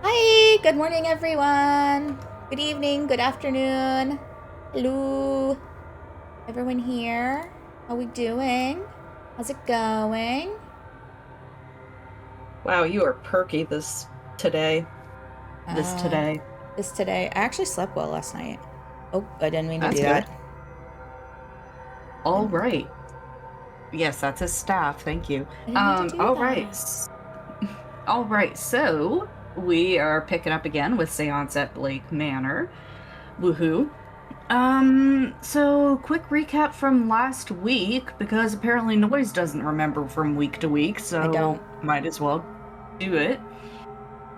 Hi, good morning everyone. Good evening, good afternoon. Hello. Everyone here? How we doing? How's it going? Wow, you are perky today. This today. I actually slept well last night. Oh, I didn't mean to That's do good. that. All right. Yes, that's his staff. Thank you. I didn't mean to do All that. right. All right. So we are picking up again with Seance at Blake Manor. Woohoo. So quick recap from last week, because apparently Noiz doesn't remember from week to week, so I don't. might as well do it.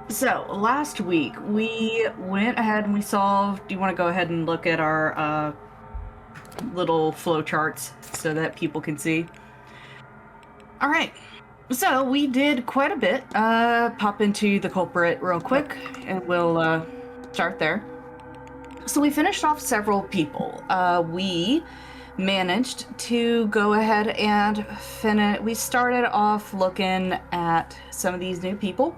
So, last week, we went ahead and we solved... Do you want to go ahead and look at our little flow charts so that people can see? Alright, so we did quite a bit. Pop into the culprit real quick, and we'll start there. So we finished off several people. We managed to go ahead and finish... We started off looking at some of these new people.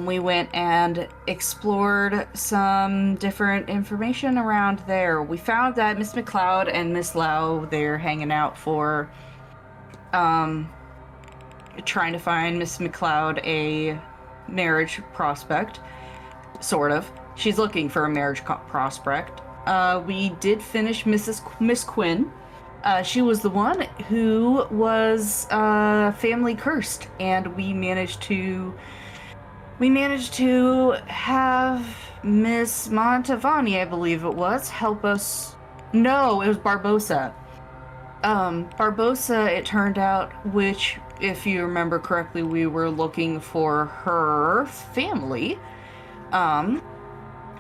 We went and explored some different information around there. We found that Miss McLeod and Miss Lau, they're hanging out for trying to find Miss McLeod a marriage prospect, sort of. She's looking for a marriage prospect. We did finish Miss Quinn. She was the one who was family cursed, and we managed to have Miss Montavani, I believe it was, help us. No, it was Barbosa. Barbosa, it turned out, which, if you remember correctly, we were looking for her family.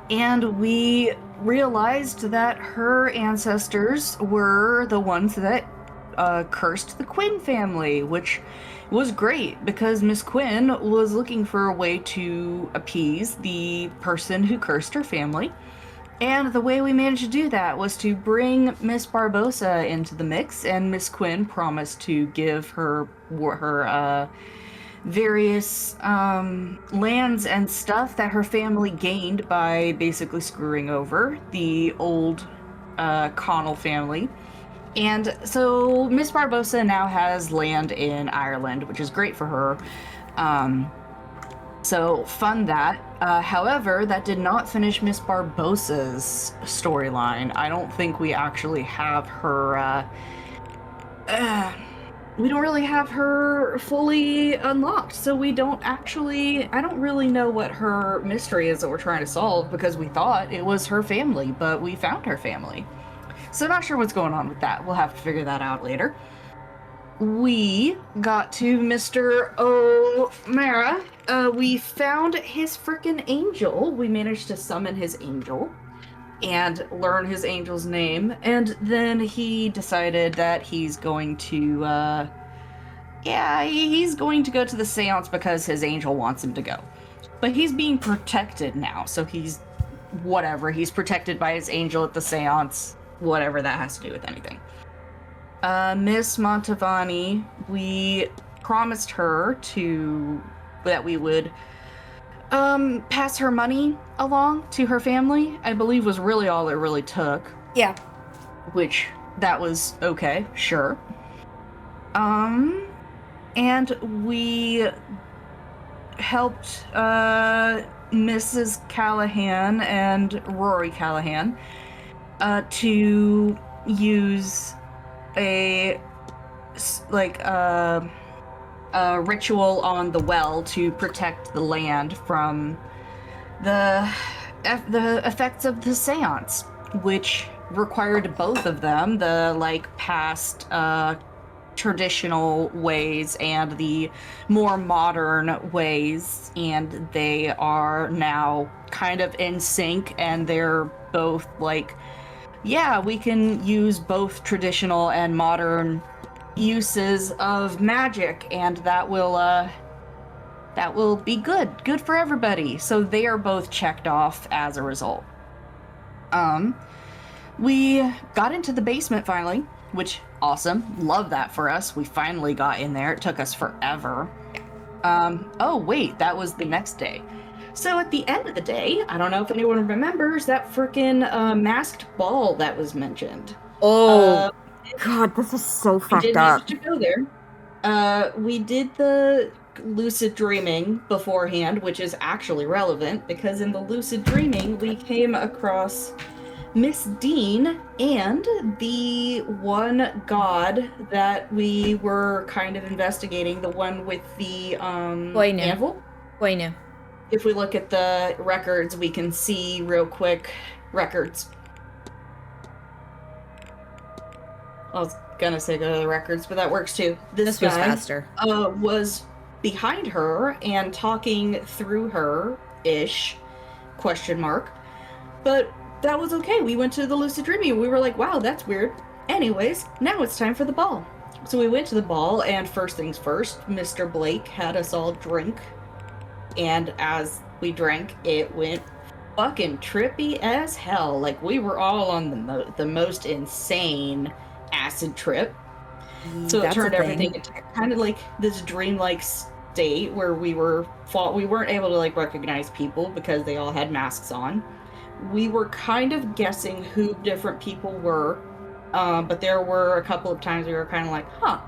And we realized that her ancestors were the ones that cursed the Quinn family, which was great because Miss Quinn was looking for a way to appease the person who cursed her family. And the way we managed to do that was to bring Miss Barbosa into the mix, and Miss Quinn promised to give her various lands and stuff that her family gained by basically screwing over the old Connell family. And so Miss Barbosa now has land in Ireland, which is great for her. So fund that. However, that did not finish Miss Barbosa's storyline. I don't think we actually have her... we don't really have her fully unlocked, so we don't actually... I don't really know what her mystery is that we're trying to solve, because we thought it was her family, but we found her family. So not sure what's going on with that. We'll have to figure that out later. We got to Mr. O'Mara. We found his frickin' angel. We managed to summon his angel and learn his angel's name. And then he decided that he's going to, he's going to go to the seance because his angel wants him to go. But he's being protected now, so he's whatever. He's protected by his angel at the seance. Whatever that has to do with anything. Miss Montavani, we promised her that we would pass her money along to her family, I believe was really all it really took. Yeah. Which, that was okay, sure. And we helped Mrs. Callahan and Rory Callahan to use a ritual on the well to protect the land from the effects of the seance, which required both of them, the past traditional ways and the more modern ways, and they are now kind of in sync, and they're both yeah, we can use both traditional and modern uses of magic, and that will be good for everybody. So they are both checked off as a result. We got into the basement finally, which awesome. Love that for us. We finally got in there. It took us forever. Oh wait, that was the next day. So at the end of the day, I don't know if anyone remembers that freaking masked ball that was mentioned. Oh, God, this is so fucked up. We did manage to go there. We did the lucid dreaming beforehand, which is actually relevant because in the lucid dreaming, we came across Miss Dean and the one god that we were kind of investigating, the one with the anvil. Bueno. If we look at the records, we can see real quick records. I was gonna say go to the records, but that works too. This was guy faster. Was behind her and talking through her-ish, ? But that was okay. We went to the lucid dreaming and we were like, wow, that's weird. Anyways, now it's time for the ball. So we went to the ball, and first things first, Mr. Blake had us all drink. And as we drank, it went fucking trippy as hell. Like, we were all on the most insane acid trip. So it turned everything into kind of like this dreamlike state where we weren't able to like recognize people because they all had masks on. We were kind of guessing who different people were, but there were a couple of times we were kind of like, huh.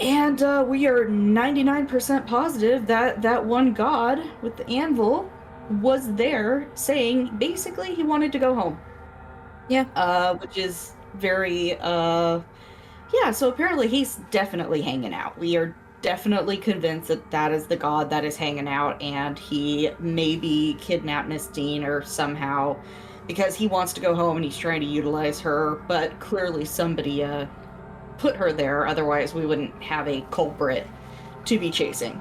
And we are 99% positive that that one god with the anvil was there saying basically he wanted to go home. Yeah. Which is very, yeah, so apparently he's definitely hanging out. We are definitely convinced that that is the god that is hanging out, and he maybe kidnapped Miss Dean or somehow, because he wants to go home and he's trying to utilize her, but clearly somebody put her there, otherwise we wouldn't have a culprit to be chasing.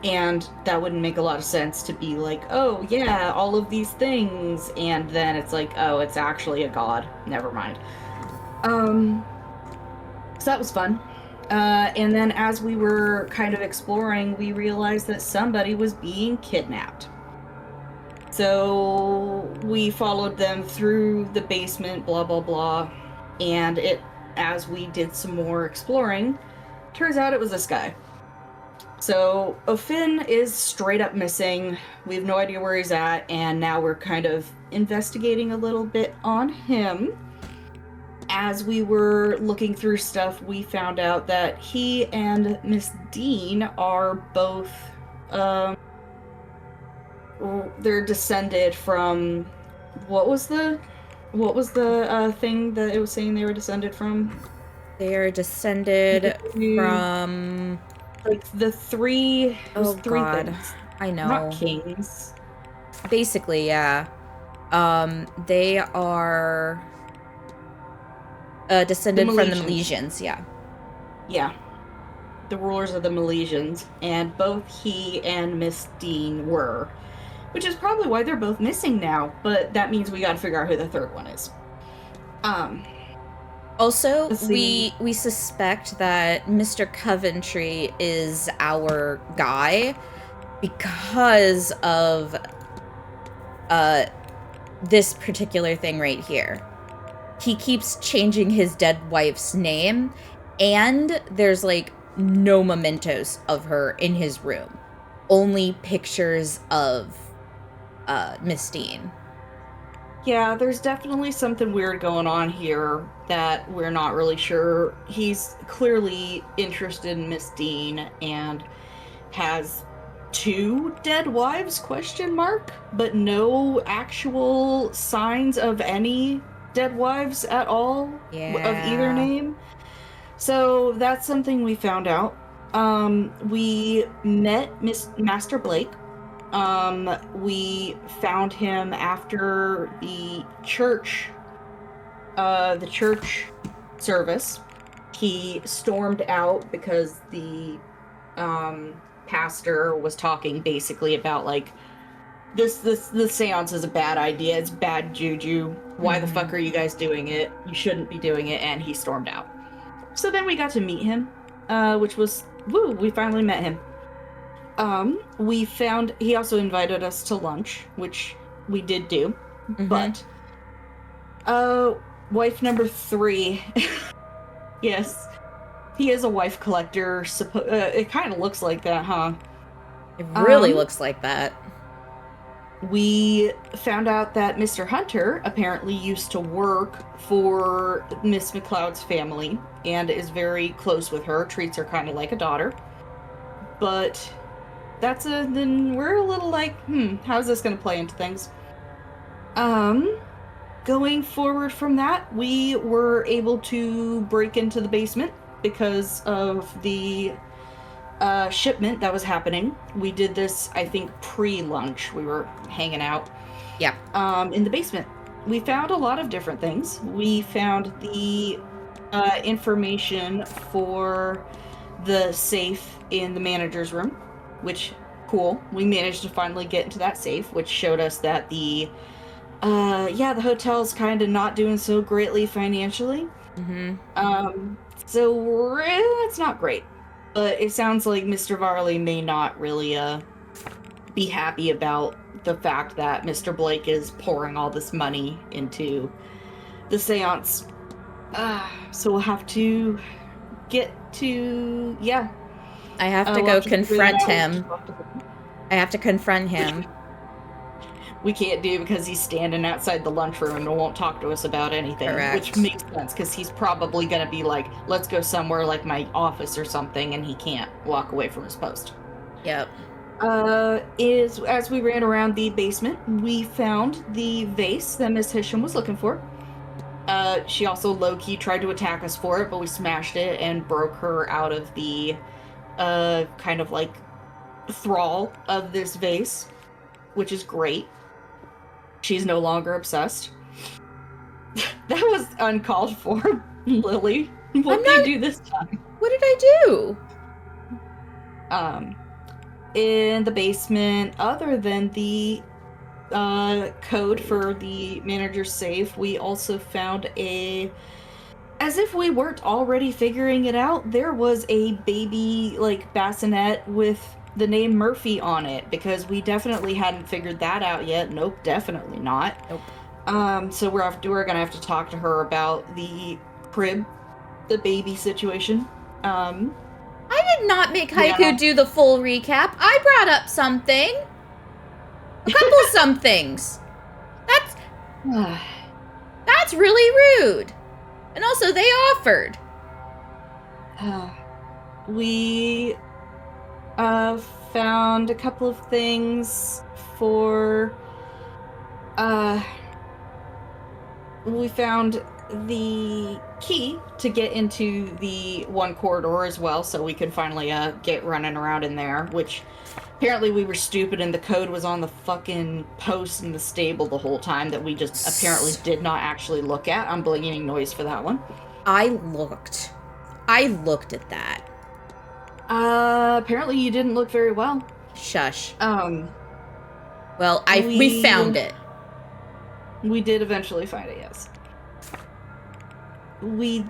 And that wouldn't make a lot of sense to be like, oh yeah, all of these things, and then it's like, oh, it's actually a god. Never mind. So that was fun. And then as we were kind of exploring, we realized that somebody was being kidnapped. So we followed them through the basement, blah, blah, blah. And as we did some more exploring, turns out it was this guy. So O'Finn is straight up missing. We have no idea where he's at, and now we're kind of investigating a little bit on him. As we were looking through stuff, we found out that he and Miss Dean are both, they're descended from, what was the thing that it was saying they were descended from? They are descended from... Like the three... Oh, three God. things. I know. Not kings. Basically, yeah. They are... descended from the Milesians, yeah. Yeah. The rulers of the Milesians, and both he and Miss Dean were. Which is probably why they're both missing now, but that means we gotta figure out who the third one is. Also, we suspect that Mr. Coventry is our guy because of this particular thing right here. He keeps changing his dead wife's name, and there's like no mementos of her in his room. Only pictures of Miss Dean. Yeah, there's definitely something weird going on here that we're not really sure. He's clearly interested in Miss Dean and has 2 dead wives, ? But no actual signs of any dead wives at all of either name. So that's something we found out. We met Master Blake. We found him after the church service. He stormed out because the pastor was talking basically about like this seance is a bad idea, it's bad juju, why the fuck are you guys doing it, you shouldn't be doing it, and he stormed out. So then we got to meet him, which was we finally met him. He also invited us to lunch, which we did do, but Wife number 3. Yes. He is a wife collector. It kind of looks like that, huh? It really looks like that. We found out that Mr. Hunter apparently used to work for Miss McLeod's family and is very close with her, treats her kind of like a daughter. But then we're a little like, how's this going to play into things? Going forward from that, we were able to break into the basement because of the shipment that was happening. We did this, I think, pre-lunch. We were hanging out. Yeah. In the basement. We found a lot of different things. We found the information for the safe in the manager's room, which, cool. We managed to finally get into that safe, which showed us that the hotel's kind of not doing so greatly financially. So it's not great. But it sounds like Mr. Varley may not really be happy about the fact that Mr. Blake is pouring all this money into the seance. So we'll have to get to, I have to go confront him. I have to confront him. We can't do because he's standing outside the lunchroom and won't talk to us about anything. Correct. Which makes sense because he's probably going to be like, let's go somewhere like my office or something, and he can't walk away from his post. Yep. As we ran around the basement, we found the vase that Miss Hisham was looking for. She also low-key tried to attack us for it, but we smashed it and broke her out of the kind of like thrall of this vase, which is great. She's no longer obsessed. That was uncalled for, Lily. What did you do this time? What did I do? In the basement, other than the code for the manager's safe, we also found as if we weren't already figuring it out, there was a baby, like, bassinet with the name Murphy on it, because we definitely hadn't figured that out yet. Nope, definitely not. Nope. So we're gonna have to talk to her about the crib, the baby situation. I did not make Haiku do the full recap. I brought up something. A couple somethings. That's really rude. And also, they offered. We found a couple of things for, we found the key to get into the one corridor as well, so we could finally get running around in there, which apparently we were stupid and the code was on the fucking post in the stable the whole time that we just apparently did not actually look at. I'm blaming Noiz for that one. I looked at that. Apparently you didn't look very well. Shush. Well, we found it. We did eventually find it, yes. We...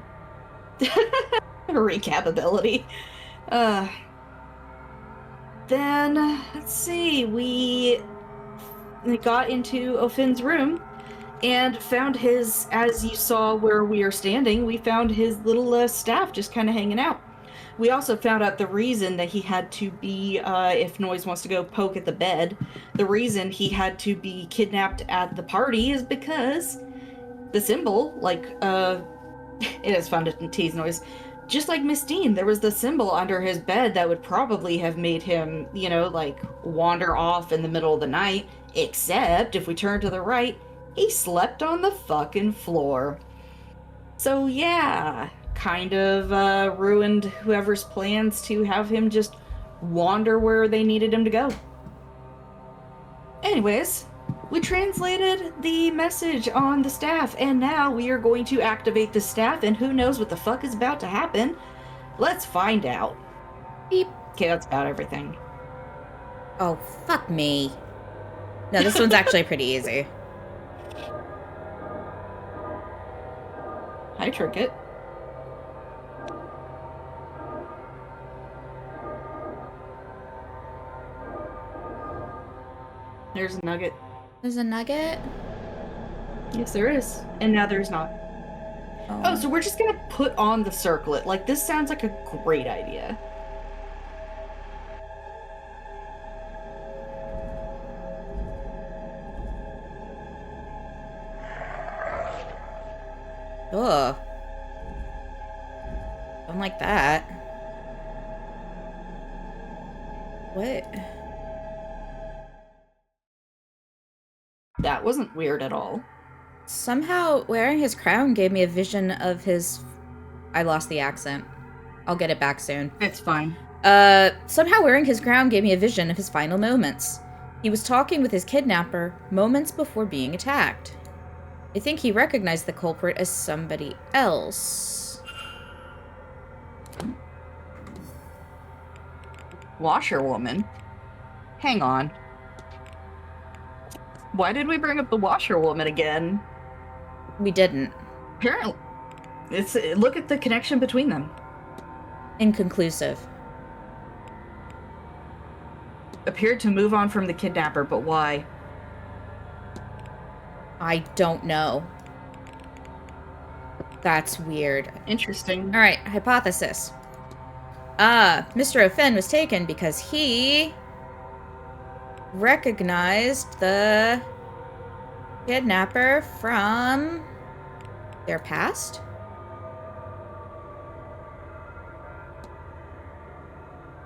Recapability. Then, let's see, we got into Ofin's room and found his, as you saw where we are standing, we found his little staff just kind of hanging out. We also found out the reason that he had to be, if Noiz wants to go poke at the bed, the reason he had to be kidnapped at the party is because the symbol, like, it is fun to tease Noiz. Just like Miss Dean, there was the symbol under his bed that would probably have made him, you know, like, wander off in the middle of the night, except if we turn to the right, he slept on the fucking floor. So yeah, kind of ruined whoever's plans to have him just wander where they needed him to go. Anyways, we translated the message on the staff, and now we are going to activate the staff, and who knows what the fuck is about to happen. Let's find out. Beep. Okay, that's about everything. Oh, fuck me. No, this one's actually pretty easy. Hi, Trinket. There's a nugget. There's a nugget? Yes, there is. And now there's not. Oh, so we're just gonna put on the circlet. Like, this sounds like a great idea. Ugh. Don't like that. What? That wasn't weird at all. Somehow wearing his crown gave me a vision of his... I lost the accent. I'll get it back soon. It's fine. Somehow wearing his crown gave me a vision of his final moments. He was talking with his kidnapper moments before being attacked. I think he recognized the culprit as somebody else. Washerwoman? Hang on. Why did we bring up the washerwoman again? We didn't. Apparently. Look at the connection between them. Inconclusive. Appeared to move on from the kidnapper, but why? I don't know. That's weird. Interesting. Alright, hypothesis. Mr. O'Finn was taken because he recognized the kidnapper from their past?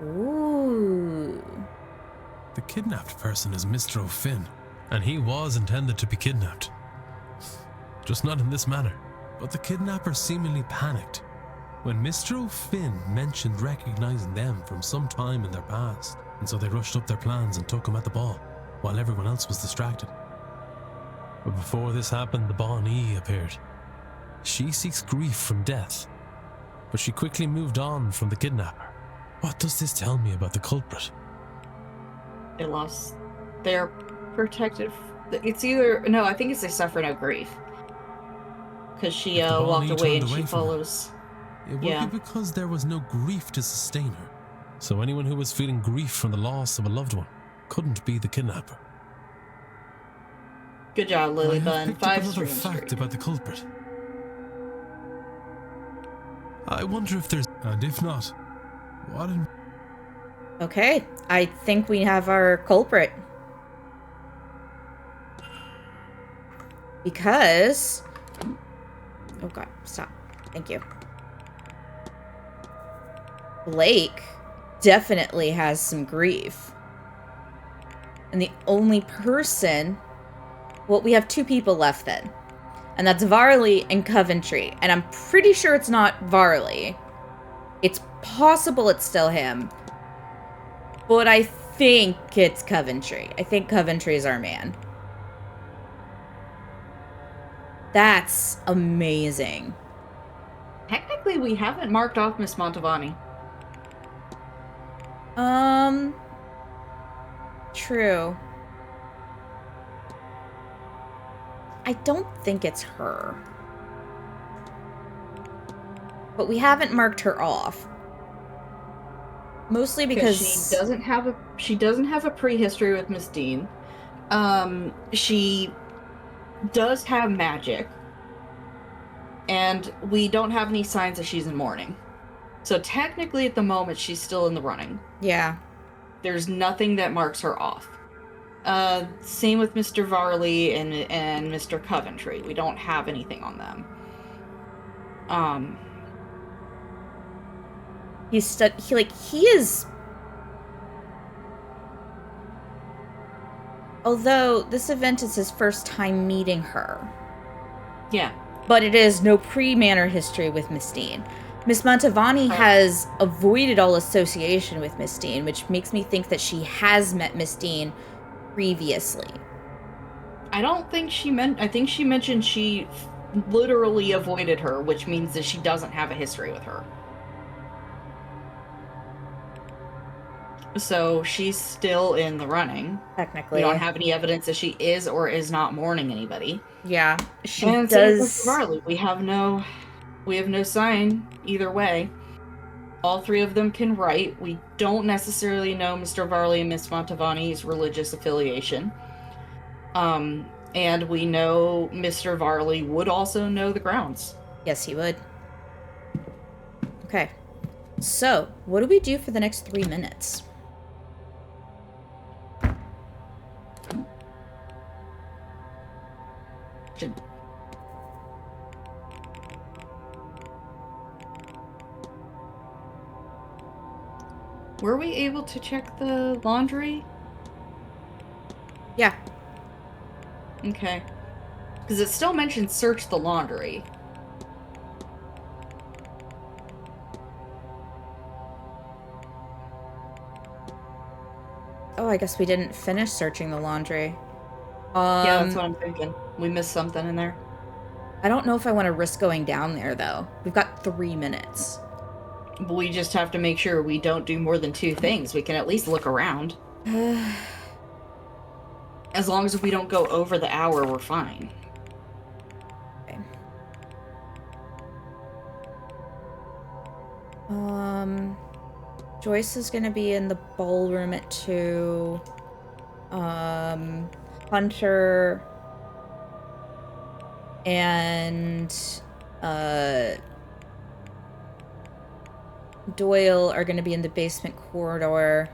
Ooh. The kidnapped person is Mr. O'Finn, and he was intended to be kidnapped. Just not in this manner. But the kidnapper seemingly panicked when Mr. O'Finn mentioned recognizing them from some time in their past, and so they rushed up their plans and took him at the ball, while everyone else was distracted. But before this happened, the Bonnie appeared. She seeks grief from death, but she quickly moved on from the kidnapper. What does this tell me about the culprit? They lost their protective... It's either... No, I think it's they suffer no grief. Because she walked away and she follows... It would be because there was no grief to sustain her. So anyone who was feeling grief from the loss of a loved one couldn't be the kidnapper. Good job, Lily I have Bun. picked up 5 another streams fact straight. about the culprit. I wonder if there's... And if not, what in... Okay, I think we have our culprit. Because... Oh god, stop. Thank you. Blake definitely has some grief. And the only person... Well, we have 2 people left then. And that's Varley and Coventry. And I'm pretty sure it's not Varley. It's possible it's still him. But I think it's Coventry. I think Coventry is our man. That's amazing. Technically, we haven't marked off Miss Montavani. True. I don't think it's her. But we haven't marked her off. Mostly because she doesn't have a prehistory with Miss Dean. She does have magic. And we don't have any signs that she's in mourning. So technically at the moment she's still in the running. Yeah. There's nothing that marks her off. Same with Mr. Varley and Mr. Coventry. We don't have anything on them. He is... Although, this event is his first time meeting her. Yeah. But it is no pre-Manor history with Miss Dean. Miss Montavani has avoided all association with Miss Dean, which makes me think that she has met Miss Dean previously. I don't think she meant... I think she mentioned she literally avoided her, which means that she doesn't have a history with her. So she's still in the running. Technically. We don't have any evidence that she is or is not mourning anybody. Yeah, she and does. Same with Varley. We have no sign either way. All 3 of them can write. We don't necessarily know Mr. Varley and Miss Montavani's religious affiliation. And we know Mr. Varley would also know the grounds. Yes, he would. Okay. So, what do we do for the next 3 minutes? Were we able to check the laundry? Yeah. Okay. Because it still mentions search the laundry. Oh, I guess we didn't finish searching the laundry. Yeah, that's what I'm thinking. We missed something in there. I don't know if I want to risk going down there, though. We've got 3 minutes. But we just have to make sure we don't do more than 2 things. We can at least look around. As long as we don't go over the hour, we're fine. Okay. Joyce is gonna be in the ballroom at 2. Hunter and Doyle are gonna be in the basement corridor.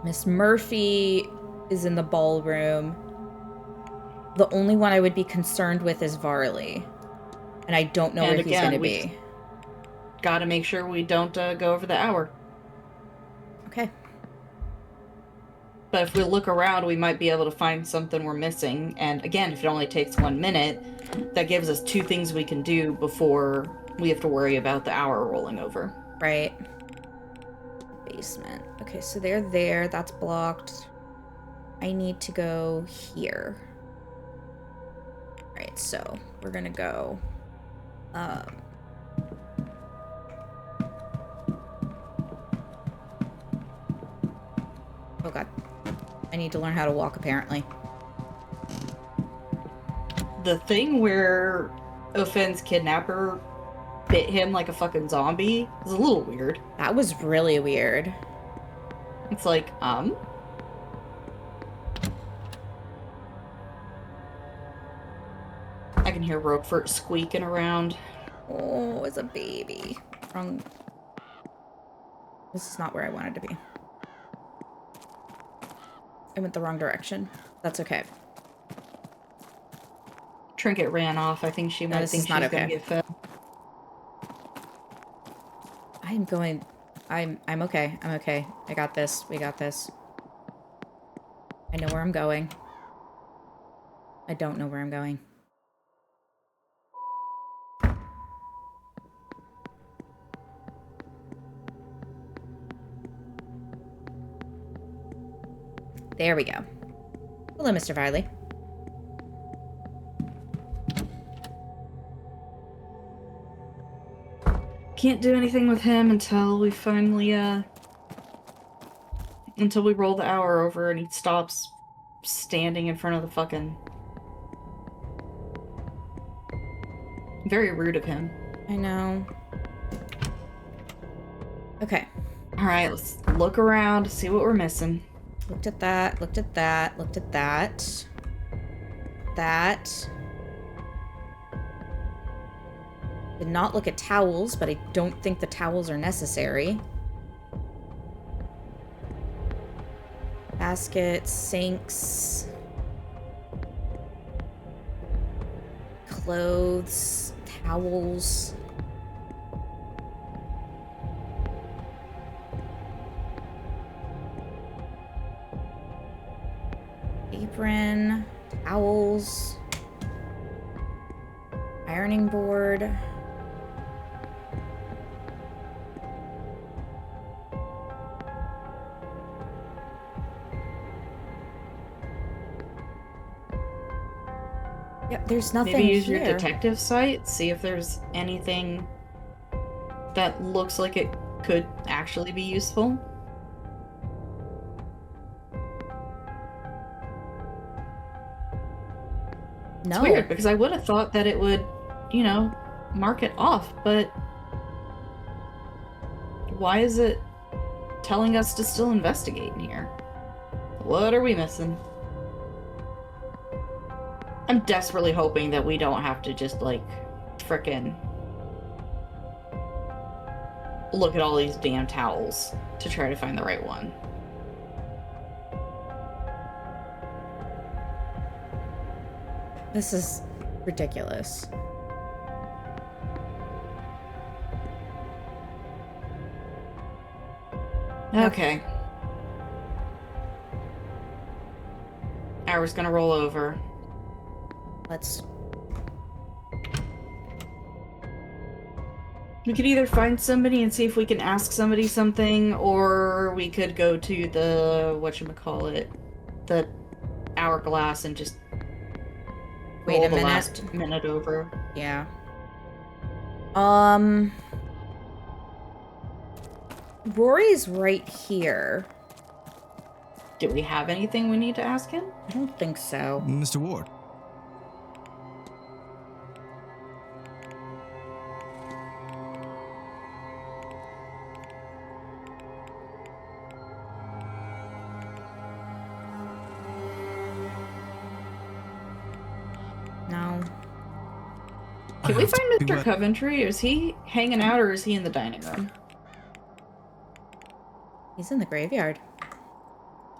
Miss Murphy is in the ballroom. The only one I would be concerned with is Varley. And I don't know where he's going to be. Gotta make sure we don't go over the hour. Okay. But if we look around, we might be able to find something we're missing. And again, if it only takes 1 minute, that gives us 2 things we can do before we have to worry about the hour rolling over. Right. Basement. Okay, so they're there. That's blocked. I need to go here. Alright, so we're gonna go. Oh god. I need to learn how to walk, apparently. The thing where Ophenn's kidnapper bit him like a fucking zombie is a little weird. That was really weird. It's like, I can hear Roquefort squeaking around. Oh, it's a baby. Wrong. This is not where I wanted to be. I went the wrong direction. That's okay. Trinket ran off. I think she might think she's gonna get fed. I'm okay. I'm okay. I got this. We got this. I know where I'm going. I don't know where I'm going. There we go. Hello, Mr. Viley. Can't do anything with him until we finally, until we roll the hour over and he stops standing in front of the fucking... Very rude of him. I know. Okay. Alright, let's look around, see what we're missing. Looked at that, looked at that, looked at that. That. Did not look at towels, but I don't think the towels are necessary. Baskets, sinks. Clothes, towels. Apron, towels, ironing board. Yep, there's nothing Maybe use here. your detective site, see if there's anything that looks like it could actually be useful. No. It's weird, because I would have thought that it would, you know, mark it off, but why is it telling us to still investigate in here? What are we missing? I'm desperately hoping that we don't have to just, like, frickin' look at all these damn towels to try to find the right one. This is ridiculous. Okay. Hour's gonna roll over. Let's... We could either find somebody and see if we can ask somebody something, or we could go to the, whatchamacallit, the hourglass and just Wait roll a the minute. last minute over. Yeah. Rory's right here. Do we have anything we need to ask him? I don't think so. Mr. Ward. No. Can we find be Mr. what- Coventry? Is he hanging out or is he in the dining room? He's in the graveyard.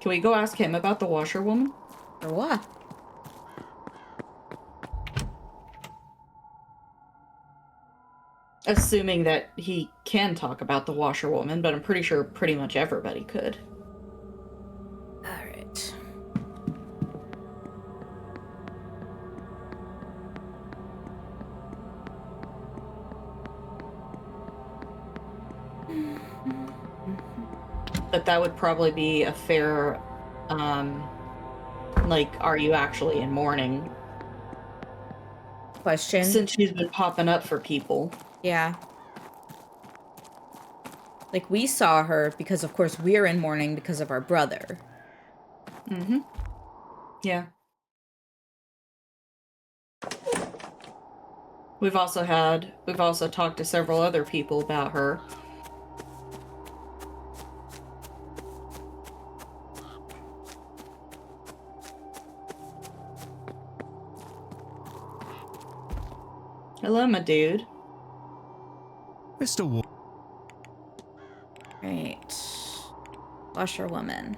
Can we go ask him about the washerwoman? For what? Assuming that he can talk about the washerwoman, but I'm pretty sure pretty much everybody could. Alright. But that would probably be a fair, like, are you actually in mourning? Question. Since she's been popping up for people. Yeah. Like, we saw her because, of course, we're in mourning because of our brother. Mm-hmm. Yeah. We've also talked to several other people about her. Hello, my dude. Mr. Ward. Right. Washerwoman.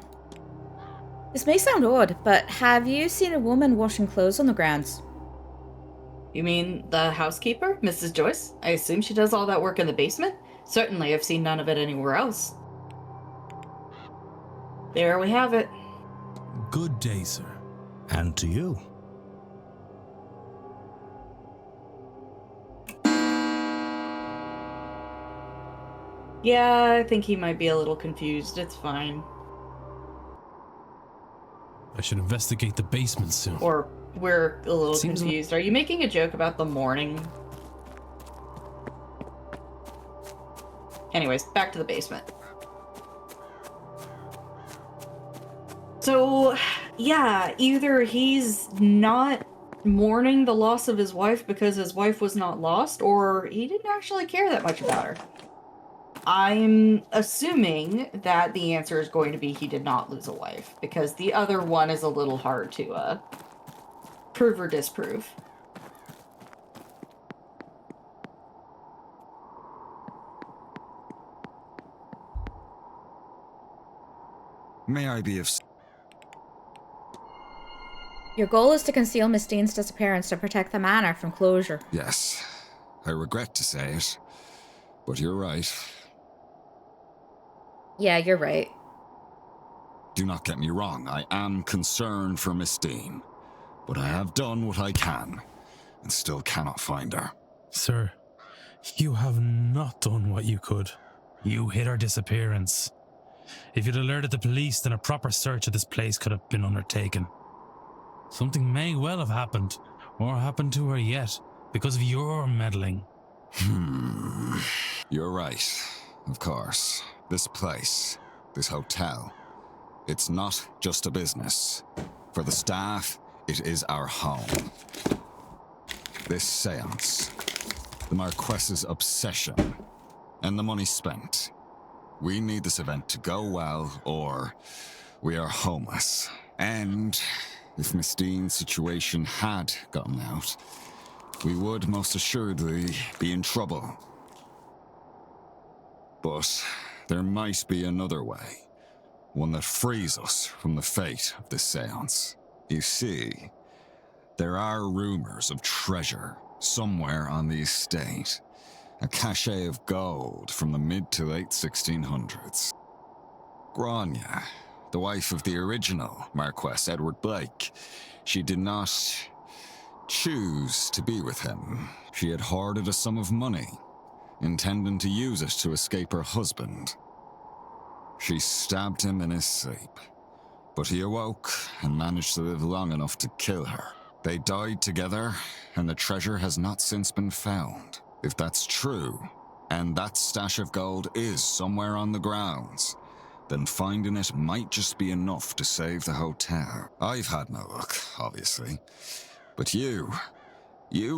This may sound odd, but have you seen a woman washing clothes on the grounds? You mean the housekeeper, Mrs. Joyce? I assume she does all that work in the basement? Certainly, I've seen none of it anywhere else. There we have it. Good day, sir. And to you. Yeah, I think he might be a little confused. It's fine. I should investigate the basement soon. Or we're a little Seems like- confused. Are you making a joke about the morning? Anyways, back to the basement. So, yeah, either he's not mourning the loss of his wife because his wife was not lost, or he didn't actually care that much about her. I'm assuming that the answer is going to be he did not lose a wife, because the other one is a little hard to prove or disprove. May I be of... Your goal is to conceal Miss Dean's disappearance to protect the manor from closure. Yes. I regret to say it, but you're right. Yeah, you're right. Do not get me wrong, I am concerned for Miss Dean, but I have done what I can, and still cannot find her. Sir, you have not done what you could. You hid her disappearance. If you'd alerted the police, then a proper search of this place could have been undertaken. Something may well have happened, or happened to her yet, because of your meddling. You're right, of course. This place, this hotel, it's not just a business. For the staff, it is our home. This seance, the Marquess's obsession, and the money spent. We need this event to go well, or We are homeless. And if Miss Dean's situation had gotten out, we would most assuredly be in trouble. But there might be another way. One that frees us from the fate of this seance. You see, there are rumors of treasure somewhere on the estate. A cache of gold from the mid to late 1600s. Grania, the wife of the original Marquess Edward Blake, she did not choose to be with him. She had hoarded a sum of money, intending to use it to escape her husband. She stabbed him in his sleep, but he awoke and managed to live long enough to kill her. They died together, and the treasure has not since been found. If that's true, and that stash of gold is somewhere on the grounds, then finding it might just be enough to save the hotel. I've had no luck, obviously, but you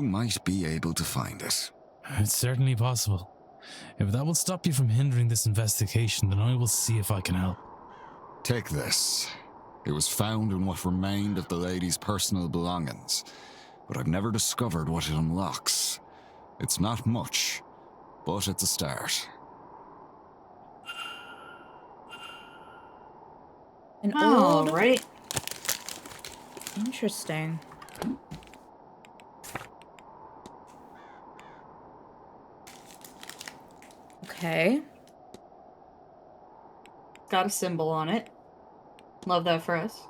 might be able to find it. It's certainly possible. If that will stop you from hindering this investigation, then I will see if I can help. Take this. It was found in what remained of the lady's personal belongings, but I've never discovered what it unlocks. It's not much, but it's a start. An old... right. Interesting. Okay. Got a symbol on it. Love that for us.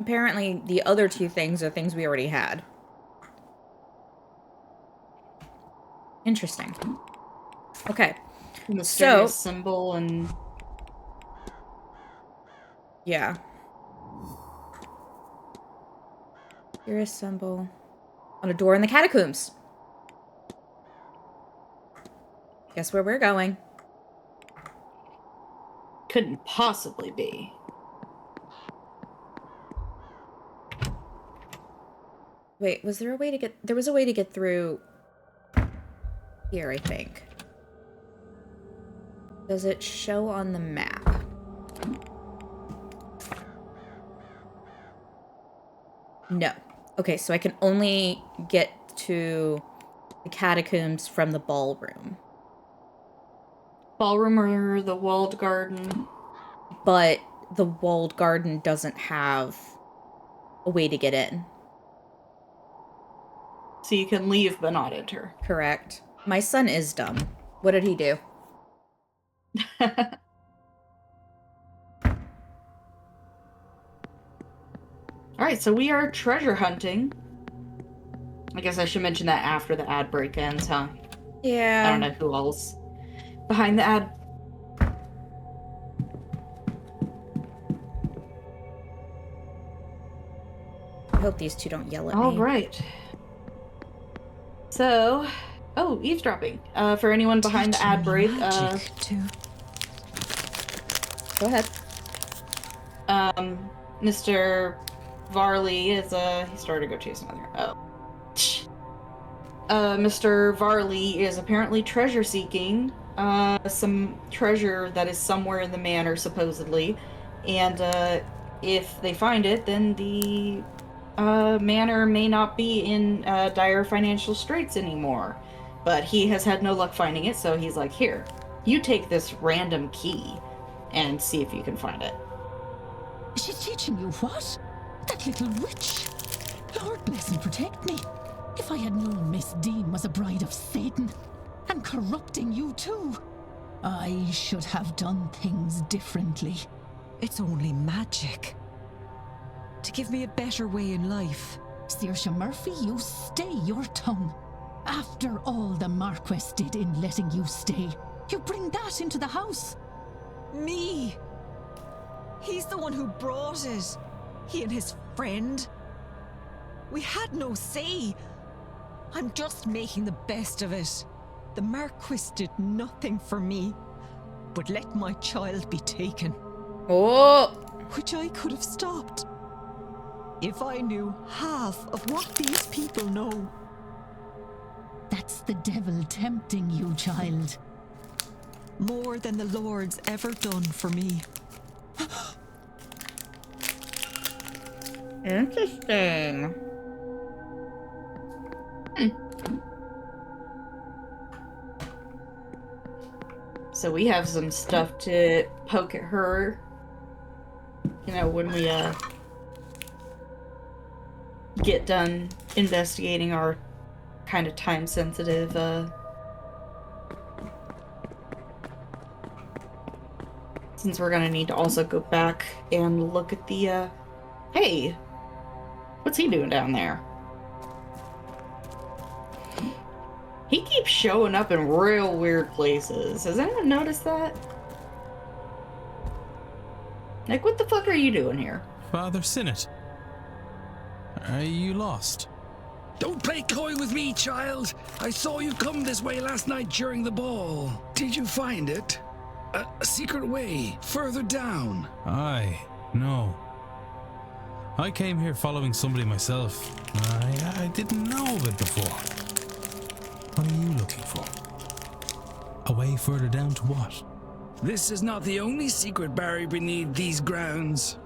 Apparently, the other two things are things we already had. Interesting. Okay. Mysterious symbol and... Yeah. Mysterious symbol on a door in the catacombs. Guess where we're going. Couldn't possibly be. Wait, was there a way to get... There was a way to get through here, I think. Does it show on the map? No. Okay, so I can only get to the catacombs from the ballroom. Ballroom or the walled garden? But the walled garden doesn't have a way to get in. So you can leave but not enter. Correct. My son is dumb. What did he do? Alright, so we are treasure hunting. I guess I should mention that after the ad break ends, huh? Yeah. I don't know who else behind the ad. I hope these two don't yell at me. Alright. So, eavesdropping. For anyone behind the ad break, Go ahead. Mr. Varley is, he started to go chase another. Mr. Varley is apparently treasure seeking, some treasure that is somewhere in the manor, supposedly. And, if they find it, then the, manor may not be in, dire financial straits anymore. But he has had no luck finding it, so he's like, here, you take this random key and see if you can find it. She's teaching you what? That little witch? Lord bless and protect me. If I had known Miss Dean was a bride of Satan, and corrupting you too, I should have done things differently. It's only magic. To give me a better way in life. Saoirse Murphy, you stay your tongue. After all the Marquess did in letting you stay, you bring that into the house. Me? He's the one who brought it. He and his friend. We had no say. I'm just making the best of it. The Marquis did nothing for me, but let my child be taken. Oh! Which I could have stopped. If I knew half of what these people know. That's the devil tempting you, child. More than the Lord's ever done for me. Interesting. So we have some stuff to poke at her. You know, when we get done investigating our kind of time-sensitive since we're gonna need to also go back and look at the hey, what's he doing down there? He keeps showing up in real weird places. Has anyone noticed that? Like, what the fuck are you doing here? Father Sinnott, are you lost? Don't play coy with me, child. I saw you come this way last night during the ball. Did you find it? A secret way, further down. Aye, no. I came here following somebody myself. I didn't know of it before. What are you looking for? A way further down to what? This is not the only secret buried beneath these grounds.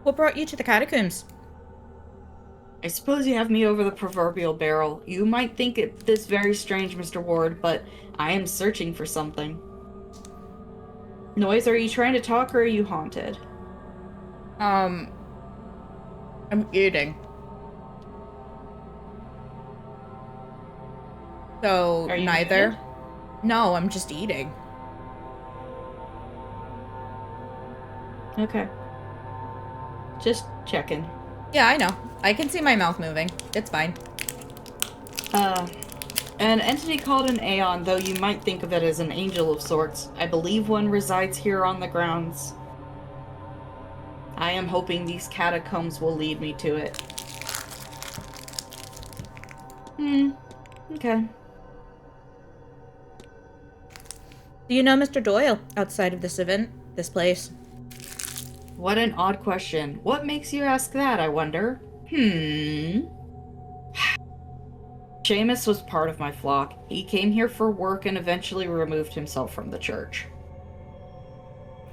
What brought you to the catacombs? I suppose you have me over the proverbial barrel. You might think this very strange, Mr. Ward, but I am searching for something. Noiz, are you trying to talk or are you haunted? I'm eating. So, Are you neither? muted? No, I'm just eating. Okay. Just checking. Yeah, I know. I can see my mouth moving. It's fine. An entity called an Aeon, though you might think of it as an angel of sorts. I believe one resides here on the grounds. I am hoping these catacombs will lead me to it. Okay. Do you know Mr. Doyle outside of this event? This place? What an odd question. What makes you ask that, I wonder? Seamus was part of my flock. He came here for work and eventually removed himself from the church.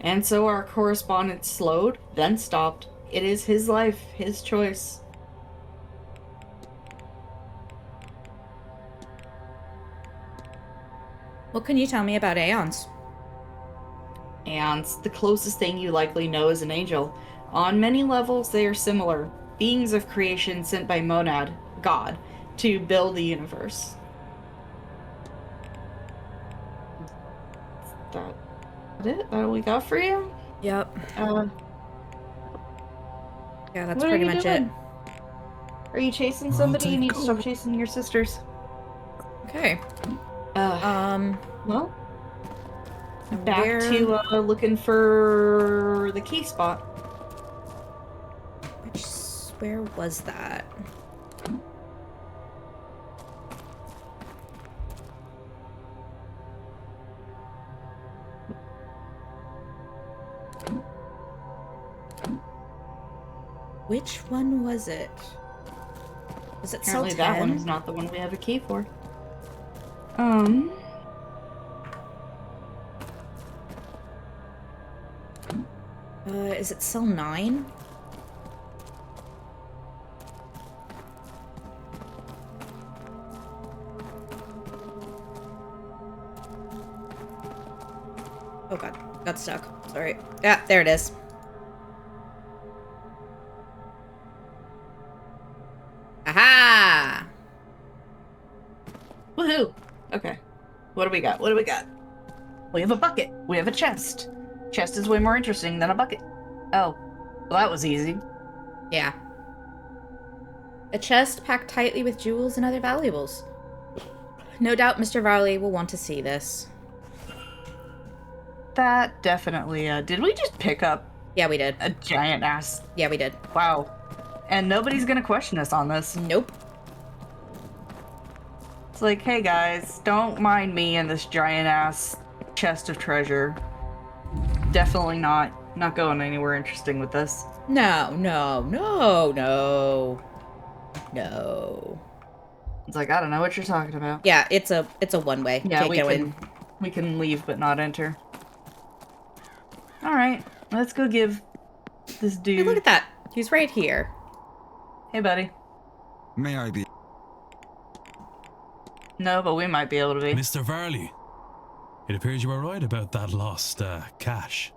And so our correspondence slowed, then stopped. It is his life, his choice. What can you tell me about Aeons? Aeons, the closest thing you likely know is an angel. On many levels, they are similar. Beings of creation sent by Monad, God, to build the universe. That it? That all we got for you? Yep. Yeah, that's what pretty are you much doing? it. Are you chasing somebody? You need to stop chasing your sisters. Okay. Well, back where- to looking for the key spot. Where was that? Which one was it? Was it cell Apparently 10? that one is not the one we have a key for. Is it cell 9? Oh god, got stuck. Sorry. Yeah, there it is. Aha! Woohoo! Okay. What do we got? What do we got? We have a bucket. We have a chest. Chest is way more interesting than a bucket. Oh. Well, that was easy. Yeah. A chest packed tightly with jewels and other valuables. No doubt Mr. Varley will want to see this. That definitely, did we just pick up Yeah, we did. A giant ass. Yeah, we did. Wow. And nobody's gonna question us on this. Nope. It's like, hey guys, don't mind me and this giant ass chest of treasure. Definitely not going anywhere interesting with this. No. It's like, I don't know what you're talking about. Yeah, it's a one-way. Yeah, Can't we can leave but not enter. Alright, let's go give this dude... Hey, look at that. He's right here. Hey, buddy. May I be? No, but we might be able to be. Mr. Varley, it appears you were right about that lost cash.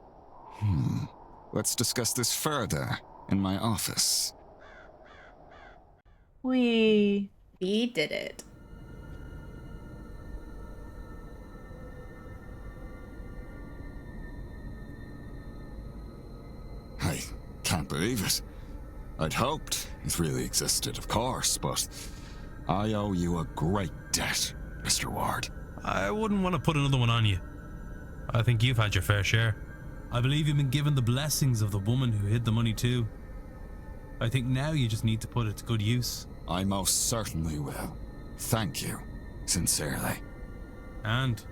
Let's discuss this further in my office. We did it. I can't believe it. I'd hoped it really existed, of course, but I owe you a great debt, Mr. Ward. I wouldn't want to put another one on you. I think you've had your fair share. I believe you've been given the blessings of the woman who hid the money too. I think now you just need to put it to good use. I most certainly will. Thank you, sincerely. And,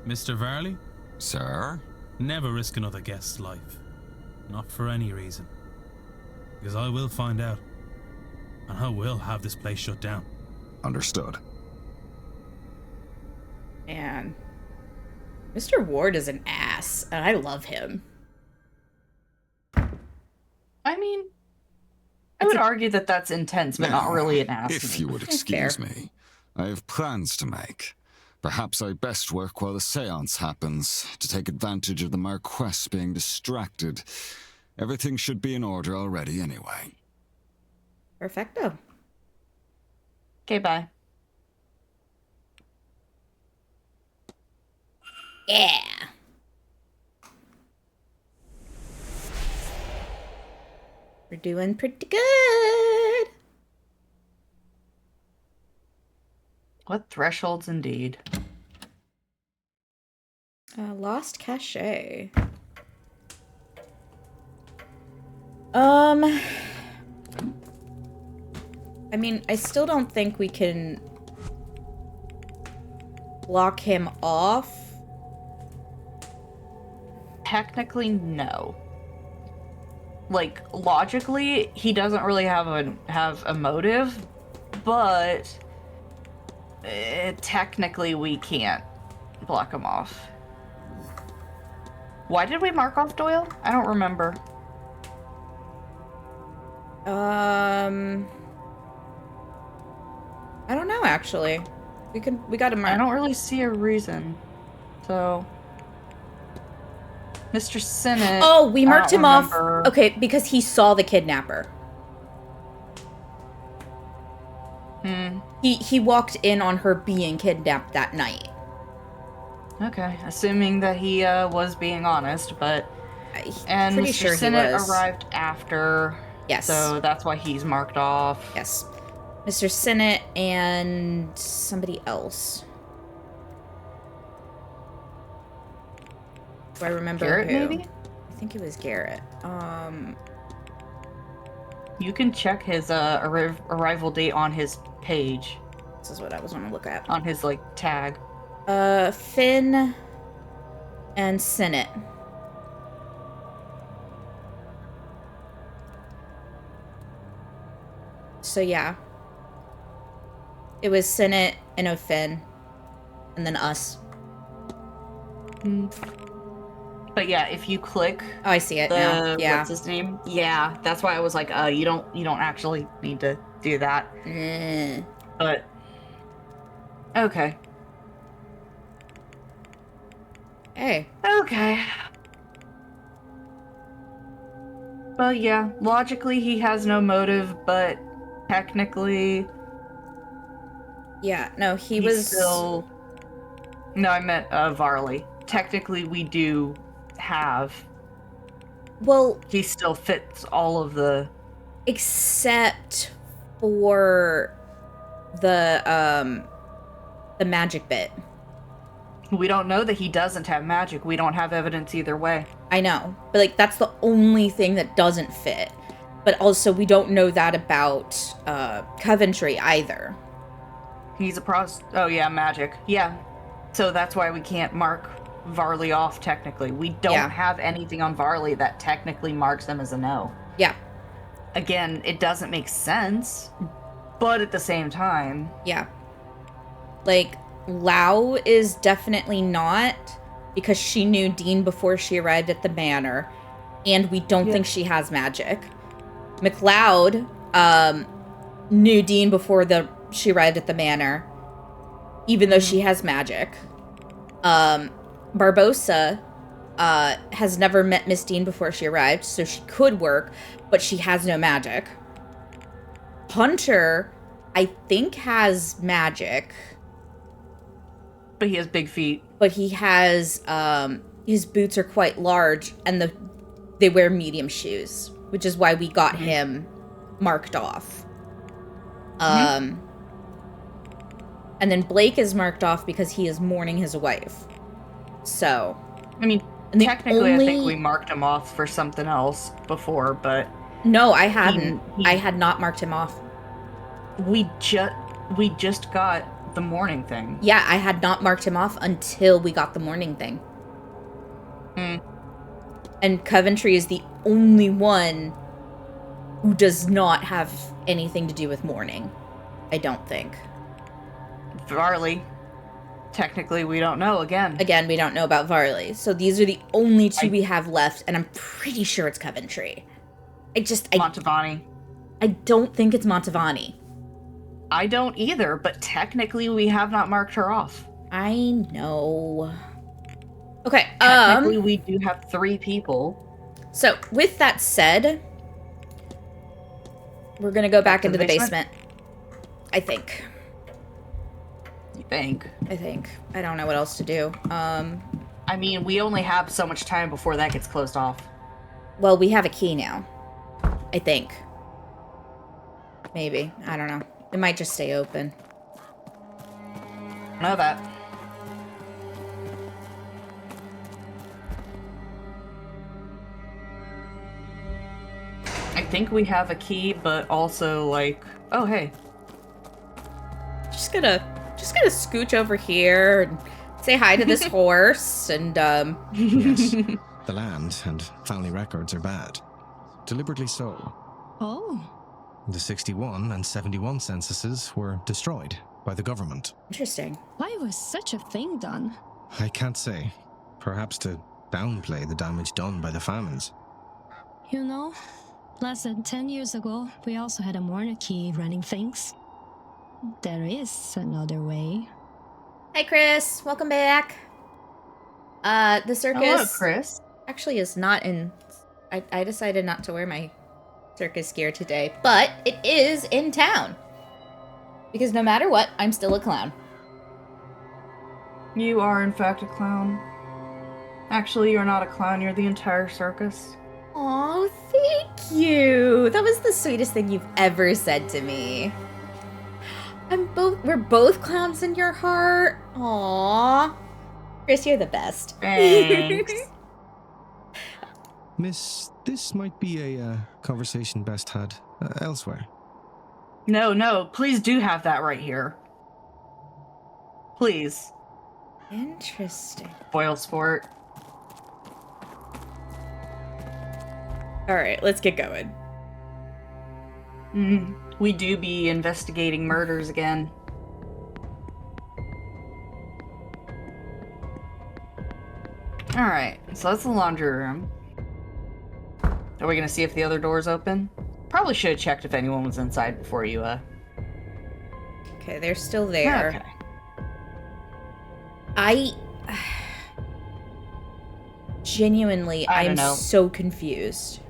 Mr. Varley, Sir? never risk another guest's life. Not for any reason. Because I will find out. And I will have this place shut down. Understood. Man. Mr. Ward is an ass, and I love him. I mean, I would argue that that's intense, but not Now, really an ass. If you would Fair. excuse me, I have plans to make. Perhaps I best work while the seance happens, to take advantage of the Marquess being distracted. Everything should be in order already anyway. Perfecto. Okay, bye. Yeah. We're doing pretty good. What thresholds indeed. Lost cachet. I mean, I still don't think we can block him off. Technically, no. Like, logically, he doesn't really have a motive, but technically we can't block him off. Why did we mark off Doyle? I don't remember. I don't know, actually. We got to mark. I don't really see a reason. So, Mr. Sinnott. Oh, we marked him off. remember. Okay, because he saw the kidnapper. He walked in on her being kidnapped that night. Okay, assuming that he was being honest, but and pretty Mr. sure he Sinnott was. arrived after. Yes. So that's why he's marked off. Yes. Mr. Sinnott and somebody else. Do I remember Garrett, who? maybe? I think it was Garrett. You can check his arrival date on his page, This is what I was going to look at. on his like tag. Finn and Sinnott. So yeah. It was Sinnott and O'Finn. And then us. But yeah, if you click Oh, I see it now. Yeah. what's his name? Yeah, that's why I was like, you don't actually need to do that. Eh. But okay. Hey. Okay. Well, yeah, logically he has no motive, but technically Yeah, no, he he's was still. No, I meant Varley. Technically, we do have. Well, He still fits all of the. except for the magic bit. We don't know that he doesn't have magic. We don't have evidence either way. I know, but like that's the only thing that doesn't fit. But also, we don't know that about Coventry either. He's a Oh yeah, magic. Yeah. So that's why we can't mark Varley off technically. We don't have anything on Varley that technically marks him as a no. Yeah. Again, it doesn't make sense, but at the same time. Yeah. Like, Lau is definitely not, because she knew Dean before she arrived at the manor, and we don't think she has magic. McLeod knew Dean before she arrived at the manor, even though she has magic. Barbosa has never met Miss Dean before she arrived, so she could work, but she has no magic. Hunter, I think, has magic. But he has big feet. But he has, his boots are quite large, and they wear medium shoes, which is why we got him marked off. And then Blake is marked off because he is mourning his wife. So. I mean, technically, I think we marked him off for something else before, but. No, I hadn't. I had not marked him off. We just got the mourning thing. Yeah, I had not marked him off until we got the mourning thing. And Coventry is the only one who does not have anything to do with mourning. I don't think. Varley. Technically, we don't know again. Again, we don't know about Varley. So these are the only two we have left, and I'm pretty sure it's Coventry. Montavani. I don't think it's Montavani. I don't either, but technically we have not marked her off. I know. Okay, technically we do have 3 people. So, with that said, we're gonna go back into the basement. I think. You think? I think. I don't know what else to do. I mean, we only have so much time before that gets closed off. Well, we have a key now. I think. Maybe. I don't know. It might just stay open. I know that. I think we have a key, but also like, oh hey. Just gonna scooch over here and say hi to this horse and Yes. The land and family records are bad. Deliberately so. Oh. The 61 and 71 censuses were destroyed by the government. Interesting. Why was such a thing done? I can't say. Perhaps to downplay the damage done by the famines. You know, less than 10 years ago, we also had a monarchy running things. There is another way. Hi, Chris. Welcome back. The circus... Hello, Chris. Actually is not in... I decided not to wear my circus gear today, but it is in town. Because no matter what, I'm still a clown. You are, in fact, a clown. Actually, you're not a clown, you're the entire circus. Oh, thank you. That was the sweetest thing you've ever said to me. We're both clowns in your heart. Aww. Chris, you're the best. Thanks. Miss, this might be a conversation best had elsewhere. No, please do have that right here. Please. Interesting. Foil sport. Alright, let's get going. We do be investigating murders again. Alright, so that's the laundry room. Are we gonna see if the other door's open? Probably should have checked if anyone was inside before you, Okay, they're still there. Okay. Genuinely, I I'm don't know. so confused.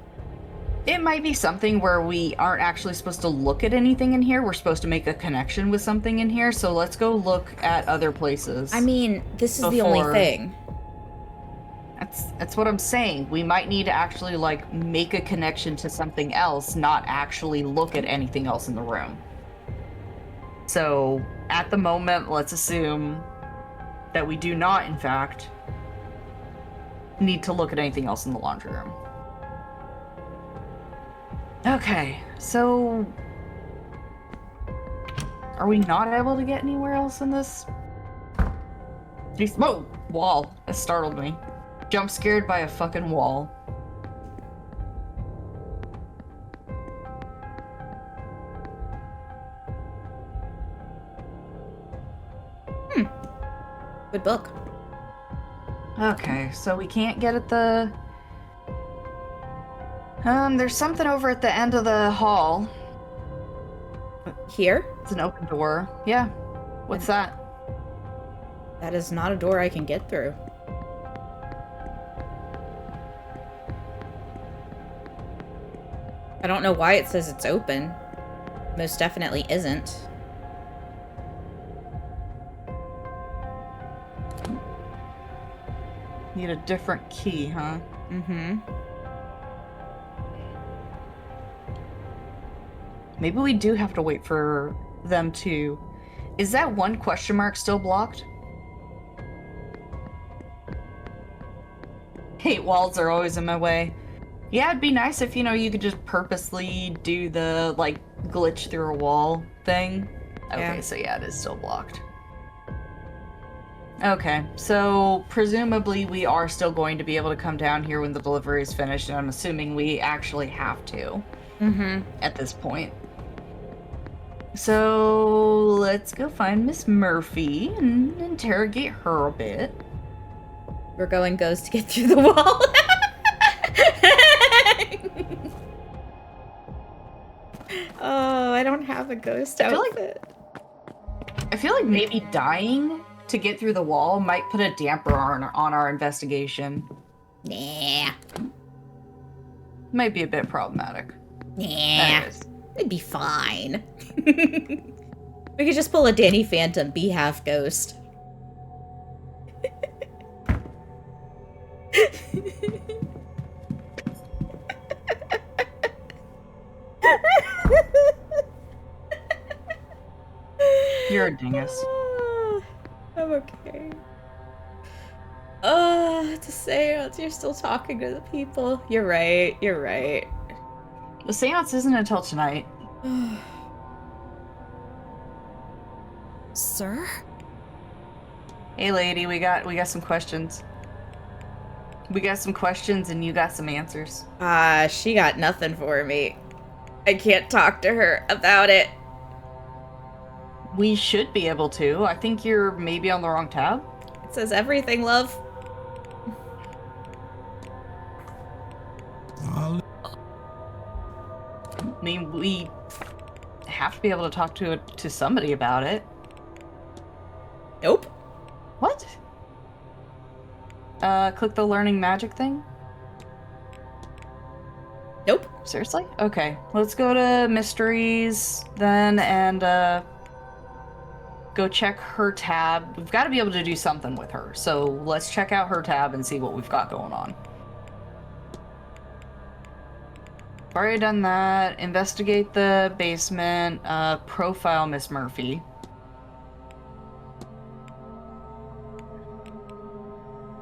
It might be something where we aren't actually supposed to look at anything in here. We're supposed to make a connection with something in here, so let's go look at other places. I mean, this is the only thing. That's what I'm saying. We might need to actually, like, make a connection to something else, not actually look at anything else in the room. So, at the moment, let's assume that we do not, in fact, need to look at anything else in the laundry room. Okay, so are we not able to get anywhere else in this? Whoa! Wall. That startled me. Jump scared by a fucking wall. Good book. Okay, so we can't get at the... there's something over at the end of the hall. Here? It's an open door. Yeah. What's that? That is not a door I can get through. I don't know why it says it's open. Most definitely isn't. Need a different key, huh? Mm-hmm. Maybe we do have to wait for them to... Is that one question mark still blocked? Hate walls are always in my way. Yeah, it'd be nice if, you could just purposely do the, glitch through a wall thing. Okay, Yeah. so yeah, it is still blocked. Okay, so presumably we are still going to be able to come down here when the delivery is finished, and I'm assuming we actually have to. Mm-hmm. At this point. So let's go find Miss Murphy and interrogate her a bit. We're going ghost to get through the wall. Oh, I don't have a ghost outfit. I feel like maybe dying to get through the wall might put a damper on our investigation. Nah. Might be a bit problematic. Nah. Anyways. It'd be fine. We could just pull a Danny Phantom, be half ghost. You're a dingus. I'm okay. It's a seance. You're still talking to the people. You're right. You're right. The seance isn't until tonight. Sir? Hey lady, we got some questions. We got some questions and you got some answers. She got nothing for me. I can't talk to her about it. We should be able to. I think you're maybe on the wrong tab. It says everything, love. I mean, we have to be able to talk to somebody about it. Nope. What? Click the learning magic thing? Nope. Seriously? Okay. Let's go to mysteries then and go check her tab. We've got to be able to do something with her. So let's check out her tab and see what we've got going on. Already done that. Investigate the basement. Profile Miss Murphy.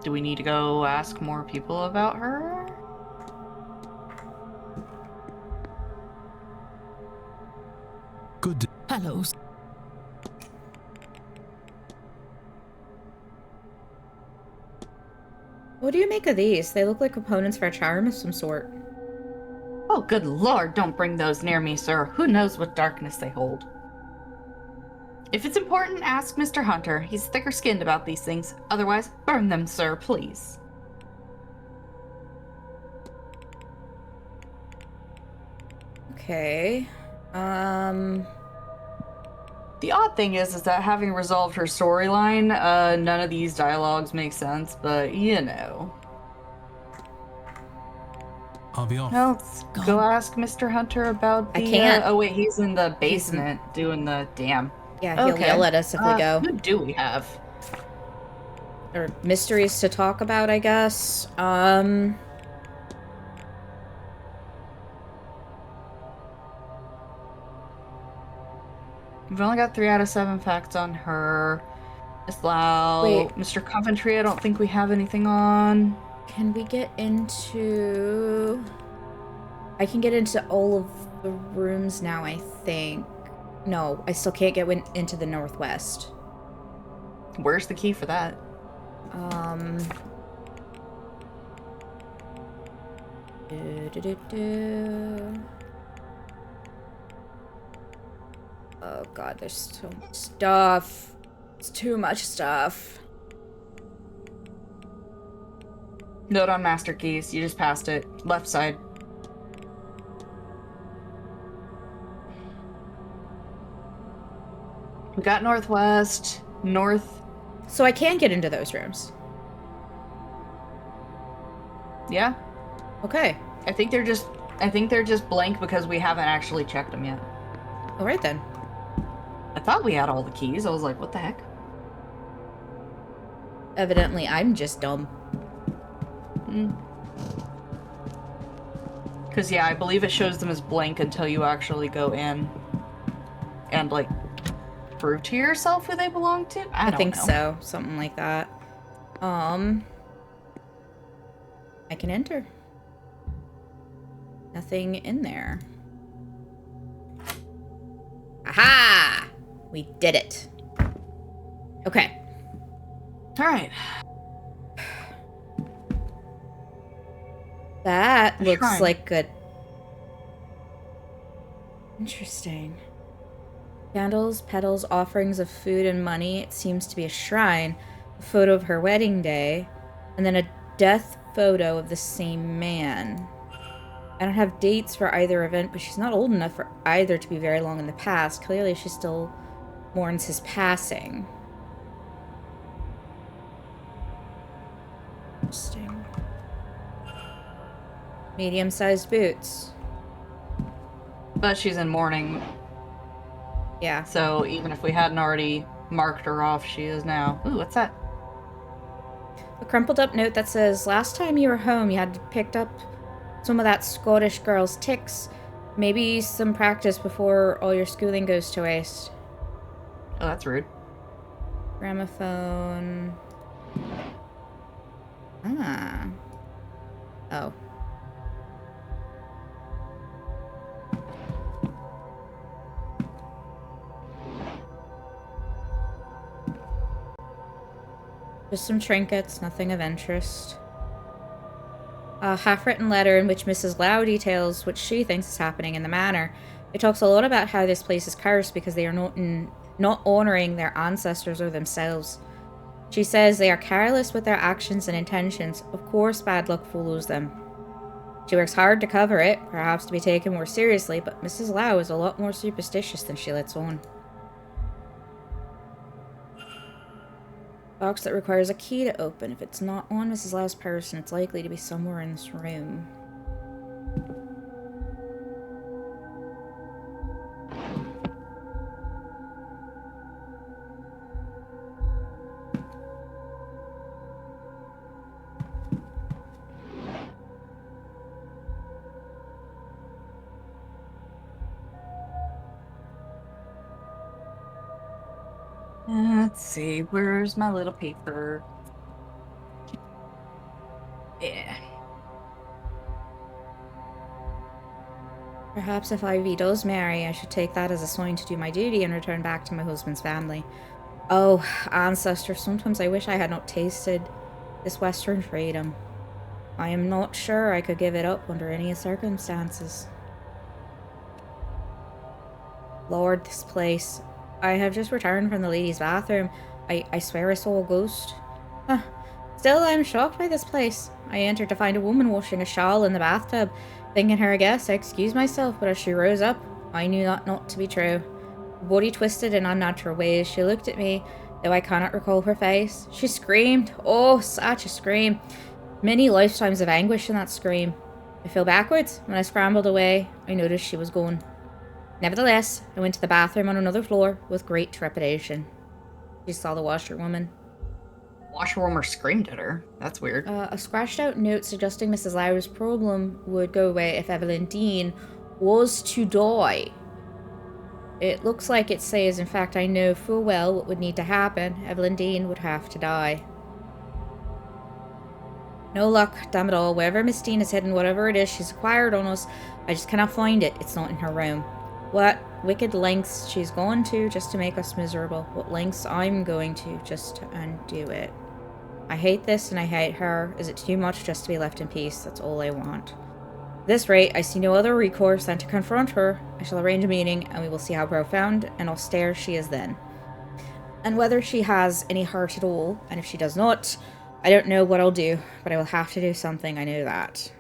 Do we need to go ask more people about her? Good. Hello. What do you make of these? They look like components for a charm of some sort. Oh, good lord, don't bring those near me, sir. Who knows what darkness they hold. If it's important, ask Mr. Hunter. He's thicker-skinned about these things. Otherwise, burn them, sir, please. Okay. The odd thing is that having resolved her storyline, none of these dialogues make sense, but you know. I'll be off. Well, let's go ask Mr. Hunter about the... I can't. Oh, wait, he's in the basement doing the... Damn. Yeah, he'll yell at us if we go. Who do we have? Or mysteries to talk about, I guess. We've only got 3 out of 7 facts on her. Miss Lau, Wait. Mr. Coventry, I don't think we have anything on. Can we get into... I can get into all of the rooms now, I think. No, I still can't get into the northwest. Where's the key for that? Oh god, there's so much stuff. It's too much stuff. Note on master keys. You just passed it. Left side. We got northwest, north. So I can get into those rooms. Yeah. Okay. I think they're just blank because we haven't actually checked them yet. All right then. I thought we had all the keys. I was like, what the heck? Evidently, I'm just dumb. Because, yeah, I believe it shows them as blank until you actually go in and, like, prove to yourself who they belong to. I don't think know. so. Something like that. I can enter. Nothing in there. Aha! We did it. Okay. All right. That looks shrine. like good. Interesting. Candles, petals, offerings of food and money. It seems to be a shrine. A photo of her wedding day. And then a death photo of the same man. I don't have dates for either event, but she's not old enough for either to be very long in the past. Clearly, she still mourns his passing. Interesting. Medium-sized boots. But she's in mourning, Yeah. so even if we hadn't already marked her off, she is now. Ooh, what's that? A crumpled up note that says, last time you were home, you had picked up some of that Scottish girl's tics. Maybe some practice before all your schooling goes to waste. Oh, that's rude. Gramophone. Ah. Oh. Just some trinkets, nothing of interest. A half-written letter in which Mrs. Lau details what she thinks is happening in the manor. It talks a lot about how this place is cursed because they are not honoring their ancestors or themselves. She says they are careless with their actions and intentions. Of course, bad luck follows them. She works hard to cover it, perhaps to be taken more seriously, but Mrs. Lau is a lot more superstitious than she lets on. Box that requires a key to open. If it's not on Mrs. Lau's person, it's likely to be somewhere in this room. Let's see, where's my little paper? Yeah. Perhaps if Ivy does marry, I should take that as a sign to do my duty and return back to my husband's family. Oh, ancestors, sometimes I wish I had not tasted this Western freedom. I am not sure I could give it up under any circumstances. Lord, this place. I have just returned from the ladies' bathroom. I swear I saw a ghost. Huh. Still, I'm shocked by this place. I entered to find a woman washing a shawl in the bathtub. Thinking her a guest, I excused myself, but as she rose up, I knew that not to be true. Her body twisted in unnatural ways. She looked at me, though I cannot recall her face. She screamed. Oh, such a scream. Many lifetimes of anguish in that scream. I fell backwards. When I scrambled away, I noticed she was gone. Nevertheless, I went to the bathroom on another floor with great trepidation. She saw the washerwoman. Washerwoman screamed at her. That's weird. A scratched out note suggesting Mrs. Lau's problem would go away if Evelyn Dean was to die. It looks like it says, in fact, I know full well what would need to happen. Evelyn Dean would have to die. No luck, damn it all. Wherever Miss Dean is hidden, whatever it is she's acquired on us, I just cannot find it. It's not in her room. What wicked lengths she's gone to just to make us miserable. What lengths I'm going to just to undo it. I hate this and I hate her. Is it too much just to be left in peace? That's all I want. At this rate, I see no other recourse than to confront her. I shall arrange a meeting, and we will see how profound and austere she is then. And whether she has any heart at all, and if she does not, I don't know what I'll do, but I will have to do something, I know that.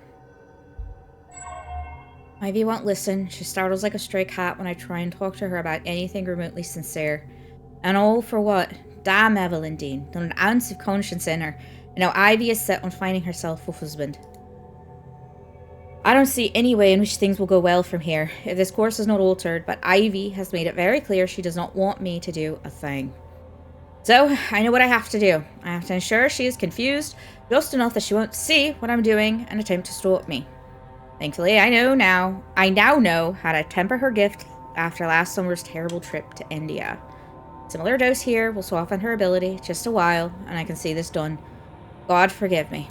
Ivy won't listen. She startles like a stray cat when I try and talk to her about anything remotely sincere. And all for what? Damn Evelyn Dean. Not an ounce of conscience in her. And now Ivy is set on finding herself a husband. I don't see any way in which things will go well from here, if this course is not altered, but Ivy has made it very clear she does not want me to do a thing. So, I know what I have to do. I have to ensure she is confused, just enough that she won't see what I'm doing and attempt to stop me. Thankfully, I now know how to temper her gift after last summer's terrible trip to India. Similar dose here will soften her ability just a while, and I can see this done. God forgive me.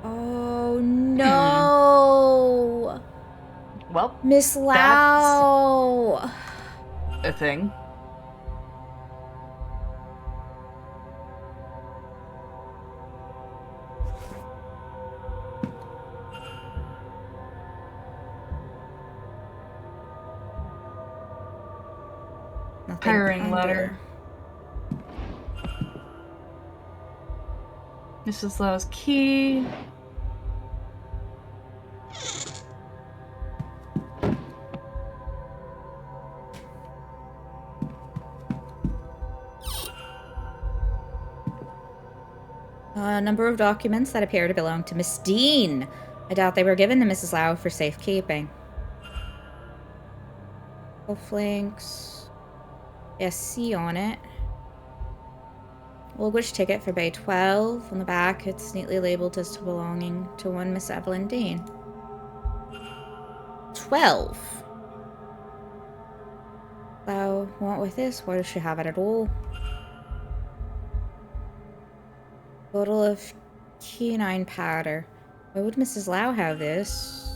Oh no! Well, Miss Lau! a thing. Hiring letter. Mrs. Lau's key. A number of documents that appear to belong to Miss Dean. I doubt they were given to Mrs. Lau for safekeeping. Links. SC on it. Woolwich ticket for Bay 12. On the back, it's neatly labeled as belonging to one Miss Evelyn Dean. 12. Lau, what with this? Why does she have it at all? Bottle of quinine powder. Why would Mrs. Lau have this?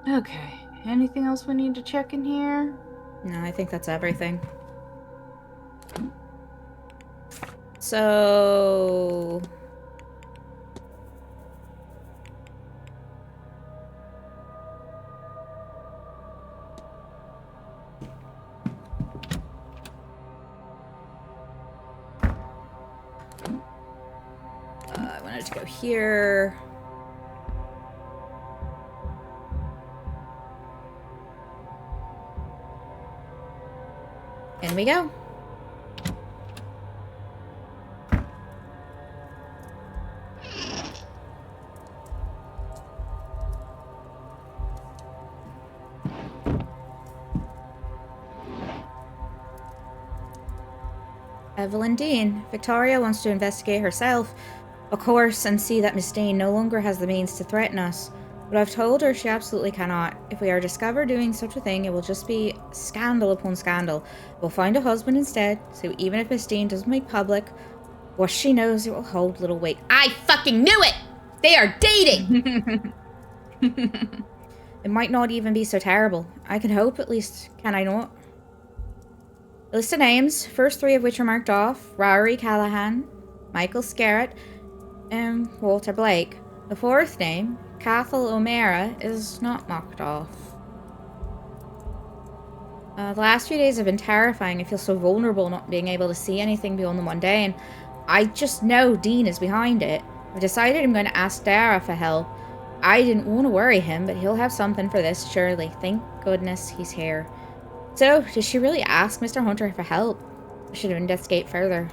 Okay. Anything else we need to check in here? No, I think that's everything. So... I wanted to go here. In we go. Evelyn Dean. Victoria wants to investigate herself, of course, and see that Miss Dean no longer has the means to threaten us. But I've told her she absolutely cannot. If we are discovered doing such a thing, it will just be scandal upon scandal. We'll find a husband instead, so even if Miss Dean doesn't make public what she knows, it will hold little weight. I fucking knew it! They are dating! It might not even be so terrible. I can hope, at least, can I not? A list of names, first three of which are marked off. Rory Callahan, Michael Scarrett, and Walter Blake. The fourth name, Cathal O'Mara, is not marked off. The last few days have been terrifying. I feel so vulnerable not being able to see anything beyond the mundane. I just know Dean is behind it. I've decided I'm going to ask Dara for help. I didn't want to worry him, but he'll have something for this, surely. Thank goodness he's here. So, did she really ask Mr. Hunter for help? I should have investigated further.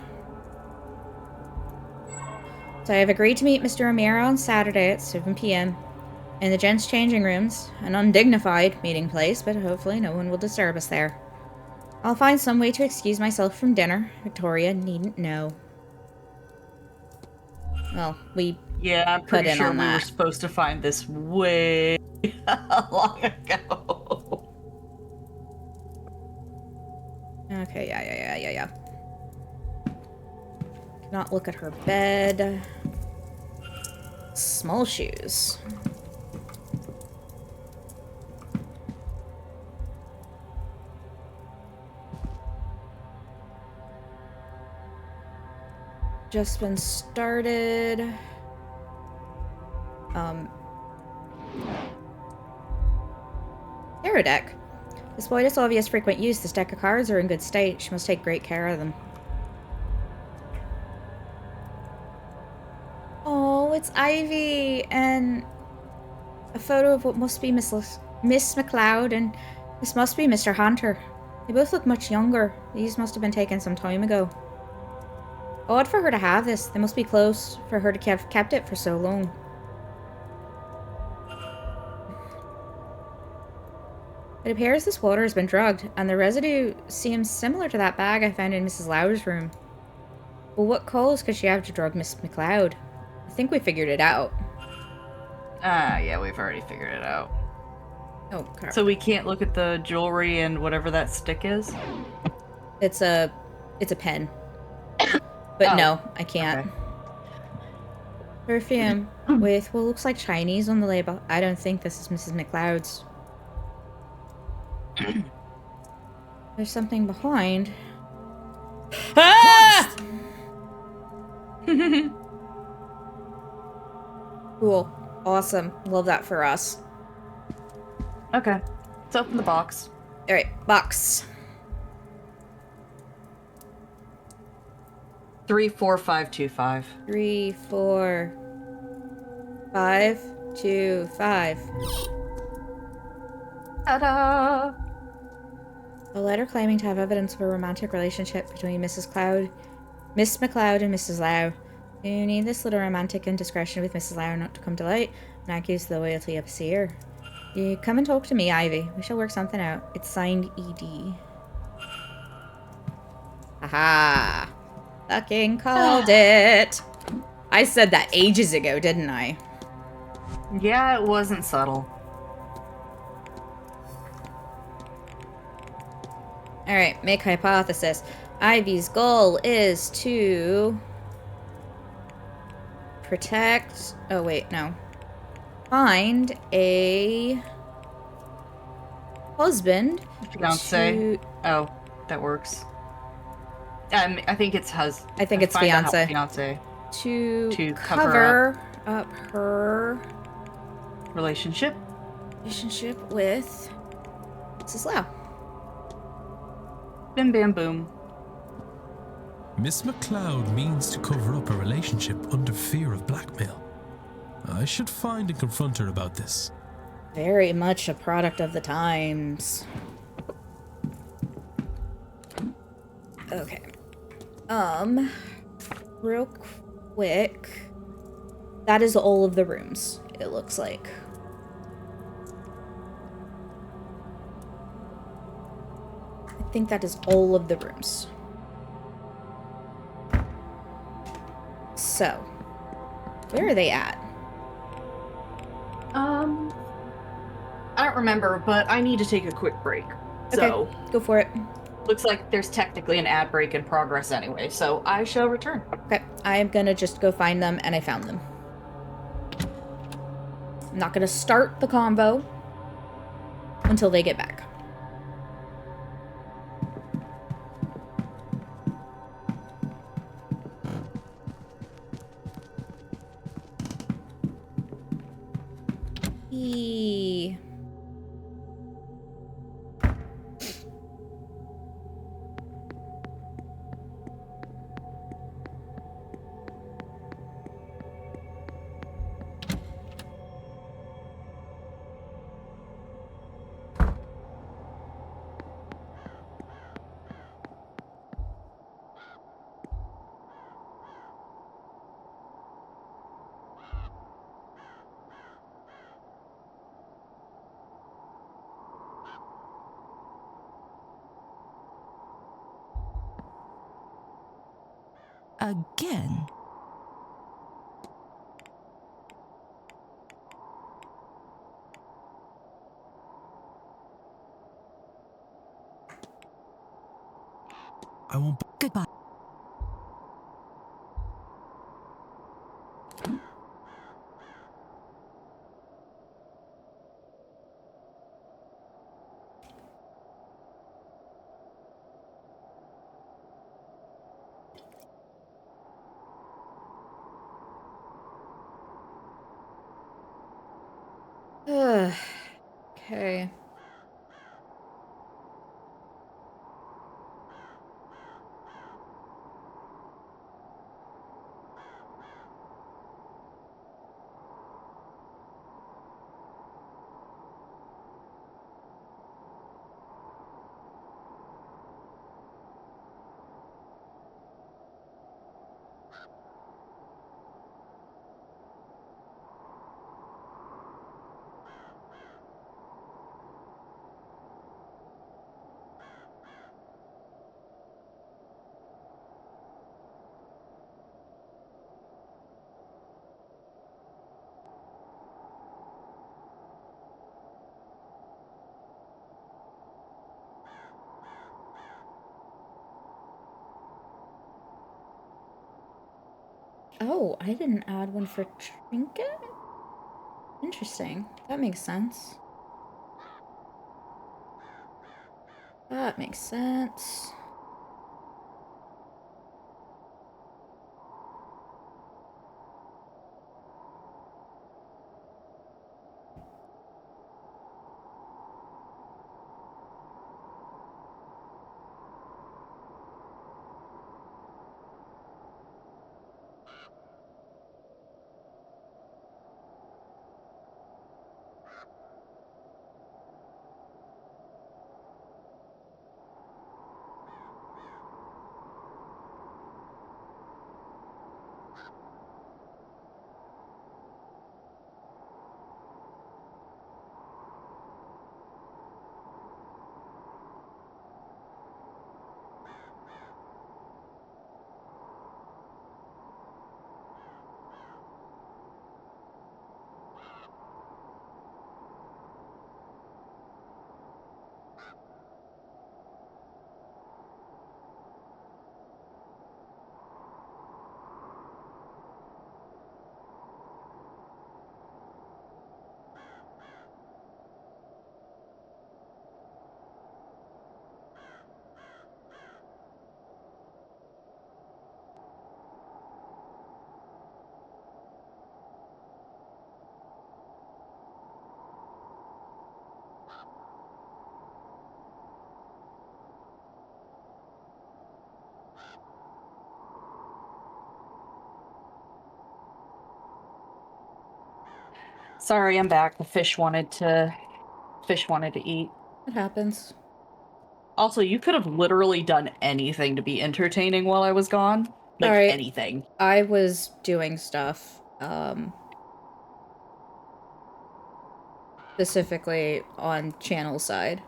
So I have agreed to meet Mr. O'Meara on Saturday at 7 p.m. in the gents' changing rooms. An undignified meeting place, but hopefully no one will disturb us there. I'll find some way to excuse myself from dinner. Victoria needn't know. Well, we Yeah, I'm put pretty in sure on we were that. supposed to find this way long ago. Okay, yeah. Cannot look at her bed. Small shoes. Just been started. Tarot deck. Despite its obvious frequent use, this deck of cards are in good state. She must take great care of them. Oh, it's Ivy and a photo of what must be Miss McLeod and this must be Mr. Hunter. They both look much younger. These must have been taken some time ago. Odd for her to have this. They must be close for her to have kept it for so long. It appears this water has been drugged, and the residue seems similar to that bag I found in Mrs. Lauder's room. Well, what cause could she have to drug Miss McLeod? I think we figured it out. Yeah, we've already figured it out. Oh, crap. So we can't look at the jewelry and whatever that stick is? It's a pen. But Oh, no, I can't. okay. Perfume with what looks like Chinese on the label. I don't think this is Mrs. McLeod's. There's something behind. Ah! Cool. Awesome. Love that for us. Okay. Let's open the box. Alright, box. 34525. 3, 4, 5, 2, 5. Ta-da! A letter claiming to have evidence of a romantic relationship between Miss McLeod and Mrs. Lau. You need this little romantic indiscretion with Mrs. Lau not to come to light and accuse the loyalty of a seer. You come and talk to me, Ivy. We shall work something out. It's signed ED. Aha! Fucking called it! I said that ages ago, didn't I? Yeah, it wasn't subtle. Alright, make hypothesis. Ivy's goal is to protect... Oh, wait, no. Find a husband. Fiance. Oh, that works. I think it's I think it's fiance. Fiance. To cover up her relationship with Mrs. Lau. Bim bam boom. Miss McLeod means to cover up a relationship under fear of blackmail. I should find and confront her about this. Very much a product of the times. Okay. Real quick. That is all of the rooms, it looks like. I think that is all of the rooms. So, where are they at? I don't remember, but I need to take a quick break. So, okay, go for it. Looks like there's technically an ad break in progress anyway, so I shall return. Okay, I'm gonna just go find them, and I found them. I'm not gonna start the convo until they get back. Again? I won't. Goodbye. Okay. Oh, I didn't add one for Trinket? Interesting. That makes sense. That makes sense. Sorry, I'm back. The fish wanted to eat. It happens. Also, you could have literally done anything to be entertaining while I was gone. Like, Alright. anything. I was doing stuff, specifically on channel side.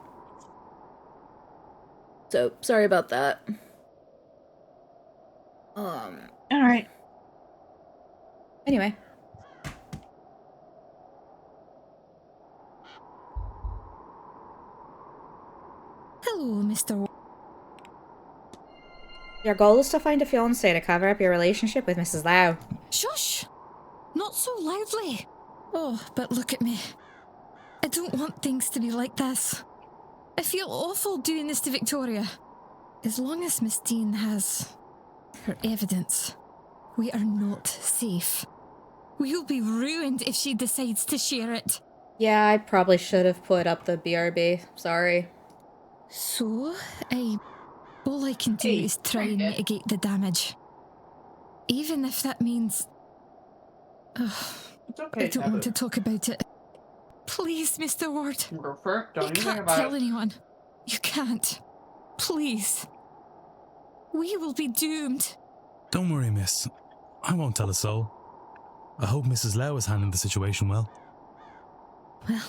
So, sorry about that. Alright. Anyway. Hello, Mr. Your goal is to find a fiancé to cover up your relationship with Mrs. Lau. Shush! Not so loudly. Oh, but look at me. I don't want things to be like this. I feel awful doing this to Victoria. As long as Miss Dean has her evidence, we are not safe. We'll be ruined if she decides to share it. Yeah, I probably should have put up the BRB. Sorry. So, all I can do is try and mitigate the damage. Even if that means... It's okay, I don't want to talk about it. Please, Mr. Ward. Go for it. Don't You can't tell anyone. You can't. Please. We will be doomed. Don't worry, miss. I won't tell a soul. I hope Mrs. Lau is handling the situation well. Well,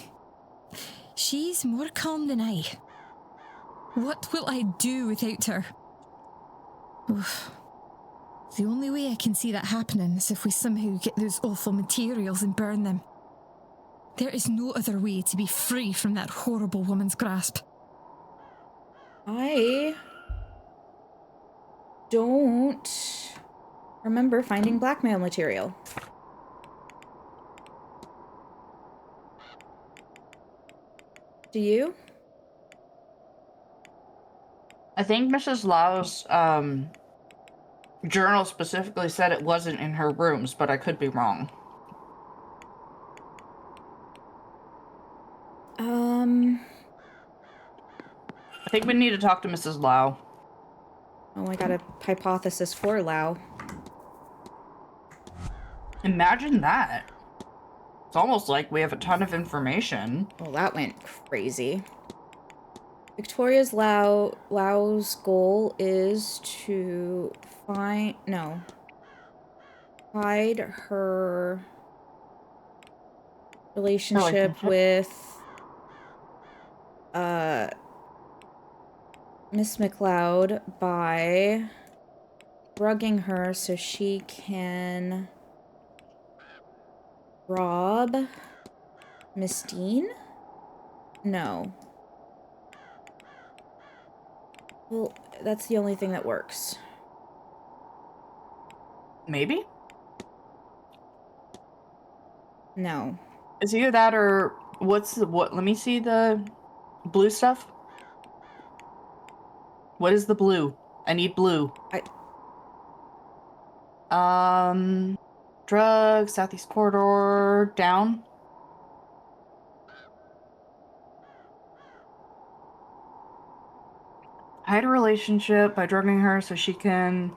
she's more calm than I. What will I do without her? Oof. The only way I can see that happening is if we somehow get those awful materials and burn them. There is no other way to be free from that horrible woman's grasp. I don't remember finding blackmail material. Do you? I think Mrs. Lau's journal specifically said it wasn't in her rooms, but I could be wrong. I think we need to talk to Mrs. Lau. Oh, I got a hypothesis for Lau. Imagine that. It's almost like we have a ton of information. Well, that went crazy. Victoria's Lau's goal is to hide her relationship with Miss McLeod by drugging her so she can rob Miss Dean? No. Well, that's the only thing that works. Maybe? No. It's either that or what? Let me see the blue stuff. What is the blue? I need blue. Drugs, Southeast Corridor, down. Hide a relationship by drugging her so she can...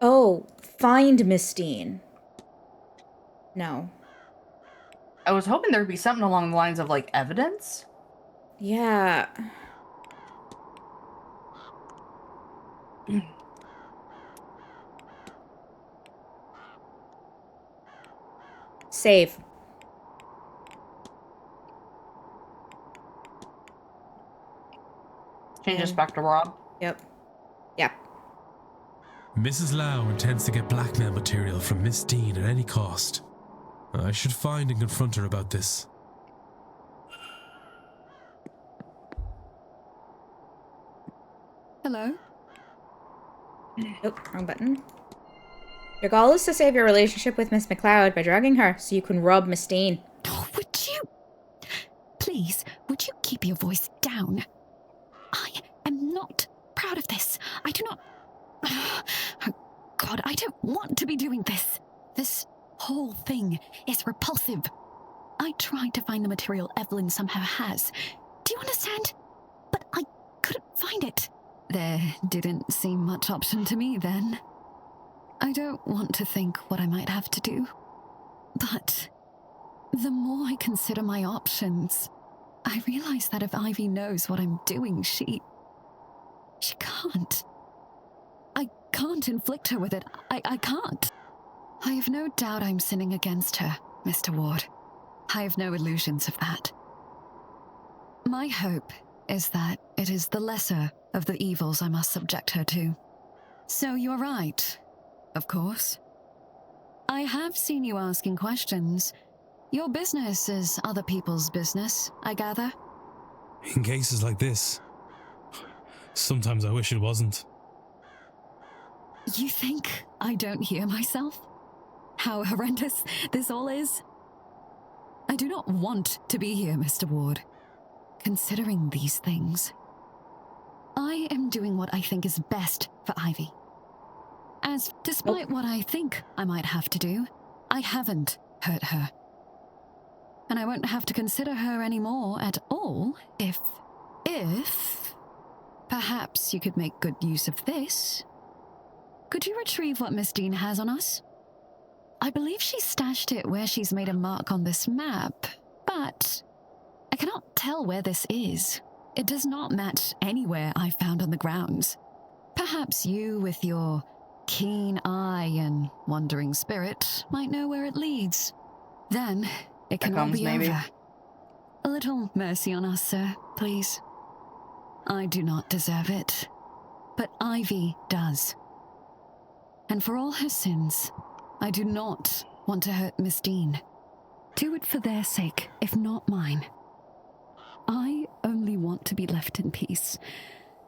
Oh, find Miss Dean. No. I was hoping there'd be something along the lines of, like, evidence. Yeah. Save. Change us back to Rob. Yep. Yeah. Mrs. Lau intends to get blackmail material from Miss Dean at any cost. I should find and confront her about this. Hello? Oh, wrong button. Your goal is to save your relationship with Miss McLeod by drugging her so you can rob Miss Dean. Oh, would you? Please, would you keep your voice down? I am not proud of this. I do not... Oh, God, I don't want to be doing this. This whole thing is repulsive. I tried to find the material Evelyn somehow has. Do you understand? But I couldn't find it. There didn't seem much option to me then. I don't want to think what I might have to do. But the more I consider my options, I realize that if Ivy knows what I'm doing, she can't. I can't inflict her with it. I can't. I have no doubt I'm sinning against her, Mr. Ward. I have no illusions of that. My hope is that it is the lesser of the evils I must subject her to. So you're right, of course. I have seen you asking questions. Your business is other people's business, I gather. In cases like this, sometimes I wish it wasn't. You think I don't hear myself? How horrendous this all is? I do not want to be here, Mr. Ward. Considering these things, I am doing what I think is best for Ivy. As despite what I think I might have to do, I haven't hurt her. And I won't have to consider her anymore at all if perhaps you could make good use of this. Could you retrieve what Miss Dean has on us? I believe she stashed it where she's made a mark on this map, but I cannot tell where this is. It does not match anywhere I found on the grounds. Perhaps you, with your keen eye and wandering spirit, might know where it leads. Then it can all be over. A little mercy on us, sir, please. I do not deserve it, but Ivy does. And for all her sins, I do not want to hurt Miss Dean. Do it for their sake, if not mine. I only want to be left in peace.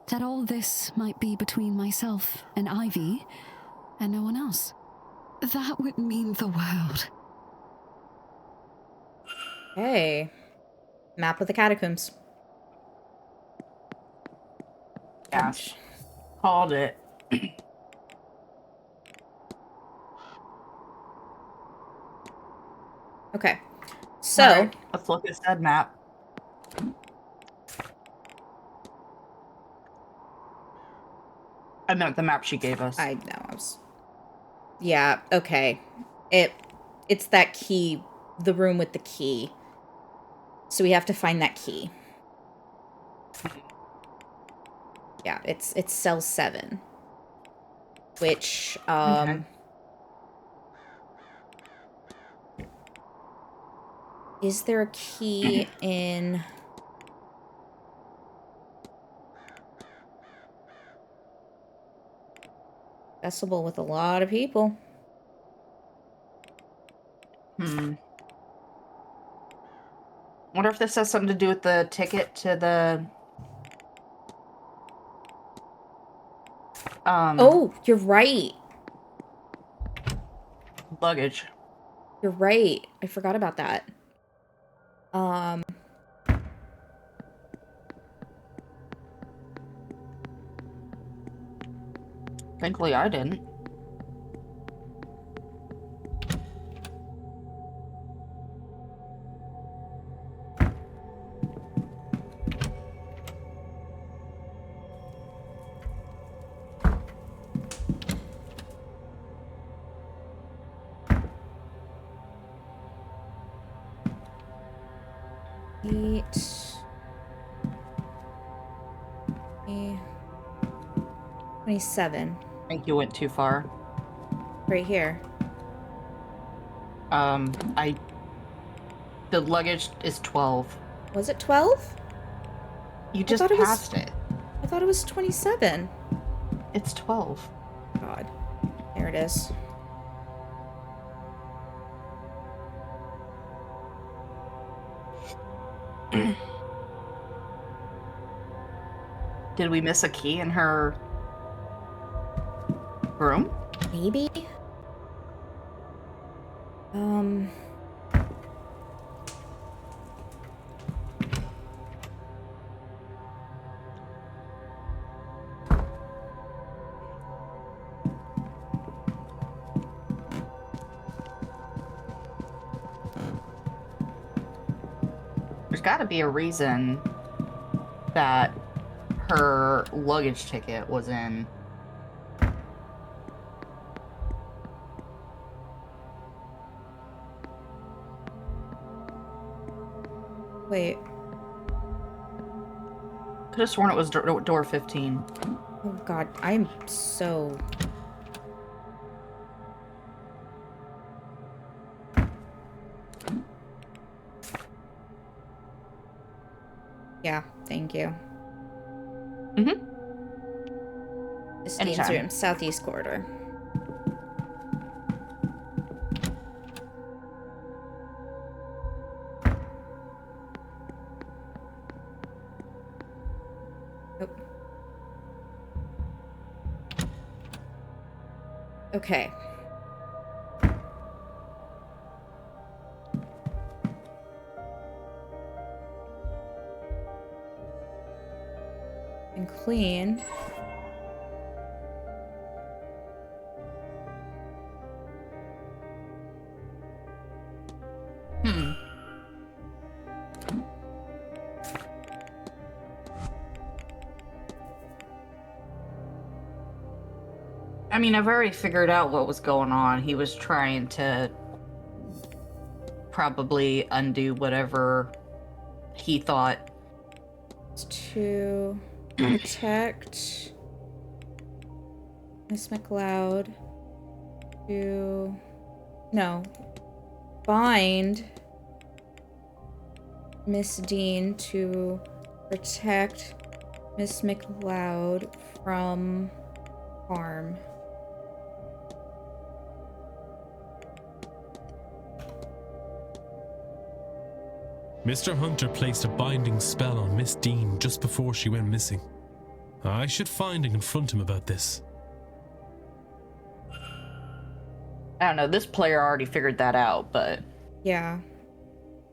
That all this might be between myself and Ivy, and no one else. That would mean the world. Hey. Map of the catacombs. Gosh. Called it. Okay. So, right, let's look at said map. I meant the map she gave us. I know. Yeah, okay. It's that key, the room with the key. So we have to find that key. Yeah, it's cell 7. Which, Okay. Is there a key in... accessible with a lot of people? Wonder if this has something to do with the ticket to the... Oh, you're right. luggage. You're right. I forgot about that. Thankfully, I didn't. Eight. 27. I think you went too far. Right here. The luggage is 12. Was it 12? You just passed it. I thought it was 27. It's 12. God. There it is. Did we miss a key in her room? Maybe? There's got to be a reason that her luggage ticket was in. Wait. Could have sworn it was door 15. Oh God, I'm so... Yeah, thank you. Mm-hmm. Esteem's room, southeast corridor. Oh. Okay. And clean. I mean, I've already figured out what was going on. He was trying to probably undo whatever he thought. To protect Miss McLeod. To... No. Bind Miss Dean to protect Miss McLeod from harm. Mr. Hunter placed a binding spell on Miss Dean just before she went missing. I should find and confront him about this. I don't know, this player already figured that out, but... Yeah.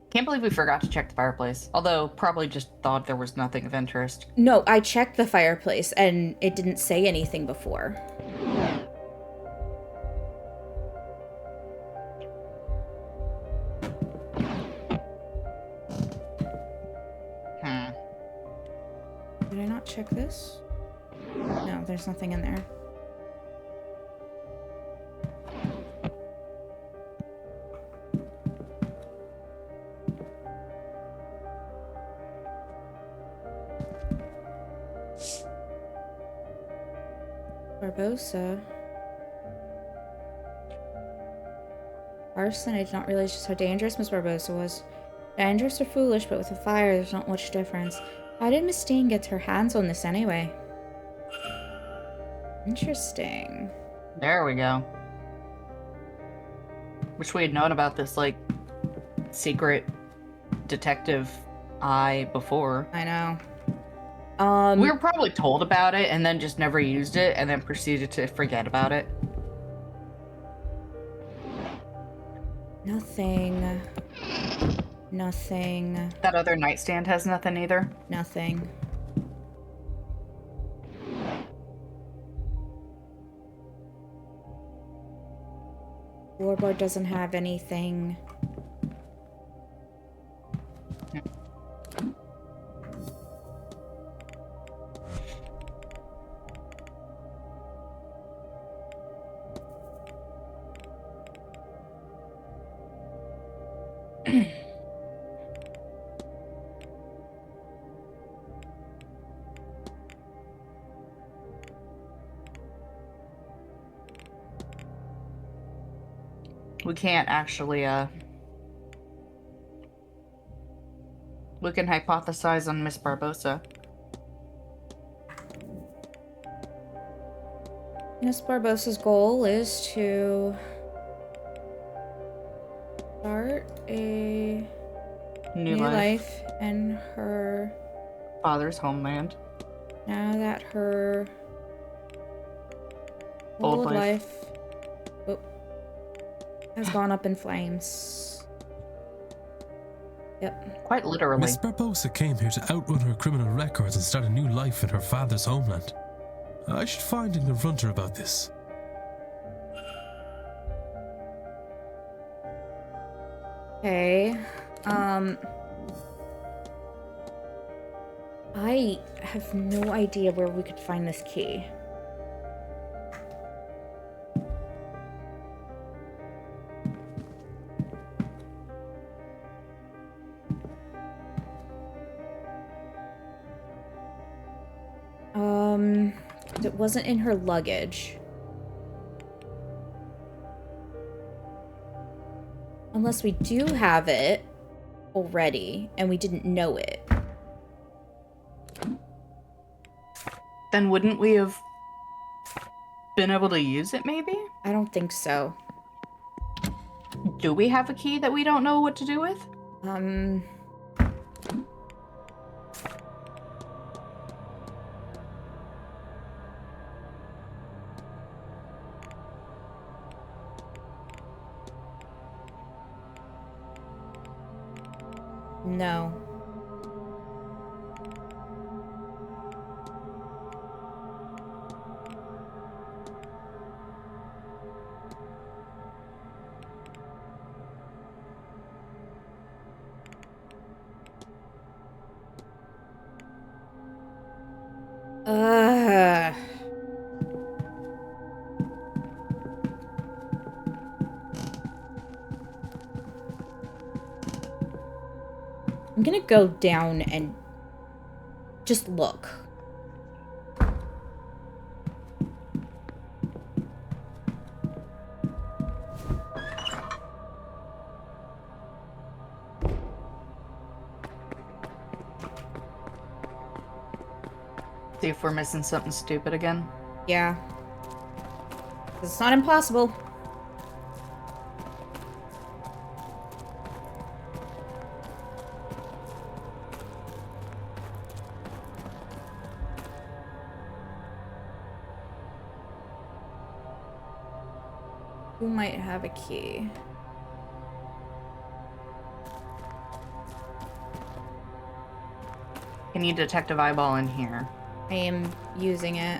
Can't believe we forgot to check the fireplace. Although, probably just thought there was nothing of interest. No, I checked the fireplace, and it didn't say anything before. Did I not check this? No, there's nothing in there. Barbosa. Arson, I did not realize just how dangerous Miss Barbosa was. Dangerous or foolish, but with a fire, there's not much difference. How did Miss Dean get her hands on this anyway? Interesting. There we go. Wish we had known about this, like, secret detective eye before. I know. We were probably told about it and then just never used it and then proceeded to forget about it. Nothing. Nothing. That other nightstand has nothing either? Nothing. Floorboard doesn't have anything. We can't actually, we can hypothesize on Miss Barbosa. Miss Barbosa's goal is to start a new life in her father's homeland. Now that her old life has gone up in flames. Yep. Quite literally. Miss Barbosa came here to outrun her criminal records and start a new life in her father's homeland. I should find and confront her about this. Okay. I have no idea where we could find this key. It wasn't in her luggage. Unless we do have it already and we didn't know it. Then wouldn't we have been able to use it, maybe? I don't think so. Do we have a key that we don't know what to do with? No. I'm gonna go down and just look. See if we're missing something stupid again. Yeah. It's not impossible. Who might have a key? Can you detective eyeball in here? I am using it.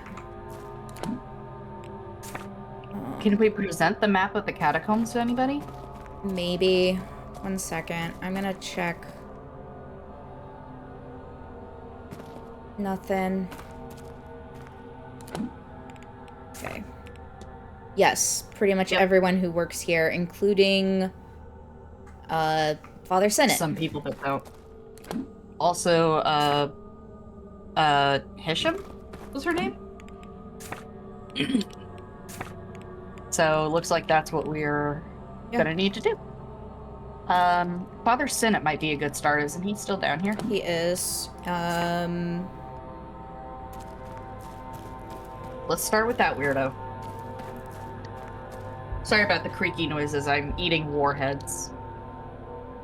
Can we present the map of the catacombs to anybody? Maybe. 1 second. I'm gonna check. Nothing. Okay. Yes, pretty much everyone who works here, including Father Senate. Some people that don't. Also, Hisham was her name? So, looks like that's what we're gonna need to do. Father Senate might be a good start. Isn't he still down here? He is. Let's start with that weirdo. Sorry about the creaky noises. I'm eating warheads.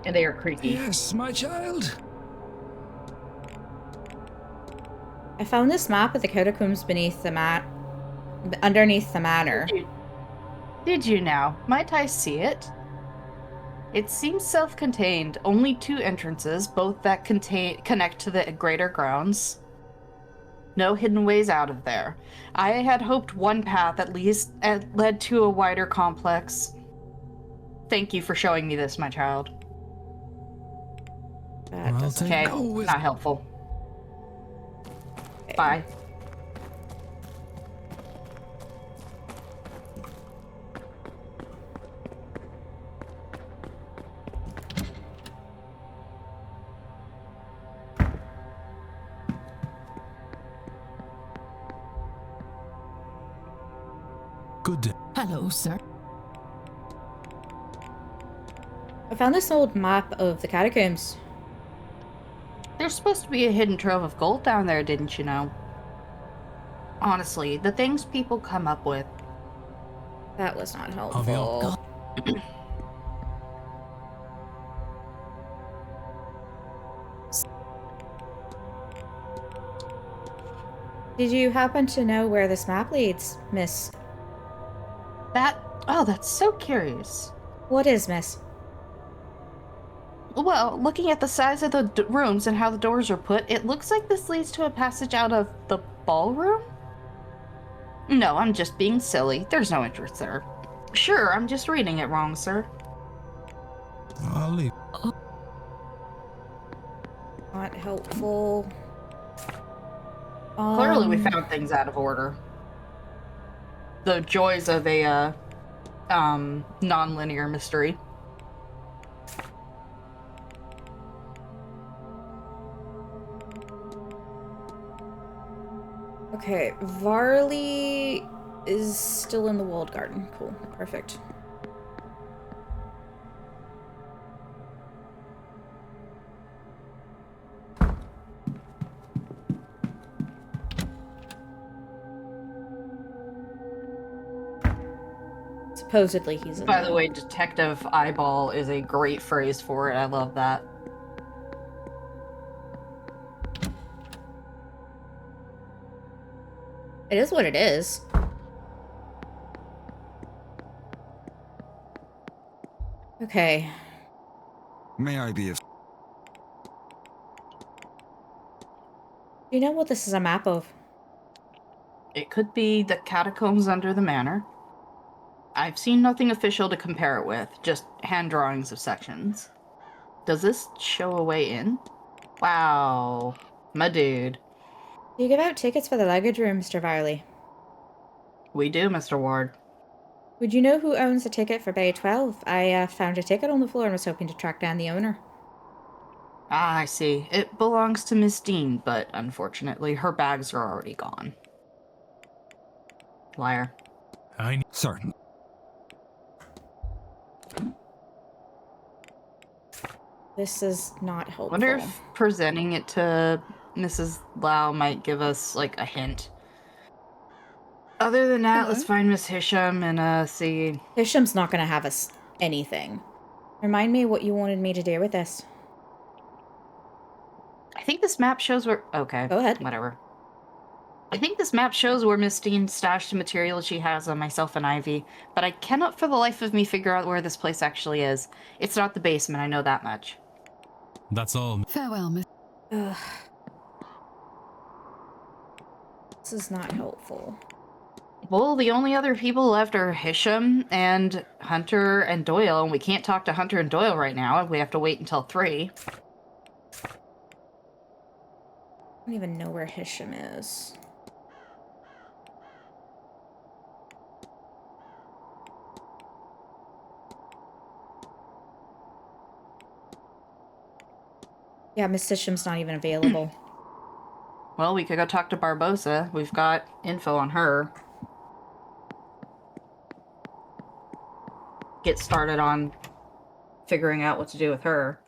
And they are creaky. Yes, my child. I found this map of the catacombs beneath the underneath the manor. Did you now? Might I see it? It seems self-contained. Only 2 entrances, both that connect to the greater grounds. No hidden ways out of there. I had hoped one path at least led to a wider complex. Thank you for showing me this, my child. Okay, not helpful. Okay. Bye. Good day. Hello, sir. I found this old map of the catacombs. There's supposed to be a hidden trove of gold down there, didn't you know? Honestly, the things people come up with. That was not helpful. Did you happen to know where this map leads, Miss? That's so curious. What is, Miss? Well, looking at the size of the rooms and how the doors are put, it looks like this leads to a passage out of the ballroom? No, I'm just being silly. There's no entrance there. Sure, I'm just reading it wrong, sir. I'll leave. Not helpful. Clearly we found things out of order. The joys of a, non-linear mystery. Okay, Varley is still in the walled garden. Cool, perfect. Supposedly he's in By the way, detective eyeball is a great phrase for it. I love that. It is what it is. Okay. May I be of... Do you know what this is a map of? It could be the catacombs under the manor. I've seen nothing official to compare it with, just hand drawings of sections. Does this show a way in? Wow, my dude. Do you give out tickets for the luggage room, Mr. Varley? We do, Mr. Ward. Would you know who owns the ticket for Bay 12? I found a ticket on the floor and was hoping to track down the owner. Ah, I see. It belongs to Miss Dean, but unfortunately, her bags are already gone. Liar. Certain. This is not helpful. Wonder if presenting it to Mrs. Lau might give us, like, a hint. Other than that, let's find Miss Hisham and, see... Hisham's not gonna have us anything. Remind me what you wanted me to do with this. I think this map shows where... Okay. Go ahead. Whatever. I think this map shows where Miss Dean stashed the materials she has on myself and Ivy, but I cannot for the life of me figure out where this place actually is. It's not the basement, I know that much. That's all. Farewell, Miss. Ugh. This is not helpful. Well, the only other people left are Hisham and Hunter and Doyle, and we can't talk to Hunter and Doyle right now. We have to wait until 3. I don't even know where Hisham is. Yeah, Miss Hisham's not even available. Well, we could go talk to Barbosa. We've got info on her. Get started on figuring out what to do with her.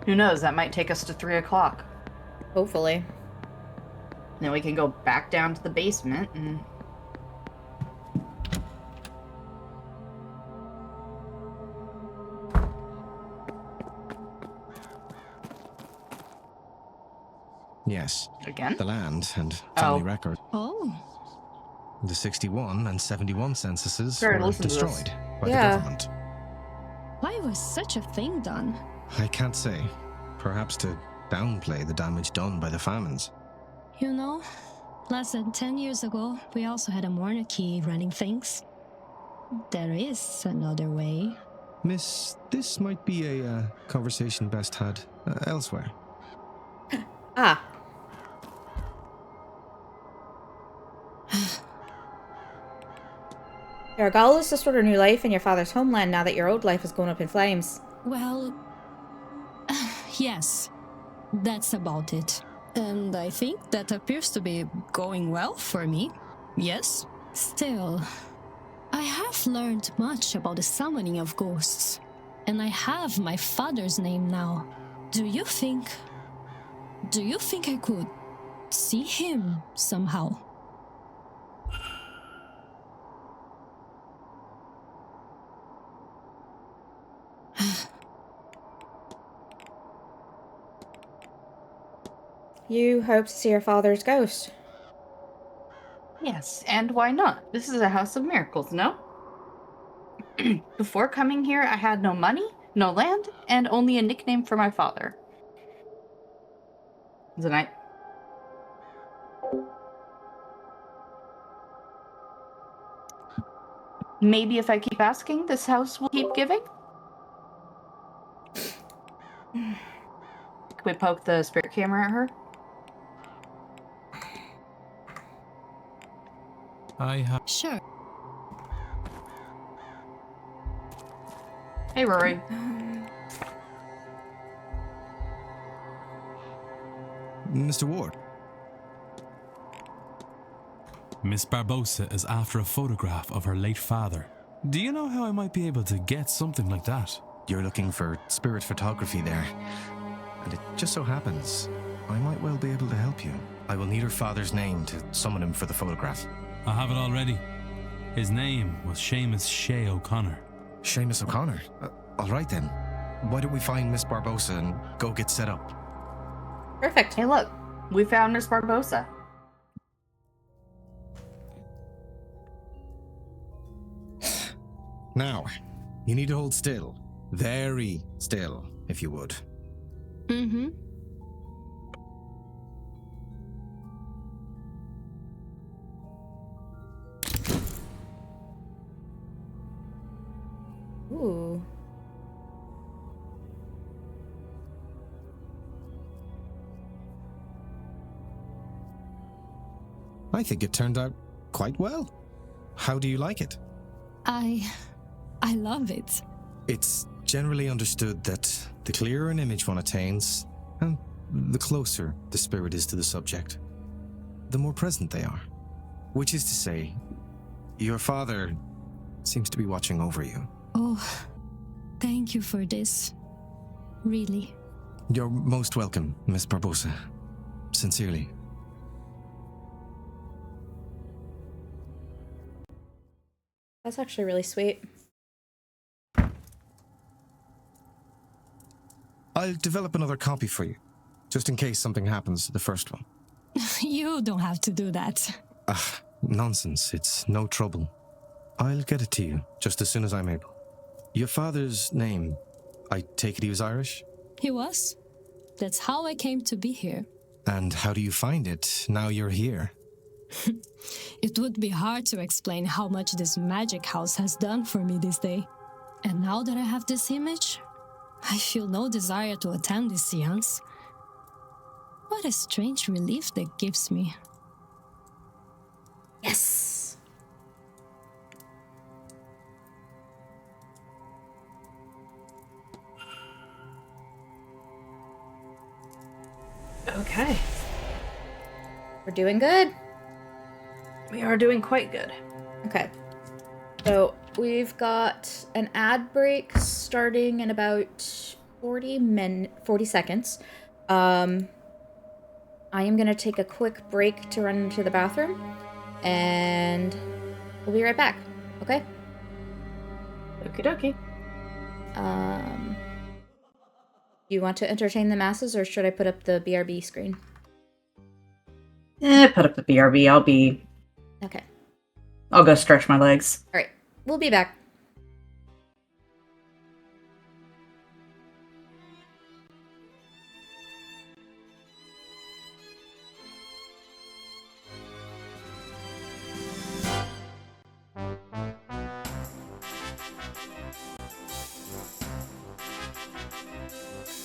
Who knows? That might take us to 3 o'clock. Hopefully. Then we can go back down to the basement and... Yes. Again? The land and family record. Oh. The 61 and 71 censuses Sure, were listen to this. destroyed by the Yeah. government. Why was such a thing done? I can't say. Perhaps to downplay the damage done by the famines. You know, less than 10 years ago, we also had a monarchy running things. There is another way. Miss, this might be a conversation best had elsewhere. Ah. Your goal is to start a new life in your father's homeland now that your old life is going up in flames. Well, yes, that's about it. And I think that appears to be going well for me. Yes? Still, I have learned much about the summoning of ghosts. And I have my father's name now. Do you think I could see him somehow? You hope to see your father's ghost. Yes, and why not? This is a house of miracles, no? Before coming here, I had no money, no land, and only a nickname for my father. Maybe if I keep asking, this house will keep giving? Can we poke the spirit camera at her? I have. Sure. Hey, Rory. Mr. Ward. Miss Barbosa is after a photograph of her late father. Do you know how I might be able to get something like that? You're looking for spirit photography there. And it just so happens, I might well be able to help you. I will need her father's name to summon him for the photograph. I have it already. His name was Seamus Shea O'Connor. Seamus O'Connor? All right then. Why don't we find Miss Barbosa and go get set up? Perfect. Hey, look. We found Miss Barbosa. Now, you need to hold still. Very still, if you would. Mm-hmm. Ooh. I think it turned out quite well. How do you like it? I love it. It's generally understood that the clearer an image one attains, and the closer the spirit is to the subject, the more present they are. Which is to say, your father seems to be watching over you. Oh, thank you for this. Really. You're most welcome, Miss Barbosa. Sincerely. That's actually really sweet. I'll develop another copy for you, just in case something happens to the first one. You don't have to do that. Nonsense. It's no trouble. I'll get it to you just as soon as I'm able. Your father's name, I take it he was Irish? He was. That's how I came to be here. And how do you find it now you're here? It would be hard to explain how much this magic house has done for me this day. And now that I have this image, I feel no desire to attend this seance. What a strange relief that gives me. Yes. Okay. We're doing good. We are doing quite good. Okay. So we've got an ad break starting in about 40 seconds. I am going to take a quick break to run into the bathroom, and we'll be right back. Okay? Okie dokie. Do you want to entertain the masses, or should I put up the BRB screen? Put up the BRB. Okay. I'll go stretch my legs. All right. We'll be back.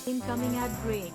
Incoming ad break.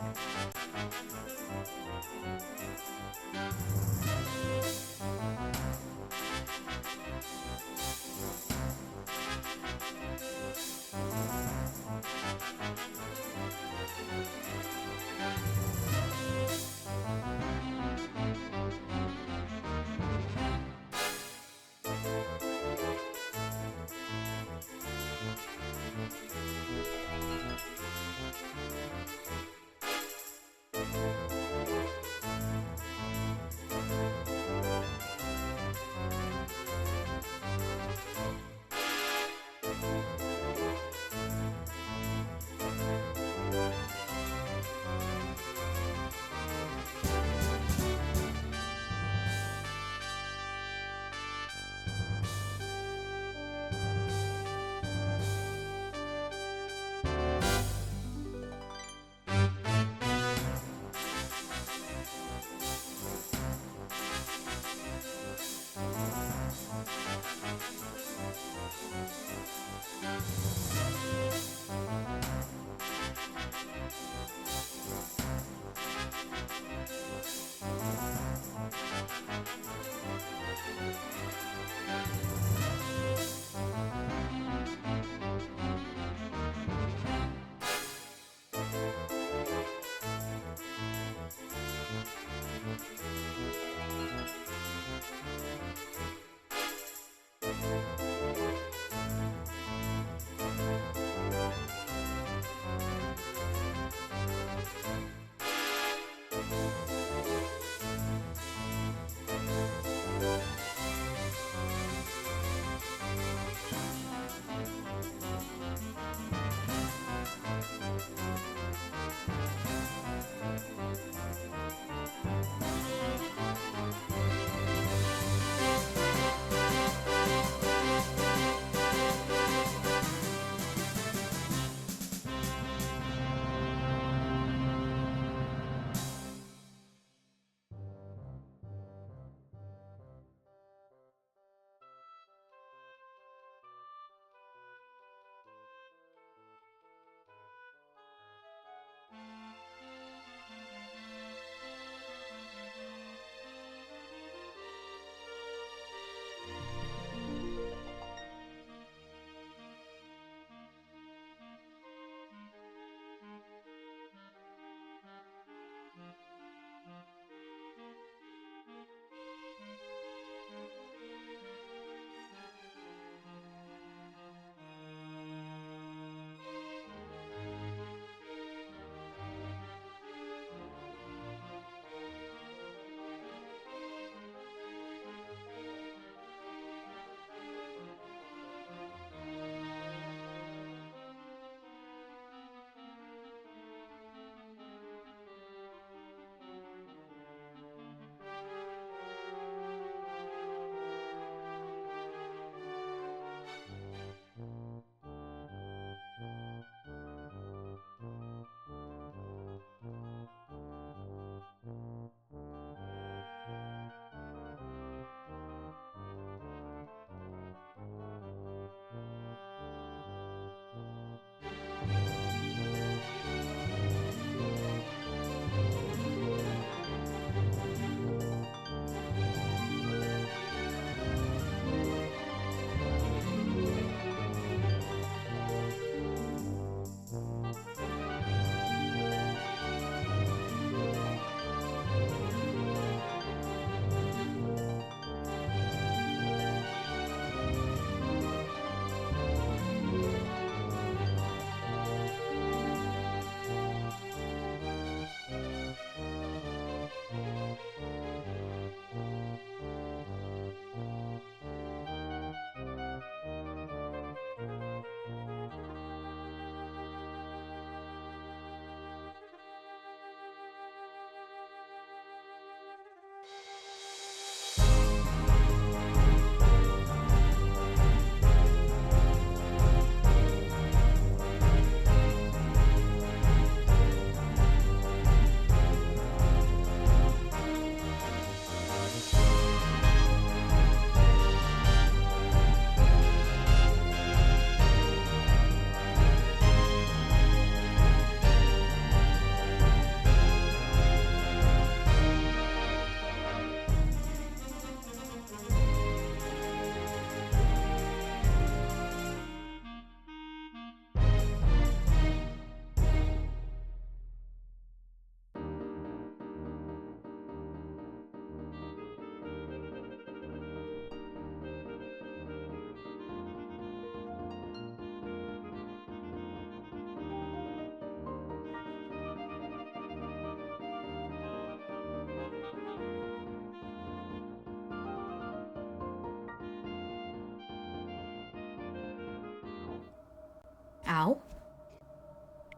Ow.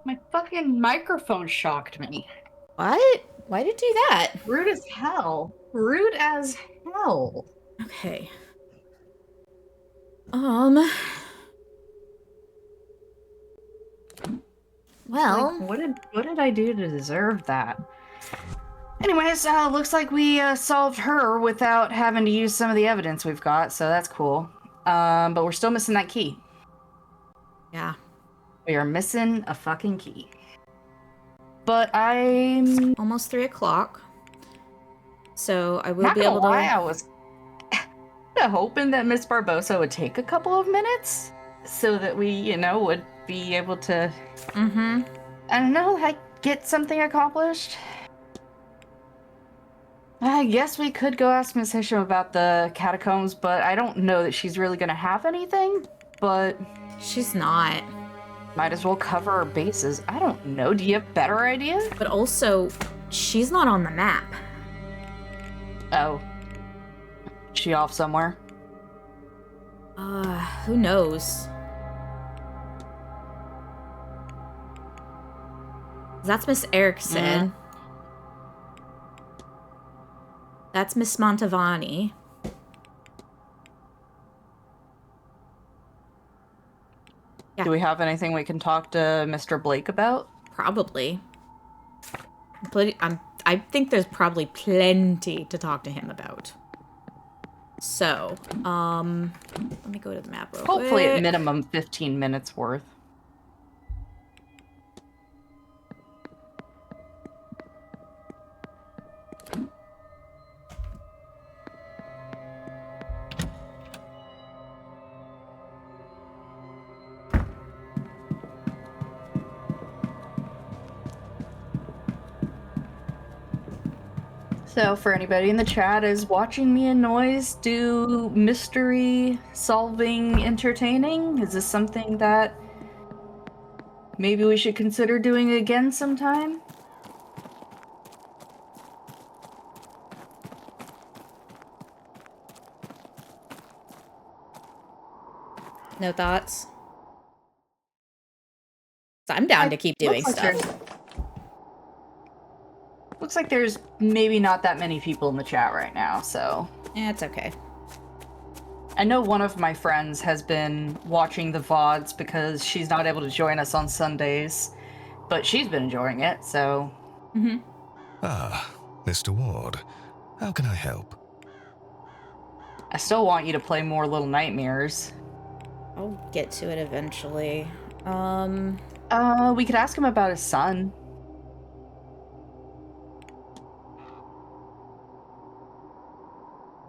My fucking microphone shocked me. What? Why'd it do that? Rude as hell. Rude as hell. Okay. Well, Like, what did I do to deserve that? Anyways, looks like we solved her without having to use some of the evidence we've got, so that's cool. But we're still missing that key. yeah. We are missing a fucking key. But I'm Almost 3 o'clock. So I will not be gonna able to. lie, I was hoping that Miss Barbosa would take a couple of minutes so that we, you know, would be able to, Mm-hmm. I don't know, like, get something accomplished. I guess we could go ask Miss Hisham about the catacombs, but I don't know that she's really gonna have anything, but She's not. might as well cover our bases. I don't know, do you have a better idea? But also, she's not on the map. Oh. She off somewhere? Who knows? That's Miss Erickson. That's Miss Montavani. Yeah. Do we have anything we can talk to Mr. Blake about? Probably. I think there's probably plenty to talk to him about. So, let me go to the map real Hopefully quick. at minimum 15 minutes worth. So, for anybody in the chat is watching me and Noiz do mystery solving entertaining, is this something that maybe we should consider doing again sometime? No thoughts? So I'm down to keep doing stuff. Looks like there's maybe not that many people in the chat right now, so... Yeah, it's okay. I know one of my friends has been watching the VODs because she's not able to join us on Sundays, but she's been enjoying it, so... Mm-hmm. Ah, Mr. Ward. How can I help? I still want you to play more Little Nightmares. I'll get to it eventually. We could ask him about his son.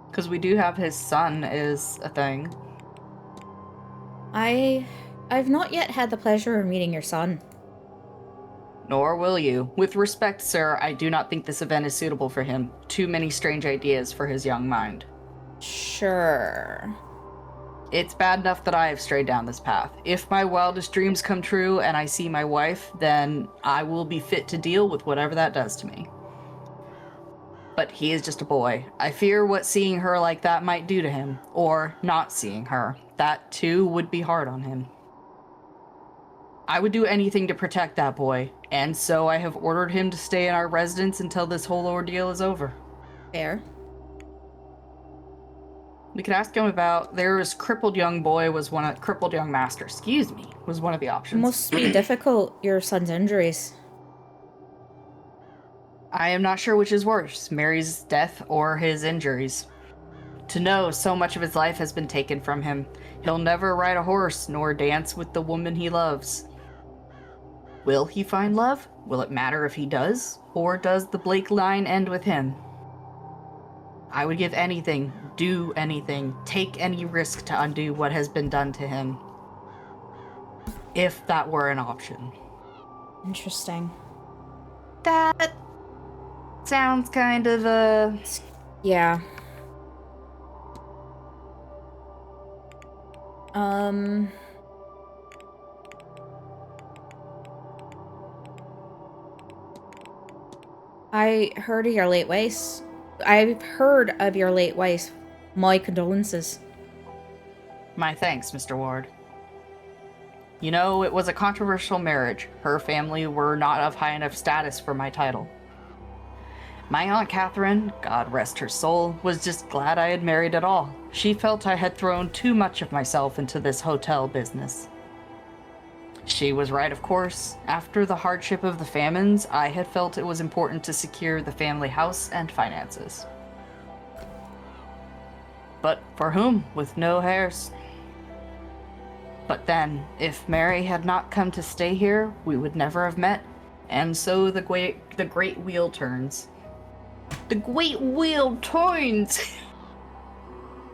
Because we do have his son is a thing. I've not yet had the pleasure of meeting your son. Nor will you. With respect, sir, I do not think this event is suitable for him. Too many strange ideas for his young mind. Sure. It's bad enough that I have strayed down this path. If my wildest dreams come true and I see my wife, then I will be fit to deal with whatever that does to me. But he is just a boy. I fear what seeing her like that might do to him, or not seeing her. That, too, would be hard on him. I would do anything to protect that boy, and so I have ordered him to stay in our residence until this whole ordeal is over. Fair. We could ask him about, crippled young master, excuse me, was one of the options. Must be difficult, your son's injuries. I am not sure which is worse, Mary's death or his injuries. To know so much of his life has been taken from him. He'll never ride a horse nor dance with the woman he loves. Will he find love? Will it matter if he does? Or does the Blake line end with him? I would give anything, do anything, take any risk to undo what has been done to him. If that were an option. Interesting. That sounds kind of, Yeah. I've heard of your late wife. My condolences. My thanks, Mr. Ward. You know, it was a controversial marriage. Her family were not of high enough status for my title. My Aunt Catherine, God rest her soul, was just glad I had married at all. She felt I had thrown too much of myself into this hotel business. She was right, of course. After the hardship of the famines, I had felt it was important to secure the family house and finances. But for whom, with no heirs? But then, if Mary had not come to stay here, we would never have met. And so the great wheel turns. The great wheel turns!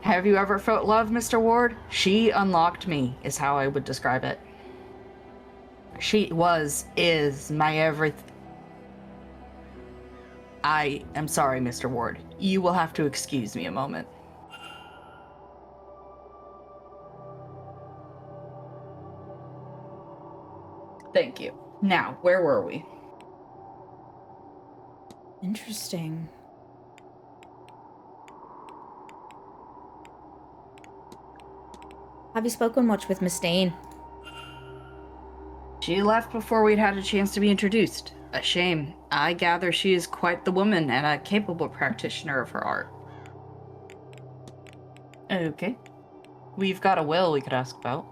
Have you ever felt love, Mr. Ward? She unlocked me, is how I would describe it. She is my everything. I am sorry, Mr. Ward. You will have to excuse me a moment. Thank you. Now, where were we? Interesting. Have you spoken much with Miss Dane? She left before we'd had a chance to be introduced. A shame. I gather she is quite the woman and a capable practitioner of her art. Okay. We've got a will we could ask about.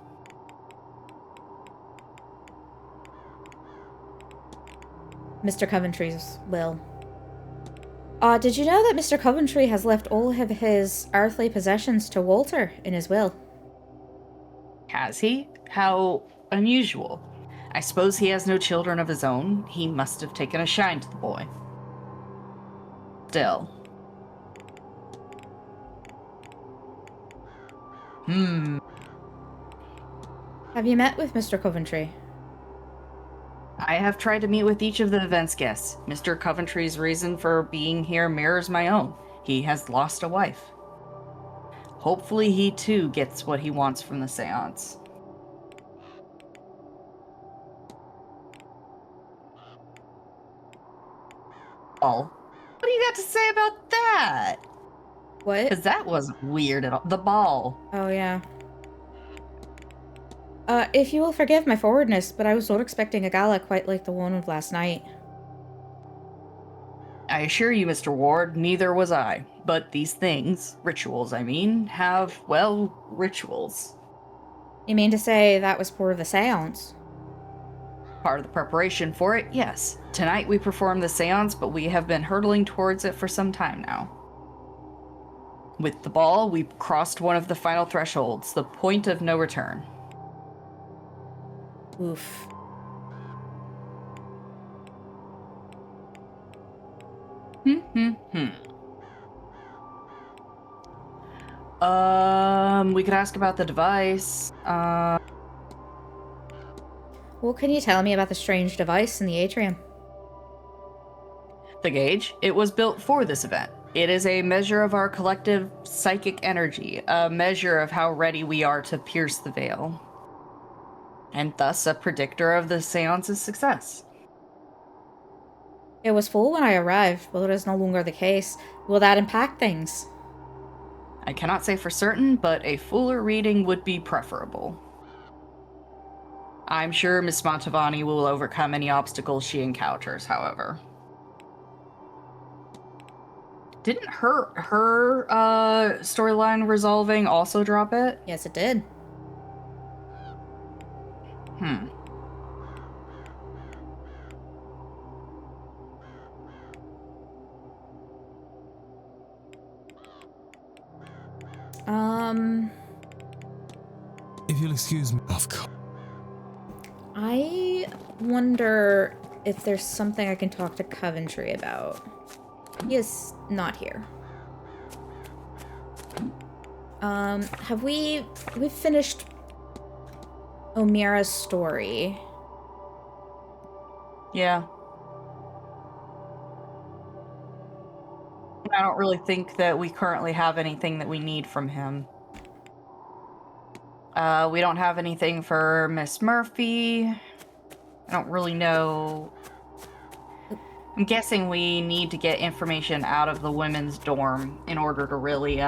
Mr. Coventry's will. Did you know that Mr. Coventry has left all of his earthly possessions to Walter in his will? Has he? How unusual. I suppose he has no children of his own. He must have taken a shine to the boy. Still. Have you met with Mr. Coventry? I have tried to meet with each of the event's guests. Mr. Coventry's reason for being here mirrors my own. He has lost a wife. Hopefully he too gets what he wants from the seance. Oh. What do you got to say about that? What? Because that wasn't weird at all. The ball. Oh, yeah. If you will forgive my forwardness, but I was not expecting a gala quite like the one of last night. I assure you, Mr. Ward, neither was I. But these things, rituals I mean, have, well, rituals. You mean to say that was part of the seance? Part of the preparation for it, yes. Tonight we perform the seance, but we have been hurtling towards it for some time now. With the ball, we crossed one of the final thresholds, the point of no return. Oof. We could ask about the device. What can you tell me about the strange device in the atrium? The gauge. It was built for this event. It is a measure of our collective psychic energy, a measure of how ready we are to pierce the veil, and thus a predictor of the seance's success. It was full when I arrived, but it is no longer the case. Will that impact things? I cannot say for certain, but a fuller reading would be preferable. I'm sure Miss Montavani will overcome any obstacles she encounters, however. Didn't her storyline resolving also drop it? Yes, it did. If you'll excuse me. Of course. I wonder if there's something I can talk to Coventry about. He is not here. We've finished Omira's story. Yeah. I don't really think that we currently have anything that we need from him. We don't have anything for Miss Murphy. I don't really know. I'm guessing we need to get information out of the women's dorm in order to really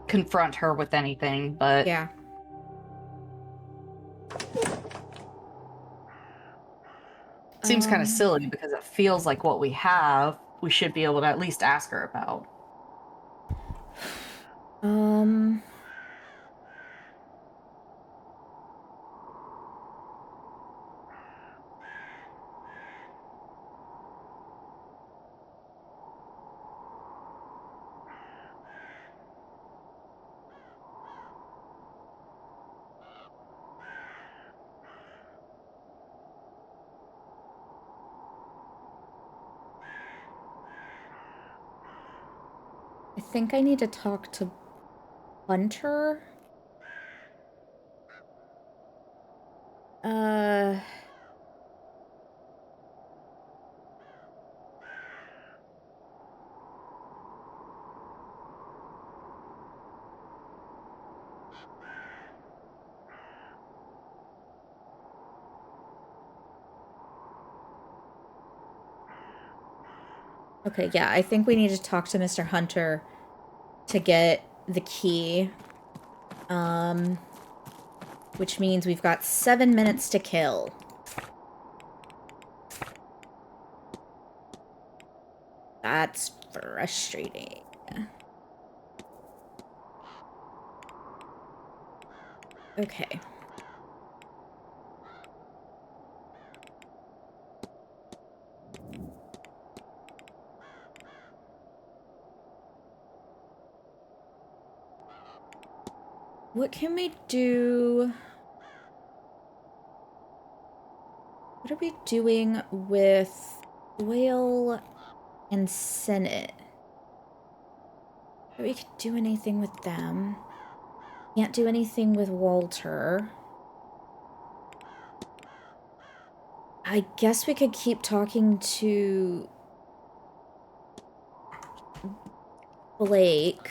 confront her with anything, but... Yeah. Seems kind of silly because it feels like what we have, we should be able to at least ask her about. I think I need to talk to Hunter. Okay, yeah, I think we need to talk to Mr. Hunter to get the key. Which means we've got 7 minutes to kill. That's frustrating. Okay. What can we do? What are we doing with Doyle and Senate? We could do anything with them. Can't do anything with Walter. I guess we could keep talking to Blake.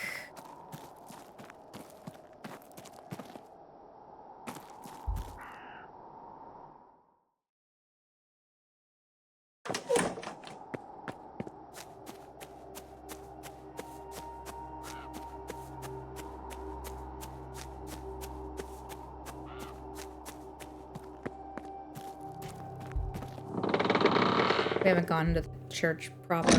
We haven't gone to the church proper.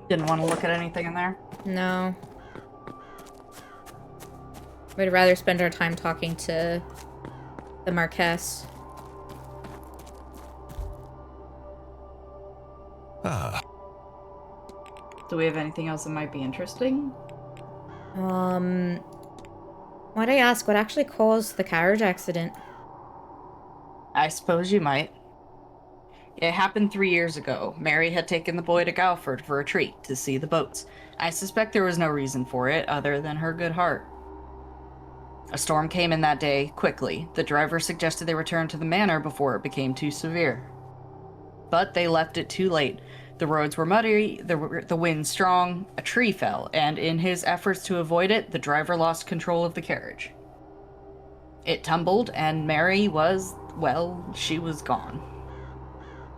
Didn't want to look at anything in there? No. We'd rather spend our time talking to the Marquess. Ah. Do we have anything else that might be interesting? Might I ask what actually caused the carriage accident? I suppose you might. It happened 3 years ago. Mary had taken the boy to Galford for a treat to see the boats. I suspect there was no reason for it other than her good heart. A storm came in that day, quickly. The driver suggested they return to the manor before it became too severe. But they left it too late. The roads were muddy, the wind strong, a tree fell, and in his efforts to avoid it, the driver lost control of the carriage. It tumbled, and Mary was, well, she was gone.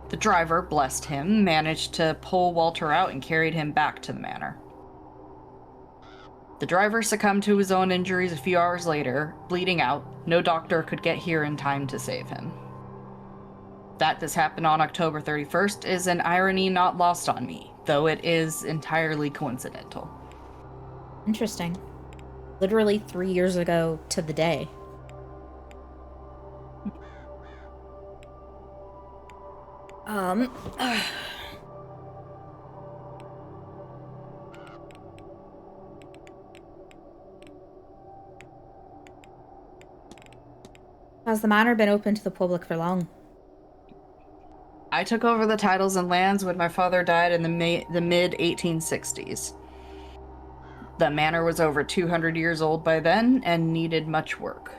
The driver, blessed him, managed to pull Walter out and carried him back to the manor. The driver succumbed to his own injuries a few hours later, bleeding out. No doctor could get here in time to save him. That this happened on October 31st is an irony not lost on me, though it is entirely coincidental. Interesting. Literally 3 years ago to the day. Has the manor been open to the public for long? I took over the titles and lands when my father died in the mid-1860s. The manor was over 200 years old by then and needed much work.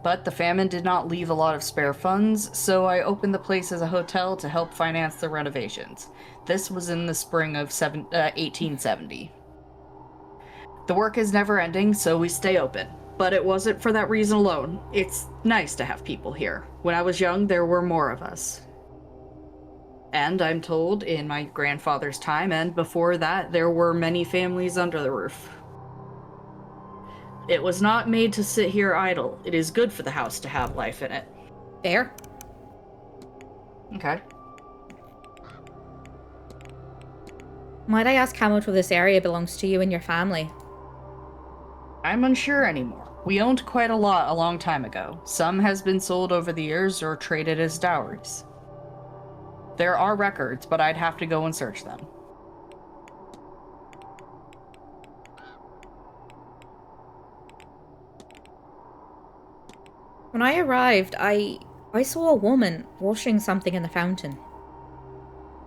But the famine did not leave a lot of spare funds, so I opened the place as a hotel to help finance the renovations. This was in the spring of 1870. The work is never ending, so we stay open. But it wasn't for that reason alone. It's nice to have people here. When I was young, there were more of us. And I'm told, in my grandfather's time and before that, there were many families under the roof. It was not made to sit here idle. It is good for the house to have life in it. Fair. Okay. Might I ask how much of this area belongs to you and your family? I'm unsure anymore. We owned quite a lot a long time ago. Some has been sold over the years or traded as dowries. There are records, but I'd have to go and search them. When I arrived, I saw a woman washing something in the fountain.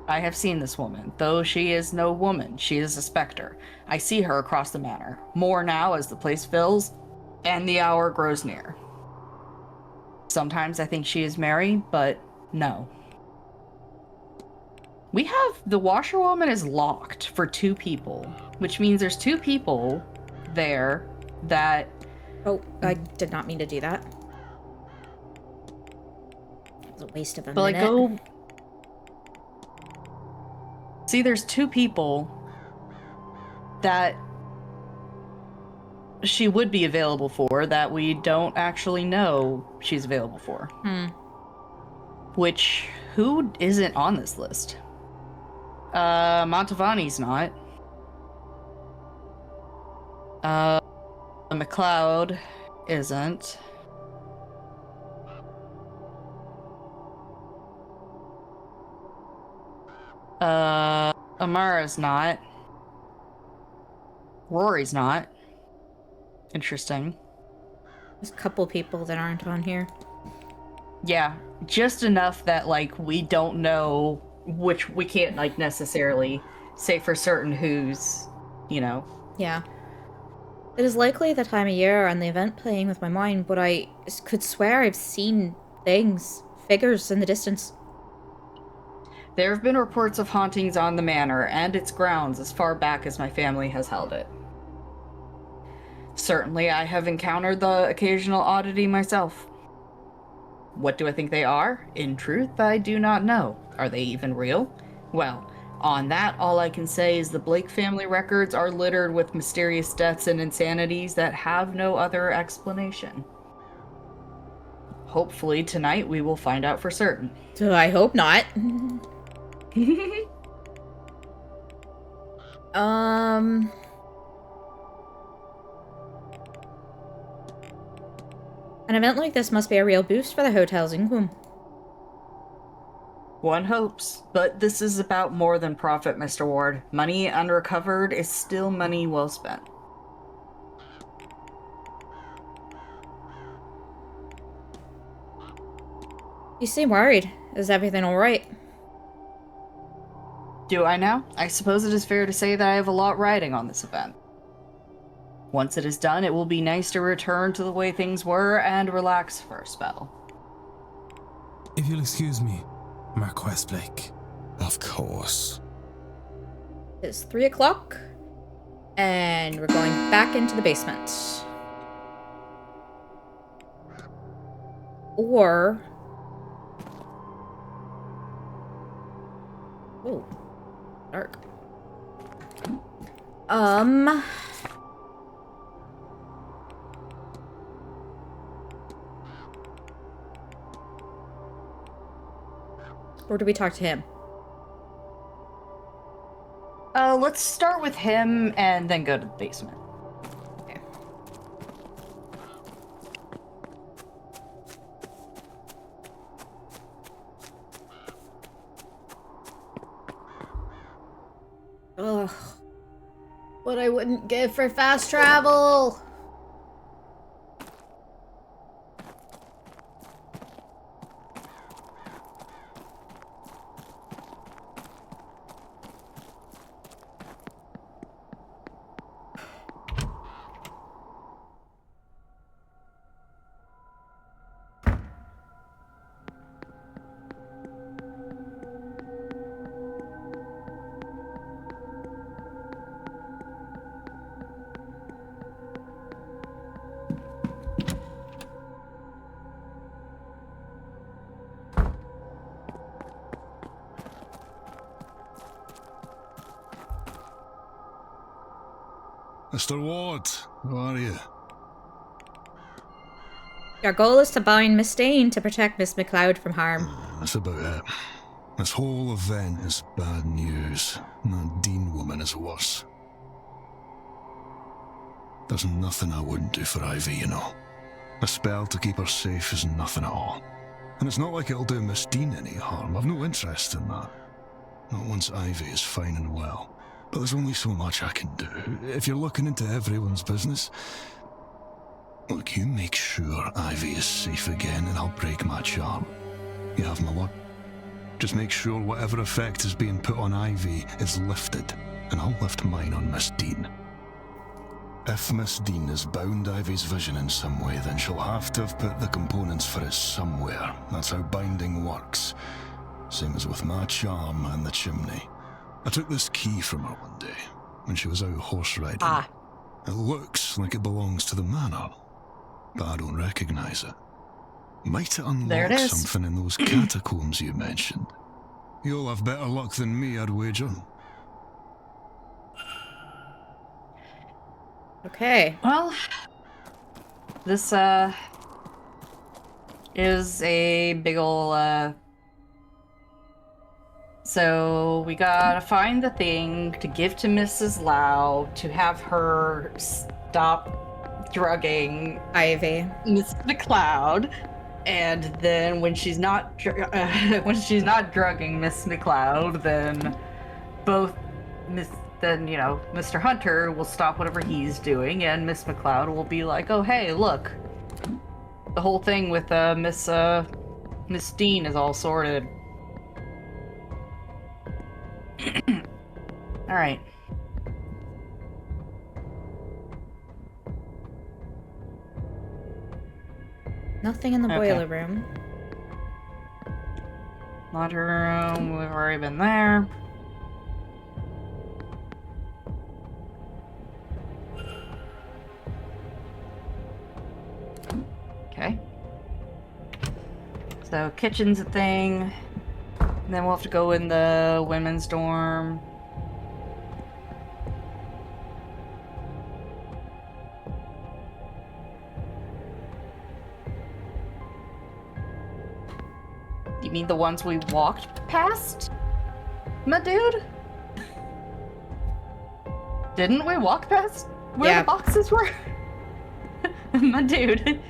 I have seen this woman. Though she is no woman, she is a specter. I see her across the manor. More now as the place fills, and the hour grows near. Sometimes I think she is Mary, but no. We have... the washerwoman is locked for 2 people, which means there's 2 people there that... Oh, I did not mean to do that. It was a waste of a minute. But like, go... See, there's 2 people that she would be available for that we don't actually know she's available for. Which, who isn't on this list? Montavani's not. McLeod isn't. Amara's not. Rory's not. Interesting. There's a couple people that aren't on here. Yeah, just enough that, like, we don't know which... we can't, like, necessarily say for certain who's, you know. Yeah. It is likely the time of year and the event playing with my mind, but I could swear I've seen things, figures in the distance. There have been reports of hauntings on the manor and its grounds as far back as my family has held it. Certainly, I have encountered the occasional oddity myself. What do I think they are? In truth, I do not know. Are they even real? Well, on that, all I can say is the Blake family records are littered with mysterious deaths and insanities that have no other explanation. Hopefully, tonight we will find out for certain. So I hope not. An event like this must be a real boost for the hotel's income. One hopes, but this is about more than profit, Mr. Ward. Money unrecovered is still money well spent. You seem worried. Is everything alright? Do I now? I suppose it is fair to say that I have a lot riding on this event. Once it is done, it will be nice to return to the way things were and relax for a spell. If you'll excuse me, Marquess Blake. Of course. It's 3 o'clock, and we're going back into the basement. Or... oh, dark. Or do we talk to him? Let's start with him and then go to the basement. Okay. Ugh. What I wouldn't give for fast travel! Mr. Ward, how are you? Our goal is to bind Miss Dane to protect Miss McLeod from harm. That's about it. This whole event is bad news. That Dean woman is worse. There's nothing I wouldn't do for Ivy, you know. A spell to keep her safe is nothing at all. And it's not like it'll do Miss Dean any harm. I've no interest in that. Not once Ivy is fine and well. But there's only so much I can do. If you're looking into everyone's business, look, you make sure Ivy is safe again and I'll break my charm. You have my word. Just make sure whatever effect is being put on Ivy is lifted, and I'll lift mine on Miss Dean. If Miss Dean has bound Ivy's vision in some way, then she'll have to have put the components for it somewhere. That's how binding works. Same as with my charm and the chimney. I took this key from her one day, when she was out horse riding. It looks like it belongs to the manor, but I don't recognize it. Might it unlock something in those catacombs you mentioned? You'll have better luck than me, I'd wager. Okay. Well, this is a big ol' so we gotta find the thing to give to Mrs. Lau to have her stop drugging Ivy. Miss McLeod, and then when she's not drugging Miss McLeod, then Mr. Hunter will stop whatever he's doing, and Miss McLeod will be like, "Oh, hey, look, the whole thing with Miss Dean is all sorted." All right. Nothing in the boiler room. Laundry room, we've already been there. Okay. So kitchen's a thing. And then we'll have to go in the women's dorm. You mean the ones we walked past, my dude? Didn't we walk past where the boxes were? My dude.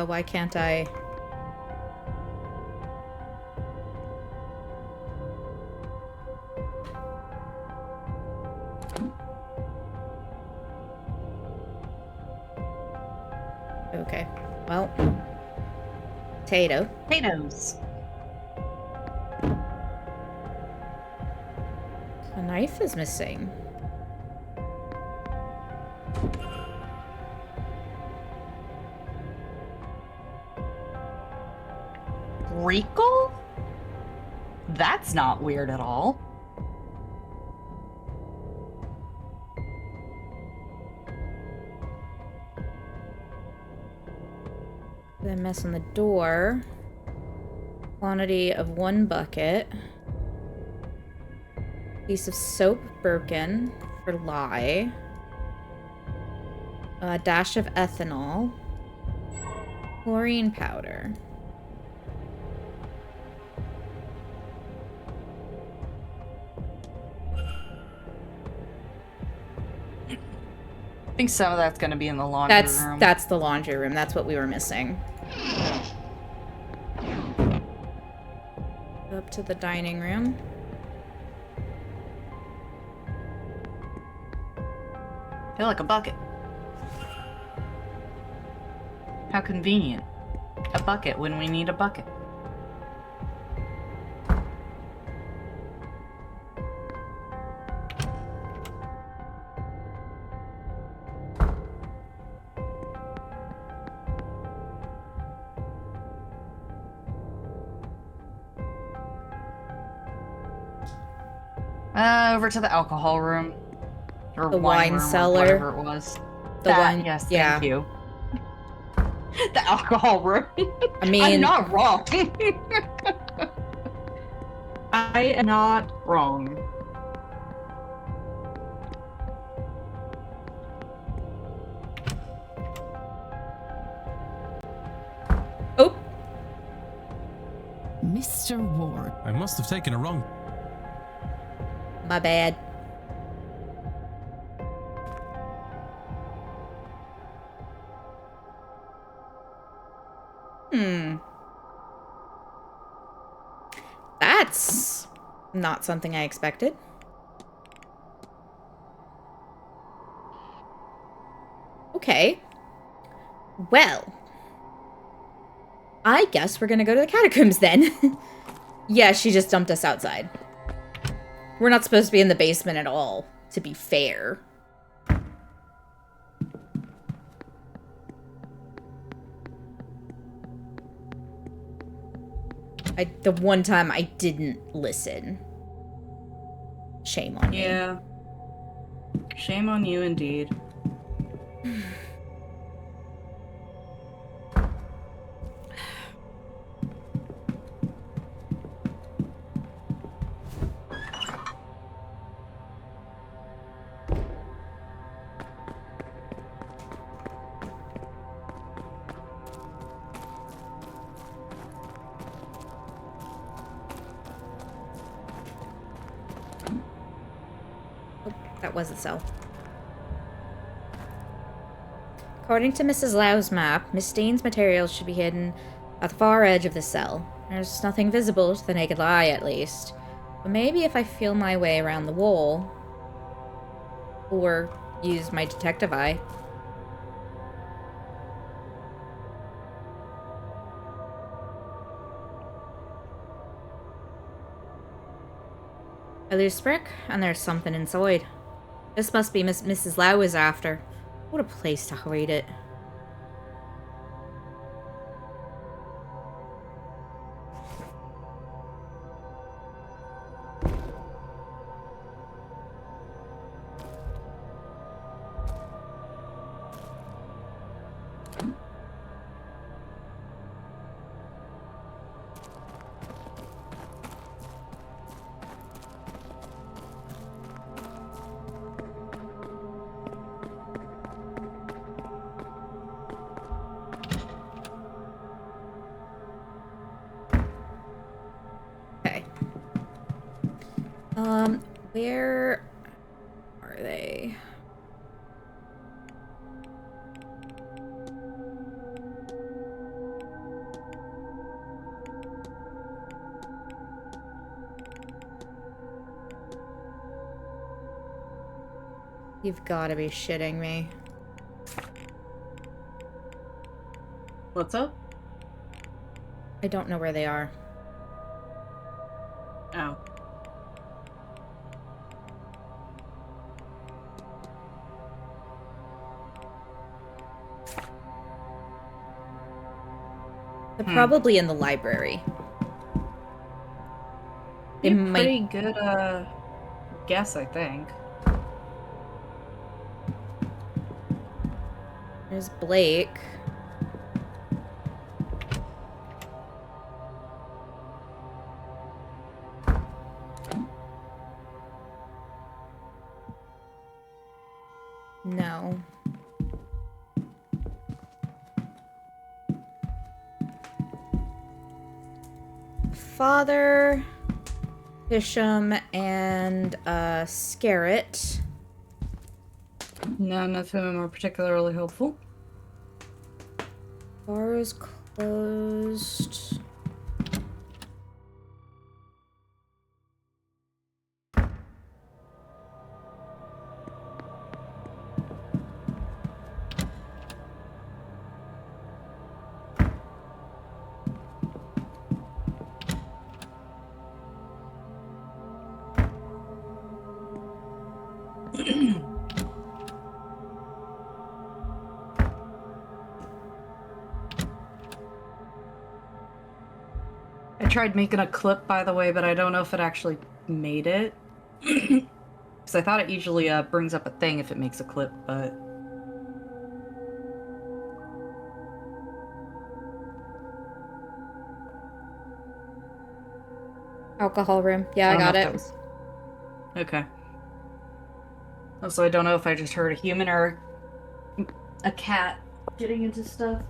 Why can't I? Okay, well, Potatoes. A knife is missing. Regal? That's not weird at all. The mess on the door. Quantity of 1 bucket. Piece of soap broken for lye. A dash of ethanol. Chlorine powder. I think some of that's going to be in the laundry room. That's the laundry room. That's what we were missing. Up to the dining room. I feel like a bucket. How convenient. A bucket when we need a bucket. Over to the alcohol room. Or The wine room, cellar. Or whatever it was. The one, Yes, yeah. thank you. The alcohol room. I mean, I'm not wrong. I am not wrong. Oh, Mr. Ward. I must have taken a wrong. my bad. That's not something I expected. Okay. Well, I guess we're gonna go to the catacombs then. Yeah, she just dumped us outside. We're not supposed to be in the basement at all, to be fair. The one time I didn't listen. Shame on me. Yeah. Shame on you indeed. That wasn't so. According to Mrs. Lau's map, Miss Dean's materials should be hidden at the far edge of the cell. There's nothing visible to the naked eye, at least. But maybe if I feel my way around the wall, or use my detective eye. A loose brick, and there's something inside. This must be Mrs. Lau is after. What a place to hide it. Where are they? You've got to be shitting me. What's up? I don't know where they are. Oh. They're probably in the library. They might... Pretty good, guess, I think. There's Blake. No. Father, Bisham, and Scarrett. None of whom are particularly helpful. Bar is closed. I tried making a clip, by the way, but I don't know if it actually made it. Because I thought it usually brings up a thing if it makes a clip, but... Alcohol room. Yeah, I got it. Okay. Also, I don't know if I just heard a human or a cat getting into stuff.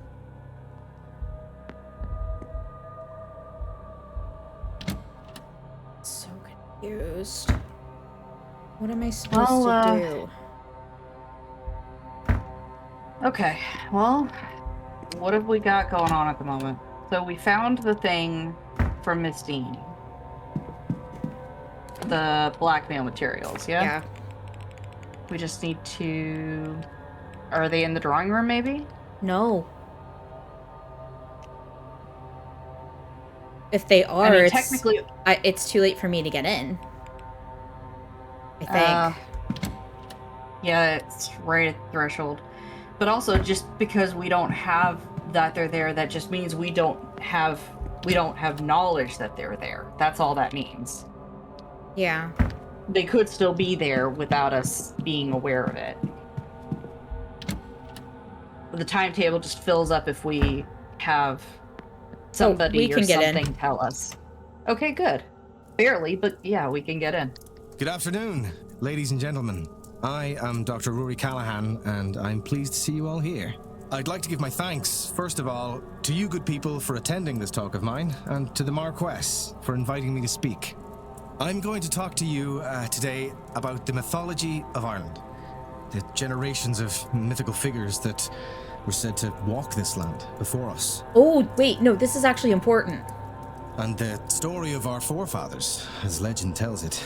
So confused. What am I supposed to do? Okay, well, what have we got going on at the moment? So we found the thing from Miss Dean. The blackmail materials, yeah? Yeah. We just need to... Are they in the drawing room, maybe? No. If they are, it's, technically... it's too late for me to get in. I think. Yeah, it's right at the threshold. But also, just because we don't have that they're there, that just means we don't have knowledge that they're there. That's all that means. Yeah. They could still be there without us being aware of it. The timetable just fills up if we have somebody or something tell us. Okay, good. Barely, but yeah, we can get in. Good afternoon, ladies and gentlemen. I am Dr. Rory Callahan, and I'm pleased to see you all here. I'd like to give my thanks, first of all, to you good people for attending this talk of mine, and to the Marquess for inviting me to speak. I'm going to talk to you today about the mythology of Ireland, the generations of mythical figures that were said to walk this land before us. Oh, wait, no, this is actually important. And the story of our forefathers, as legend tells it,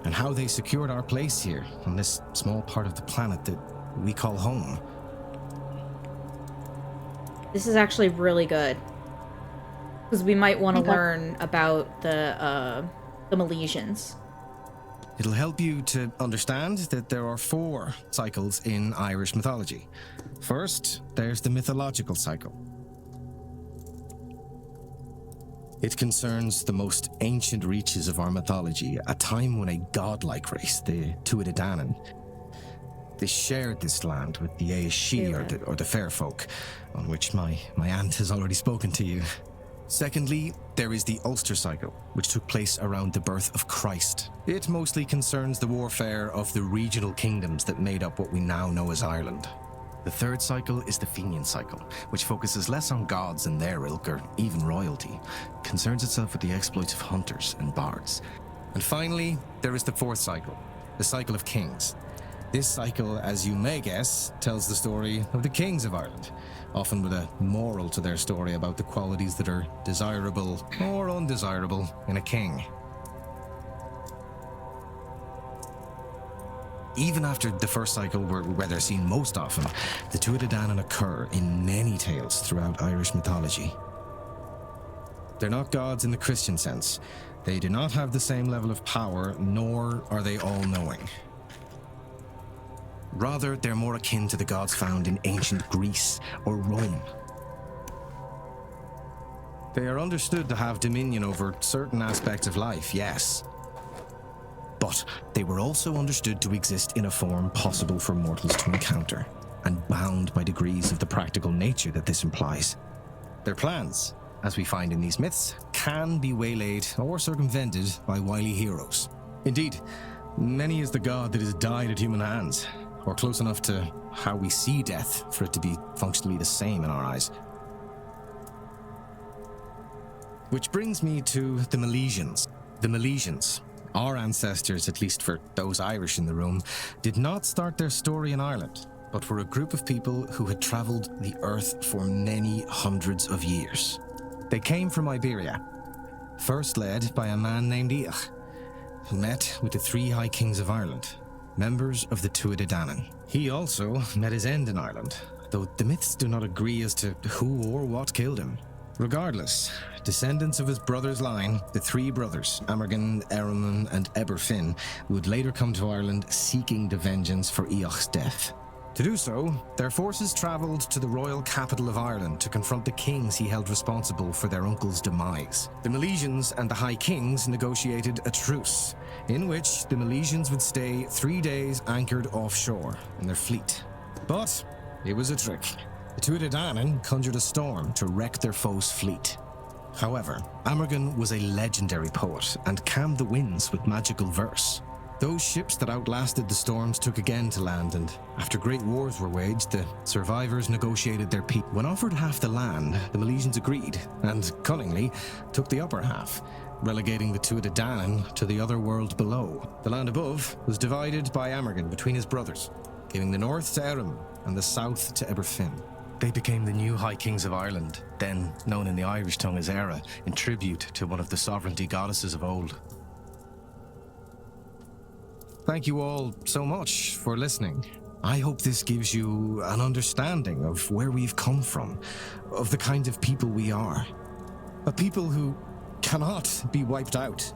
and how they secured our place here on this small part of the planet that we call home. This is actually really good. Because we might want to learn about the Milesians. It'll help you to understand that there are 4 cycles in Irish mythology. First, there's the mythological cycle. It concerns the most ancient reaches of our mythology, a time when a godlike race, the Tuatha Dé Danann, they shared this land with the Aeshe, or the fair folk, on which my aunt has already spoken to you. Secondly, there is the Ulster cycle, which took place around the birth of Christ. It mostly concerns the warfare of the regional kingdoms that made up what we now know as Ireland. The third cycle is the Fenian cycle, which focuses less on gods and their ilk, or even royalty. It concerns itself with the exploits of hunters and bards. And finally, there is the fourth cycle, the cycle of kings. This cycle, as you may guess, tells the story of the kings of Ireland, often with a moral to their story about the qualities that are desirable or undesirable in a king. Even after the first cycle, where they're seen most often, the Tuatha Dé Danann occur in many tales throughout Irish mythology. They're not gods in the Christian sense. They do not have the same level of power, nor are they all-knowing. Rather, they're more akin to the gods found in ancient Greece or Rome. They are understood to have dominion over certain aspects of life, yes. But they were also understood to exist in a form possible for mortals to encounter, and bound by degrees of the practical nature that this implies. Their plans, as we find in these myths, can be waylaid or circumvented by wily heroes. Indeed, many is the god that has died at human hands, or close enough to how we see death for it to be functionally the same in our eyes. Which brings me to the Milesians. The Milesians, our ancestors, at least for those Irish in the room, did not start their story in Ireland, but were a group of people who had travelled the earth for many hundreds of years. They came from Iberia, first led by a man named Each, who met with the 3 High Kings of Ireland, members of the Tuatha Dé Danann. He also met his end in Ireland, though the myths do not agree as to who or what killed him. Regardless, descendants of his brother's line, the 3 brothers, Amergin, Ereman, and Eberfin, would later come to Ireland seeking the vengeance for Eoch's death. To do so, their forces travelled to the royal capital of Ireland to confront the kings he held responsible for their uncle's demise. The Milesians and the High Kings negotiated a truce, in which the Milesians would stay 3 days anchored offshore in their fleet. But it was a trick. The Tuatha Dé Danann conjured a storm to wreck their foe's fleet. However, Amergin was a legendary poet and calmed the winds with magical verse. Those ships that outlasted the storms took again to land, and after great wars were waged, the survivors negotiated their peace. When offered half the land, the Milesians agreed, and cunningly took the upper half, relegating the Tuatha Dé Danann to the other world below. The land above was divided by Amergin between his brothers, giving the north to Erin and the south to Eberfin. They became the new High Kings of Ireland, then known in the Irish tongue as Era, in tribute to one of the sovereignty goddesses of old. Thank you all so much for listening. I hope this gives you an understanding of where we've come from, of the kind of people we are. A people who cannot be wiped out,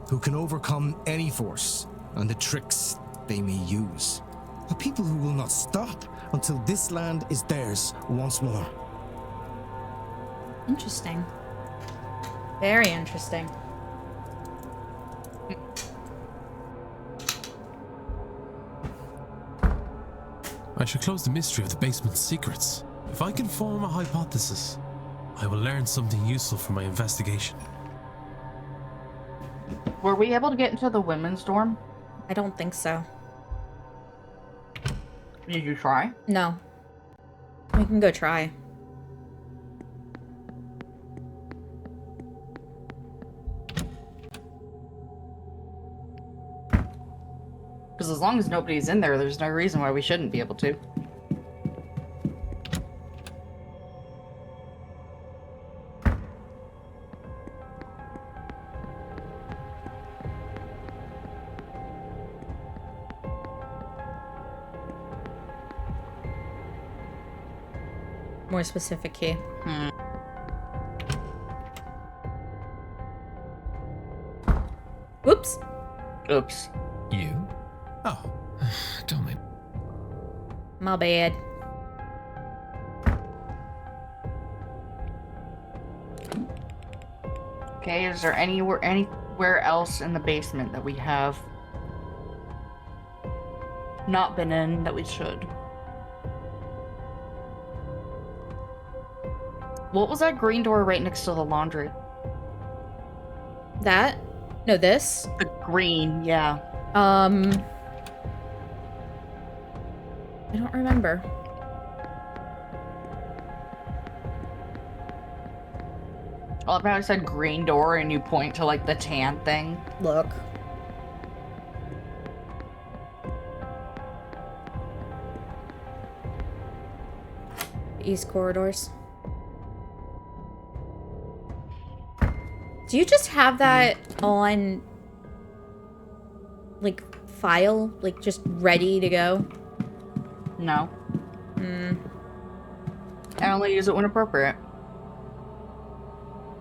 who can overcome any force and the tricks they may use. A people who will not stop until this land is theirs once more. Interesting. Very interesting. I should close the mystery of the basement's secrets. If I can form a hypothesis, I will learn something useful for my investigation. Were we able to get into the women's dorm? I don't think so. Did you try? No. We can go try. Because as long as nobody's in there, there's no reason why we shouldn't be able to. More specific key. Whoops. Oops. You? Oh, don't make... My bad. Okay, is there anywhere else in the basement that we have not been in that we should? What was that green door right next to the laundry? That? No, this? The green, yeah. I don't remember. Well, if I said green door and you point to like the tan thing. Look. East corridors. Do you just have that on, like, file? Like, just ready to go? No. I only use it when appropriate.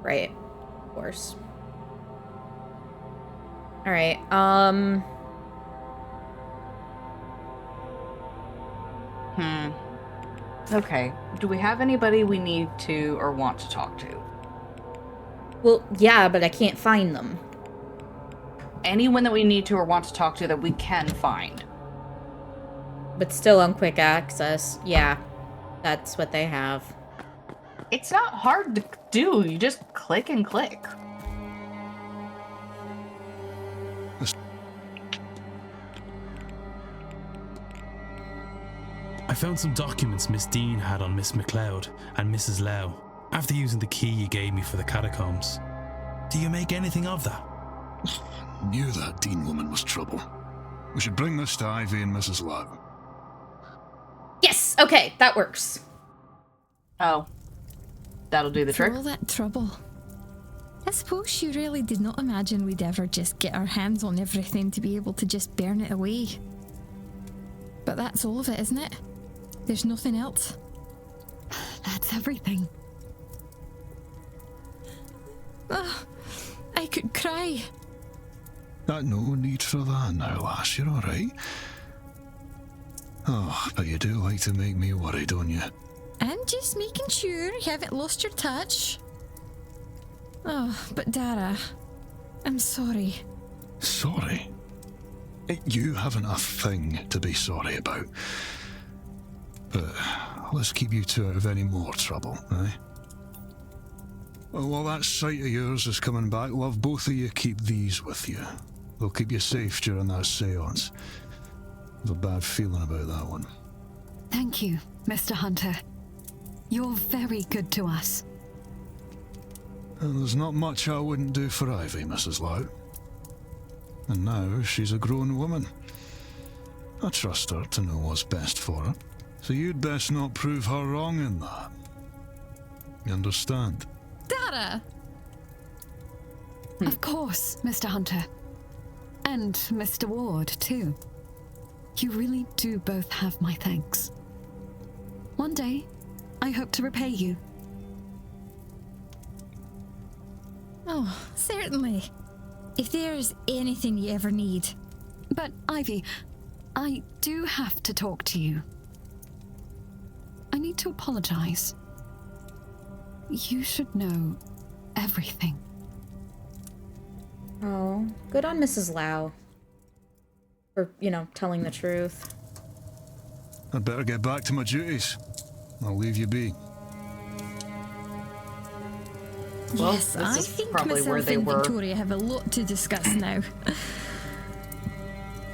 Right. Of course. Alright, Okay. Do we have anybody we need to or want to talk to? Well, yeah, but I can't find them. Anyone that we need to or want to talk to that we can find. But still on quick access. Yeah, that's what they have. It's not hard to do. You just click and click. I found some documents Miss Dean had on Miss McLeod and Mrs. Lau after using the key you gave me for the catacombs. Do you make anything of that? Knew that Dean woman was trouble. We should bring this to Ivy and Mrs. Lau. Yes! Okay, that works. Oh. That'll do the trick. For all that trouble. I suppose you really did not imagine we'd ever just get our hands on everything to be able to just burn it away. But that's all of it, isn't it? There's nothing else. That's everything. Oh, I could cry. No need for that now, lass. You're alright. Oh, but you do like to make me worry, don't you? I'm just making sure you haven't lost your touch. Oh, but Dara, I'm sorry. Sorry? You haven't a thing to be sorry about. But let's keep you two out of any more trouble, eh? Well, while that sight of yours is coming back, love, both of you keep these with you. They'll keep you safe during that seance. I've a bad feeling about that one. Thank you, Mr. Hunter. You're very good to us. And there's not much I wouldn't do for Ivy, Mrs. Lau. And now she's a grown woman. I trust her to know what's best for her. So you'd best not prove her wrong in that. You understand? Dara! Of course, Mr. Hunter. And Mr. Ward, too. You really do both have my thanks. One day, I hope to repay you. Oh, certainly. If there's anything you ever need. But, Ivy, I do have to talk to you. I need to apologize. You should know everything. Oh, good on Mrs. Lau. For, telling the truth. I'd better get back to my duties. I'll leave you be. Well, Yes, this I is think probably myself where they and were. Victoria have a lot to discuss now.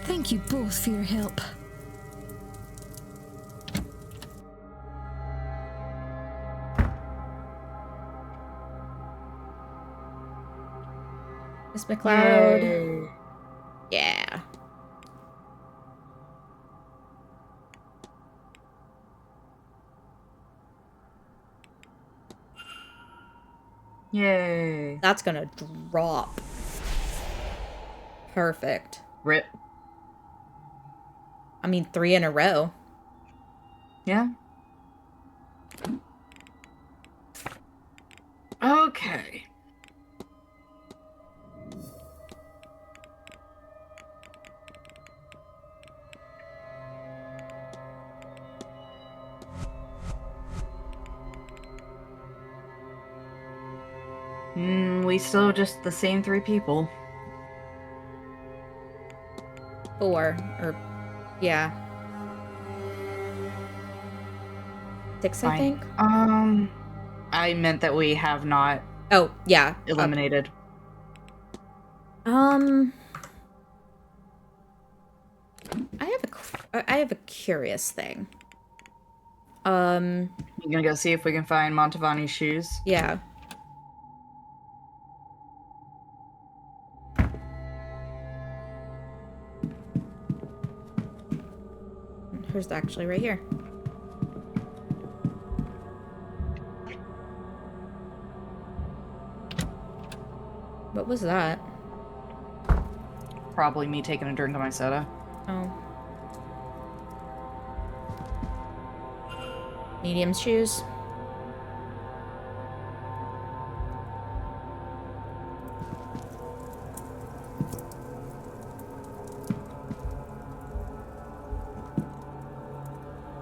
Thank you both for your help. Miss McLeod. Yeah. Yay. That's gonna drop. Perfect. Rip. I mean, 3 in a row. Yeah. Okay. We still just the same 3 people. 4. Or, yeah. 6, I think? I meant that we have not Oh, yeah. eliminated. I have a curious thing. You gonna go see if we can find Montavani's shoes? Yeah. Here's actually right here. What was that? Probably me taking a drink of my soda. Oh. Medium shoes.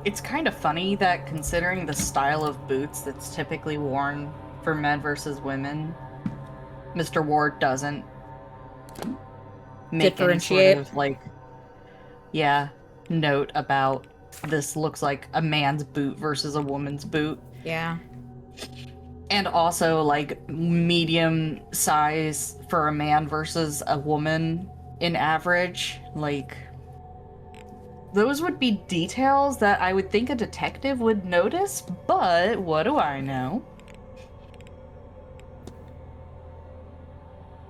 It's kind of funny that considering the style of boots that's typically worn for men versus women, Mr. Ward doesn't make differentiate. any sort of note about this looks like a man's boot versus a woman's boot. Yeah. And also medium size for a man versus a woman in average. Those would be details that I would think a detective would notice, but what do I know?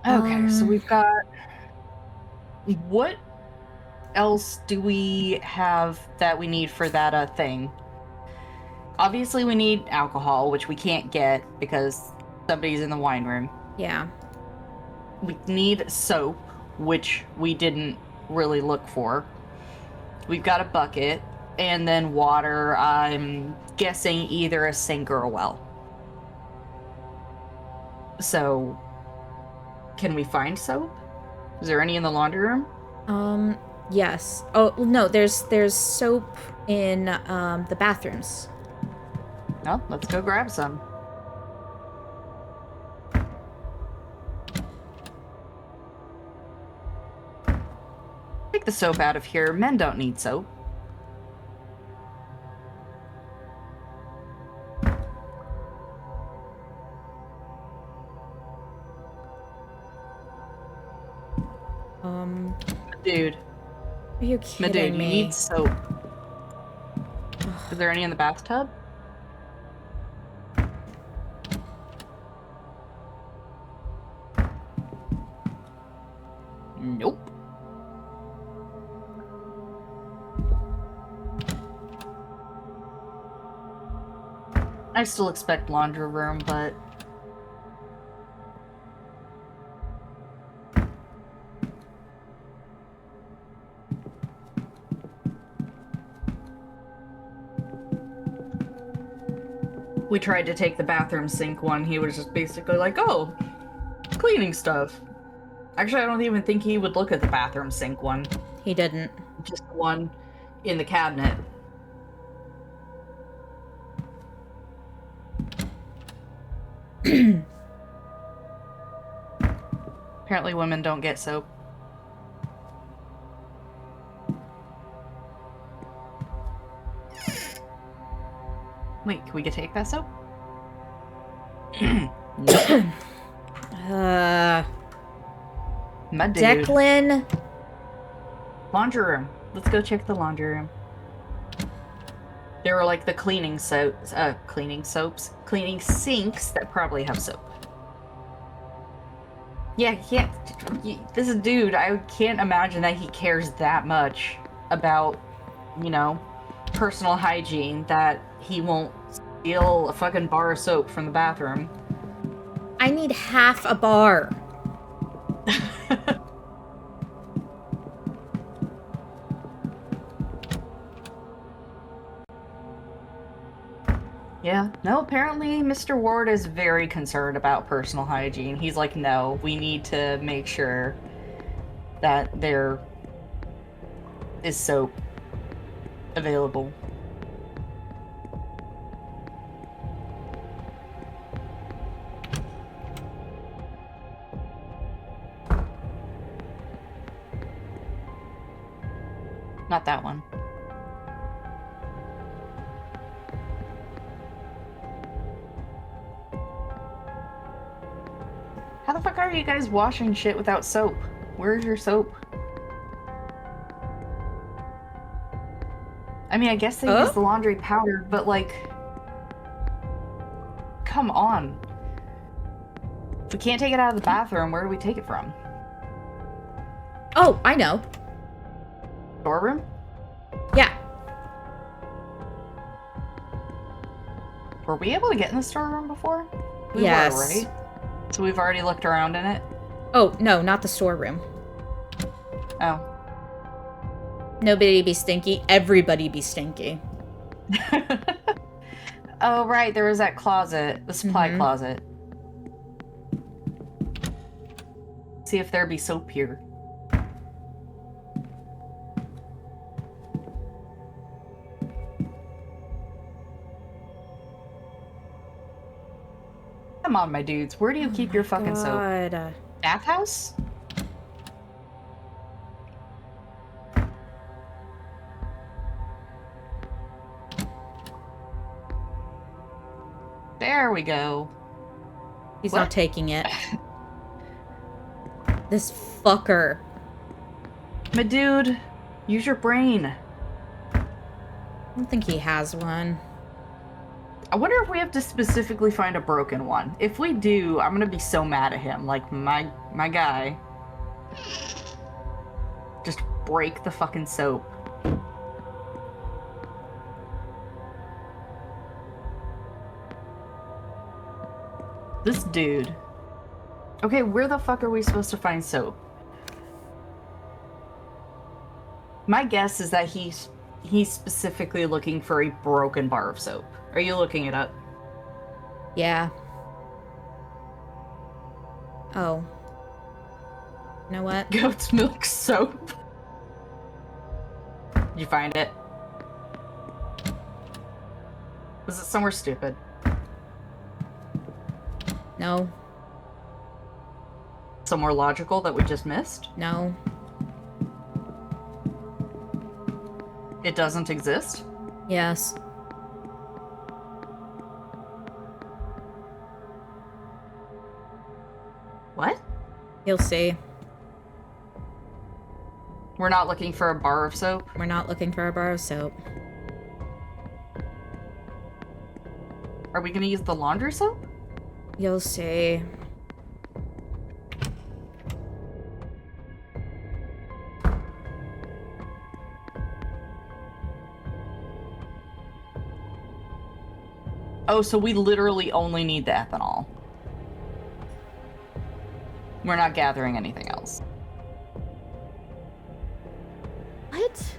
Okay, so we've got... What else do we have that we need for that thing? Obviously we need alcohol, which we can't get because somebody's in the wine room. Yeah. We need soap, which we didn't really look for. We've got a bucket, and then water, I'm guessing either a sink or a well. So, can we find soap? Is there any in the laundry room? Yes. Oh, no, there's soap in the bathrooms. Well, let's go grab some. Take the soap out of here. Men don't need soap. Dude. Are you You kidding me? need soap. Is there any in the bathtub? Nope. I still expect laundry room, but... We tried to take the bathroom sink one. He was just basically like, oh, cleaning stuff. Actually, I don't even think he would look at the bathroom sink one. He didn't. Just the one in the cabinet. Apparently women don't get soap. Wait, can we get take that soap? My dude. Declan. Laundry room. Let's go check the laundry room. There were like the cleaning sinks that probably have soap. Yeah, this dude, I can't imagine that he cares that much about, you know, personal hygiene that he won't steal a fucking bar of soap from the bathroom. I need half a bar. Yeah. No, apparently Mr. Ward is very concerned about personal hygiene. He's like, no, we need to make sure that there is soap available. Not that one. How the fuck are you guys washing shit without soap? Where's your soap? I mean, I guess they use the laundry powder, but like... Come on. If we can't take it out of the bathroom, where do we take it from? Oh, I know. Storeroom? Yeah. Were we able to get in the storeroom before? We Yes. were, right? So we've already looked around in it? Oh, no, not the storeroom. Oh. Nobody be stinky. Everybody be stinky. Oh, right. There was that closet. The supply closet. See if there be soap here. Come on, my dudes. Where do you keep your fucking soap? Bathhouse? There we go. He's not taking it. This fucker. My dude, use your brain. I don't think he has one. I wonder if we have to specifically find a broken one. If we do, I'm gonna be so mad at him. Like, my guy. Just break the fucking soap. This dude. Okay, where the fuck are we supposed to find soap? My guess is that he's specifically looking for a broken bar of soap. Are you looking it up? Yeah. Oh. You know what? Goat's milk soap. Did you find it? Was it somewhere stupid? No. Somewhere logical that we just missed? No. It doesn't exist? Yes. What? You'll see. We're not looking for a bar of soap? We're not looking for a bar of soap. Are we gonna use the laundry soap? You'll see. Oh, so we literally only need the ethanol. We're not gathering anything else. What?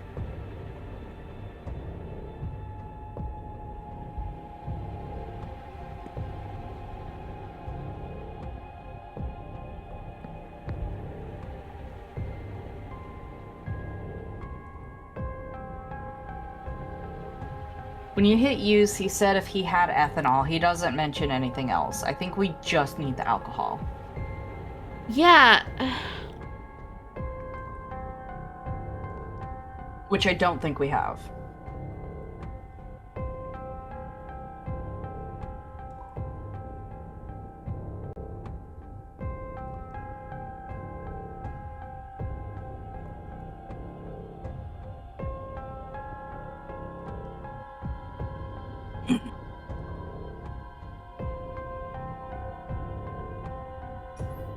When you hit use, he said if he had ethanol. He doesn't mention anything else. I think we just need the alcohol. Yeah. Which I don't think we have.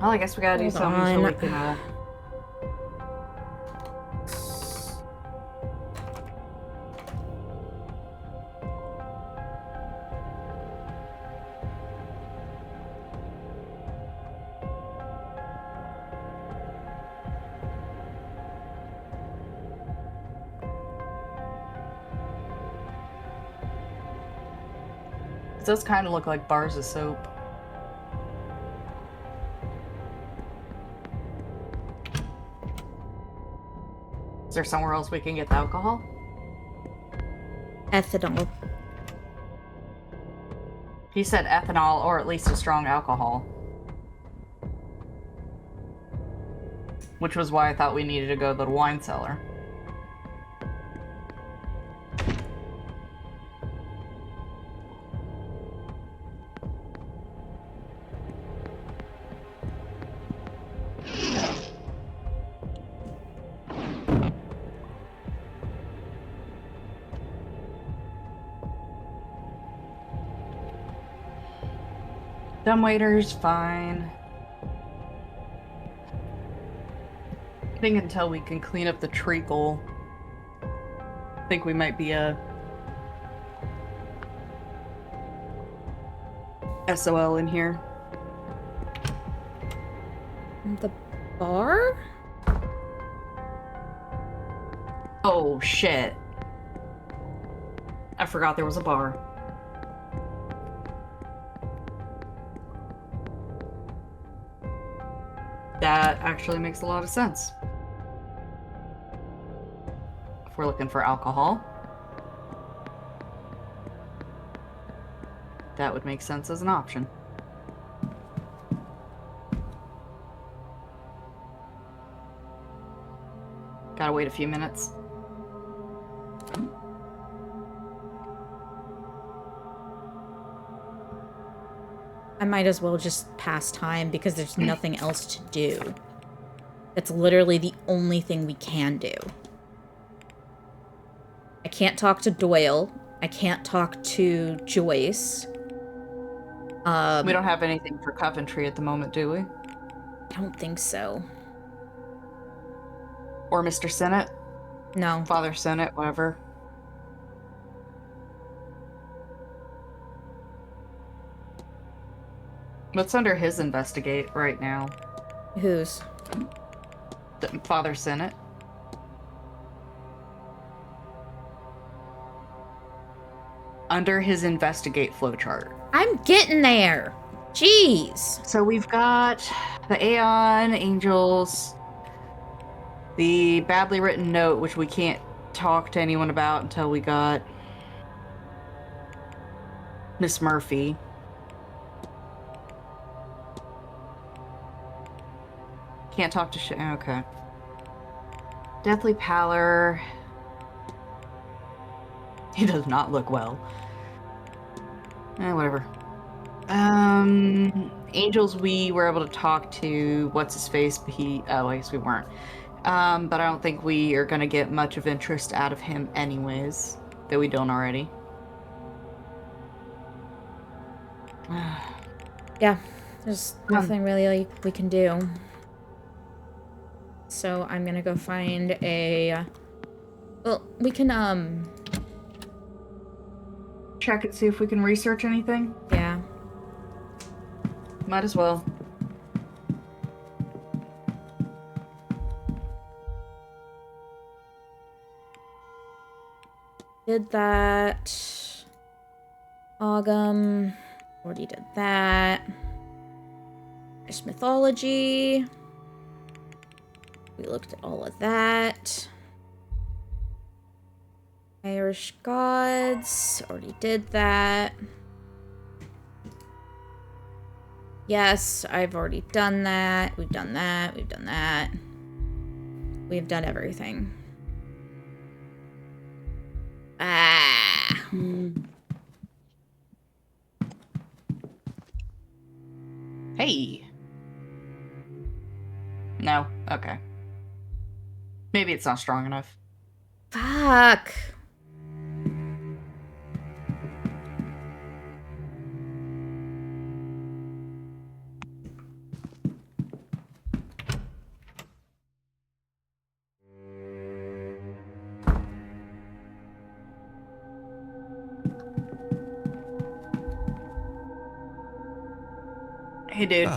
Well, I guess we gotta do something so we can, It does kind of look like bars of soap. Is there somewhere else we can get the alcohol? Ethanol. He said ethanol, or at least a strong alcohol. Which was why I thought we needed to go to the wine cellar. Dumbwaiter's fine. I think until we can clean up the treacle, I think we might be a SOL in here. The bar? Oh shit. I forgot there was a bar. That actually makes a lot of sense. If we're looking for alcohol, that would make sense as an option. Gotta wait a few minutes. I might as well just pass time because there's nothing else to do. That's literally the only thing we can do. I can't talk to Doyle. I can't talk to Joyce. We don't have anything for Coventry at the moment, do we? I don't think so. Or Mr. Sennett? No. Father Sennett, whatever. What's under his investigate right now? Whose? Father Sennett. Under his investigate flowchart. I'm getting there. Jeez. So we've got the Aeon, Angels, the badly written note, which we can't talk to anyone about until we got Miss Murphy. Can't talk to okay. Deathly pallor. He does not look well. Whatever. Angels, we were able to talk to what's-his-face, but I guess we weren't. But I don't think we are going to get much of interest out of him anyways, that we don't already. Yeah, there's nothing really we can do. So I'm gonna go find a... Well, we can, check and see if we can research anything? Yeah. Might as well. Did that. Ogum. Already did that. Irish mythology. We looked at all of that. Irish gods. Already did that. Yes, I've already done that. We've done that. We've done that. We've done everything. Hey. No? Okay. Maybe it's not strong enough. Fuck. Hey, dude.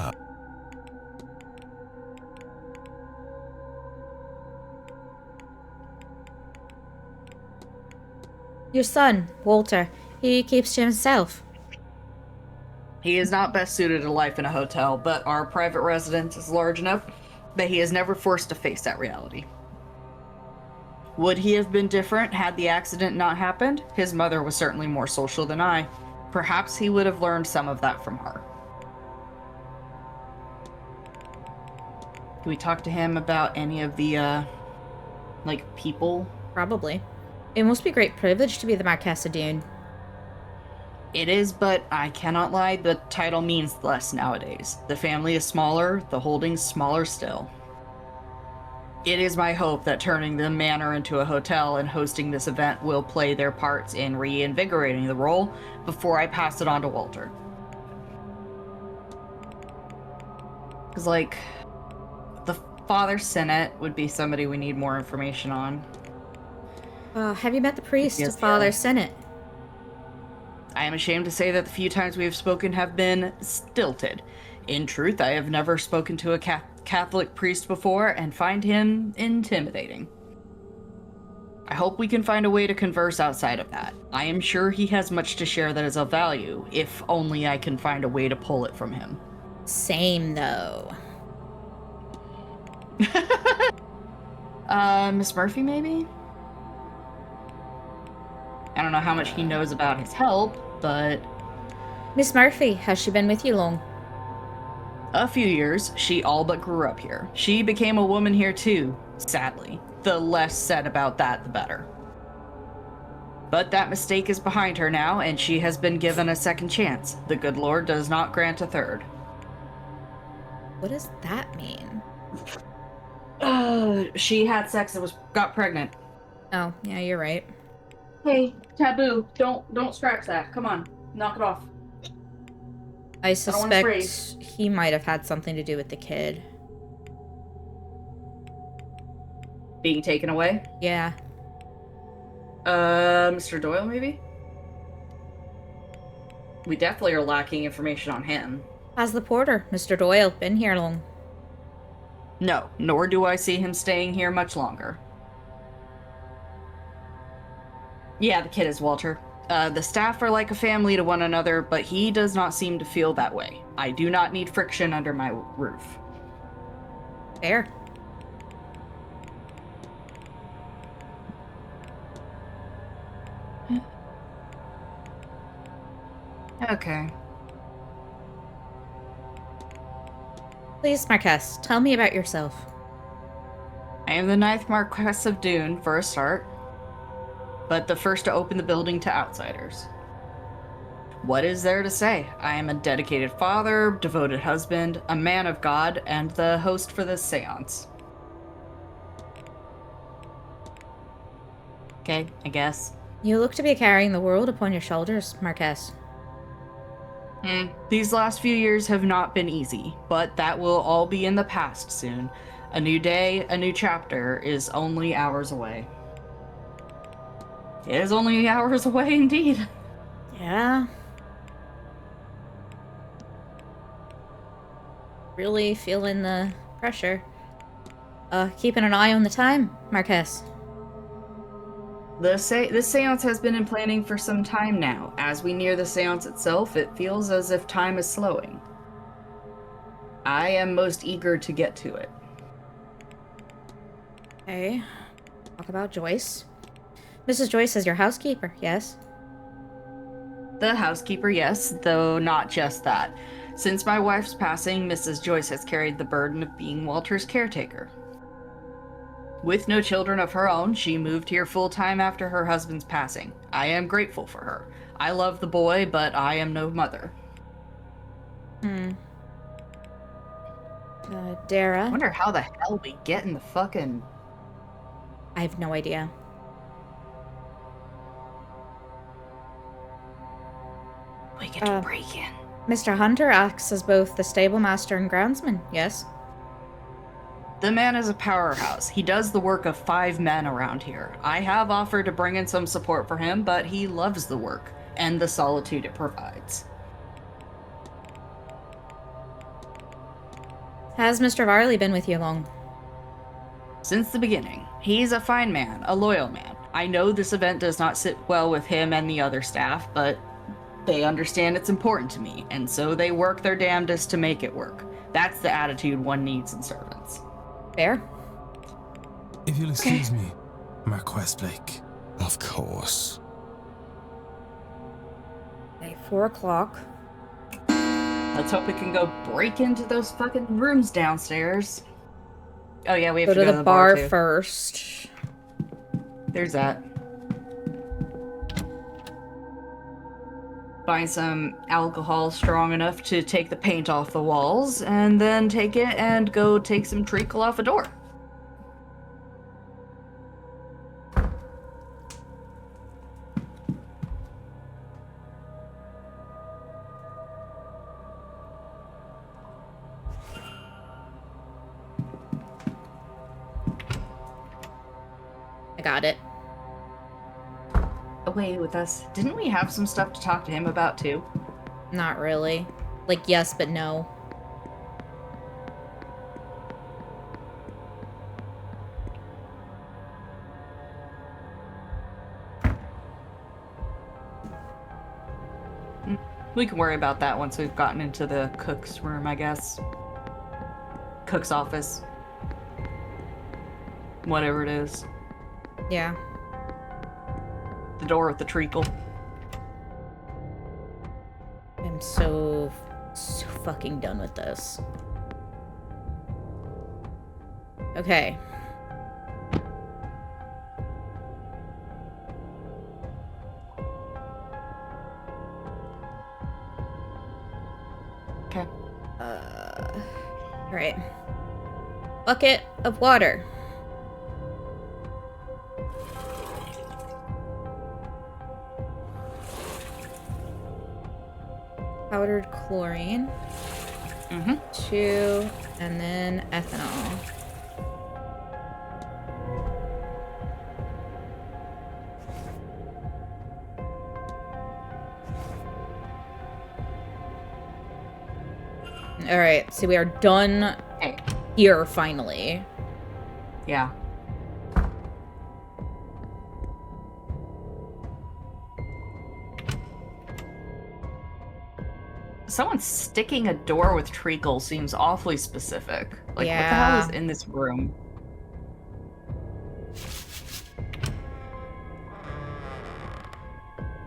Your son, Walter. He keeps to himself. He is not best suited to life in a hotel, but our private residence is large enough that he is never forced to face that reality. Would he have been different had the accident not happened? His mother was certainly more social than I. Perhaps he would have learned some of that from her. Do we talk to him about any of the, people? Probably. It must be a great privilege to be the Marquess of Dune. It is, but I cannot lie, the title means less nowadays. The family is smaller, the holdings smaller still. It is my hope that turning the manor into a hotel and hosting this event will play their parts in reinvigorating the role before I pass it on to Walter. Because, the Father Senate would be somebody we need more information on. Have you met the priest Yes, of Father yeah. Senate? I am ashamed to say that the few times we have spoken have been stilted. In truth, I have never spoken to a Catholic priest before and find him intimidating. I hope we can find a way to converse outside of that. I am sure he has much to share that is of value, if only I can find a way to pull it from him. Same, though. Miss Murphy, maybe? I don't know how much he knows about his help, but... Miss Murphy, has she been with you long? A few years. She all but grew up here. She became a woman here too, sadly. The less said about that, the better. But that mistake is behind her now, and she has been given a second chance. The good Lord does not grant a third. What does that mean? She had sex and got pregnant. Oh, yeah, you're right. Hey, taboo. Don't scratch that. Come on. Knock it off. I suspect he might have had something to do with the kid. Being taken away? Yeah. Mr. Doyle, maybe? We definitely are lacking information on him. How's the porter, Mr. Doyle? Been here long? No, nor do I see him staying here much longer. Yeah, the kid is Walter. The staff are like a family to one another, but he does not seem to feel that way. I do not need friction under my roof. Fair. Okay. Please, Marquess, tell me about yourself. I am the 9th Marquess of Dune, for a start, but the first to open the building to outsiders. What is there to say? I am a dedicated father, devoted husband, a man of God, and the host for this seance. Okay, I guess. You look to be carrying the world upon your shoulders, Marquess. These last few years have not been easy, but that will all be in the past soon. A new day, a new chapter is only hours away. It is only hours away indeed. Yeah. Really feeling the pressure. Keeping an eye on the time, Marquess. This seance has been in planning for some time now. As we near the seance itself, it feels as if time is slowing. I am most eager to get to it. Okay. Talk about Joyce. Mrs. Joyce is your housekeeper, yes? The housekeeper, yes, though not just that. Since my wife's passing, Mrs. Joyce has carried the burden of being Walter's caretaker. With no children of her own, she moved here full-time after her husband's passing. I am grateful for her. I love the boy, but I am no mother. Dara? I wonder how the hell we get in the fucking... I have no idea. We get to break in. Mr. Hunter acts as both the stable master and groundsman, yes? The man is a powerhouse. He does the work of 5 men around here. I have offered to bring in some support for him, but he loves the work and the solitude it provides. Has Mr. Varley been with you long? Since the beginning. He's a fine man, a loyal man. I know this event does not sit well with him and the other staff, but they understand it's important to me, and so they work their damnedest to make it work. That's the attitude one needs in servants. Fair. If you'll excuse me, Marquess Blake. Of course. Okay, 4 o'clock. Let's hope we can go break into those fucking rooms downstairs. Oh yeah, we have Go to to go the to the bar too. first. There's that. Find some alcohol strong enough to take the paint off the walls, and then take it and go take some treacle off a door. I got it. Away with us. Didn't we have some stuff to talk to him about too? Not really. Like, yes, but no. We can worry about that once we've gotten into the cook's room, I guess. Cook's office. Whatever it is. Yeah. The door with the treacle. I'm so fucking done with this. Okay. Okay. Alright. Bucket of water. Powdered chlorine. 2, and then ethanol. Alright, so we are done here finally. Yeah. Someone sticking a door with treacle seems awfully specific. Like, what the hell is in this room?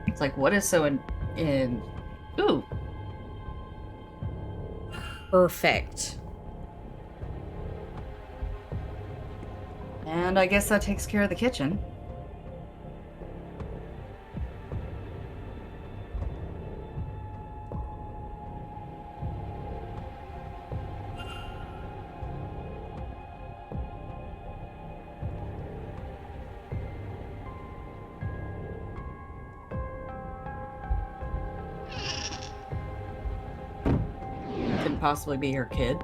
It's like, what is so Ooh. Perfect. And I guess that takes care of the kitchen. Couldn't possibly be your kid.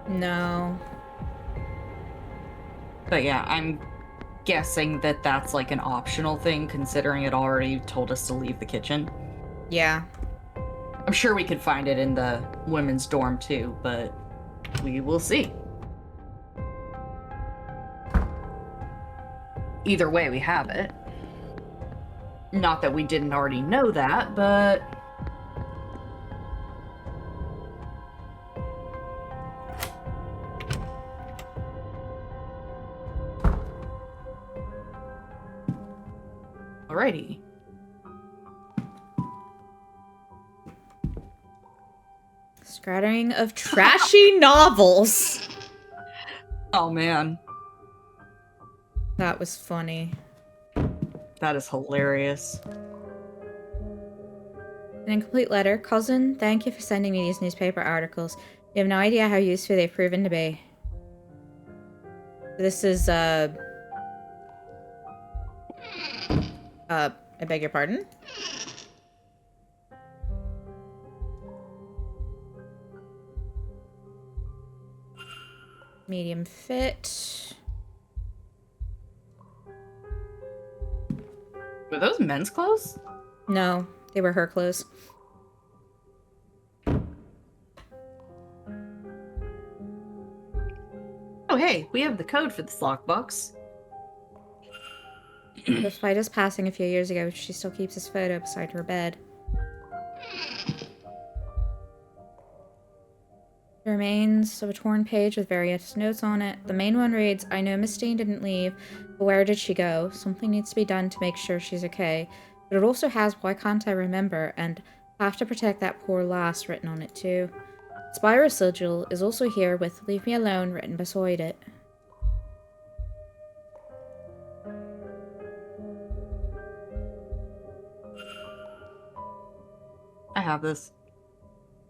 No. But yeah, I'm guessing that that's like an optional thing, considering it already told us to leave the kitchen. Yeah. I'm sure we could find it in the women's dorm too, but we will see. Either way, we have it. Not that we didn't already know that, but... Alrighty. Scattering of trashy novels. Oh man. That was funny. That is hilarious. An incomplete letter. Cousin, thank you for sending me these newspaper articles. You have no idea how useful they've proven to be. This is, I beg your pardon? Medium fit. Were those men's clothes? No, they were her clothes. Oh hey, we have the code for this lockbox. Despite us passing a few years ago, she still keeps his photo beside her bed. The remains of a torn page with various notes on it. The main one reads, I know Miss Dean didn't leave, but where did she go? Something needs to be done to make sure she's okay. But it also has, why can't I remember? And have to protect that poor lass written on it too. Spiral sigil is also here with leave me alone written beside it. I have this.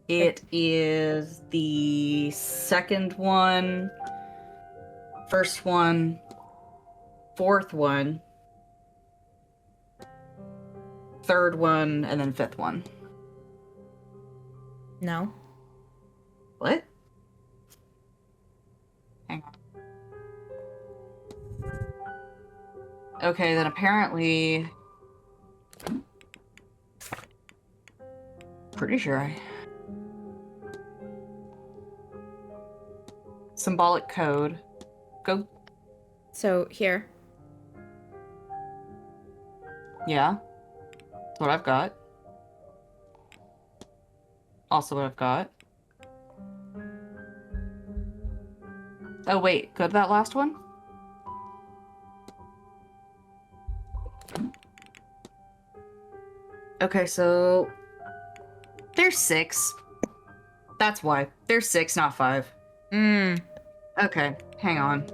It is the second one, first one, fourth one, third one, and then fifth one. No. What? Hang on. Okay, then apparently... Pretty sure I... Symbolic code. Go. So, here. Yeah. That's what I've got. Also what I've got. Oh wait, go to that last one? Okay, so... There's 6. That's why. There's 6, not 5. Okay, hang on.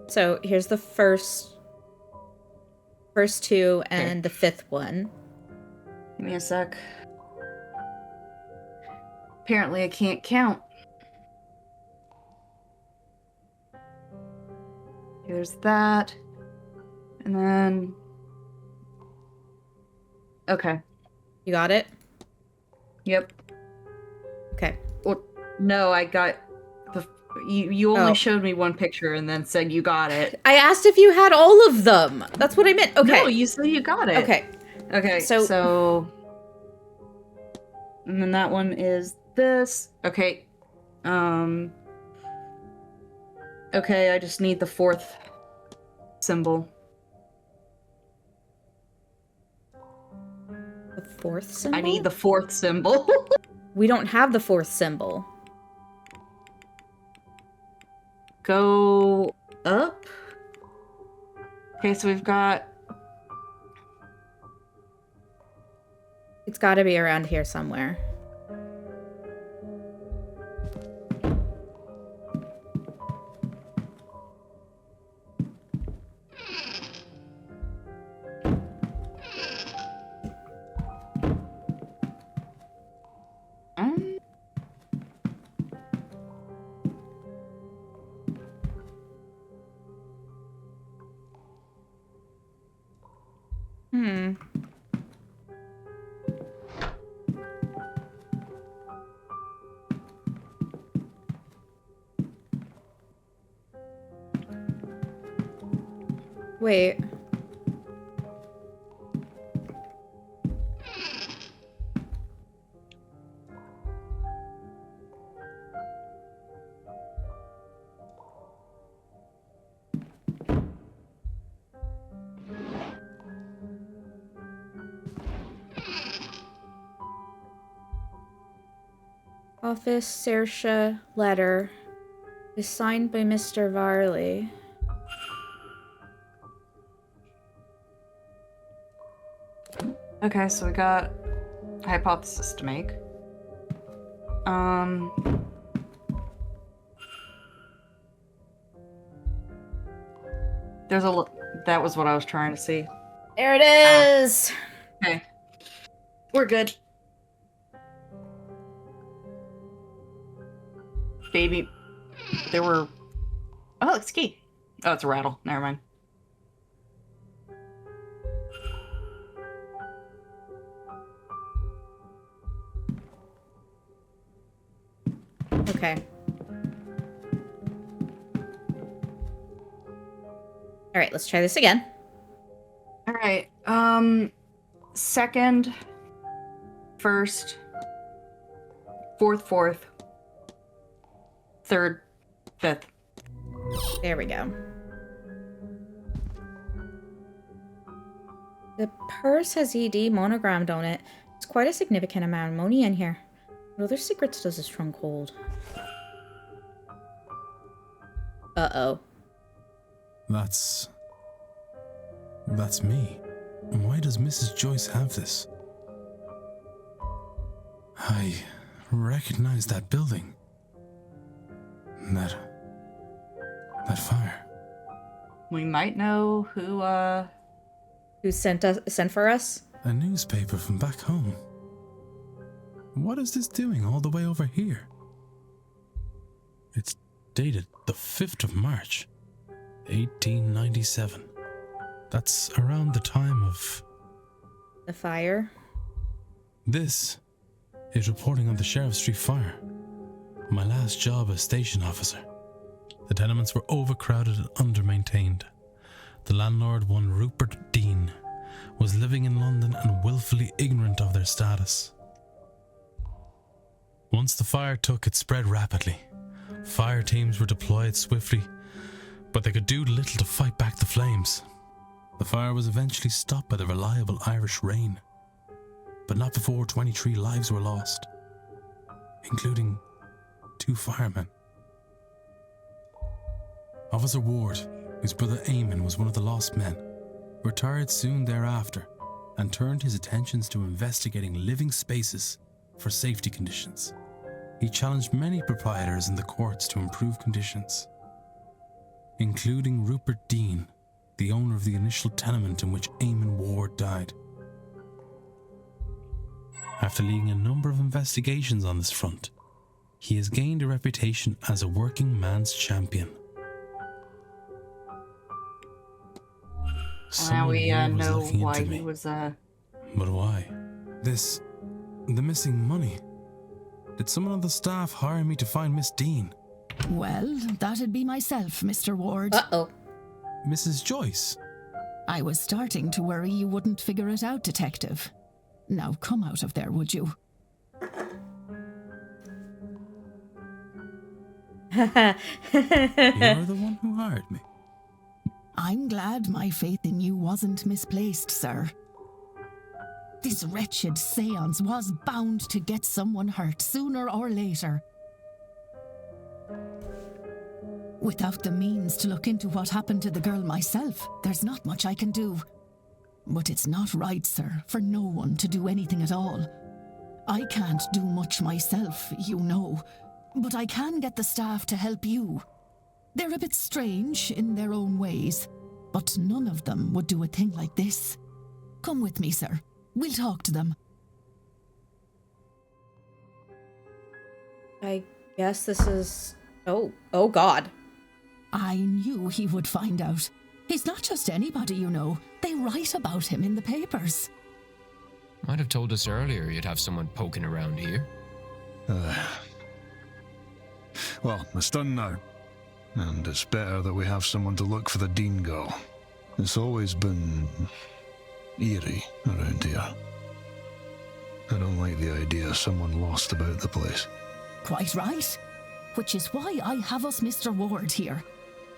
So, here's the first 2 and the 5th one. Give me a sec. Apparently I can't count. Here's that. And then... Okay. You got it? Yep. Okay. Well, no, I got... You only showed me one picture and then said you got it. I asked if you had all of them. That's what I meant. Okay. No, you said you got it. Okay. Okay, so... And then that one is this. Okay. Okay, I just need the 4th symbol. The 4th symbol? I need the 4th symbol. We don't have the 4th symbol. Go up. Okay, so we've got... It's got to be around here somewhere. Wait. Office Sersha letter is signed by Mr. Varley. Okay, so we got a hypothesis to make. There's a that was what I was trying to see. There it is. Okay. We're good. Baby. There were... Oh, it's a key. Oh, it's a rattle. Never mind. Okay. Alright, let's try this again. Alright, second, first, fourth, third, fifth. There we go. The purse has ED monogrammed on it. It's quite a significant amount of money in here. What other secrets does this trunk hold? Uh-oh. That's me. Why does Mrs. Joyce have this? I recognize that building. That fire. We might know who sent for us? A newspaper from back home. What is this doing all the way over here? It's dated the 5th of March, 1897. That's around the time of... The fire? This is reporting on the Sheriff Street fire. My last job as station officer. The tenements were overcrowded and under-maintained. The landlord, one Rupert Dean, was living in London and willfully ignorant of their status. Once the fire took, it spread rapidly. Fire teams were deployed swiftly, but they could do little to fight back the flames. The fire was eventually stopped by the reliable Irish rain, but not before 23 lives were lost, including 2 firemen. Officer Ward, whose brother Eamon was one of the lost men, retired soon thereafter and turned his attentions to investigating living spaces for safety conditions. He challenged many proprietors in the courts to improve conditions, including Rupert Dean, the owner of the initial tenement in which Eamon Ward died. After leading a number of investigations on this front, he has gained a reputation as a working man's champion. Now we know why he was But why? The missing money. Did someone on the staff hire me to find Miss Dean? Well, that'd be myself, Mr. Ward. Uh-oh. Mrs. Joyce? I was starting to worry you wouldn't figure it out, Detective. Now come out of there, would you? You're the one who hired me. I'm glad my faith in you wasn't misplaced, sir. This wretched seance was bound to get someone hurt sooner or later. Without the means to look into what happened to the girl myself, there's not much I can do. But it's not right, sir, for no one to do anything at all. I can't do much myself, you know, but I can get the staff to help you. They're a bit strange in their own ways, but none of them would do a thing like this. Come with me, sir. We'll talk to them. I guess this is... Oh God. I knew he would find out. He's not just anybody, you know. They write about him in the papers. Might have told us earlier you'd have someone poking around here. Well, it's done now. And it's better that we have someone to look for the Dean girl. It's always been eerie around here. I don't like the idea of someone lost about the place. Quite right. Which is why I have us Mr. Ward here.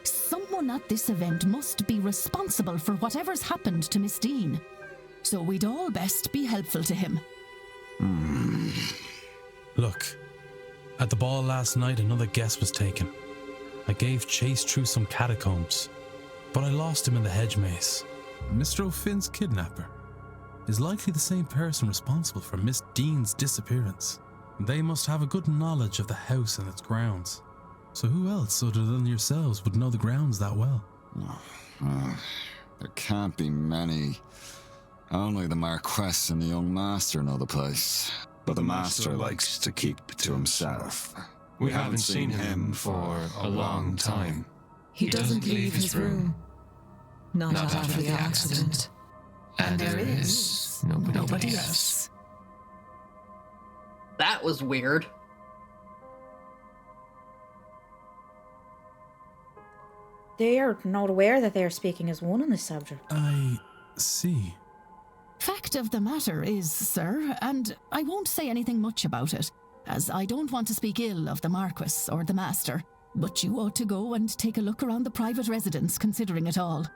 Someone at this event must be responsible for whatever's happened to Miss Dean. So we'd all best be helpful to him. Look, at the ball last night, another guess was taken. I gave chase through some catacombs, but I lost him in the hedge maze. Mr. O'Finn's kidnapper is likely the same person responsible for Miss Dean's disappearance. They must have a good knowledge of the house and its grounds. So who else other than yourselves would know the grounds that well? There can't be many. Only the Marquess and the young master know the place. But the master likes to keep it to himself. We haven't seen him for a long time. He doesn't leave his room. Not after the accident. And there is nobody else. That was weird. They are not aware that they are speaking as one on this subject. I see. Fact of the matter is, sir, and I won't say anything much about it, as I don't want to speak ill of the Marquess or the Master, but you ought to go and take a look around the private residence, considering it all.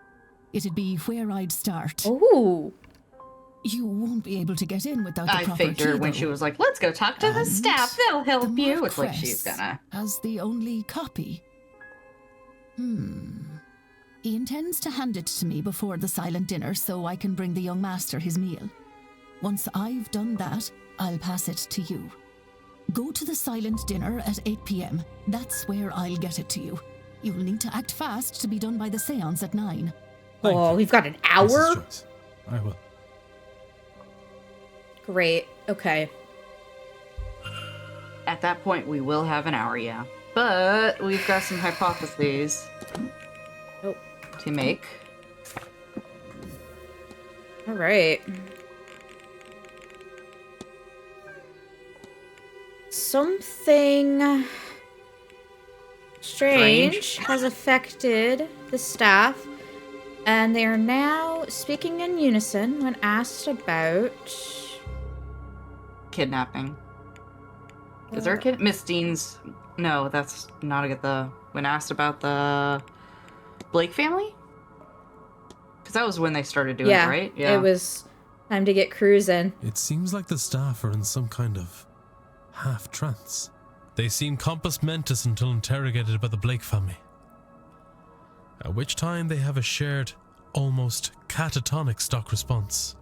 It'd be where I'd start. Ooh. You won't be able to get in without the proper I figured key, when though. she was like, let's go talk to the staff, they'll help The you. It's like Marquess she's gonna... as the only copy. He intends to hand it to me before the silent dinner so I can bring the young master his meal. Once I've done that, I'll pass it to you. Go to the silent dinner at 8 p.m. That's where I'll get it to you. You'll need to act fast to be done by the seance at 9. Oh, we've got an hour? I will. Great. Okay. At that point, we will have an hour, yeah. But we've got some hypotheses to make. All right. Something strange has affected the staff, and they are now speaking in unison when asked about Kidnapping. Is there a Miss Dean's... No, that's not a good... When asked about the Blake family? Because that was when they started doing it, right? Yeah, it was time to get cruising. It seems like the staff are in some kind of half-trance. They seem compos mentis until interrogated by the Blake family. At which time they have a shared, almost catatonic stock response.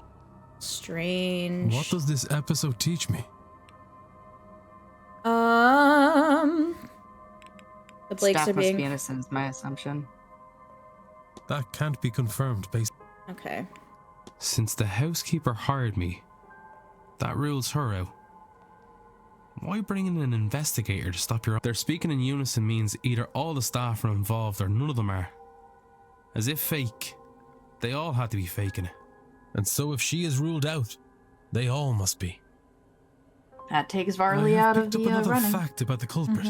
Strange. What does this episode teach me? The Blakes Staff are being... must be innocent is my assumption. That can't be confirmed based... Okay. Since the housekeeper hired me, that rules her out. Why bring in an investigator to stop your... They're speaking in unison means either all the staff are involved or none of them are. As if fake. They all had to be faking it. And so if she is ruled out, they all must be. That takes Varley out of the picked up another running. fact about the culprit.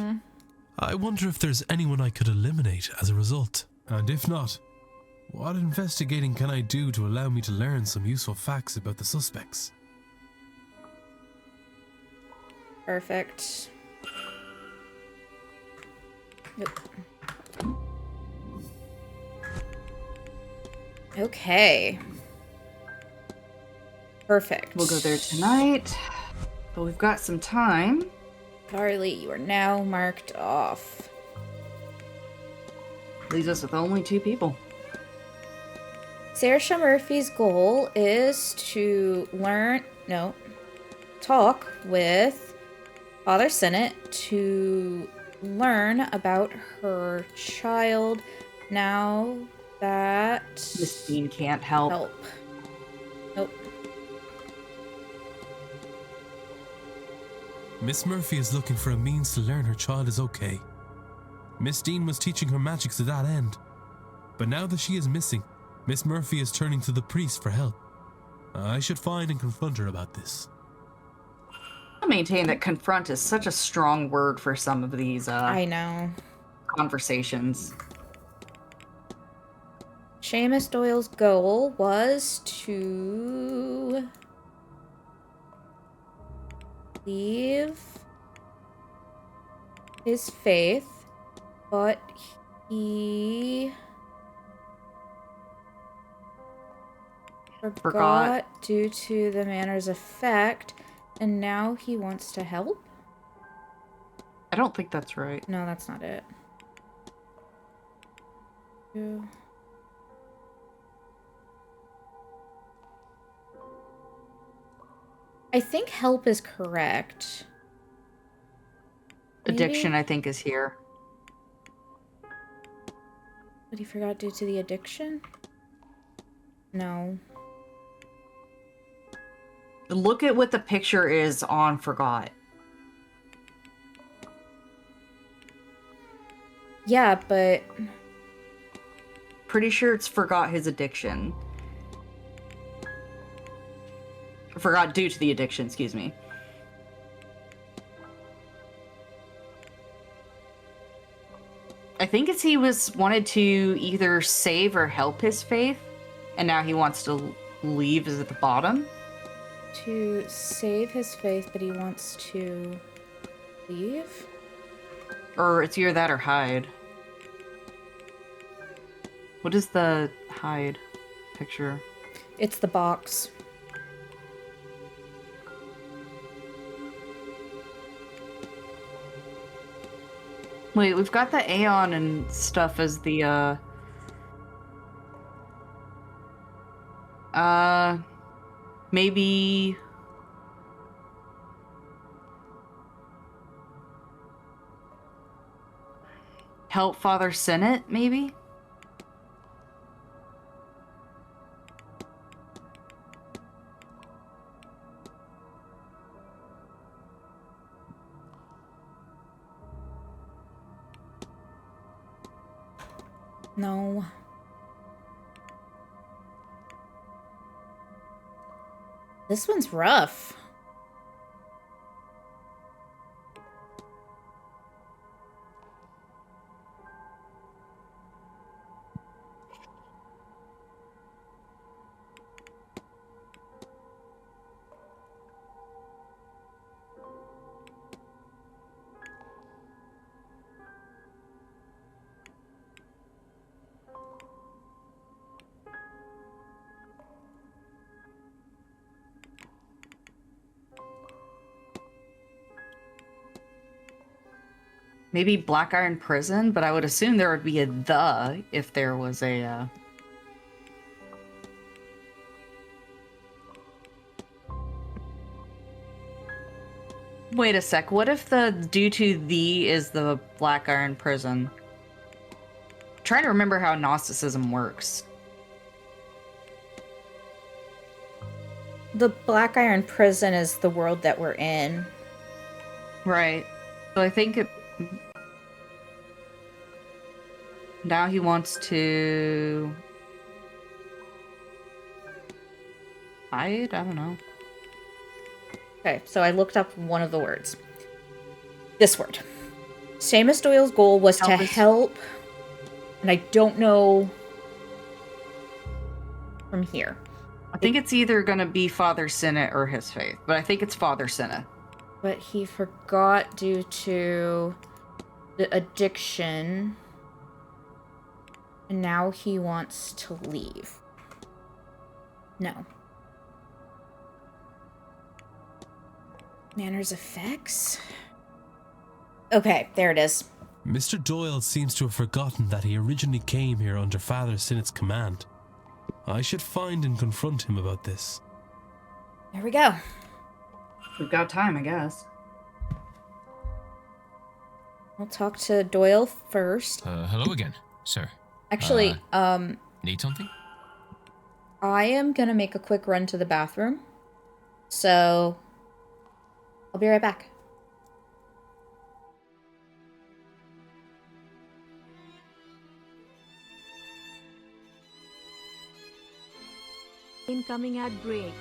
I wonder if there's anyone I could eliminate as a result. And if not, what investigating can I do to allow me to learn some useful facts about the suspects? Perfect. Yep. Okay. Perfect. We'll go there tonight. But we've got some time. Varley, you are now marked off. Leaves us with only 2 people. Saoirse Murphy's goal is to talk with Father Sinnott to learn about her child now that Miss Dean can't help. Nope. Miss Murphy is looking for a means to learn her child is okay. Miss Dean was teaching her magic to that end. But now that she is missing, Miss Murphy is turning to the priest for help. I should find and confront her about this. I maintain that confront is such a strong word for some of these I know. Conversations. Seamus Doyle's goal was to leave his faith, but he forgot due to the manor's effect, and now he wants to help? I don't think that's right. No, that's not it. Yeah. I think help is correct. Addiction, I think, is here. But he forgot due to the addiction? No. Look at what the picture is on Forgot. Yeah, but... Pretty sure it's Forgot his addiction. Forgot due to the addiction, excuse me. I think it's he wanted to either save or help his faith, and now he wants to leave is at the bottom. To save his faith, but he wants to leave? Or it's either that or hide. What is the hide picture? It's the box. Wait, we've got the Aeon and stuff as the, maybe... help Father Sinnott, maybe? No. This one's rough. Maybe Black Iron Prison, but I would assume there would be a the if there was a, Wait a sec, what if the due to the is the Black Iron Prison? I'm trying to remember how Gnosticism works. The Black Iron Prison is the world that we're in. Right. So I think it... Now he wants to... hide? I don't know. Okay, so I looked up one of the words. This word. Seamus Doyle's goal was to help, and I don't know from here. I think it's either going to be Father Sinnott or his faith, but I think it's Father Sinnott. But he forgot due to the addiction, and now he wants to leave. No. Manor's effects? Okay, there it is. Mr. Doyle seems to have forgotten that he originally came here under Father Sinnott's command. I should find and confront him about this. There we go. We've got time, I guess. I'll talk to Doyle first. Hello again, sir. Actually, Need something? I am gonna make a quick run to the bathroom. So, I'll be right back. Incoming ad break.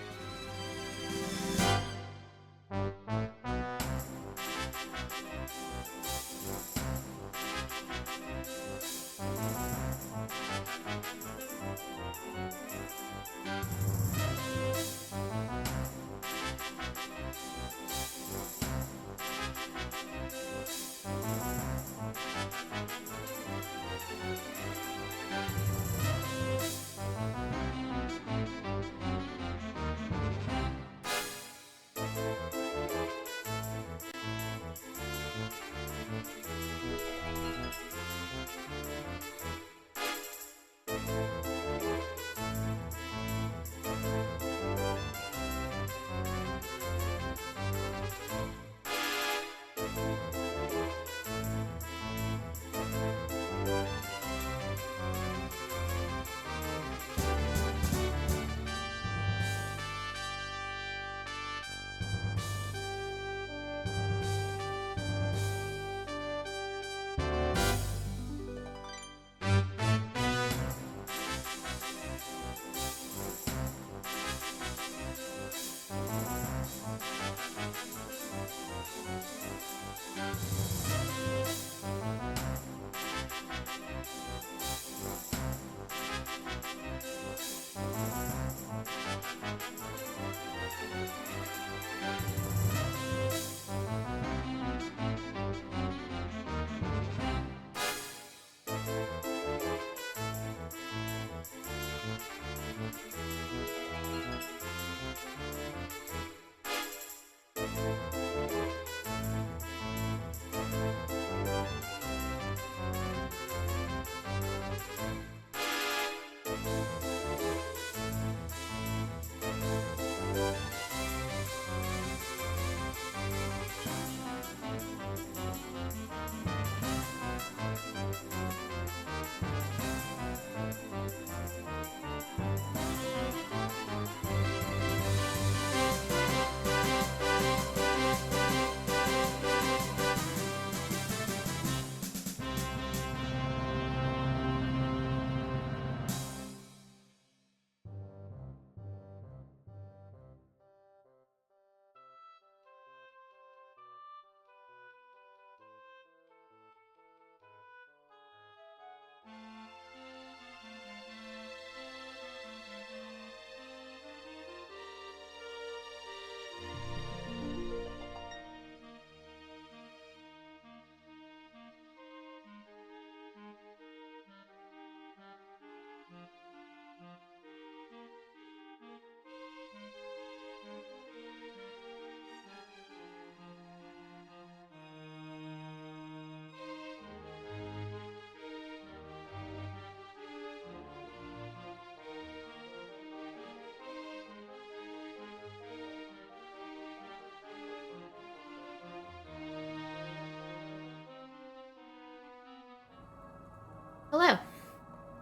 Hello.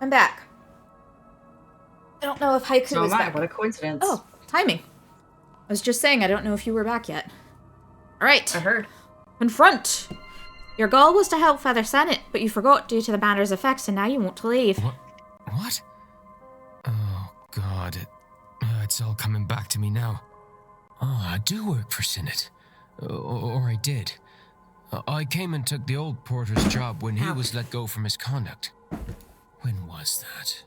I'm back. I don't know if Haiku So is am I. back. What a coincidence. Oh, timing. I was just saying I don't know if you were back yet. Alright. I heard. Confront. Your goal was to help Feather Senate, but you forgot due to the banner's effects, and now you want to leave. What? Oh, God. It's all coming back to me now. Oh, I do work for Senate. Or I did. I came and took the old porter's job when he was let go for misconduct. When was that?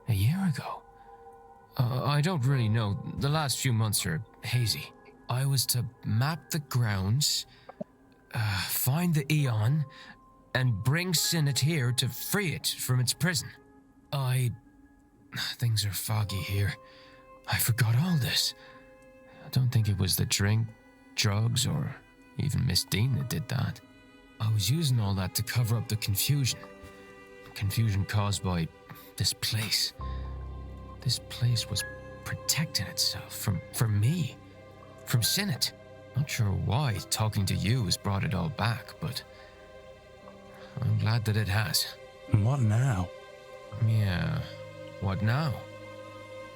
A year ago? I don't really know. The last few months are hazy. I was to map the grounds, find the Eon, and bring Senate here to free it from its prison. Things are foggy here. I forgot all this. I don't think it was the drink, drugs, or even Miss Dean that did that. I was using all that to cover up the confusion. Confusion caused by this place. This place was protecting itself from me, from Sinnott. Not sure why talking to you has brought it all back, but I'm glad that it has. What now? Yeah, what now?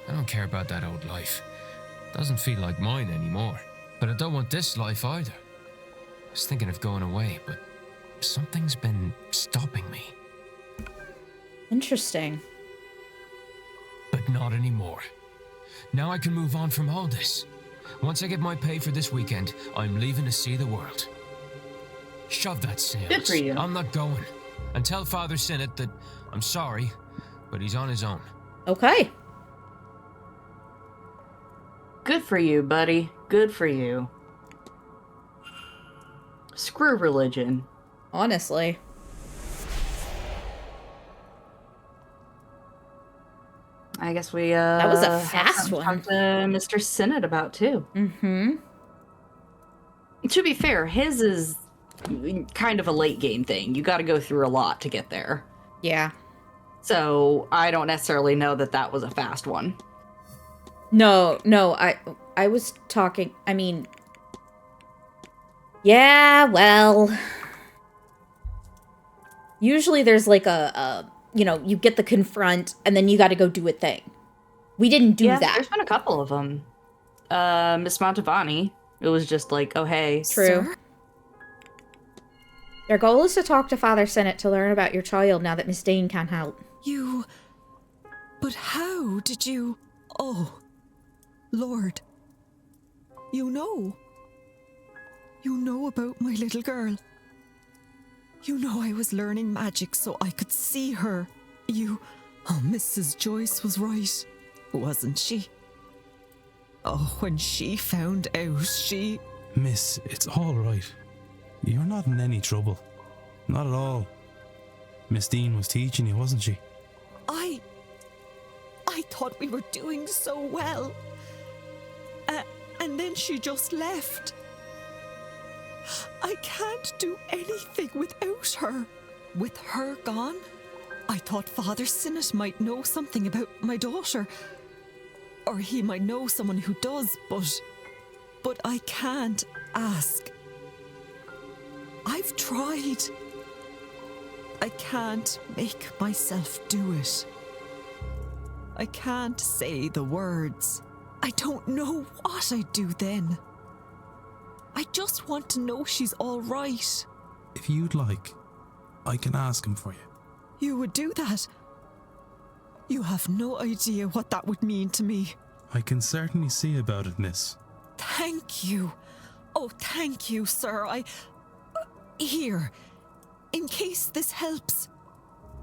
I don't care about that old life. Doesn't feel like mine anymore. But I don't want this life either. I was thinking of going away, but something's been stopping me. Interesting. But not anymore. Now I can move on from all this. Once I get my pay for this weekend, I'm leaving to see the world. Shove that Seance. Good for you. I'm not going. And tell Father Sinnott that I'm sorry, but he's on his own. Okay. Good for you, buddy. Good for you. Screw religion. Honestly. I guess we, That was a fast one. Talk to Mr. Sinnott about, too. Mm-hmm. To be fair, his is kind of a late game thing. You gotta go through a lot to get there. Yeah. So, I don't necessarily know that that was a fast one. No, I was talking, I mean... Yeah, well... Usually there's like a you know, you get the confront, and then you gotta go do a thing. We didn't do that. There's been a couple of them. Miss Montavani, it was just like, oh hey. True. Sir? Their goal is to talk to Father Sinnott to learn about your child now that Miss Dane can't help. You... But how did you... Oh, Lord. You know. You know about my little girl. You know I was learning magic so I could see her. You... Oh, Mrs. Joyce was right, wasn't she? Oh, when she found out, she... Miss, it's all right. You're not in any trouble. Not at all. Miss Dean was teaching you, wasn't she? I thought we were doing so well. And then she just left. I can't do anything without her. With her gone, I thought Father Sinnott might know something about my daughter. Or he might know someone who does, but I can't ask. I've tried. I can't make myself do it. I can't say the words. I don't know what I'd do then. I just want to know she's all right. If you'd like, I can ask him for you. You would do that? You have no idea what that would mean to me. I can certainly see about it, miss. Thank you. Oh, thank you, sir. Here, in case this helps,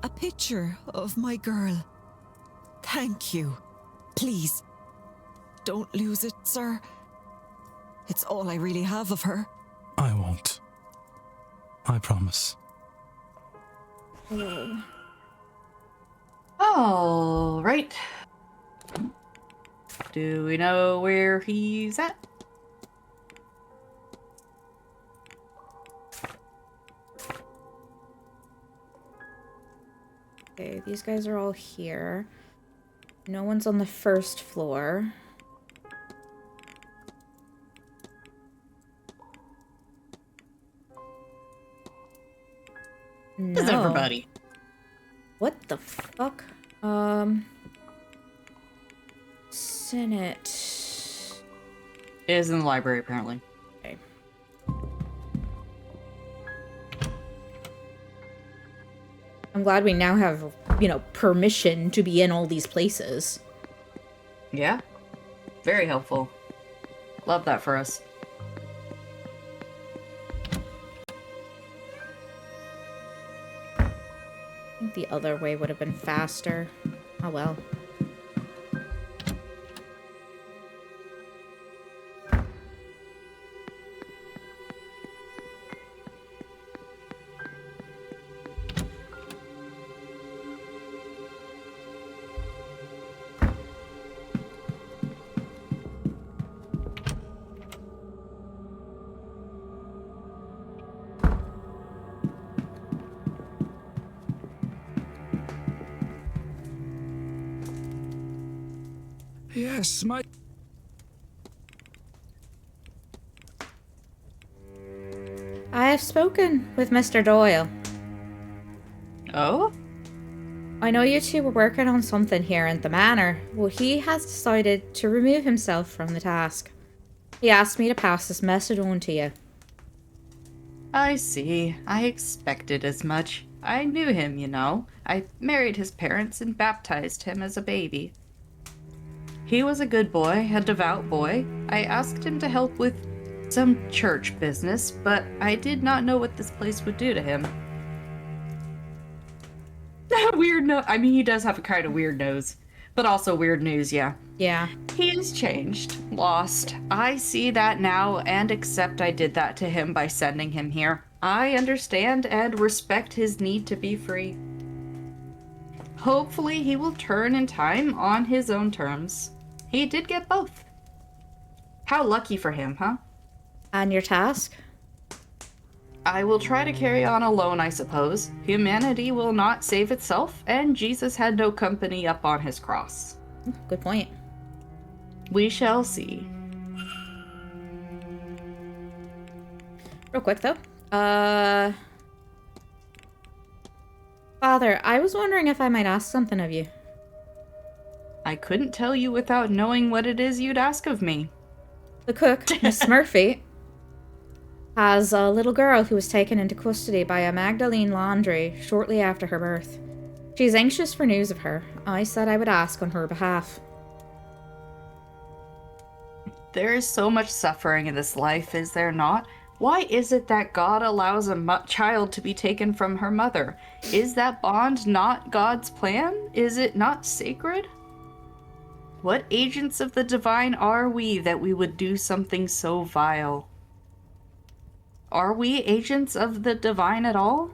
a picture of my girl. Thank you. Please, don't lose it, sir. It's all I really have of her. I won't. I promise. All right. Do we know where he's at? Okay, these guys are all here. No one's on the first floor. No. Is everybody? What the fuck? Sinnott. It is in the library, apparently. Okay. I'm glad we now have, permission to be in all these places. Yeah. Very helpful. Love that for us. I think the other way would have been faster. Oh well. Yes, my... I have spoken with Mr. Doyle. Oh? I know you two were working on something here in the manor. Well, he has decided to remove himself from the task. He asked me to pass this message on to you. I see. I expected as much. I knew him, you know. I married his parents and baptized him as a baby. He was a good boy, a devout boy. I asked him to help with some church business, but I did not know what this place would do to him. Weird nose. I mean, he does have a kind of weird nose, but also weird news, yeah. Yeah. He has changed, lost. I see that now and accept I did that to him by sending him here. I understand and respect his need to be free. Hopefully he will turn in time on his own terms. He did get both. How lucky for him, huh? And your task? I will try to carry on alone, I suppose. Humanity will not save itself, and Jesus had no company up on his cross. Good point. We shall see. Real quick, though. Father, I was wondering if I might ask something of you. I couldn't tell you without knowing what it is you'd ask of me. The cook, Miss Murphy, has a little girl who was taken into custody by a Magdalene Laundry shortly after her birth. She's anxious for news of her. I said I would ask on her behalf. There is so much suffering in this life, is there not? Why is it that God allows a child to be taken from her mother? Is that bond not God's plan? Is it not sacred? What agents of the divine are we that we would do something so vile? Are we agents of the divine at all?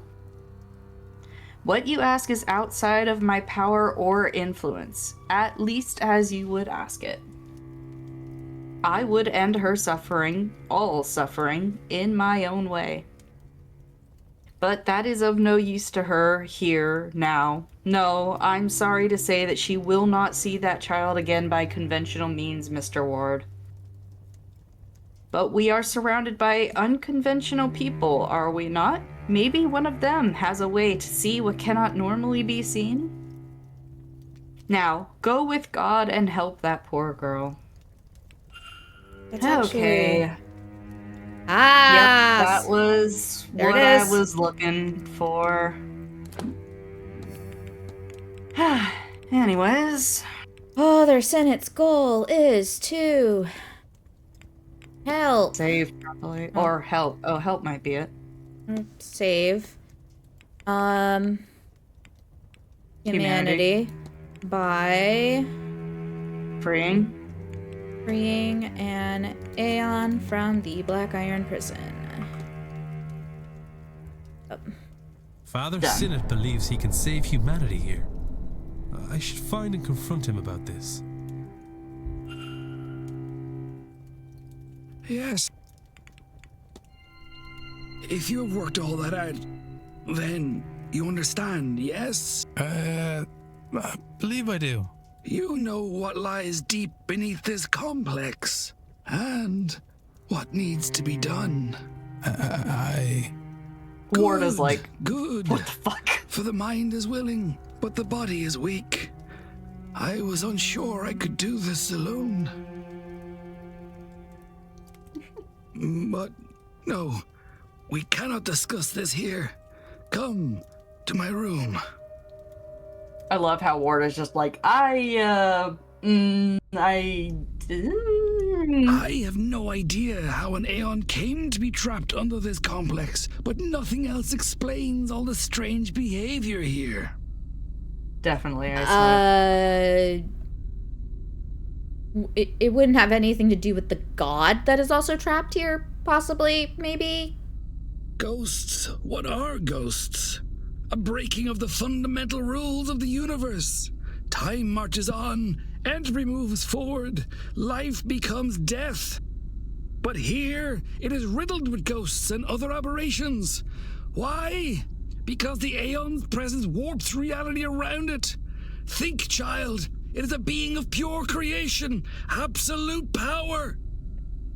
What you ask is outside of my power or influence, at least as you would ask it. I would end her suffering, all suffering, in my own way. But that is of no use to her here, now. No, I'm sorry to say that she will not see that child again by conventional means, Mr. Ward. But we are surrounded by unconventional people, are we not? Maybe one of them has a way to see what cannot normally be seen? Now, go with God and help that poor girl. Okay. Ah! Yep, that was what I was looking for. Anyways. Oh, their Senate's goal is to help. Save, probably. Or help. Oh, help might be it. Save. Humanity. By freeing an Aeon from the Black Iron Prison. Oh. Father Sinnott believes he can save humanity here. I should find and confront him about this. Yes. If you have worked all that out, then you understand, yes? I believe I do. You know what lies deep beneath this complex, and what needs to be done. Ward is like, good. What the fuck? For the mind is willing, but the body is weak. I was unsure I could do this alone. But no, we cannot discuss this here. Come to my room. I love how Ward is just like, I have no idea how an Aeon came to be trapped under this complex, but nothing else explains all the strange behavior here. Definitely, it wouldn't have anything to do with the god that is also trapped here, possibly, maybe? Ghosts? What are ghosts? A breaking of the fundamental rules of the universe. Time marches on, entropy moves forward, life becomes death. But here, it is riddled with ghosts and other aberrations. Why? Because the Aeon's presence warps reality around it. Think, child. It is a being of pure creation, absolute power.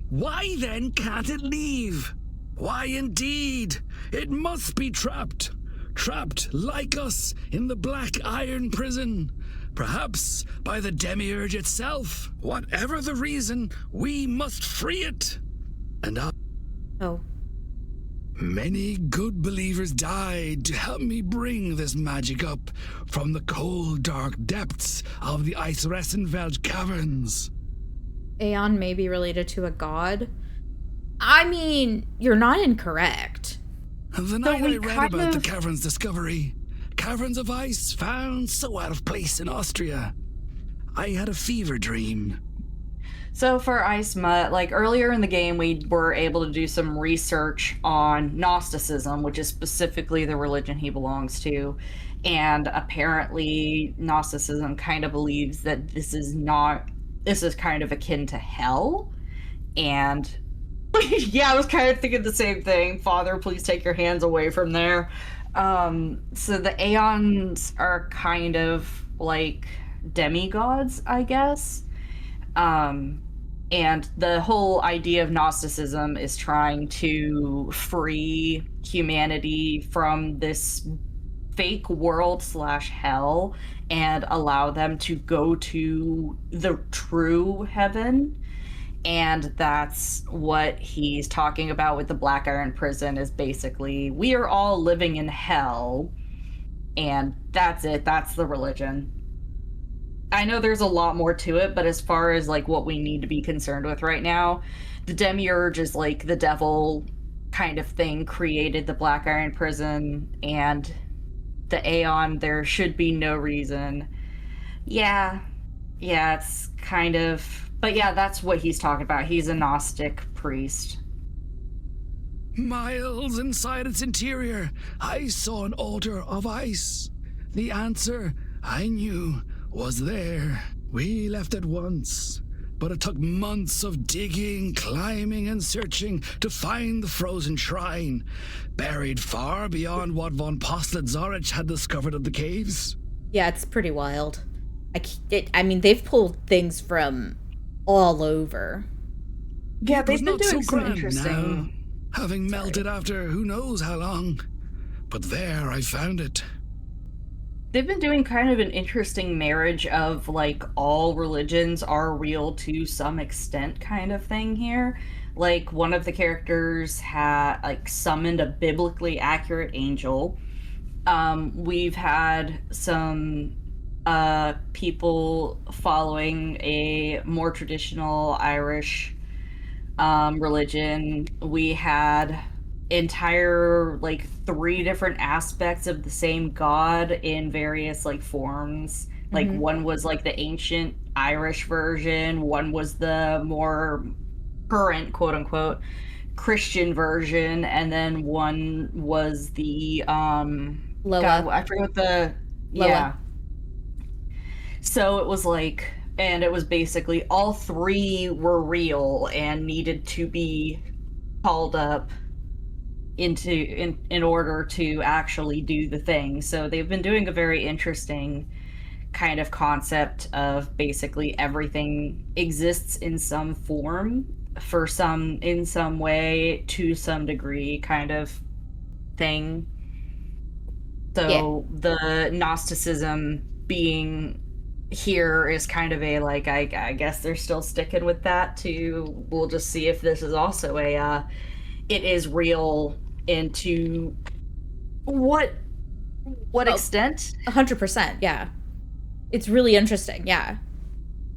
Why then can't it leave? Why indeed? It must be trapped. Trapped, like us, in the black iron prison. Perhaps by the demiurge itself. Whatever the reason, we must free it. And many good believers died to help me bring this magic up from the cold, dark depths of the Eisressenwelt caverns. Aeon may be related to a god. I mean, you're not incorrect. The night I read about the caverns discovery, caverns of ice found so out of place in Austria, I had a fever dream. So for Ice Mutt, like earlier in the game, we were able to do some research on Gnosticism, which is specifically the religion he belongs to. And apparently Gnosticism kind of believes that this is kind of akin to hell. And yeah, I was kind of thinking the same thing. Father, please take your hands away from there. So the Aeons are kind of like demigods, I guess. And the whole idea of Gnosticism is trying to free humanity from this fake world / hell and allow them to go to the true heaven. And that's what he's talking about with the Black Iron Prison, is basically, we are all living in hell, and that's it. That's the religion. I know there's a lot more to it, but as far as like what we need to be concerned with right now, the Demiurge is like the devil kind of thing, created the Black Iron Prison, and the Aeon, there should be no reason. Yeah, it's kind of... But yeah, that's what he's talking about. He's a Gnostic priest. Miles inside its interior, I saw an altar of ice. The answer, I knew, was there. We left at once, but it took months of digging, climbing, and searching to find the frozen shrine, buried far beyond what von Postled-Zorich had discovered of the caves. Yeah, it's pretty wild. I mean, they've pulled things from all over. Yeah, they've been doing some interesting... Now, having melted after who knows how long. But there I found it. They've been doing kind of an interesting marriage of, like, all religions are real to some extent kind of thing here. Like, one of the characters had, like, summoned a biblically accurate angel. We've had some people following a more traditional Irish religion. We had entire, like, 3 different aspects of the same god in various, like, forms. Like, one was, like, the ancient Irish version, one was the more current, quote-unquote, Christian version, and then one was the, Loa. God, I forget what the... Loa. Yeah. So it was like... And it was basically all 3 were real and needed to be called up in order to actually do the thing. So they've been doing a very interesting kind of concept of basically everything exists in some form in some way to some degree kind of thing. So the Gnosticism being here is kind of a, like, I guess they're still sticking with that too. We'll just see if this is also a it is real into what extent? 100%, yeah. It's really interesting, yeah.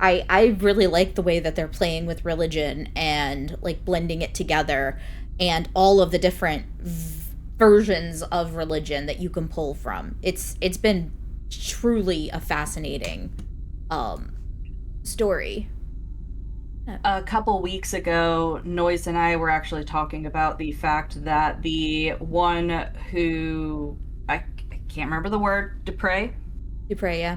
I really like the way that they're playing with religion and, like, blending it together and all of the different versions of religion that you can pull from. It's been truly a fascinating story. A couple weeks ago, Noiz and I were actually talking about the fact that the one who I can't remember the word, Dupre, yeah.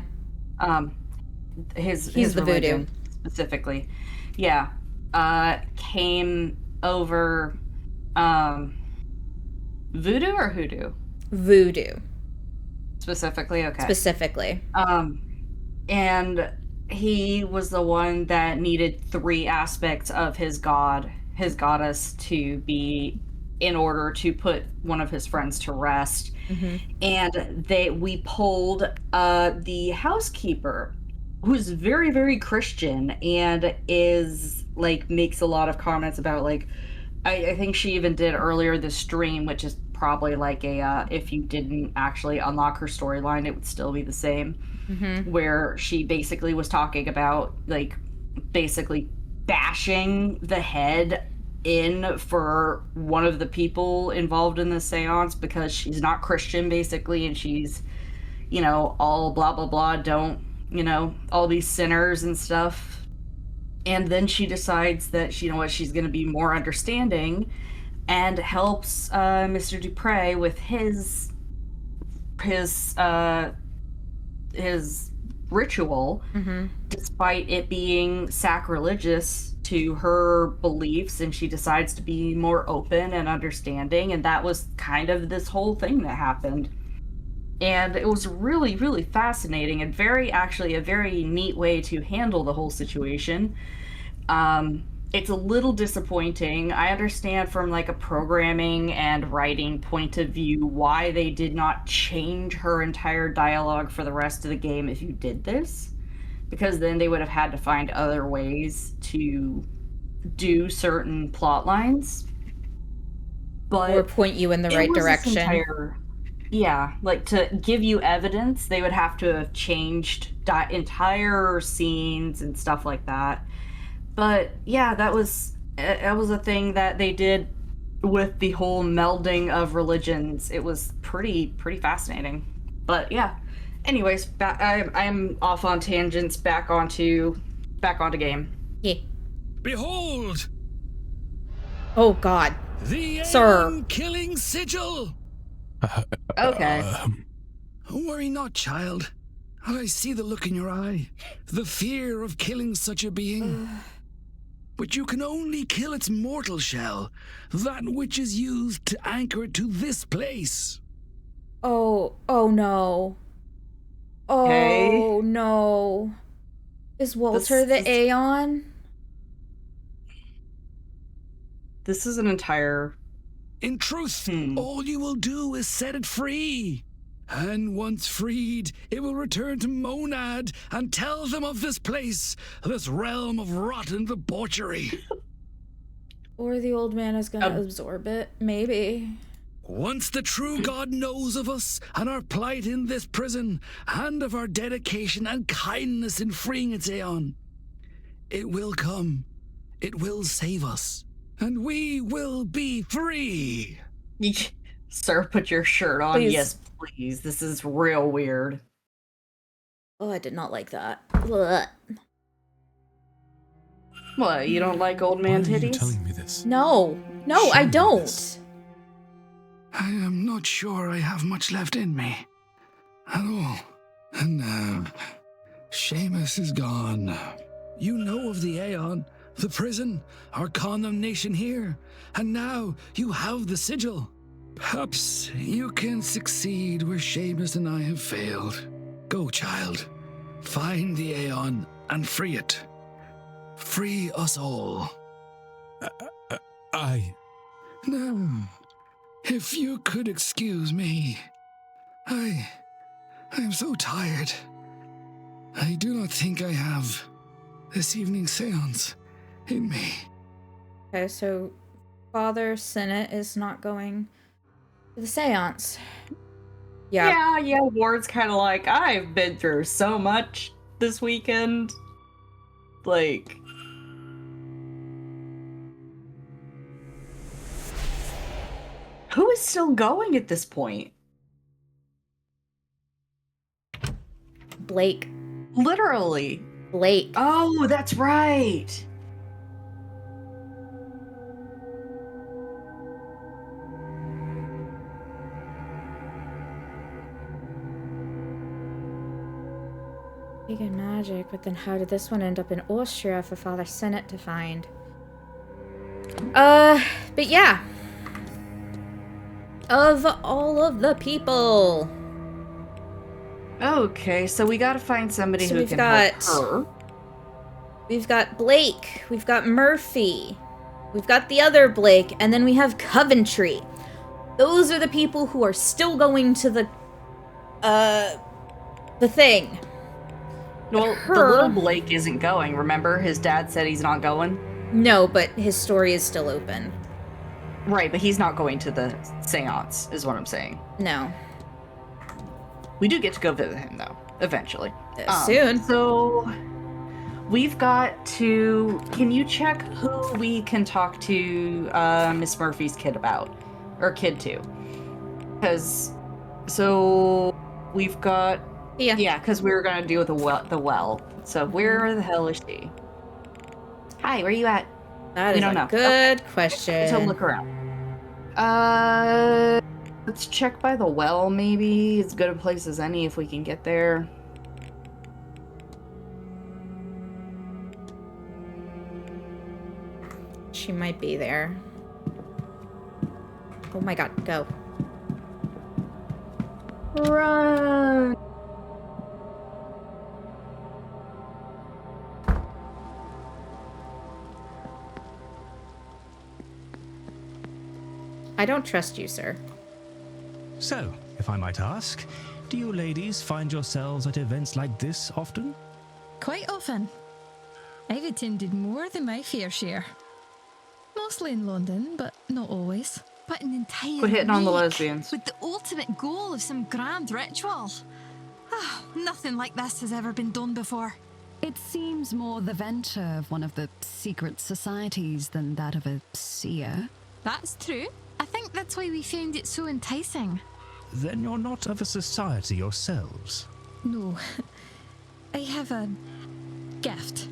He's the voodoo specifically, yeah, came over, voodoo or hoodoo? Voodoo. Specifically, okay. Specifically. And he was the one that needed 3 aspects of his goddess to be in order to put one of his friends to rest. And we pulled the housekeeper, who's very, very Christian and is like makes a lot of comments about like I think she even did earlier this stream, which is probably like a if you didn't actually unlock her storyline, it would still be the same. Where she basically was talking about like basically bashing the head in for one of the people involved in the seance because she's not Christian basically, and she's, you know, all blah blah blah, don't, you know, all these sinners and stuff. And then she decides that, you know what, she's going to be more understanding and helps Mr. Dupre with his ritual, despite it being sacrilegious to her beliefs, and she decides to be more open and understanding, and that was kind of this whole thing that happened. And it was really, really fascinating and actually a very neat way to handle the whole situation. It's a little disappointing. I understand from like a programming and writing point of view why they did not change her entire dialogue for the rest of the game if you did this, because then they would have had to find other ways to do certain plot lines. But or point you in the right direction. Yeah, like to give you evidence, they would have to have changed entire scenes and stuff like that. But yeah, that was a thing that they did with the whole melding of religions. It was pretty fascinating. But yeah, anyways, I'm off on tangents. Back onto game. Yeah. Behold! Oh God, the sir, killing sigil. Okay. Worry not, child. I see the look in your eye, the fear of killing such a being. But you can only kill its mortal shell, that which is used to anchor it to this place. Oh no. Oh no. Is Walter the Aeon? This is an entire... In truth, all you will do is set it free. And once freed, it will return to Monad and tell them of this place, this realm of rotten debauchery. Or the old man is gonna absorb it, maybe. Once the true God knows of us and our plight in this prison, and of our dedication and kindness in freeing its Aeon, it will come, it will save us, and we will be free. Sir, put your shirt on. Please. Yes, please. This is real weird. Oh, I did not like that. Ugh. What, you don't like old man titties? Why are you telling me this? No, I don't. I am not sure I have much left in me at all. And now, Seamus is gone. You know of the Aeon, the prison, our condemnation here, and now you have the sigil. Perhaps you can succeed where Seamus and I have failed. Go, child. Find the Aeon and free it. Free us all. No. If you could excuse me. I'm so tired. I do not think I have this evening's seance in me. Okay, so Father Sinnott is not going to the seance. Yeah, Ward's kind of like, I've been through so much this weekend. Like... Who is still going at this point? Blake. Literally. Blake. Oh, that's right. Big and magic, but then how did this one end up in Austria for Father Sinnott to find? But yeah. Of all of the people, Okay, so we gotta find somebody who can help her. We've got Blake. We've got Murphy. We've got the other Blake. And then we have Coventry. Those are the people who are still going to the thing. Well, the little Blake isn't going, remember? His dad said he's not going? No, but his story is still open. Right, but he's not going to the seance, is what I'm saying. No. We do get to go visit him, though, eventually. Soon. So, we've got to... Can you check who we can talk to Miss Murphy's kid about? Or kid to? Because... So, we've got... Yeah, because we were going to deal with the well. So, where the hell is she? Hi, where are you at? That is a good question. So, look around. Let's check by the well, maybe. As good a place as any if we can get there. She might be there. Oh my god, go. Run! I don't trust you, sir. So, if I might ask, do you ladies find yourselves at events like this often? Quite often. I've attended more than my fair share. Mostly in London, but not always. But an entire Quit hitting on the week lesbians. with the ultimate goal of some grand ritual. Nothing like this has ever been done before. It seems more the venture of one of the secret societies than that of a seer. That's true. I think that's why we found it so enticing. Then you're not of a society yourselves? No. I have a gift.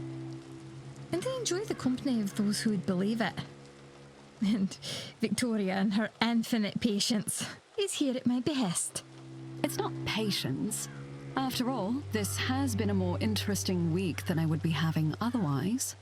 And I enjoy the company of those who would believe it. And Victoria and her infinite patience is here at my behest. It's not patience. After all, this has been a more interesting week than I would be having otherwise.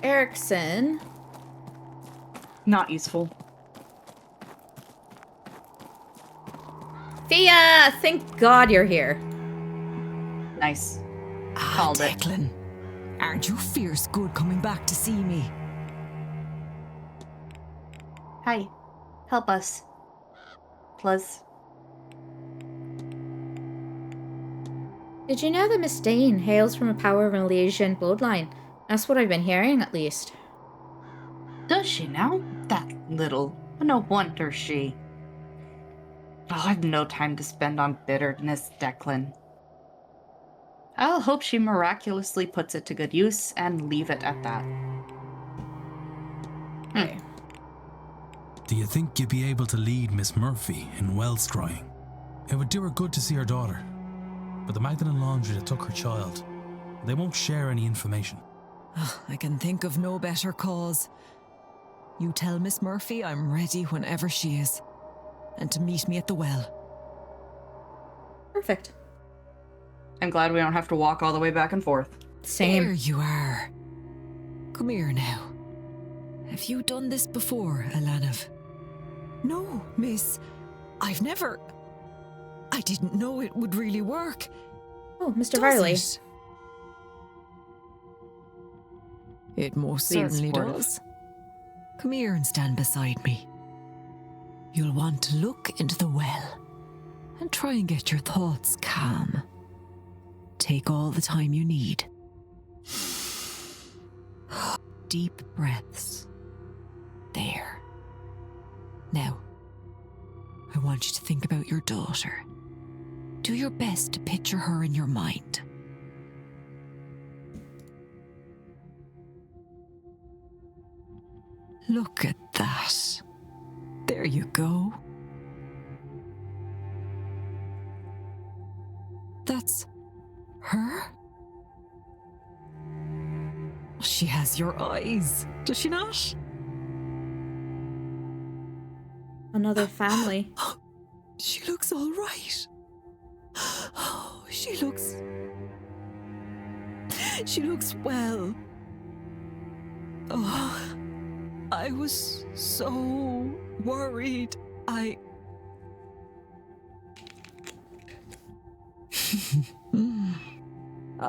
Erickson. Not useful. Thea! Thank God you're here. Nice. Called Declan. Aren't you fierce good coming back to see me? Hi. Help us. Please. Did you know that Miss Dane hails from a power of an Elysian bloodline? That's what I've been hearing, at least. Does she now? That little. No wonder she. Oh, I've no time to spend on bitterness, Declan. I'll hope she miraculously puts it to good use and leave it at that. Do you think you'd be able to lead Miss Murphy in well scrying? It would do her good to see her daughter. But the Magdalene Laundry that took her child, they won't share any information. I can think of no better cause. You tell Miss Murphy I'm ready whenever she is, and to meet me at the well. Perfect. I'm glad we don't have to walk all the way back and forth. Same. There you are. Come here now. Have you done this before, Alanov? No, miss. I've never... I didn't know it would really work. Oh, Mr. Varley. It most certainly does. Come here and stand beside me. You'll want to look into the well and try and get your thoughts calm. Take all the time you need. Deep breaths. There. Now, I want you to think about your daughter. Do your best to picture her in your mind. Look at that. There you go. that's her? She has your eyes, does she not? Another family. She looks all right. Oh, she looks well. Oh, I was so worried. I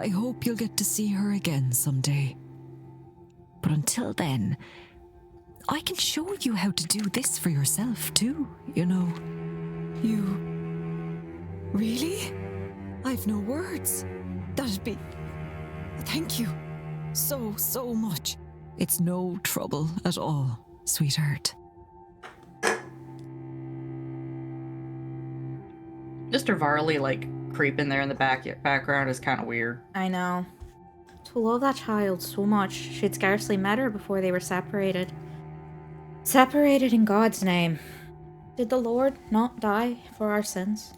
hope you'll get to see her again someday. But until then, I can show you how to do this for yourself too, you know. You... Really? I've no words. That'd be... Thank you. So much. It's no trouble at all, sweetheart. Mr. Varley, like, creeping there in the background is kind of weird. I know. To love that child so much, she'd scarcely met her before they were separated. Separated in God's name. Did the Lord not die for our sins?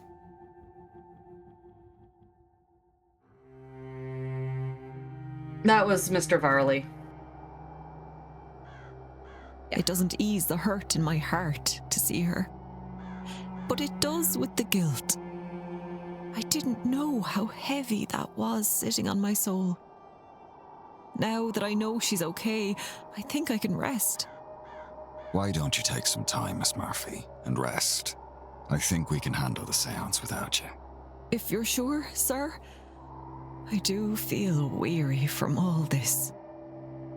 That was Mr. Varley. It doesn't ease the hurt in my heart to see her. But it does with the guilt. I didn't know how heavy that was sitting on my soul. Now that I know she's okay, I think I can rest. Why don't you take some time, Miss Murphy, and rest? I think we can handle the seance without you. If you're sure, sir. I do feel weary from all this.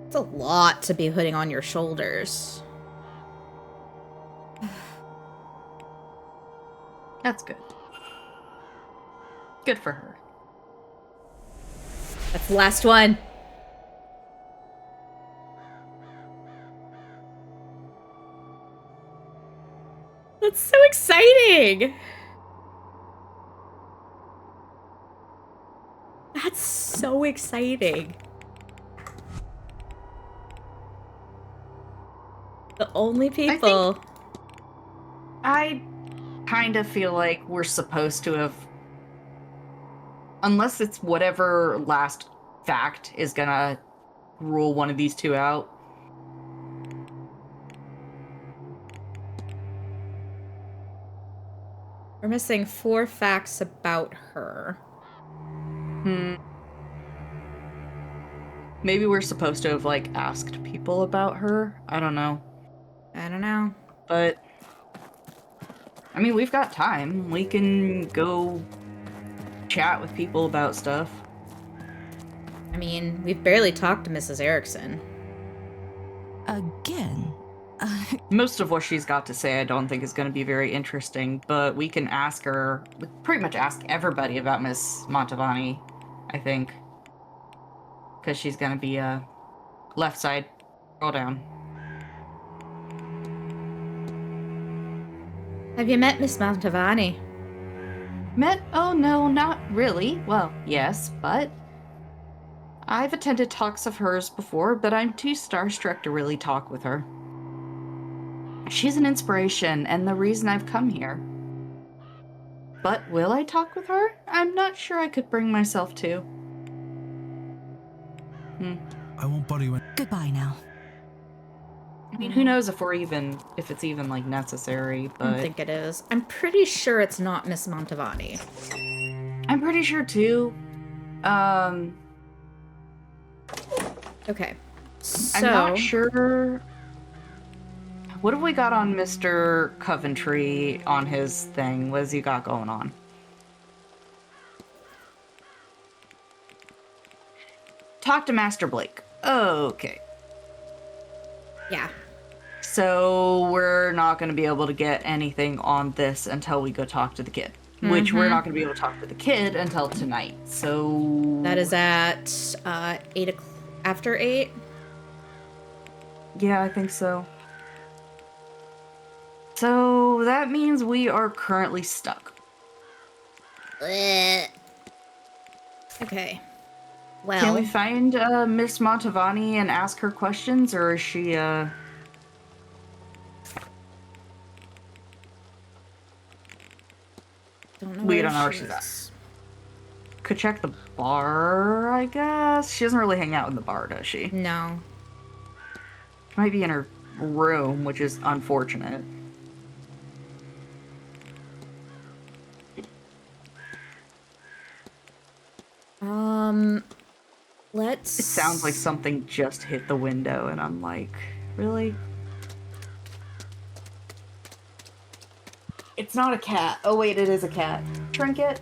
It's a lot to be putting on your shoulders. That's good. Good for her. That's the last one. That's so exciting. That's so exciting. The only people... I kind of feel like we're supposed to have... Unless it's whatever last fact is gonna rule one of these two out. We're missing 4 facts about her. Maybe we're supposed to have, like, asked people about her. I don't know. But, I mean, we've got time. We can go chat with people about stuff. I mean, we've barely talked to Mrs. Erickson. Again? Most of what she's got to say I don't think is going to be very interesting, but we can ask her, pretty much ask everybody about Miss Montavani, I think. Because she's going to be left side, roll down. Have you met Miss Montavani? Met? Oh no, not really. Well, yes, but I've attended talks of hers before, but I'm too starstruck to really talk with her. She's an inspiration and the reason I've come here. But will I talk with her? I'm not sure I could bring myself to. I won't bother you. Goodbye now. I mean, who knows if it's even like necessary, but... I don't think it is. I'm pretty sure it's not Miss Montavani. I'm pretty sure too. Okay. So... I'm not sure... What have we got on Mr. Coventry on his thing? What has he got going on? Talk to Master Blake. Okay. Yeah. So we're not going to be able to get anything on this until we go talk to the kid. Which we're not going to be able to talk to the kid until tonight. So... That is at 8 o'clock. After 8? Yeah, I think so. So that means we are currently stuck. Okay. Well... Can we find Miss Montavani and ask her questions, or is she, Don't know we where don't know where she she's is. could check the bar, I guess. She doesn't really hang out in the bar, does she? No. She might be in her room, which is unfortunate. Let's... It sounds like something just hit the window, and I'm like, really? It's not a cat. Oh wait, it is a cat. Trinket,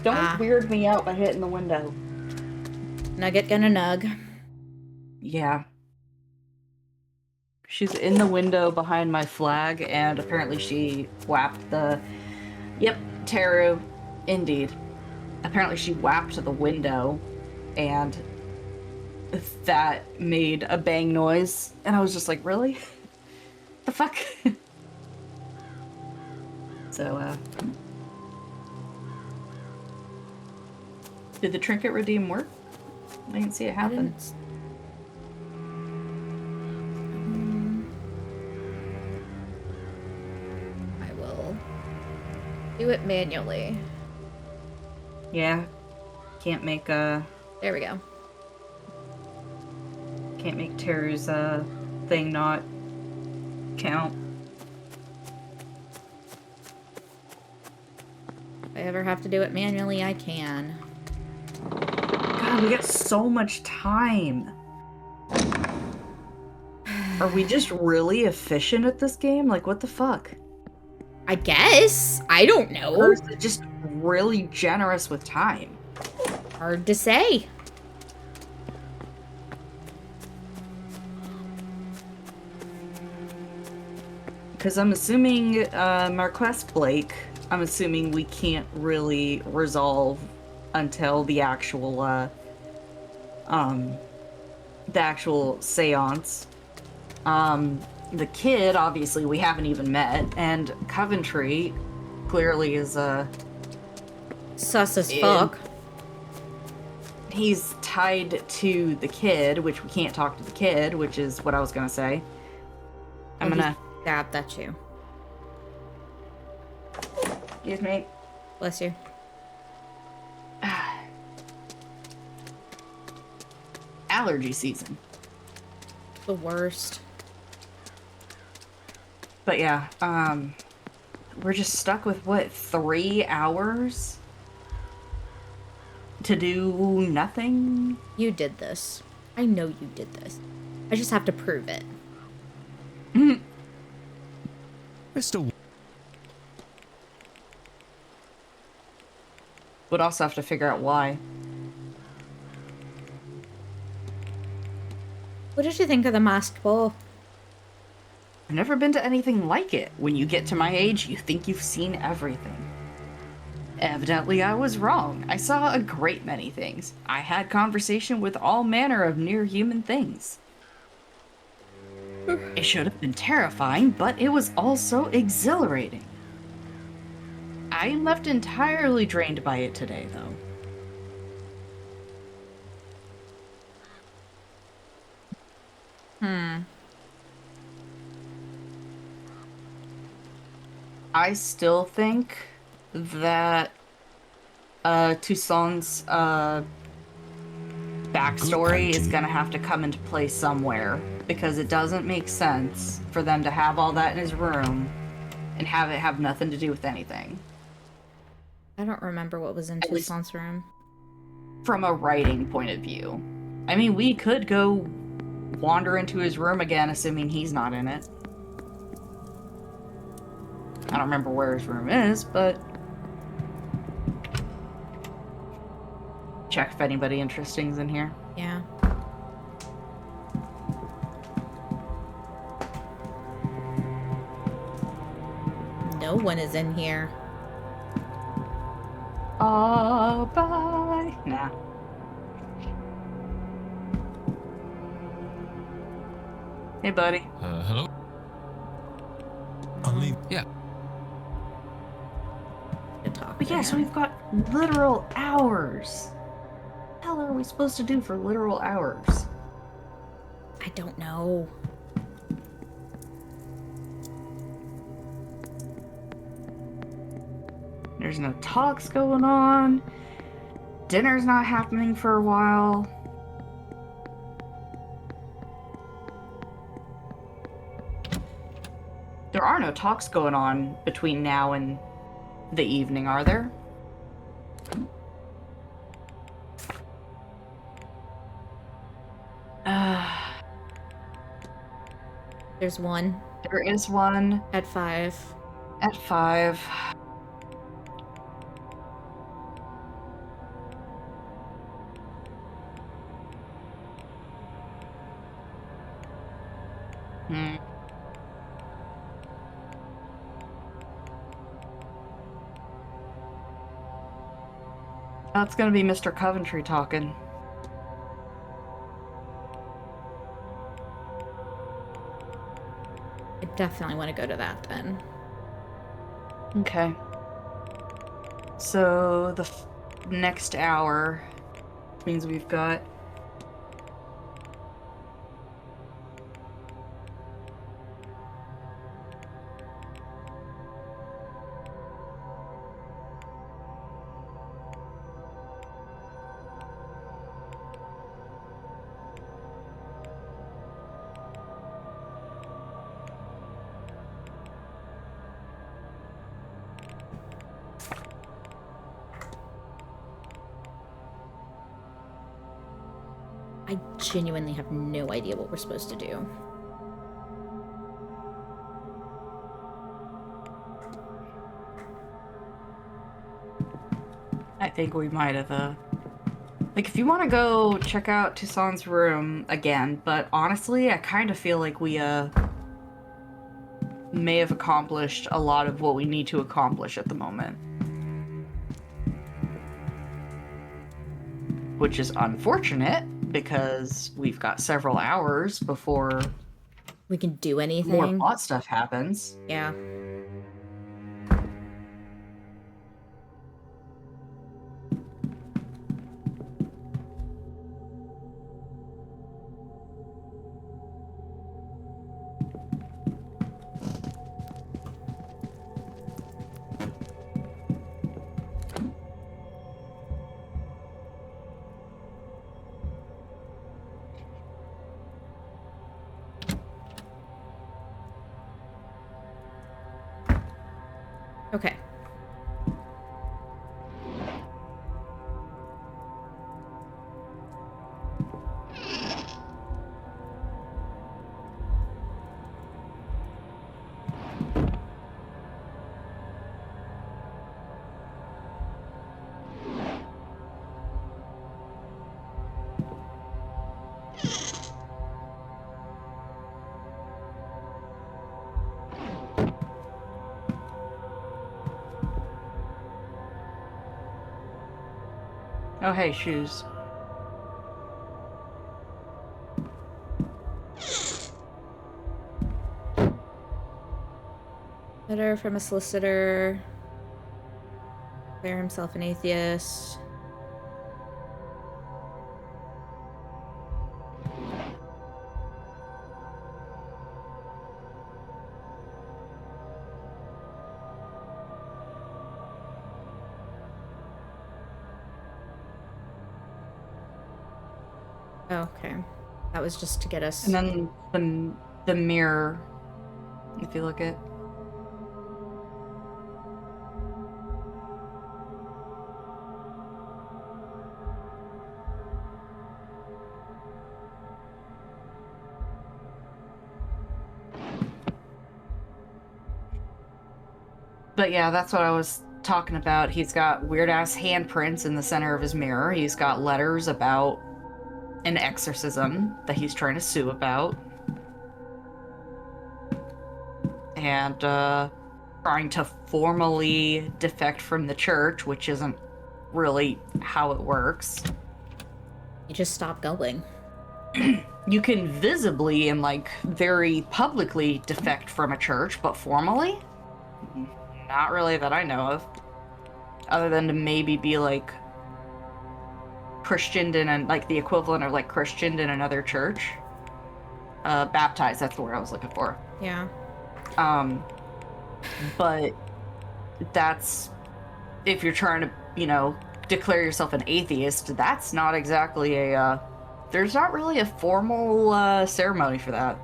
don't weird me out by hitting the window. Nugget gonna nug. Yeah. She's in the window behind my flag, and apparently she whapped the... Yep, Teru. Indeed. Apparently she whapped the window, and that made a bang noise, and I was just like, really? The fuck? So, did the trinket redeem work? I didn't see it happen. I will do it manually. Yeah. Can't make a... There we go. Can't make Teru's thing not count. If I ever have to do it manually, I can. God, we got so much time. Are we just really efficient at this game? Like, what the fuck? I guess. I don't know. Or is it just really generous with time? Hard to say. Because I'm assuming Marquess Blake, I'm assuming we can't really resolve until the actual seance. The kid, obviously, we haven't even met, and Coventry clearly is sus as fuck. He's tied to the kid, which we can't talk to the kid, which is what I was gonna say. I'm gonna stabbed at you. Excuse me. Bless you. Allergy season. The worst. But yeah, we're just stuck with what, 3 hours to do nothing? You did this. I know you did this. I just have to prove it. Mr. Would also have to figure out why. What did you think of the masked ball? I've never been to anything like it. When you get to my age, you think you've seen everything. Evidently, I was wrong. I saw a great many things. I had conversation with all manner of near-human things. It should have been terrifying, but it was also exhilarating. I am left entirely drained by it today, though. I still think that Toussaint's backstory is gonna have to come into play somewhere, because it doesn't make sense for them to have all that in his room and have it have nothing to do with anything. I don't remember what was in Toussaint's room. From a writing point of view. I mean, we could go wander into his room again, assuming he's not in it. I don't remember where his room is, but... check if anybody interesting's in here. Yeah. No one is in here. Oh, bye. Nah. Hey, buddy. Hello? I'll leave. Yeah. But yeah, so we've got literal hours. What the hell are we supposed to do for literal hours? I don't know. There's no talks going on. dinner's not happening for a while. There are no talks going on between now and the evening, are there? There's one. There is one. At 5. At 5. That's gonna be Mr. Coventry talking. I definitely want to go to that then. Okay. So the next hour means we've got I genuinely have no idea what we're supposed to do. I think we might have, like, if you want to go check out Toussaint's room again, but honestly, I kind of feel like we, may have accomplished a lot of what we need to accomplish at the moment. Which is unfortunate, because we've got several hours before we can do anything. More plot stuff happens. Yeah. Okay. Oh, hey, shoes. Letter from a solicitor. Declare himself an atheist. Okay. That was just to get us... And then the mirror, if you look at... But yeah, that's what I was talking about. He's got weird-ass handprints in the center of his mirror. He's got letters about an exorcism that he's trying to sue about. And trying to formally defect from the church, which isn't really how it works. You just stop going. You can visibly and, like, very publicly defect from a church, but formally? Not really that I know of. Other than to maybe be, like, Christianed in, like, the equivalent of, like, Christianed in another church. Baptized, that's the word I was looking for. Yeah. But that's if you're trying to, you know, declare yourself an atheist, that's not exactly a, there's not really a formal ceremony for that.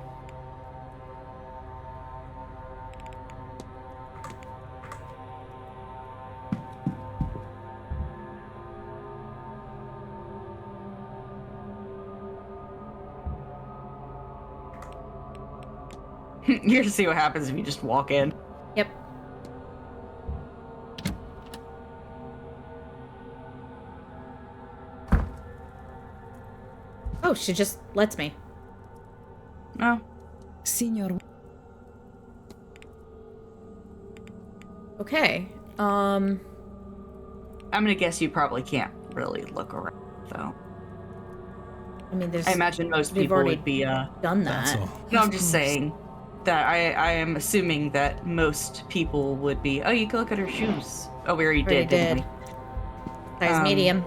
You're gonna see what happens if you just walk in. Yep. Oh, she just lets me. Oh. Signor. Okay. I'm gonna guess you probably can't really look around, though. I mean, I imagine most we've people already would be done that. No, I'm just saying that I am assuming that most people would be. Oh, you can look at her shoes. Oh, we already did, didn't we? Size medium.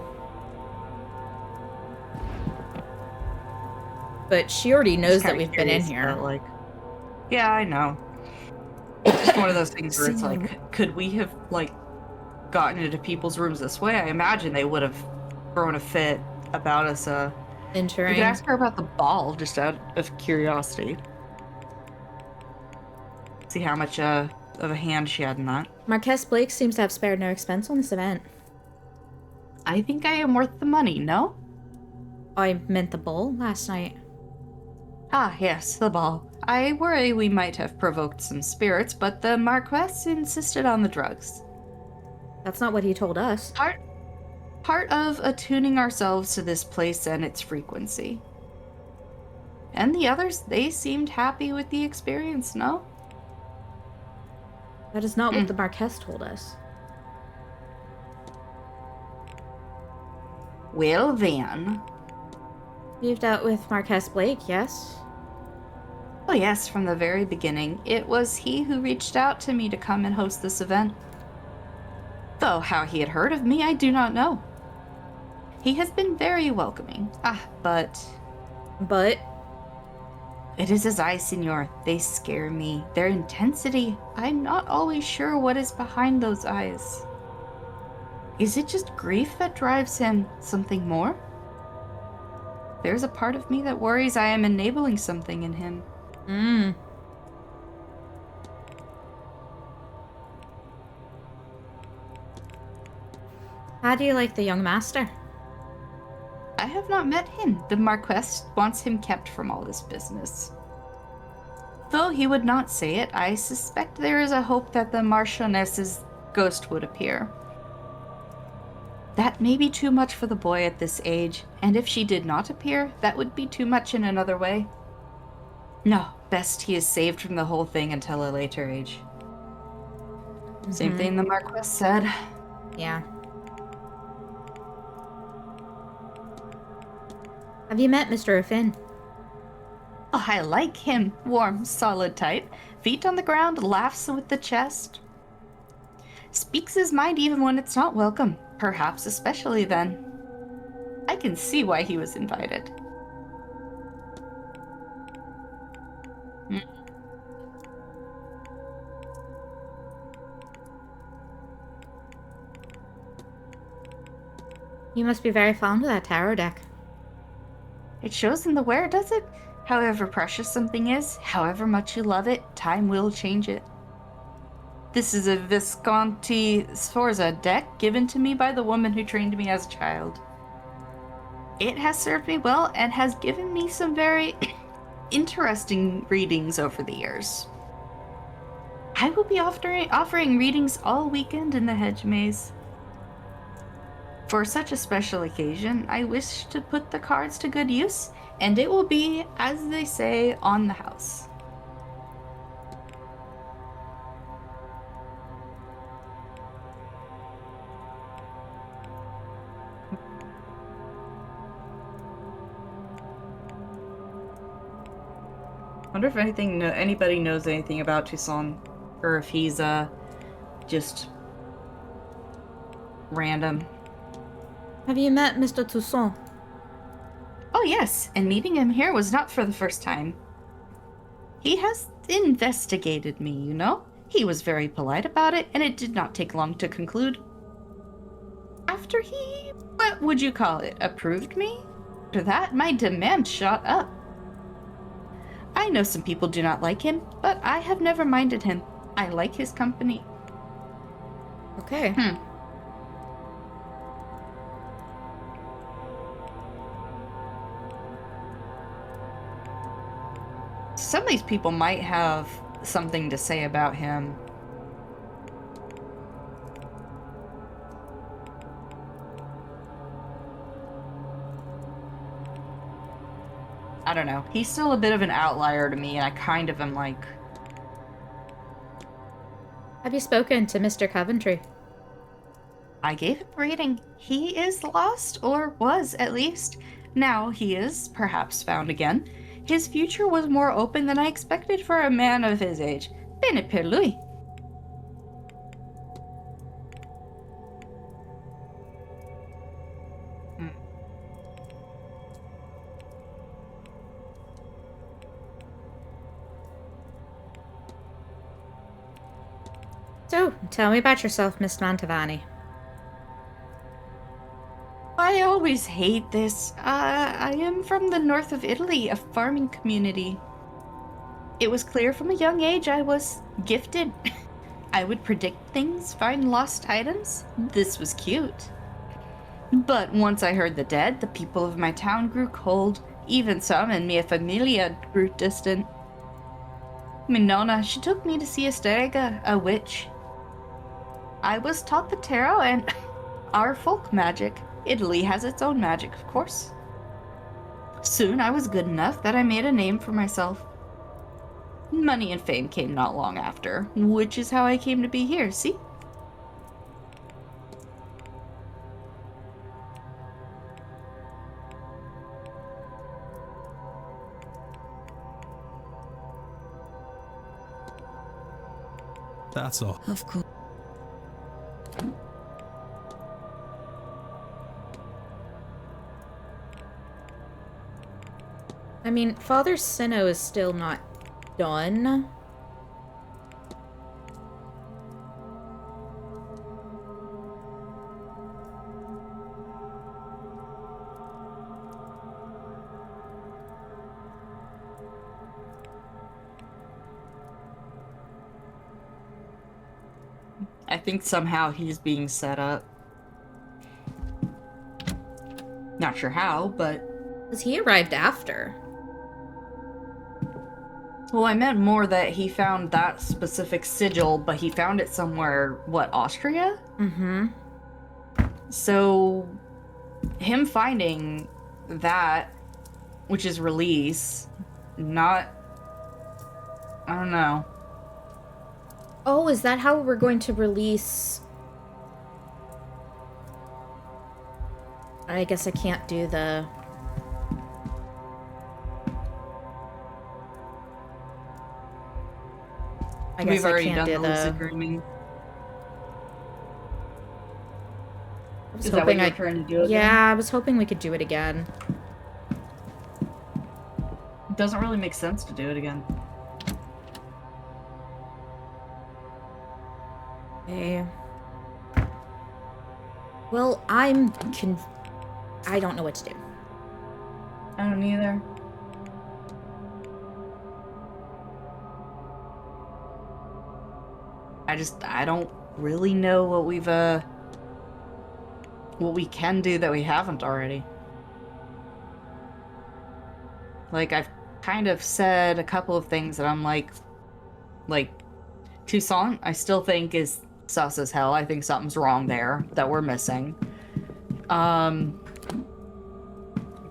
But she already knows that we've been in here. Like, yeah, I know. It's just one of those things where it's like, could we have like gotten into people's rooms this way? I imagine they would have thrown a fit about us. Entering. We could ask her about the ball, just out of curiosity. See how much of a hand she had in that. Marquess Blake seems to have spared no expense on this event. I think I am worth the money, no? I meant the ball last night. Ah, yes, the ball. I worry we might have provoked some spirits, but the Marquess insisted on the drugs. That's not what he told us. Part of attuning ourselves to this place and its frequency. And the others, they seemed happy with the experience, no? That is not what the Marquess told us. Well then. You've dealt with Marquess Blake, yes? Oh yes, from the very beginning. It was he who reached out to me to come and host this event. Though how he had heard of me, I do not know. He has been very welcoming. But... It is his eyes, Signor. They scare me. Their intensity. I'm not always sure what is behind those eyes. Is it just grief that drives him? Something more? There's a part of me that worries I am enabling something in him. How do you like the young master? I have not met him. The Marquess wants him kept from all this business. Though he would not say it, I suspect there is a hope that the Marchioness's ghost would appear. That may be too much for the boy at this age, and if she did not appear, that would be too much in another way. No, best he is saved from the whole thing until a later age. Same thing the Marquess said. Yeah. Have you met Mr. O'Finn? Oh, I like him. Warm, solid type. Feet on the ground, laughs with the chest. Speaks his mind even when it's not welcome. Perhaps especially then. I can see why he was invited. You must be very fond of that tarot deck. It shows in the wear, does it? However precious something is, however much you love it, time will change it. This is a Visconti Sforza deck given to me by the woman who trained me as a child. It has served me well and has given me some very interesting readings over the years. I will be offering readings all weekend in the hedge maze. For such a special occasion, I wish to put the cards to good use, and it will be, as they say, on the house. I wonder if anybody knows anything about Toussaint, or if he's just random. Have you met Mr. Toussaint? Oh yes, and meeting him here was not for the first time. He has investigated me, you know? He was very polite about it, and it did not take long to conclude. After after he, what would you call it, approved me? After that, my demand shot up. I know some people do not like him, but I have never minded him. I like his company. Okay. Some of these people might have something to say about him. I don't know. He's still a bit of an outlier to me, and I kind of am like... Have you spoken to Mr. Coventry? I gave him a reading. He is lost, or was at least. Now he is, perhaps, found again. His future was more open than I expected for a man of his age. Bene per lui. So, tell me about yourself, Miss Mantovani. I always hate this. I am from the north of Italy, a farming community. It was clear from a young age I was gifted. I would predict things, find lost items. This was cute. But once I heard the dead, the people of my town grew cold. Even some in mia familia grew distant. My nonna, she took me to see a strega, a witch. I was taught the tarot and our folk magic. Italy has its own magic, of course. Soon I was good enough that I made a name for myself. Money and fame came not long after, which is how I came to be here, see? That's all. Of course. I mean, Father Sinnoh is still not done. I think somehow he's being set up. Not sure how, but... Because he arrived after. Well, I meant more that he found that specific sigil, but he found it somewhere, what, Austria? Mm-hmm. So, him finding that, which is release, not... I don't know. Oh, is that how we're going to release... I guess I can't do the... I guess We've already I can't done do the the... lucid dreaming. I was Is that what hoping you're trying to do again? Yeah, I was hoping we could do it again. It doesn't really make sense to do it again. Okay. Well, I don't know what to do. I don't either. I don't really know what we can do that we haven't already. Like, I've kind of said a couple of things that I'm like Toussaint, I still think is sus as hell. I think something's wrong there that we're missing. Don't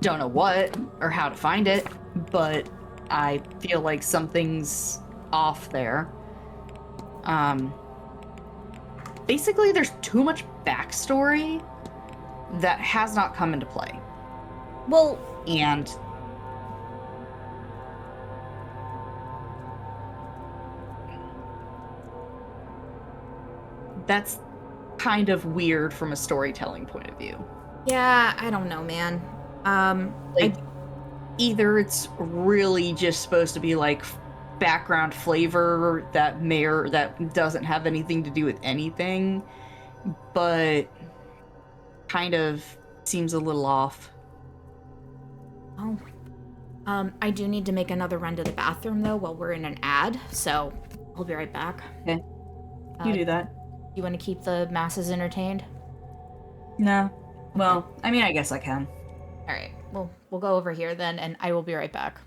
know what or how to find it, but I feel like something's off there. Basically, there's too much backstory that has not come into play. Well, and that's kind of weird from a storytelling point of view. Yeah, I don't know, man. Either it's really just supposed to be like background flavor that doesn't have anything to do with anything, but kind of seems a little off. Oh. I do need to make another run to the bathroom, though, while we're in an ad, so I'll be right back. Okay. You do that. You want to keep the masses entertained? No. Well, I mean, I guess I can. All right. Well, we'll go over here then, and I will be right back.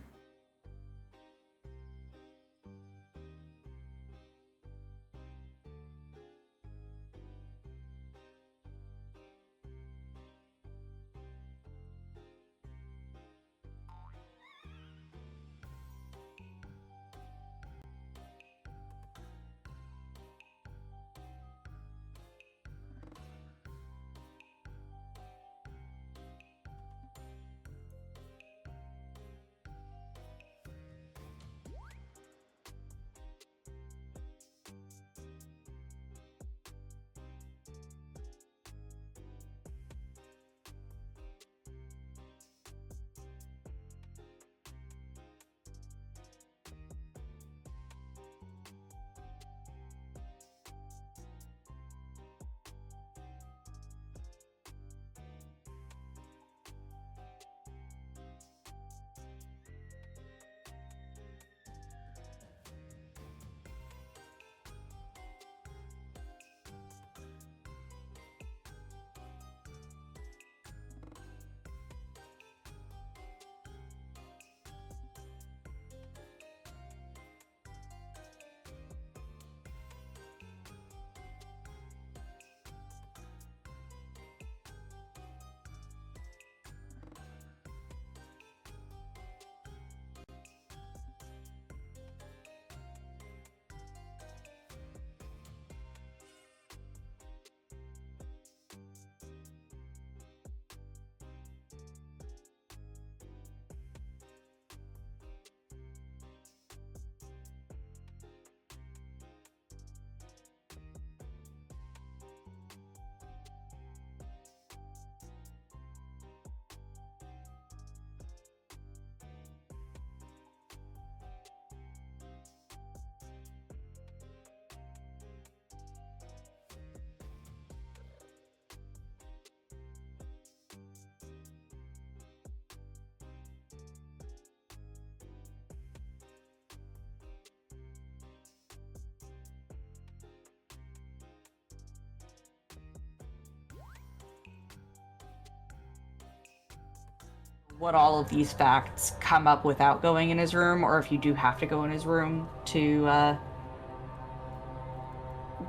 What all of these facts come up without going in his room, or if you do have to go in his room to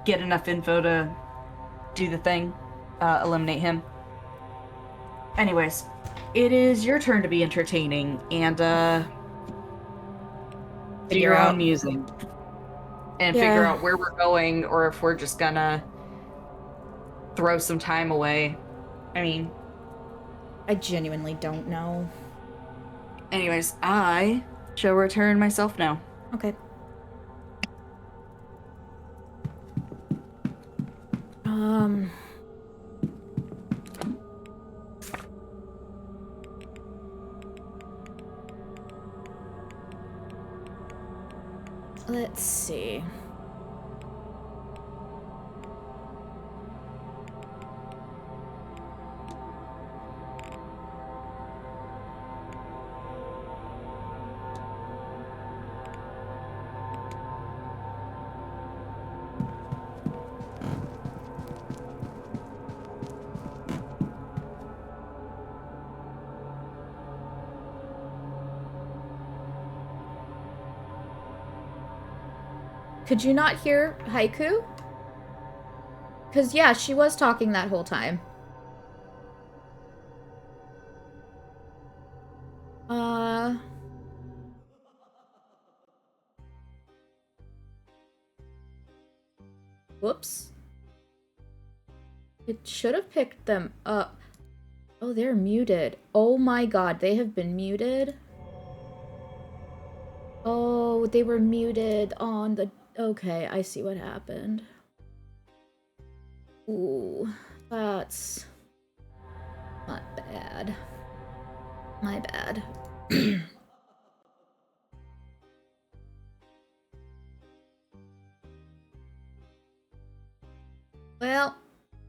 get enough info to do the thing, eliminate him. Anyways, it is your turn to be entertaining and do your own musing and figure out where we're going, or if we're just gonna throw some time away. I mean, I genuinely don't know. Anyways, I shall return myself now. Okay. Let's see. Could you not hear Haiku? Because, yeah, she was talking that whole time. Whoops. It should have picked them up. Oh, they're muted. Oh my god, they have been muted. Oh, they were muted on the... Okay, I see what happened. Ooh, that's not bad. My bad. Well,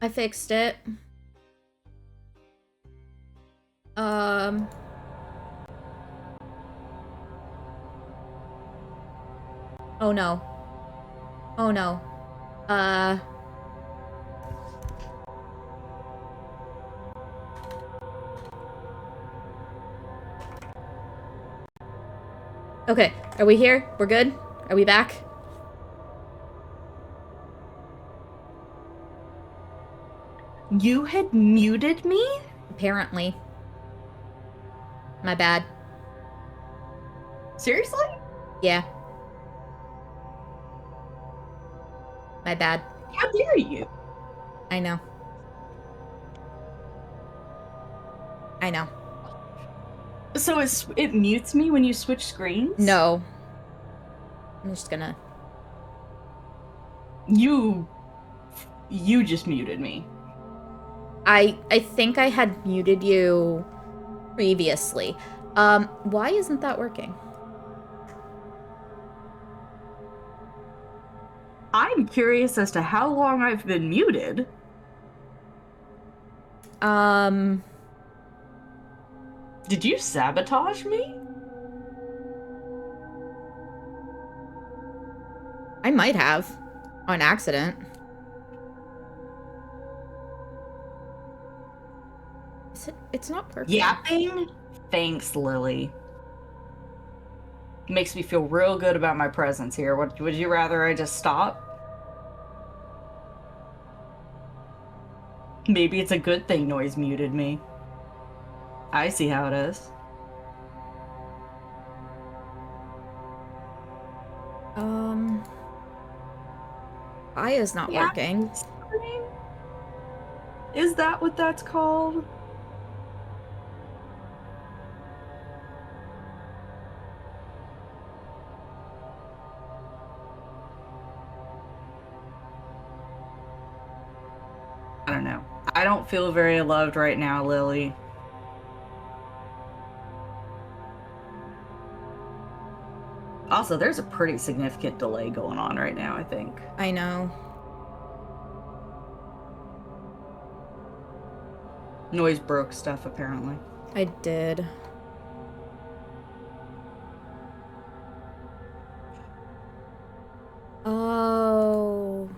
I fixed it. Oh no. Oh no. Okay, are we here? We're good? Are we back? You had muted me? Apparently. My bad. Seriously? Yeah. My bad. How dare you? I know. I know. So it mutes me when you switch screens? No. I'm just gonna... You just muted me. I think I had muted you previously. Why isn't that working? I'm curious as to how long I've been muted. Did you sabotage me? I might have. On accident. It's not perfect. Yapping? Thanks, Lily. Makes me feel real good about my presence here. Would you rather I just stop? Maybe it's a good thing Noiz muted me. I see how it is. Aya's not working. Is that what that's called? I don't know. I don't feel very loved right now, Lily. Also, there's a pretty significant delay going on right now, I think. I know. Noiz broke stuff, apparently. I did. Oh.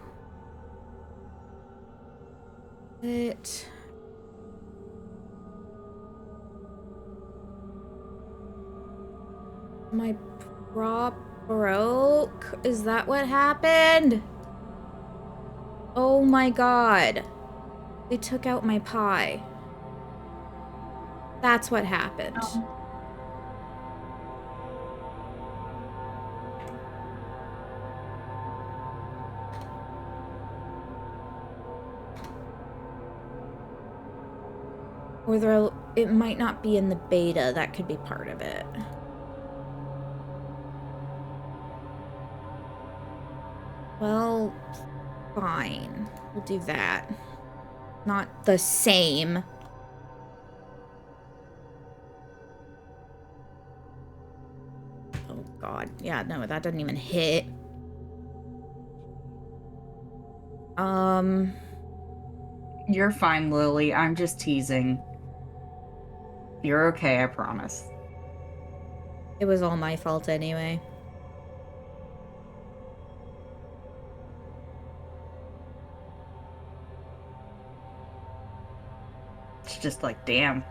My prop broke? Is that what happened? Oh my god. They took out my pie. That's what happened. Or it might not be in the beta. That could be part of it. Well, fine. We'll do that. Not the same. Oh god. Yeah, no, that doesn't even hit. You're fine, Lily. I'm just teasing. You're okay, I promise. It was all my fault anyway. It's just like, damn.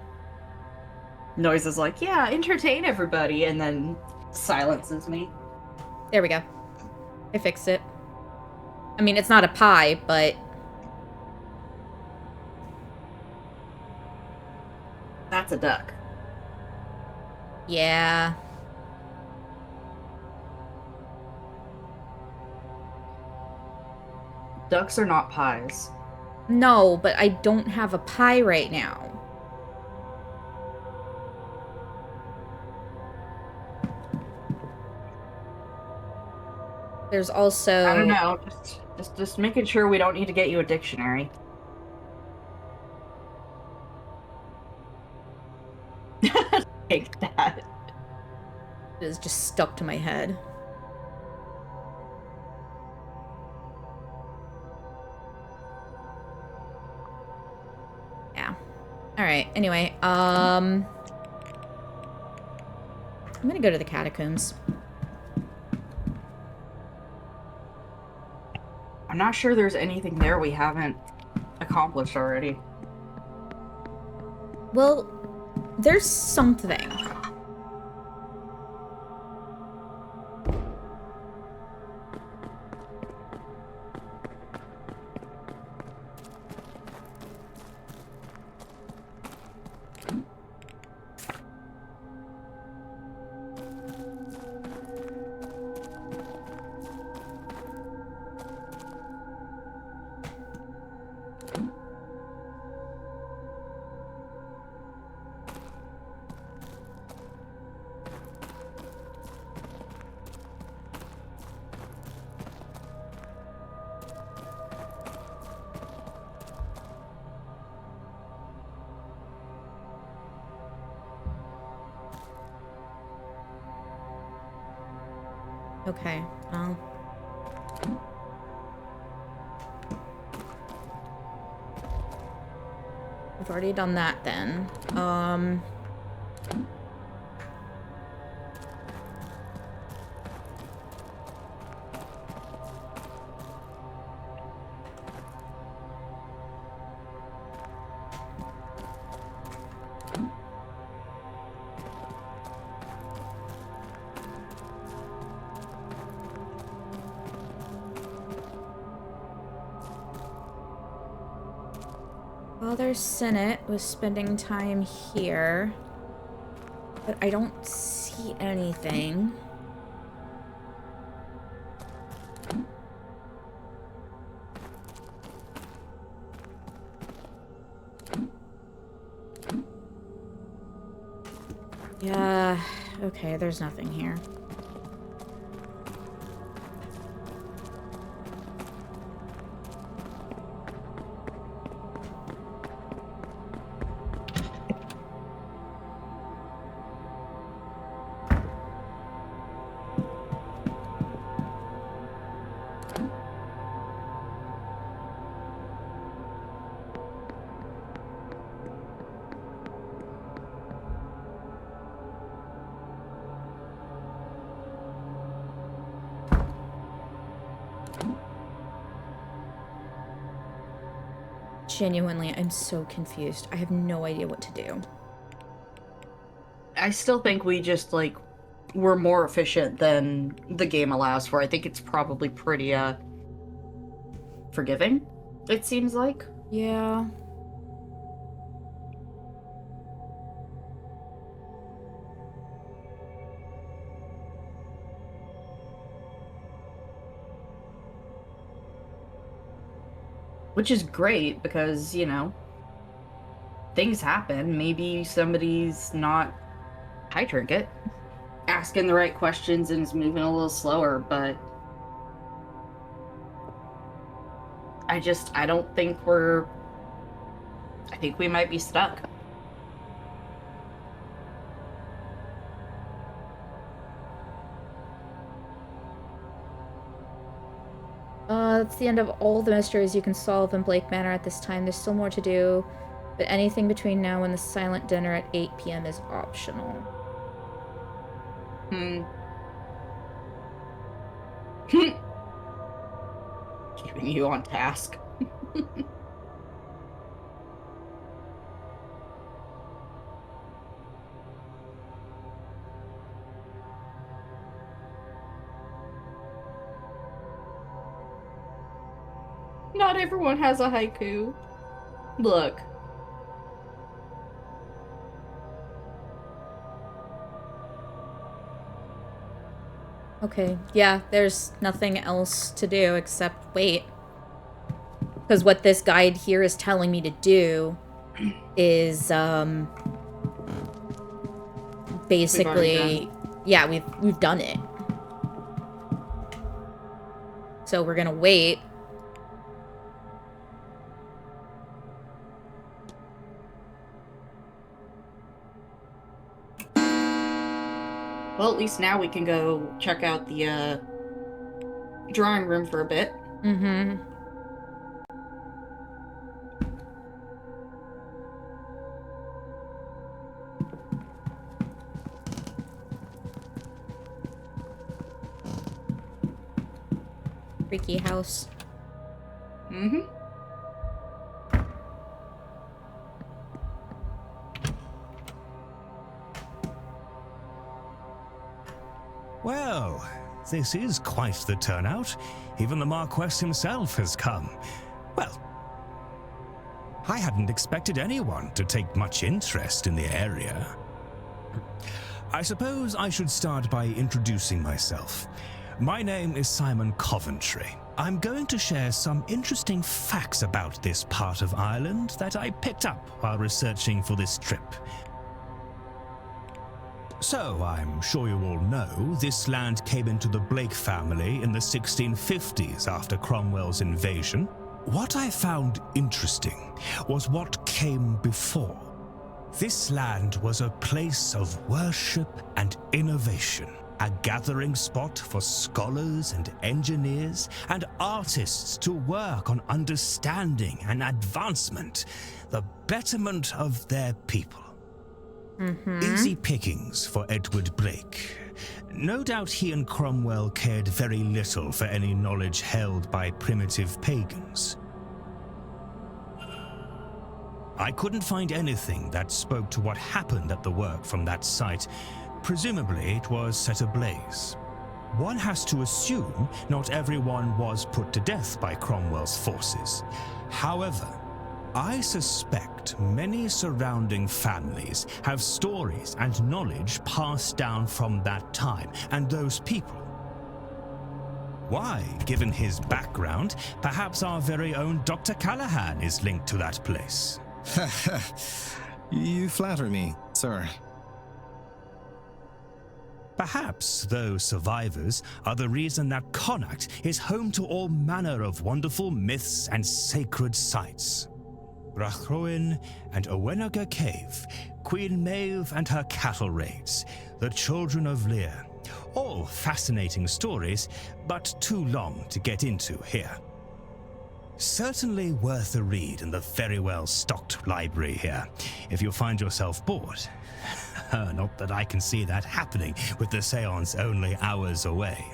Noiz is like, yeah, entertain everybody, and then silences me. There we go. I fixed it. I mean, it's not a pie, but... That's a duck. Yeah. Ducks are not pies. No, but I don't have a pie right now. There's also... I don't know. Just making sure we don't need to get you a dictionary. Take that. It is just stuck to my head. Yeah. Alright, anyway, I'm gonna go to the catacombs. I'm not sure there's anything there we haven't accomplished already. Well, there's something. Okay, well. We've already done that then. Father Senate was spending time here, but I don't see anything. Yeah, okay, there's nothing here. Genuinely, I'm so confused. I have no idea what to do. I still think we just, like, we're more efficient than the game allows for. I think it's probably pretty, forgiving, it seems like. Yeah. Which is great because, you know, things happen. Maybe somebody's not high trinket, asking the right questions and is moving a little slower, but I don't think I think we might be stuck. That's the end of all the mysteries you can solve in Blake Manor at this time. There's still more to do, but anything between now and the silent dinner at 8 p.m. is optional. Keeping you on task. Not everyone has a haiku. Look. Okay, yeah, there's nothing else to do except wait. Because what this guide here is telling me to do is, basically, yeah, we've done it. So we're gonna wait. Well, at least now we can go check out the drawing room for a bit. Mm-hmm. Vicky house. Mm-hmm. Well, this is quite the turnout. Even the Marquess himself has come. Well, I hadn't expected anyone to take much interest in the area. I suppose I should start by introducing myself. My name is Simon Coventry. I'm going to share some interesting facts about this part of Ireland that I picked up while researching for this trip. So, I'm sure you all know, this land came into the Blake family in the 1650s after Cromwell's invasion. What I found interesting was what came before. This land was a place of worship and innovation, a gathering spot for scholars and engineers and artists to work on understanding and advancement, the betterment of their people. Easy pickings for Edward Blake. No doubt he and Cromwell cared very little for any knowledge held by primitive pagans. I couldn't find anything that spoke to what happened at the work from that site. Presumably it was set ablaze. One has to assume not everyone was put to death by Cromwell's forces. However, I suspect many surrounding families have stories and knowledge passed down from that time and those people. Why, given his background, perhaps our very own Dr. Callahan is linked to that place. You flatter me, sir. Perhaps those survivors are the reason that Connacht is home to all manner of wonderful myths and sacred sites. Rachroin and Owenaga Cave, Queen Maeve and her cattle raids, the Children of Lear. All fascinating stories, but too long to get into here. Certainly worth a read in the very well-stocked library here, if you find yourself bored. Not that I can see that happening with the seance only hours away.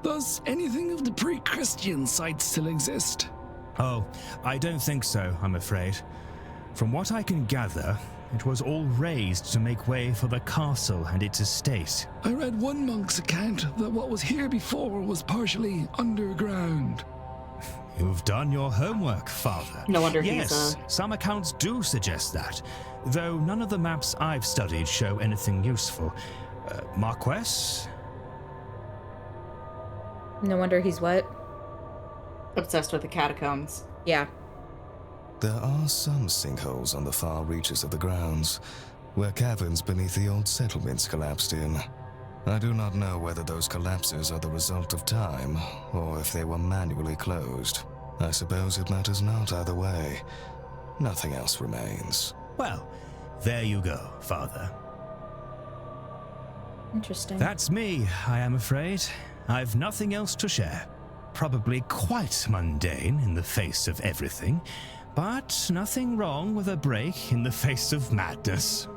Does anything of the pre-Christian site still exist? Oh, I don't think so, I'm afraid. From what I can gather, it was all razed to make way for the castle and its estate. I read one monk's account that what was here before was partially underground. You've done your homework, Father. No wonder yes, some accounts do suggest that, though none of the maps I've studied show anything useful. Marquess? No wonder he's what? Obsessed with the catacombs. Yeah. There are some sinkholes on the far reaches of the grounds, where caverns beneath the old settlements collapsed in. I do not know whether those collapses are the result of time, or if they were manually closed. I suppose it matters not either way. Nothing else remains. Well, there you go, Father. Interesting. That's me, I am afraid. I've nothing else to share. Probably quite mundane in the face of everything, but nothing wrong with a break in the face of madness.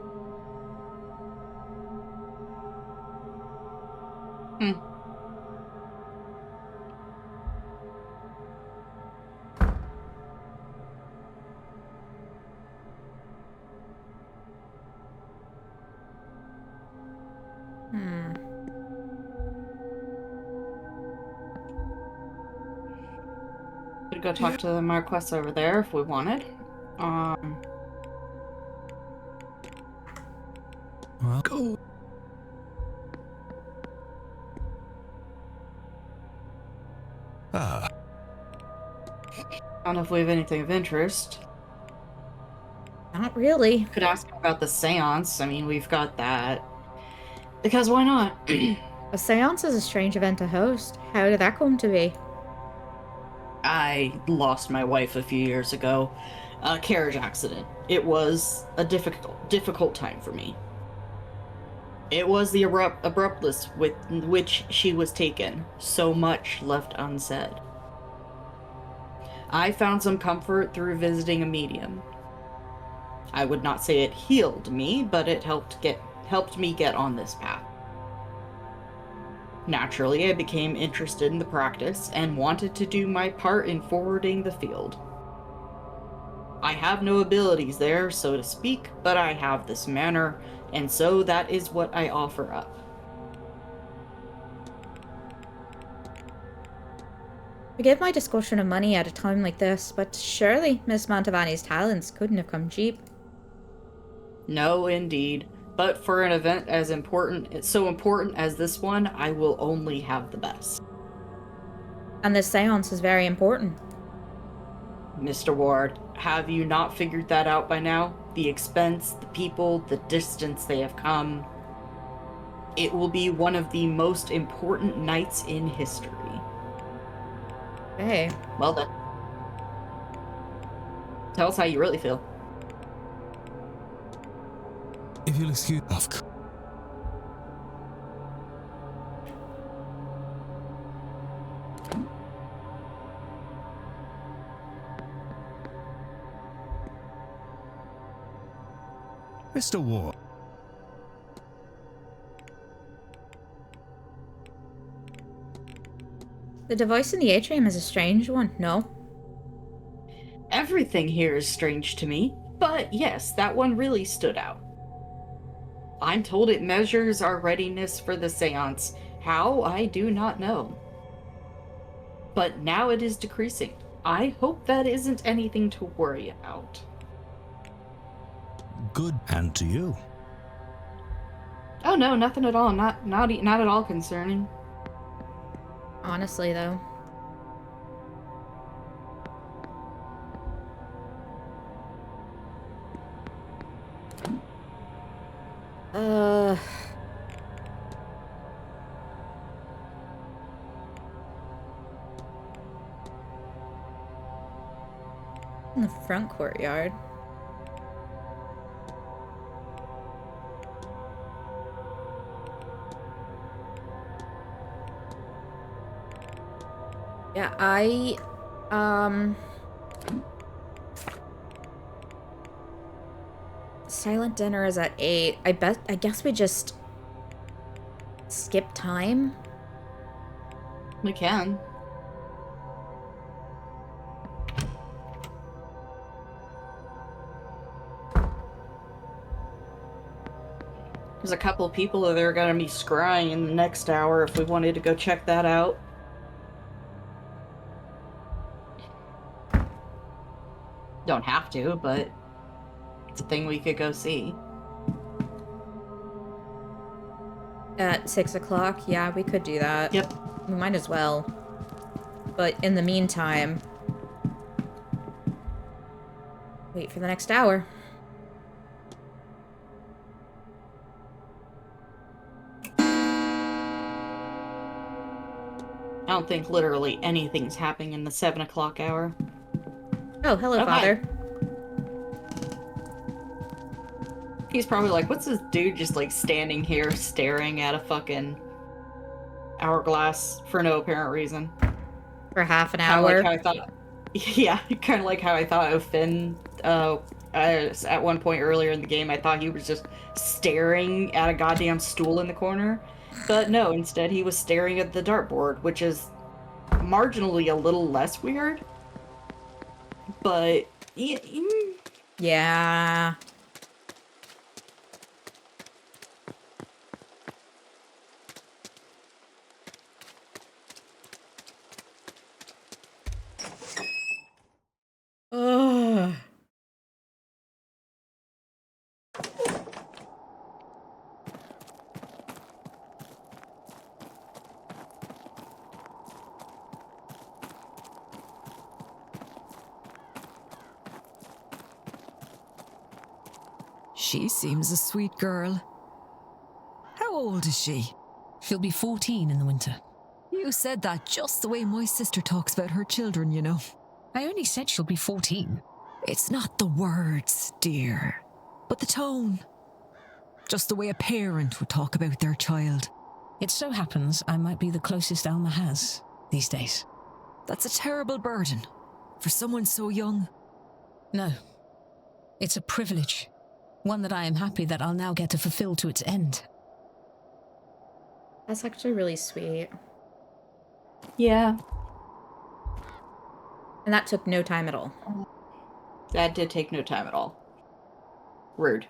Could go talk to the Marquess over there if we wanted. Well, go. I don't know if we have anything of interest. Not really. Could ask him about the seance. I mean, we've got that. Because why not? A seance is a strange event to host. How did that come to be? I lost my wife a few years ago. A carriage accident. It was a difficult time for me. It was the abruptness with which she was taken. So much left unsaid. I found some comfort through visiting a medium. I would not say it healed me, but it helped me get on this path. Naturally, I became interested in the practice and wanted to do my part in forwarding the field. I have no abilities there, so to speak, but I have this manner, and so that is what I offer up. Forgive my discussion of money at a time like this, but surely Miss Mantovani's talents couldn't have come cheap. No, indeed. But for an event as important, so important as this one, I will only have the best. And this seance is very important. Mr. Ward, have you not figured that out by now? The expense, the people, the distance they have come. It will be one of the most important nights in history. Hey. Well then. Tell us how you really feel. If you'll excuse... Mr. Ward. The device in the atrium is a strange one, no? Everything here is strange to me, but yes, that one really stood out. I'm told it measures our readiness for the seance. How, I do not know. But now it is decreasing. I hope that isn't anything to worry about. Good. And to you. Oh no, nothing at all. Not at all concerning. Honestly, though. In the front courtyard. Yeah, silent dinner is at 8. I guess we just skip time. We can. There's a couple people that are going to be scrying in the next hour if we wanted to go check that out. Don't have to, but it's a thing we could go see. At 6 o'clock? Yeah, we could do that. Yep. We might as well. But in the meantime, wait for the next hour. I don't think literally anything's happening in the 7 o'clock hour. Oh, hello, Oh, Father. hi. He's probably like, what's this dude just like standing here staring at a fucking hourglass for no apparent reason? For half an Kinda hour? like how I thought, yeah, kind of like how I thought of Finn at one point earlier in the game. I thought he was just staring at a goddamn stool in the corner. But no, instead he was staring at the dartboard, which is marginally a little less weird. But yeah. Ugh. She seems a sweet girl. How old is she? She'll be 14 in the winter. You said that just the way my sister talks about her children, you know. I only said she'll be 14. It's not the words, dear, but the tone. Just the way a parent would talk about their child. It so happens I might be the closest Alma has these days. That's a terrible burden for someone so young. No. It's a privilege. One that I am happy that I'll now get to fulfill to its end. That's actually really sweet. Yeah. And that took no time at all. That did take no time at all. Rude.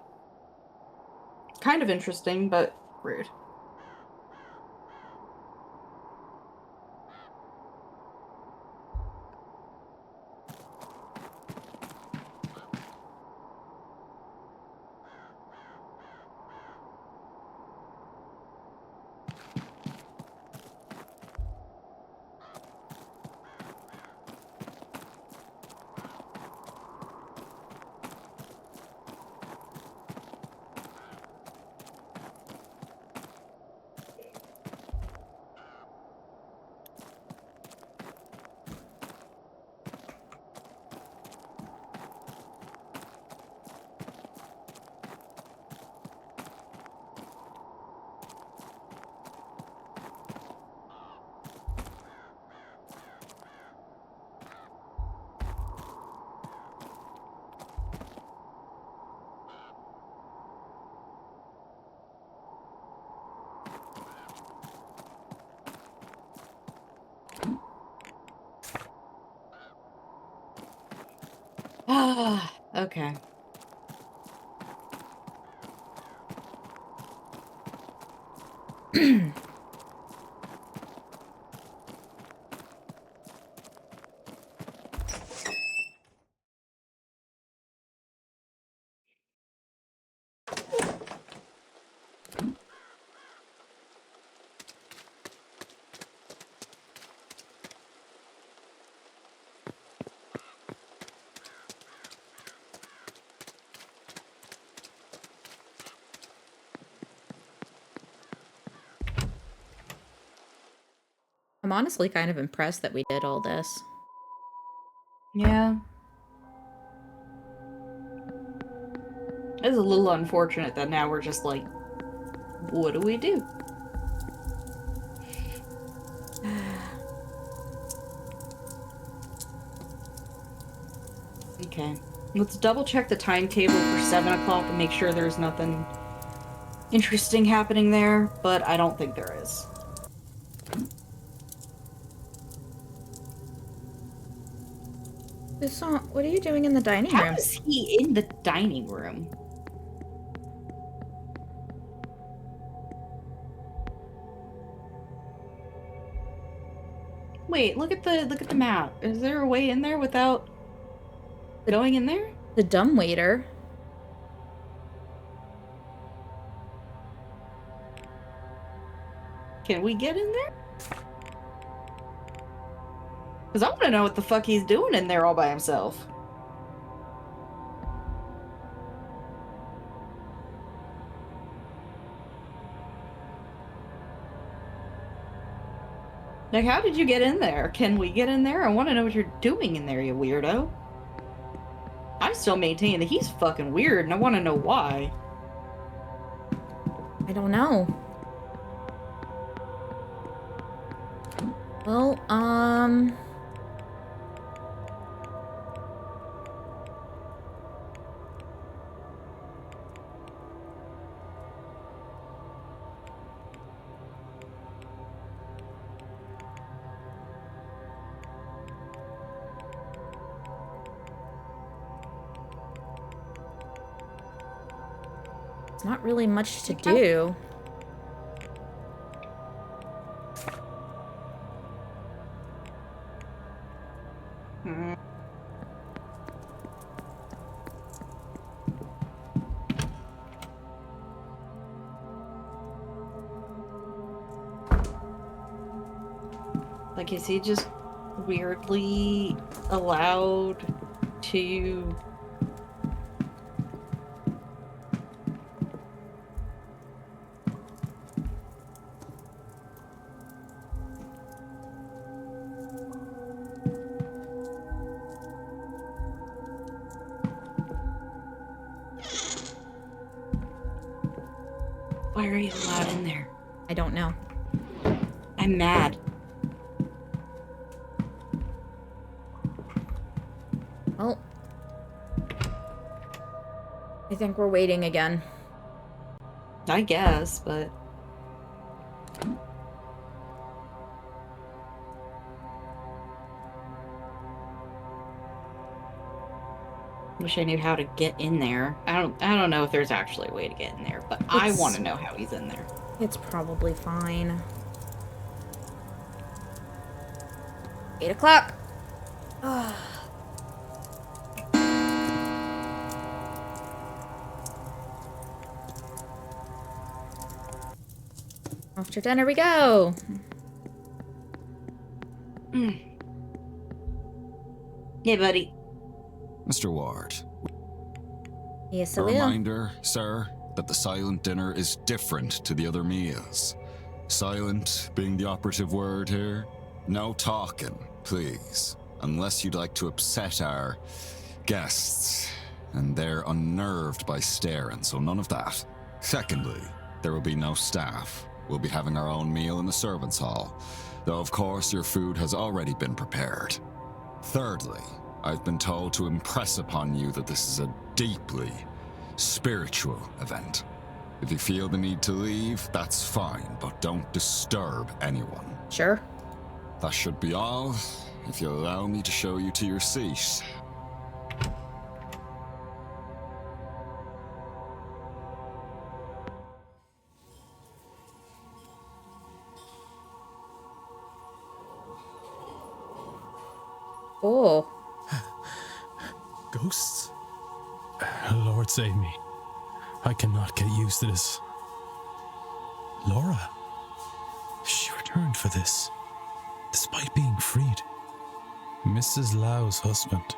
Kind of interesting, but rude. Ah, okay. I'm honestly kind of impressed that we did all this. Yeah. It's a little unfortunate that now we're just like, what do we do? Okay. Let's double check the timetable for 7 o'clock and make sure there's nothing interesting happening there, but I don't think there is. What are you doing in the dining room? How is he in the dining room? Wait, look at the map. Is there a way in there without going in there? The dumb waiter. Can we get in there? Because I want to know what the fuck he's doing in there all by himself. Like, how did you get in there? Can we get in there? I want to know what you're doing in there, you weirdo. I still maintain that he's fucking weird, and I want to know why. I don't know. Well, it's not really much to do. Like, is he just weirdly allowed to... Why are you allowed in there? I don't know. I'm mad. Well, I think we're waiting again. I guess, but... Wish I knew how to get in there. I don't know if there's actually a way to get in there, but I want to know how he's in there. It's probably fine. 8 o'clock. Off to dinner we go. Yeah, buddy. Mr. Ward. Yes, A I will. reminder, sir, that the silent dinner is different to the other meals. Silent being the operative word here. No talking, please. Unless you'd like to upset our guests. And they're unnerved by staring, so none of that. Secondly, there will be no staff. We'll be having our own meal in the servants' hall. Though, of course, your food has already been prepared. Thirdly, I've been told to impress upon you that this is a deeply spiritual event. If you feel the need to leave, that's fine, but don't disturb anyone. Sure. That should be all, if you'll allow me to show you to your seat. Oh. Ghosts? Lord save me. I cannot get used to this. Laura? She returned for this, despite being freed. Mrs. Lau's husband.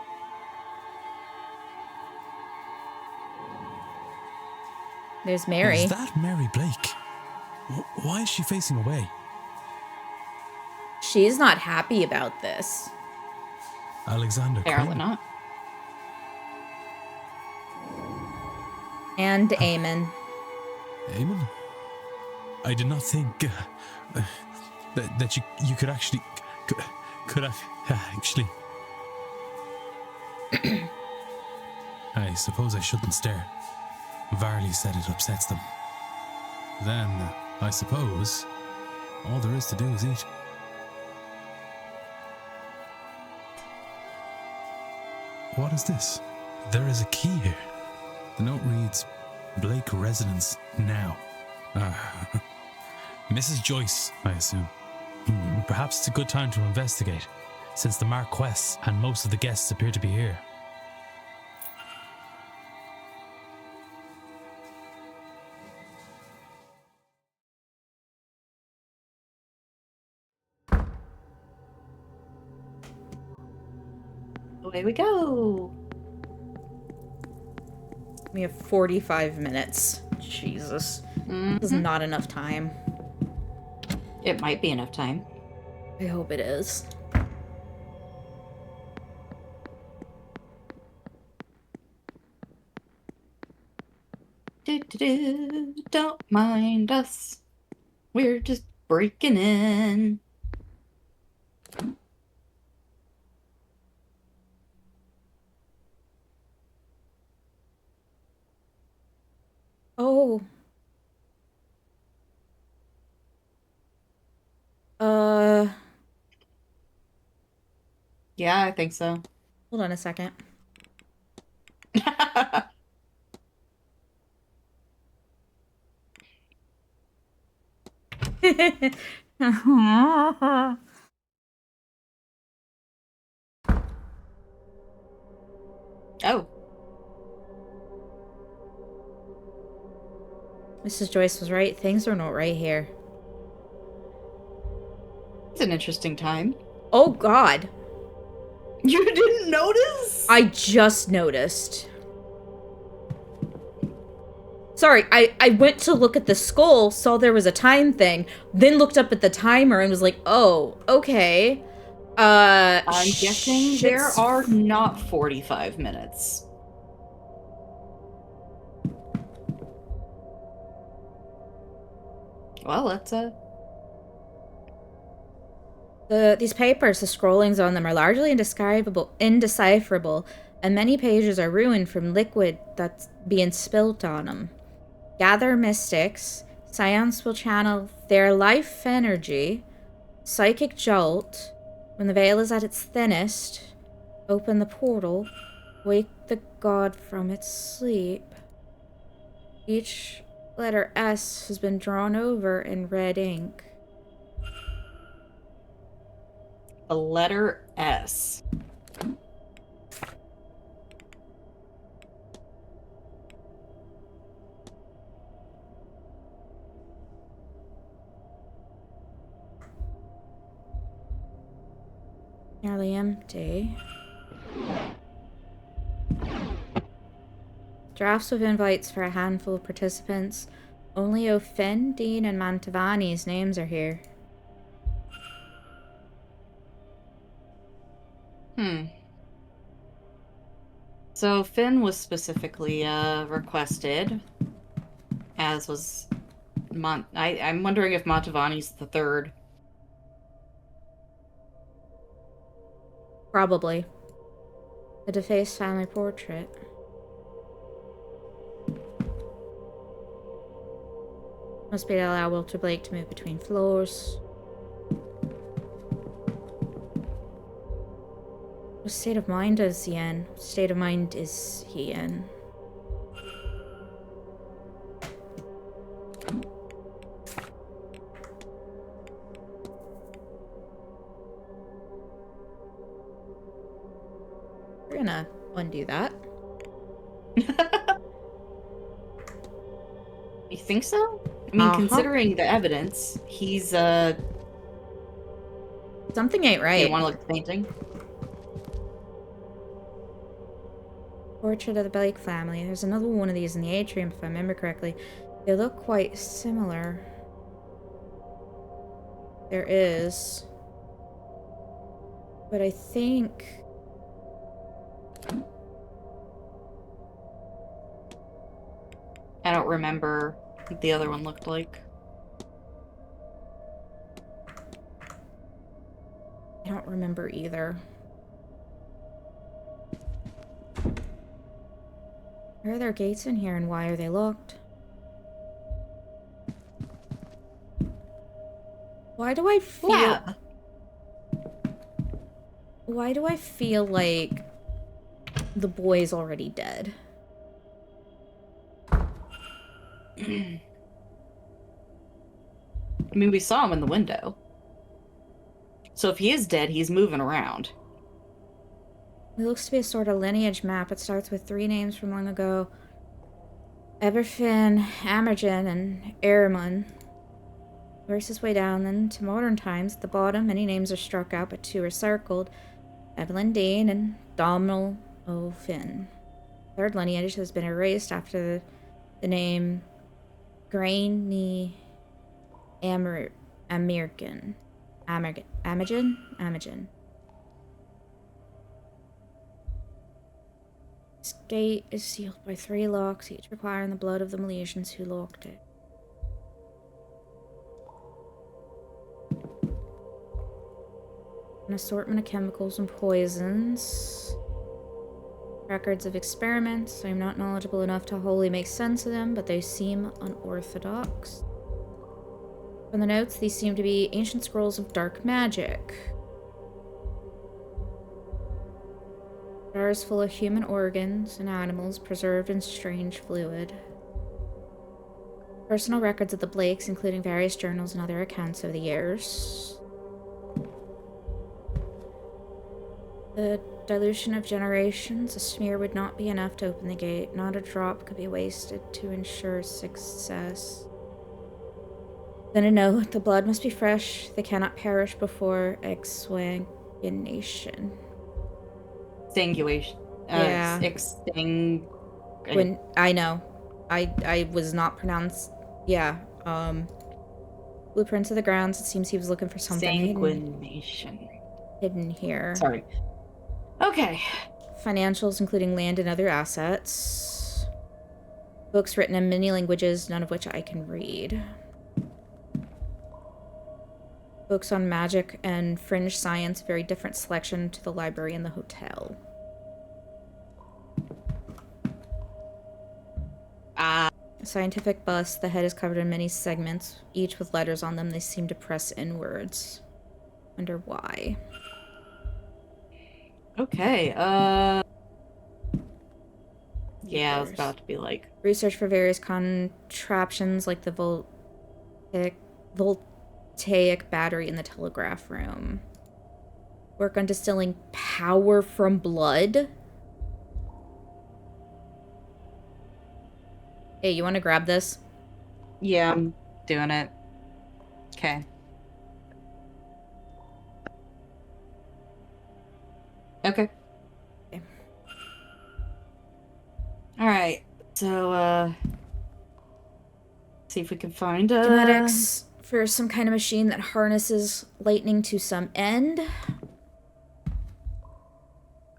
There's Mary. Is that Mary Blake? Why is she facing away? She's not happy about this. Alexander Apparently Quendel. not. And Eamon. Eamon? I did not think that you could actually could have actually. I suppose I shouldn't stare. Varley said it upsets them. Then, I suppose, all there is to do is eat. What is this? There is a key here. The note reads, Blake residence now. Mrs. Joyce, I assume. Perhaps it's a good time to investigate, since the Marquess and most of the guests appear to be here. Away we go. We have 45 minutes. Jesus. This is not enough time. It might be enough time. I hope it is. Don't mind us. We're just breaking in. Oh. Yeah, I think so. Hold on a second. Oh. Mrs. Joyce was right. Things are not right here. It's an interesting time. Oh, God. You didn't notice? I just noticed. Sorry, I went to look at the skull, saw there was a time thing, then looked up at the timer and was like, oh, okay. I'm guessing there are not 45 minutes. Well, let's These papers, the scrollings on them are largely indecipherable, and many pages are ruined from liquid that's being spilt on them. Gather mystics, Seance will channel their life energy, psychic jolt, when the veil is at its thinnest, open the portal, Wake the god from its sleep. Each letter S has been drawn over in red ink. A letter S. Nearly empty. Drafts with invites for a handful of participants. Only O'Finn, Dean, and Mantovani's names are here. So Finn was specifically requested, as was I'm wondering if Mantovani's the third. Probably. A defaced family portrait. Must be to allow Walter Blake to move between floors. What state of mind is he in? What state of mind is he in? We're gonna undo that. You think so? I mean, considering the evidence, he's something ain't right. You want to look at the painting? Portrait of the Blake family. There's another one of these in the atrium, if I remember correctly. They look quite similar. There is. But I think... I don't remember what the other one looked like. I don't remember either. Where are there gates in here and why are they locked? Why do I feel... Yeah. Why do I feel like the boy's already dead? I mean, we saw him in the window. So if he is dead, he's moving around. It looks to be a sort of lineage map. It starts with 3 names from long ago. Eberfin, Amergen, and Erimon. Works its way down then to modern times. At the bottom, many names are struck out, but 2 are circled. Evelyn Dean and Domhnall O'Finn. Third lineage has been erased after the name Grainy Amergen. Amergen. This gate is sealed by 3 locks, each requiring the blood of the Malaysians who locked it. An assortment of chemicals and poisons. Records of experiments. I'm not knowledgeable enough to wholly make sense of them, but they seem unorthodox. From the notes, these seem to be ancient scrolls of dark magic. Jars full of human organs and animals preserved in strange fluid. Personal records of the Blakes, including various journals and other accounts of the years. The dilution of generations. A smear would not be enough to open the gate. Not a drop could be wasted to ensure success. Then a note. The blood must be fresh. They cannot perish before exsanguination. Extinguation. Yeah. When I know. I was not pronounced. Yeah. Blueprints of the grounds. It seems he was looking for something hidden here. Sorry. Okay. Financials, including land and other assets. Books written in many languages, none of which I can read. Books on magic and fringe science, very different selection to the library in the hotel. A scientific bust. The head is covered in many segments, each with letters on them. They seem to press inwards. Wonder why. Okay, Yeah, I was about to be like... Research for various contraptions like the voltaic battery in the telegraph room. Work on distilling power from blood. Hey, you want to grab this? Yeah, I'm doing it. Okay. Okay. Alright, so, see if we can find Schematics for some kind of machine that harnesses lightning to some end.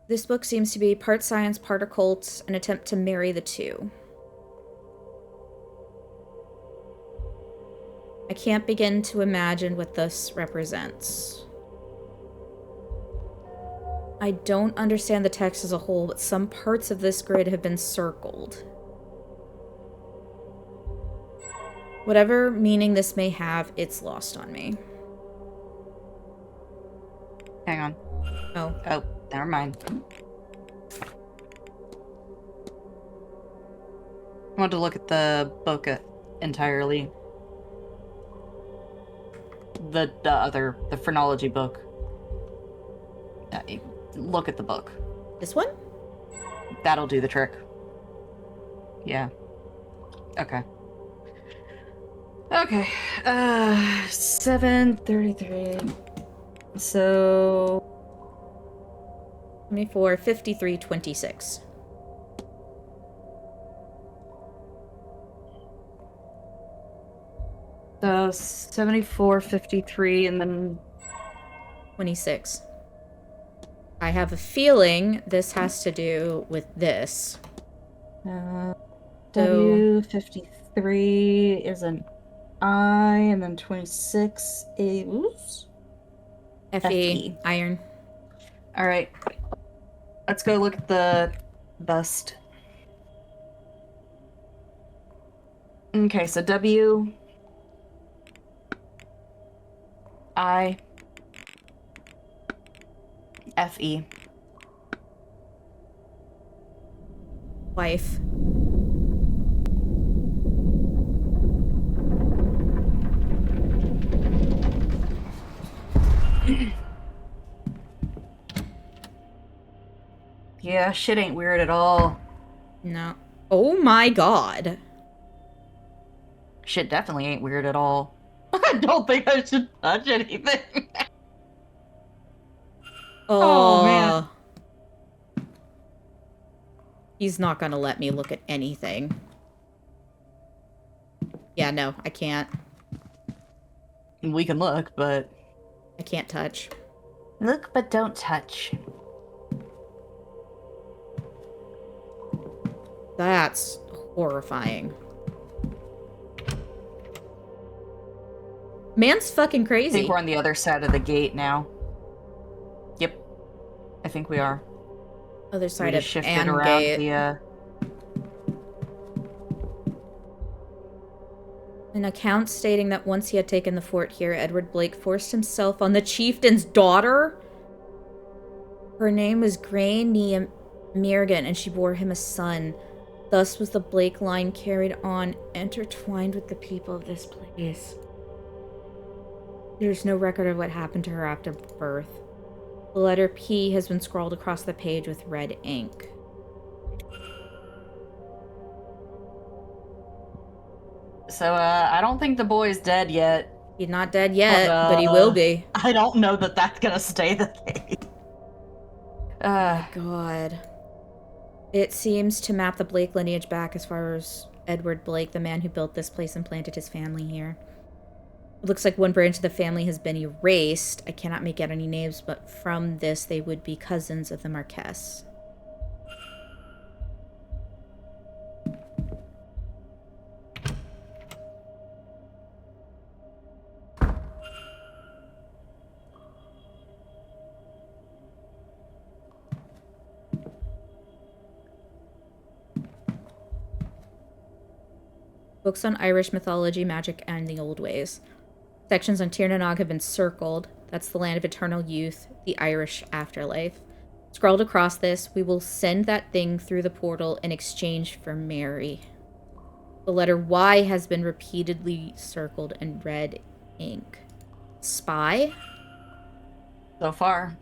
This book seems to be part science, part occult, an attempt to marry the two. I can't begin to imagine what this represents. I don't understand the text as a whole, but some parts of this grid have been circled. Whatever meaning this may have, it's lost on me. Hang on. Oh, never mind. I want to look at the book entirely. The phrenology book. Look at the book. This one? That'll do the trick. Yeah. Okay. Okay. 7:33. So 24, 53, 26. So 74, 53, and then 26. I have a feeling this has to do with this. W53 is an I, and then 26 is FE. Iron. Alright. Let's go look at the bust. Okay, so W, I, FE. Wife. Yeah, shit ain't weird at all. No. Oh my god. Shit definitely ain't weird at all. I don't think I should touch anything. Oh, man. He's not gonna let me look at anything. Yeah, no, I can't. We can look, but... I can't touch. Look, but don't touch. That's horrifying. Man's fucking crazy. I think we're on the other side of the gate now. Yep. I think we are. Other side of shifted around the, An account stating that once he had taken the fort here, Edward Blake forced himself on the chieftain's daughter. Her name was Grain Mirgan, and she bore him a son. Thus was the Blake line carried on, intertwined with the people of this place. There's no record of what happened to her after birth. The letter P has been scrawled across the page with red ink. So, I don't think the boy's dead yet. He's not dead yet, but he will be. I don't know that that's gonna stay the case. God. It seems to map the Blake lineage back as far as Edward Blake, the man who built this place and planted his family here. It looks like one branch of the family has been erased. I cannot make out any names, but from this they would be cousins of the Marquess. Books on Irish mythology, magic, and the old ways. Sections on Tir na Nog have been circled. That's the land of eternal youth, the Irish afterlife. Scrawled across this, we will send that thing through the portal in exchange for Mary. The letter Y has been repeatedly circled in red ink. Spy? So far.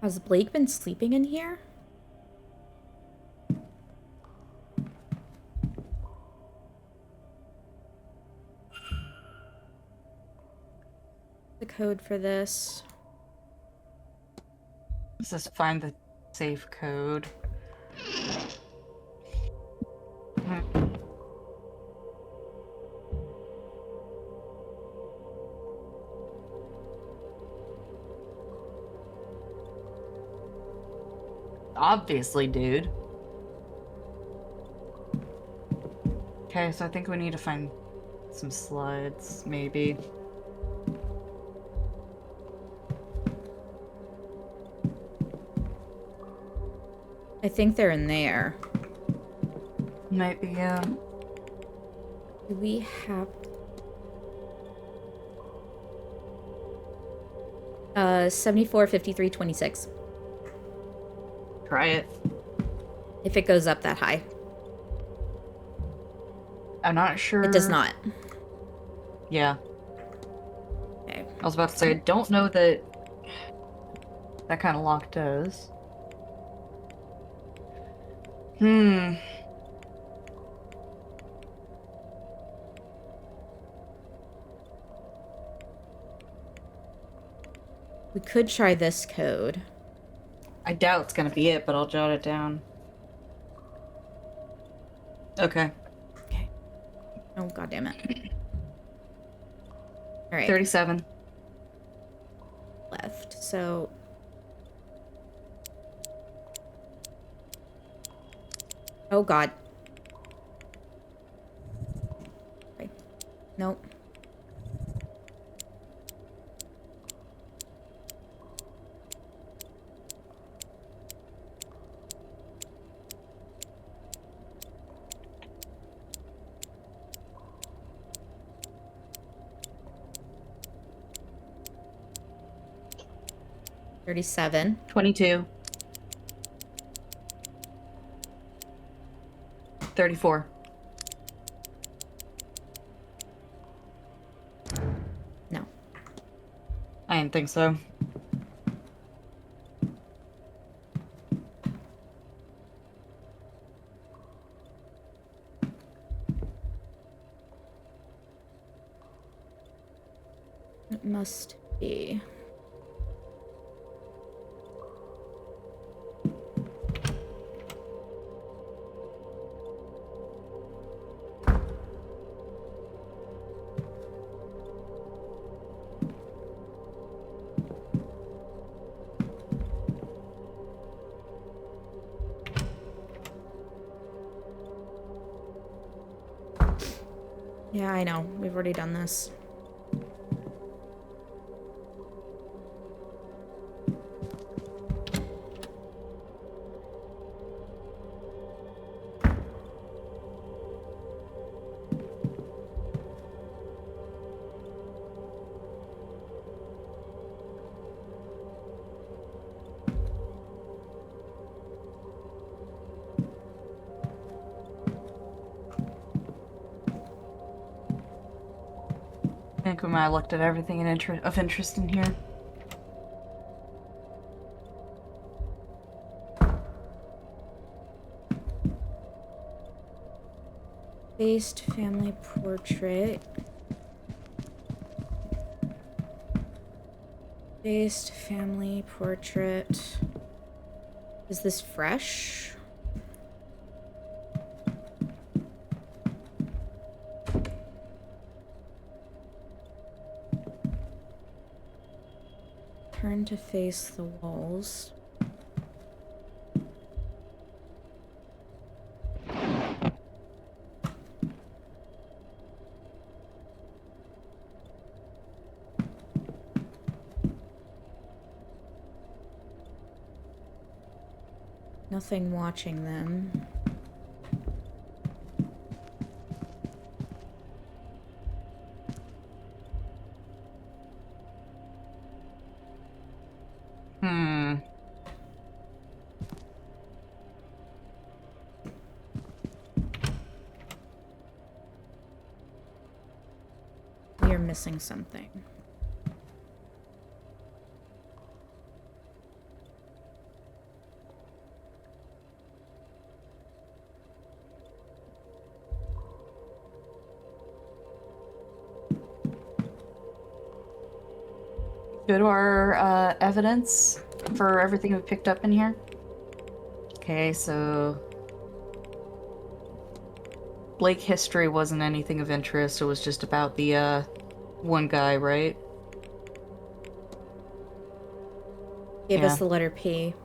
Has Blake been sleeping in here? The code for this. Let's just find the safe code. Obviously, dude. Okay, so I think we need to find some slides, maybe. I think they're in there. Might be, yeah. Do we have... 74, 53, 26. Try it. If it goes up that high. I'm not sure. It does not. Yeah. Okay. I was about to say, I don't know that that kind of lock does. We could try this code. I doubt it's gonna be it, but I'll jot it down. Okay. Okay. Oh, god damn it. All right. 37. Left. So... Oh god. Okay. Nope. $37. 22. 34. No. I didn't think so. It must be. Yeah, I know. We've already done this. I think we might have looked at everything of interest in here. Based family portrait. Based family portrait. Is this fresh? Turn to face the walls. Nothing watching them. I'm missing something. Go to our evidence for everything we picked up in here. Okay, so Blake history wasn't anything of interest. It was just about the one guy, right? Gave us the letter P.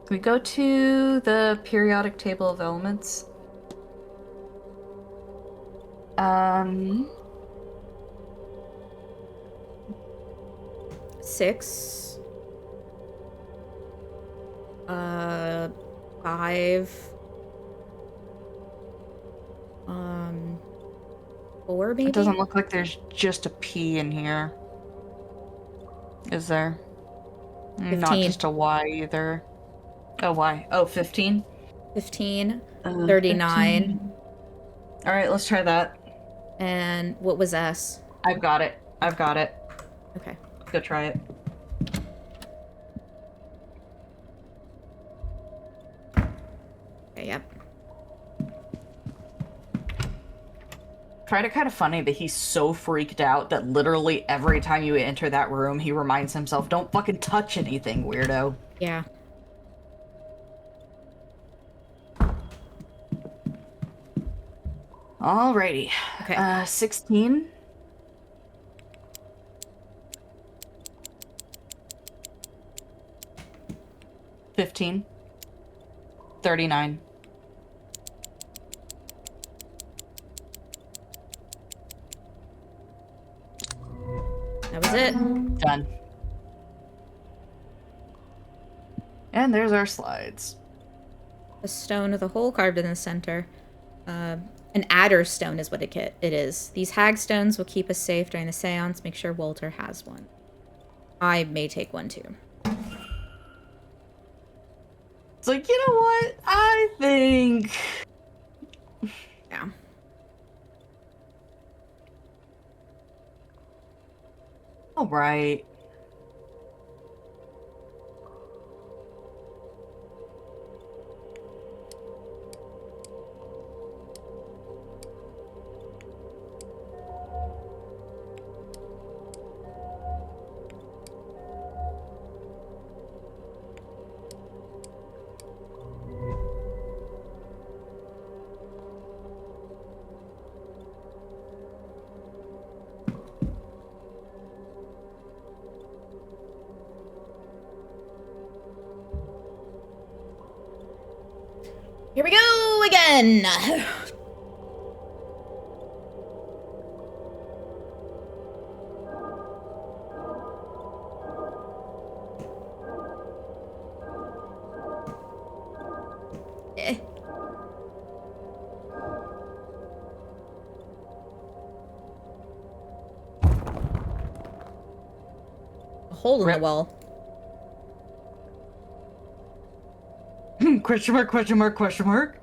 Can we go to the periodic table of elements? 6. 5. 4 maybe? It doesn't look like there's just a P in here. Is there? 15. Not just a Y either. Oh, Y. Oh, 15? 15. 39. 15. Alright, let's try that. And what was S? I've got it. Okay. Go try it. Okay, yep. Find it kind of funny that he's so freaked out that literally every time you enter that room, he reminds himself, don't fucking touch anything, weirdo. Yeah. Alrighty. Okay. 16. $15. 39. That was it. Done. And there's our slides. A stone with a hole carved in the center. An adder stone is what it is. These hag stones will keep us safe during the seance. Make sure Walter has one. I may take one too. It's like, you know what? I think... Yeah. Alright. Here we go again! A hole in the wall. Question mark, question mark, question mark.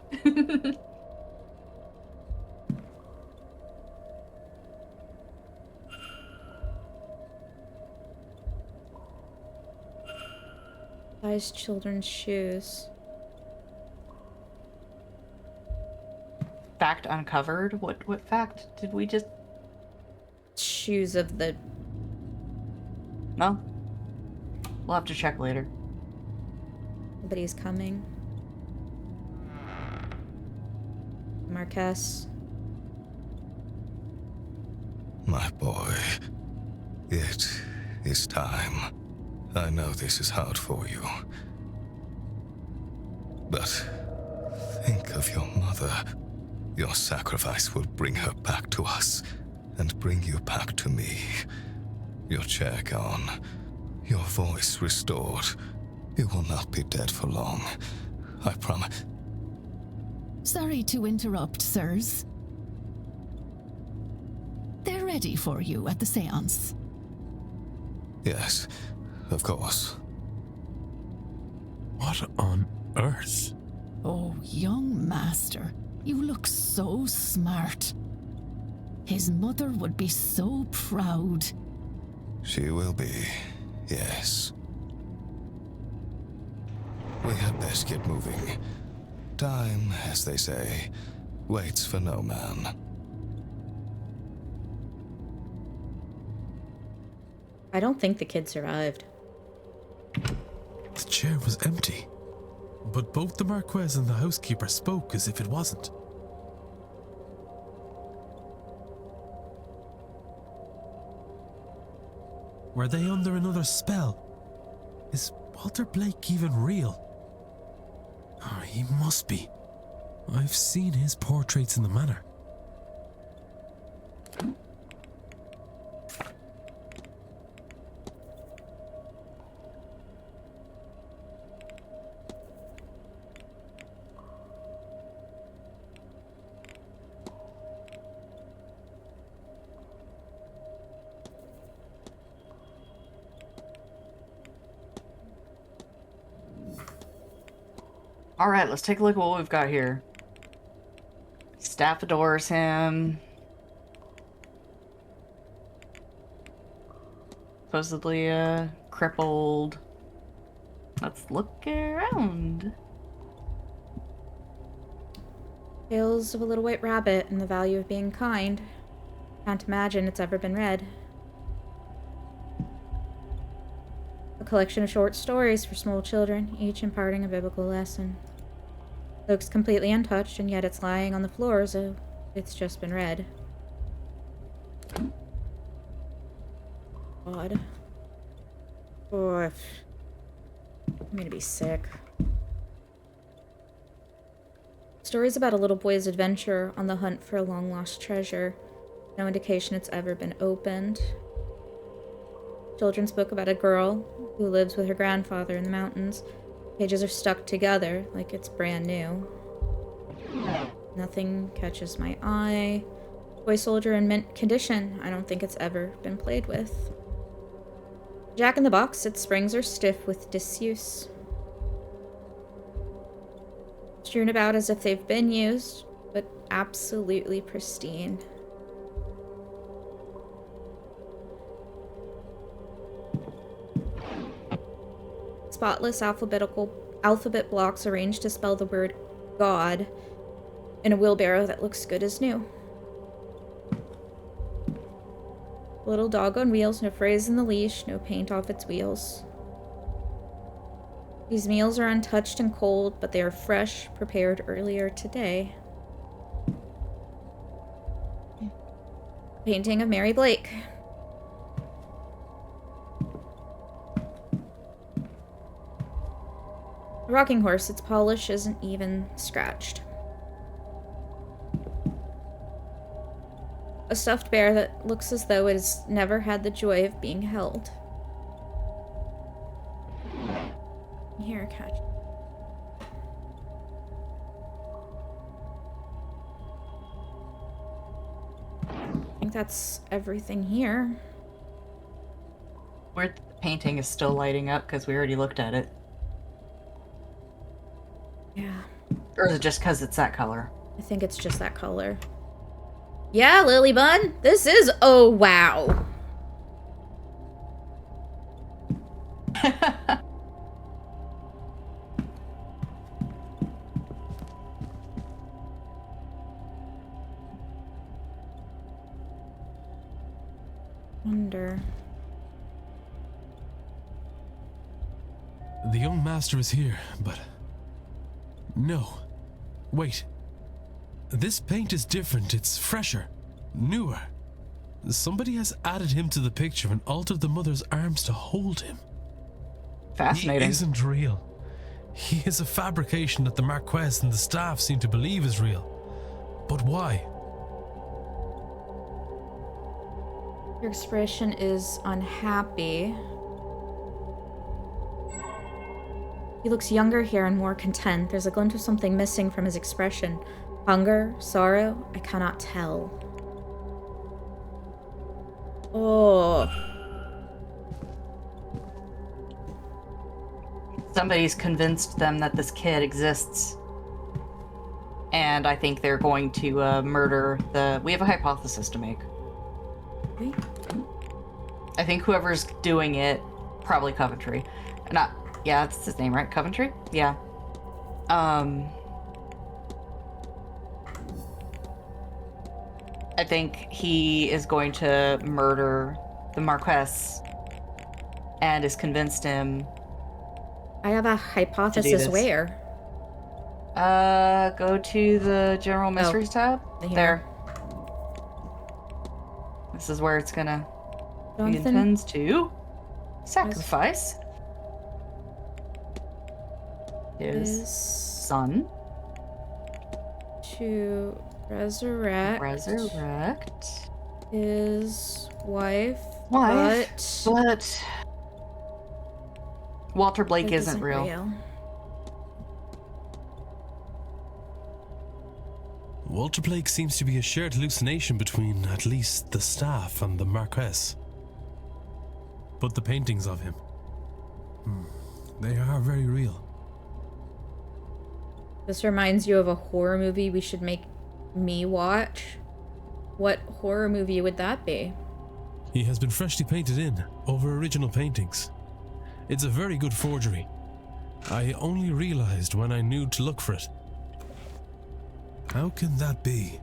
Size children's shoes. Fact uncovered? What fact did we just... Shoes of the... No? We'll have to check later. Nobody's coming. Marquez. My boy, it is time. I know this is hard for you. But think of your mother. Your sacrifice will bring her back to us, and bring you back to me. Your chair gone, your voice restored. You will not be dead for long. I promise. Sorry to interrupt, sirs. They're ready for you at the seance. Yes, of course. What on earth? Oh, young master, you look so smart. His mother would be so proud. She will be, yes. We had best get moving. Time, as they say, waits for no man. I don't think the kid survived. The chair was empty, but both the Marquez and the housekeeper spoke as if it wasn't. Were they under another spell? Is Walter Blake even real? Oh, he must be. I've seen his portraits in the manor. Alright, let's take a look at what we've got here. Staff adores him. Supposedly, crippled. Let's look around. Tales of a Little White Rabbit and the Value of Being Kind. Can't imagine it's ever been read. A collection of short stories for small children, each imparting a biblical lesson. Looks completely untouched, and yet it's lying on the floor as though it's just been read. God. Oh, I'm gonna be sick. Stories about a little boy's adventure on the hunt for a long-lost treasure. No indication it's ever been opened. Children's book about a girl who lives with her grandfather in the mountains. Pages are stuck together like it's brand new. Nothing catches my eye. Toy soldier in mint condition. I don't think it's ever been played with. Jack in the Box. Its springs are stiff with disuse. Strewn about as if they've been used, but absolutely pristine. Spotless alphabet blocks arranged to spell the word God in a wheelbarrow that looks good as new. Little dog on wheels, no phrase in the leash, no paint off its wheels. These meals are untouched and cold, but they are fresh, prepared earlier today. Painting of Mary Blake. A rocking horse, its polish isn't even scratched. A stuffed bear that looks as though it has never had the joy of being held. Here, catch. I think that's everything here. Where the painting is still lighting up because we already looked at it. Yeah. Or is it just because it's that color? I think it's just that color. Yeah, Lily Bun, this is oh wow. Wonder. The young master is here, but... No. Wait. This paint is different. It's fresher. Newer. Somebody has added him to the picture and altered the mother's arms to hold him. Fascinating. He isn't real. He is a fabrication that the Marquez and the staff seem to believe is real. But why? Your expression is unhappy. He looks younger here and more content. There's a glint of something missing from his expression. Hunger, sorrow, I cannot tell. Oh. Somebody's convinced them that this kid exists. and I think they're going to murder the... We have a hypothesis to make. I think whoever's doing it, probably Coventry. Not... Yeah, that's his name, right? Coventry? Yeah. I think he is going to murder the Marquess and has convinced him. I have a hypothesis where? Go to the General Mysteries tab. There. This is where it's gonna... He intends to sacrifice his son to resurrect his wife, but Walter Blake isn't real. Walter Blake seems to be a shared hallucination between at least the staff and the Marquess. But the paintings of him, they are very real. This reminds you of a horror movie we should make me watch. What horror movie would that be? He has been freshly painted in, over original paintings. It's a very good forgery. I only realized when I knew to look for it. How can that be?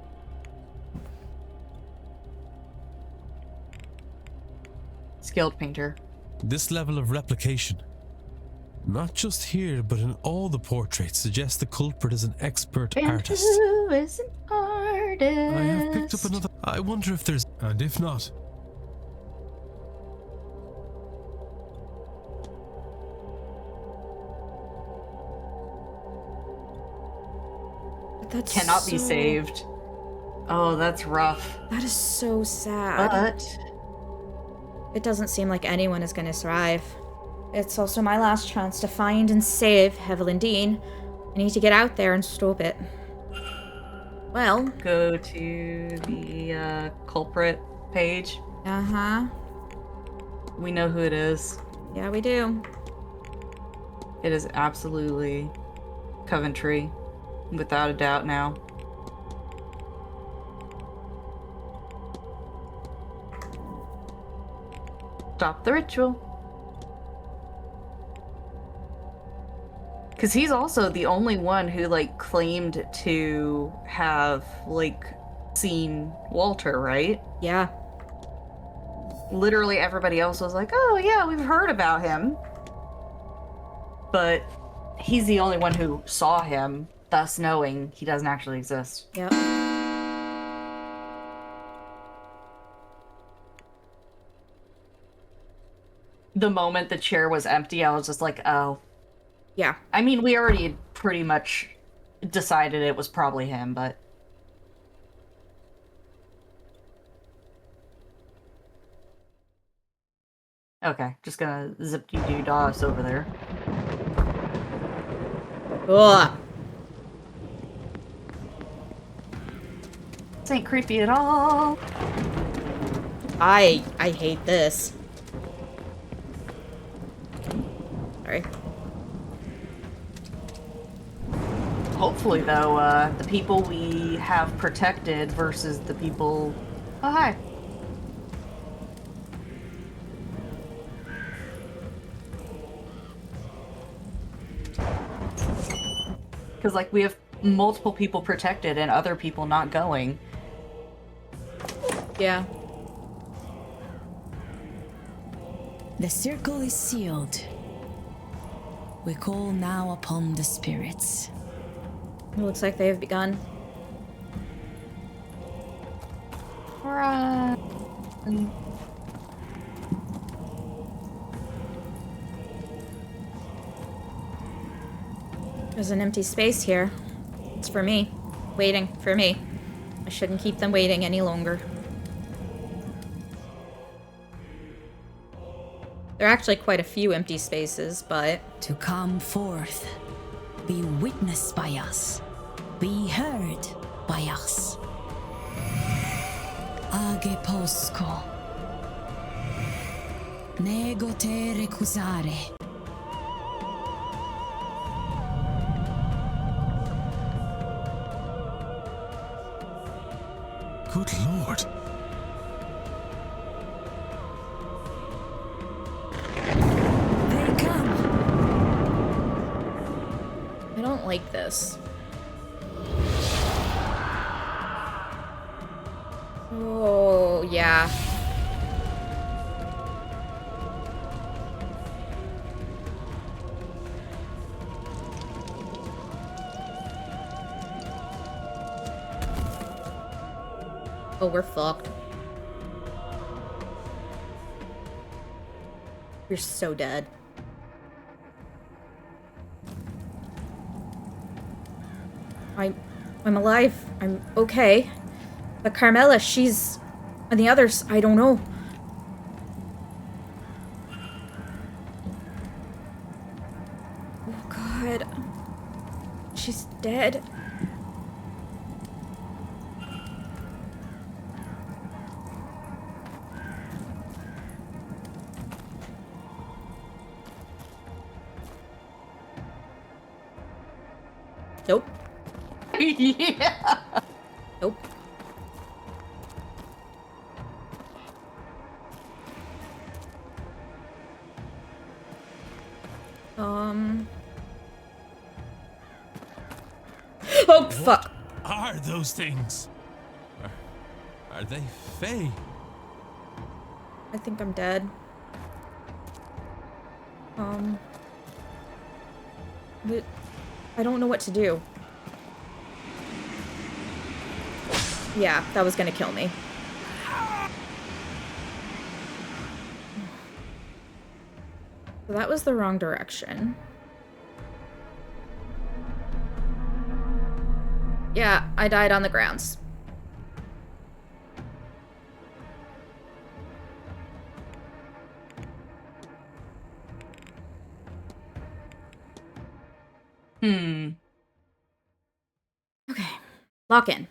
Skilled painter. This level of replication, not just here but in all the portraits, suggests the culprit is an expert artist. Who is an artist? I have picked up another... I wonder if there's... And if not... That cannot be saved. Oh, that's rough. That is so sad. But it doesn't seem like anyone is going to survive. It's also my last chance to find and save Evelyn Dean. I need to get out there and stop it. Well, go to the culprit page. Uh-huh. We know who it is. Yeah, we do. It is absolutely Coventry. Without a doubt now. Stop the ritual. Because he's also the only one who, like, claimed to have, like, seen Walter, right? Yeah. Literally everybody else was like, oh, yeah, we've heard about him. But he's the only one who saw him, thus knowing he doesn't actually exist. Yep. The moment the chair was empty, I was just like, oh. Yeah. I mean, we already pretty much decided it was probably him, but... Okay, just gonna zip-dee-doo-das over there. Ugh. This ain't creepy at all. I hate this. Sorry. Hopefully, though, the people we have protected versus the people... Oh, hi. Because, like, we have multiple people protected and other people not going. Yeah. The circle is sealed. We call now upon the spirits. It looks like they have begun. Run. There's an empty space here. It's for me. Waiting for me. I shouldn't keep them waiting any longer. There are actually quite a few empty spaces, but... To come forth, be witnessed by us, be heard by us. Age posco. Nego te recusare. don't like this. Oh, yeah. Oh, we're fucked. You're so dead. I'm alive. I'm okay. But Carmela, she's on the others. I don't know. Oh God. She's dead. Nope. Yeah. Nope. Oh, fuck. What are those things? Are they Fae? I think I'm dead. I don't know what to do. Yeah, that was gonna kill me. So that was the wrong direction. Yeah, I died on the grounds. Okay. Lock in.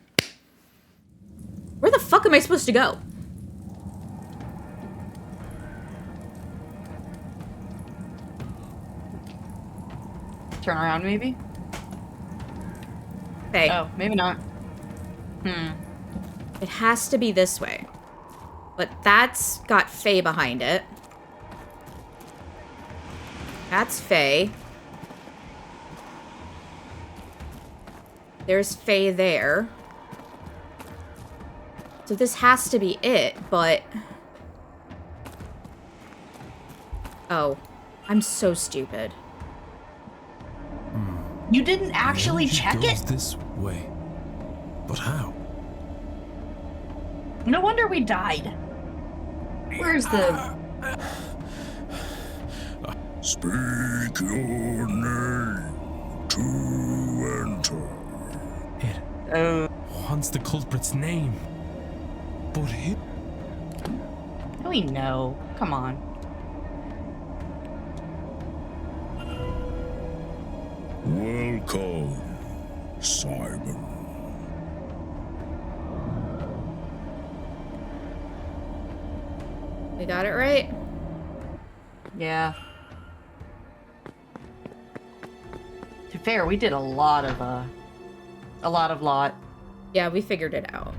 Where the fuck am I supposed to go? Turn around, maybe? Okay. Oh, maybe not. It has to be this way. But that's got Faye behind it. That's Faye. There's Faye there. So this has to be it, but... Oh. I'm so stupid. You didn't actually check it? This way. But how? No wonder we died. Where's the... Speak your name to enter. It wants the culprit's name. But him? We know. Come on. Welcome, Simon. We got it right? Yeah. To be fair, we did a lot of lot. Yeah, we figured it out.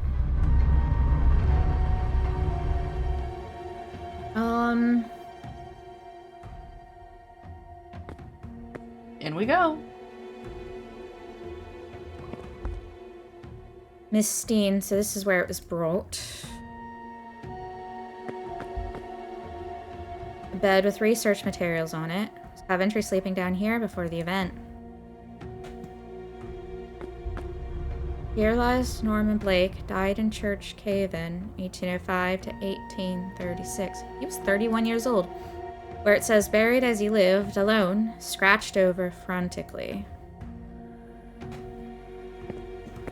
In we go. Miss Steen, so this is where it was brought. A bed with research materials on it. Coventry sleeping down here before the event. Here lies Norman Blake, died in Church Cave-In, 1805 to 1836. He was 31 years old. Where it says, buried as he lived, alone, scratched over frantically.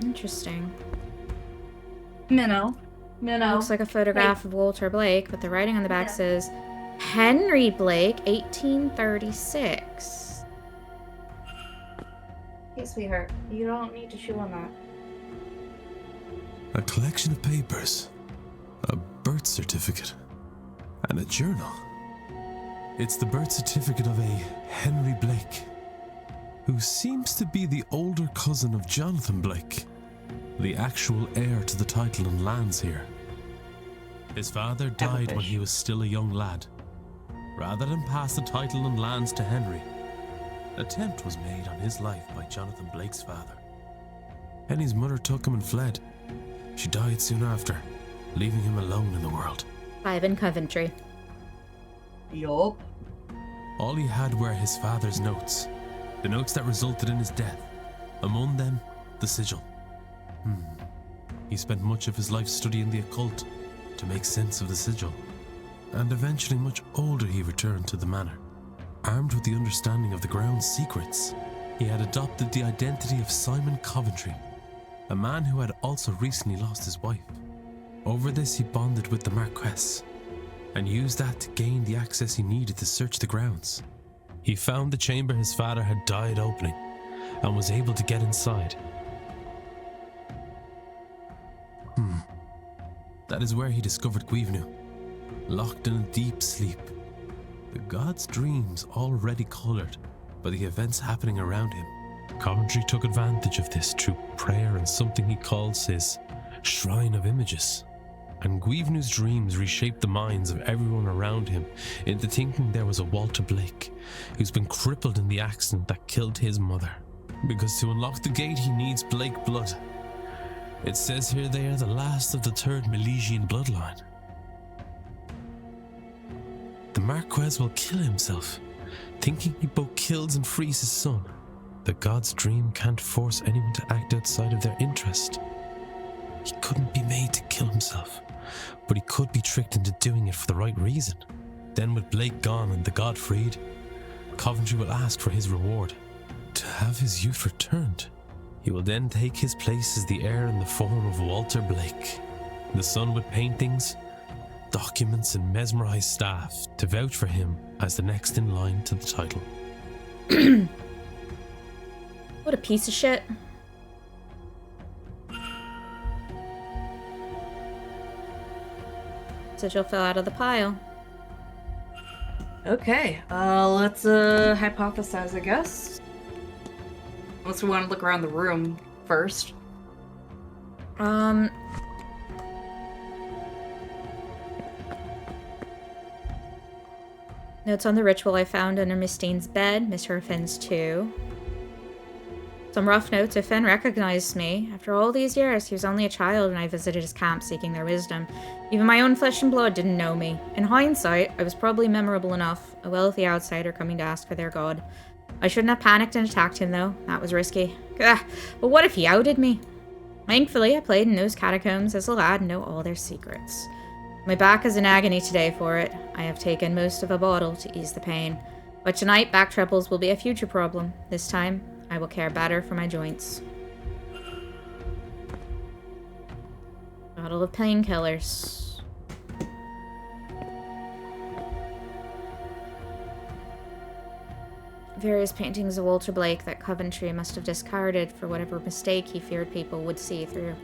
Interesting. Minnow. Looks like a photograph of Walter Blake, but the writing on the back says, Henry Blake, 1836. Hey, sweetheart. You don't need to chew on that. A collection of papers, a birth certificate, and a journal. It's the birth certificate of a Henry Blake, who seems to be the older cousin of Jonathan Blake, the actual heir to the title and lands here. His father died when he was still a young lad. Rather than pass the title and lands to Henry, attempt was made on his life by Jonathan Blake's father. Henny's mother took him and fled. She died soon after, leaving him alone in the world. Ivan Coventry. Yup. All he had were his father's notes, the notes that resulted in his death. Among them, the sigil. He spent much of his life studying the occult to make sense of the sigil, and eventually much older he returned to the manor. Armed with the understanding of the ground's secrets, he had adopted the identity of Simon Coventry, a man who had also recently lost his wife. Over this he bonded with the Marquess, and used that to gain the access he needed to search the grounds. He found the chamber his father had died opening, and was able to get inside. That is where he discovered Guivnu, locked in a deep sleep. The god's dreams already colored by the events happening around him. Coventry took advantage of this through prayer and something he calls his Shrine of Images. And Guivnu's dreams reshaped the minds of everyone around him into thinking there was a Walter Blake who's been crippled in the accident that killed his mother. Because to unlock the gate he needs Blake blood. It says here they are the last of the third Milesian bloodline. The Marquess will kill himself, thinking he both kills and frees his son. The god's dream can't force anyone to act outside of their interest. He couldn't be made to kill himself, but he could be tricked into doing it for the right reason. Then with Blake gone and the god freed, Coventry will ask for his reward, to have his youth returned. He will then take his place as the heir in the form of Walter Blake, the son with paintings, documents and mesmerized staff to vouch for him as the next in line to the title. What a piece of shit. Sigil fell out of the pile. Okay, let's hypothesize, I guess. Unless we want to look around the room first. Notes on the ritual I found under Miss Dane's bed, Miss Herfin's too. Some rough notes if Finn recognized me. After all these years, he was only a child when I visited his camp seeking their wisdom. Even my own flesh and blood didn't know me. In hindsight, I was probably memorable enough, a wealthy outsider coming to ask for their god. I shouldn't have panicked and attacked him, though. That was risky. But what if he outed me? Thankfully, I played in those catacombs as a lad and know all their secrets. My back is in agony today for it. I have taken most of a bottle to ease the pain. But tonight, back troubles will be a future problem. This time, I will care better for my joints. Bottle of painkillers. Various paintings of Walter Blake that Coventry must have discarded for whatever mistake he feared people would see through.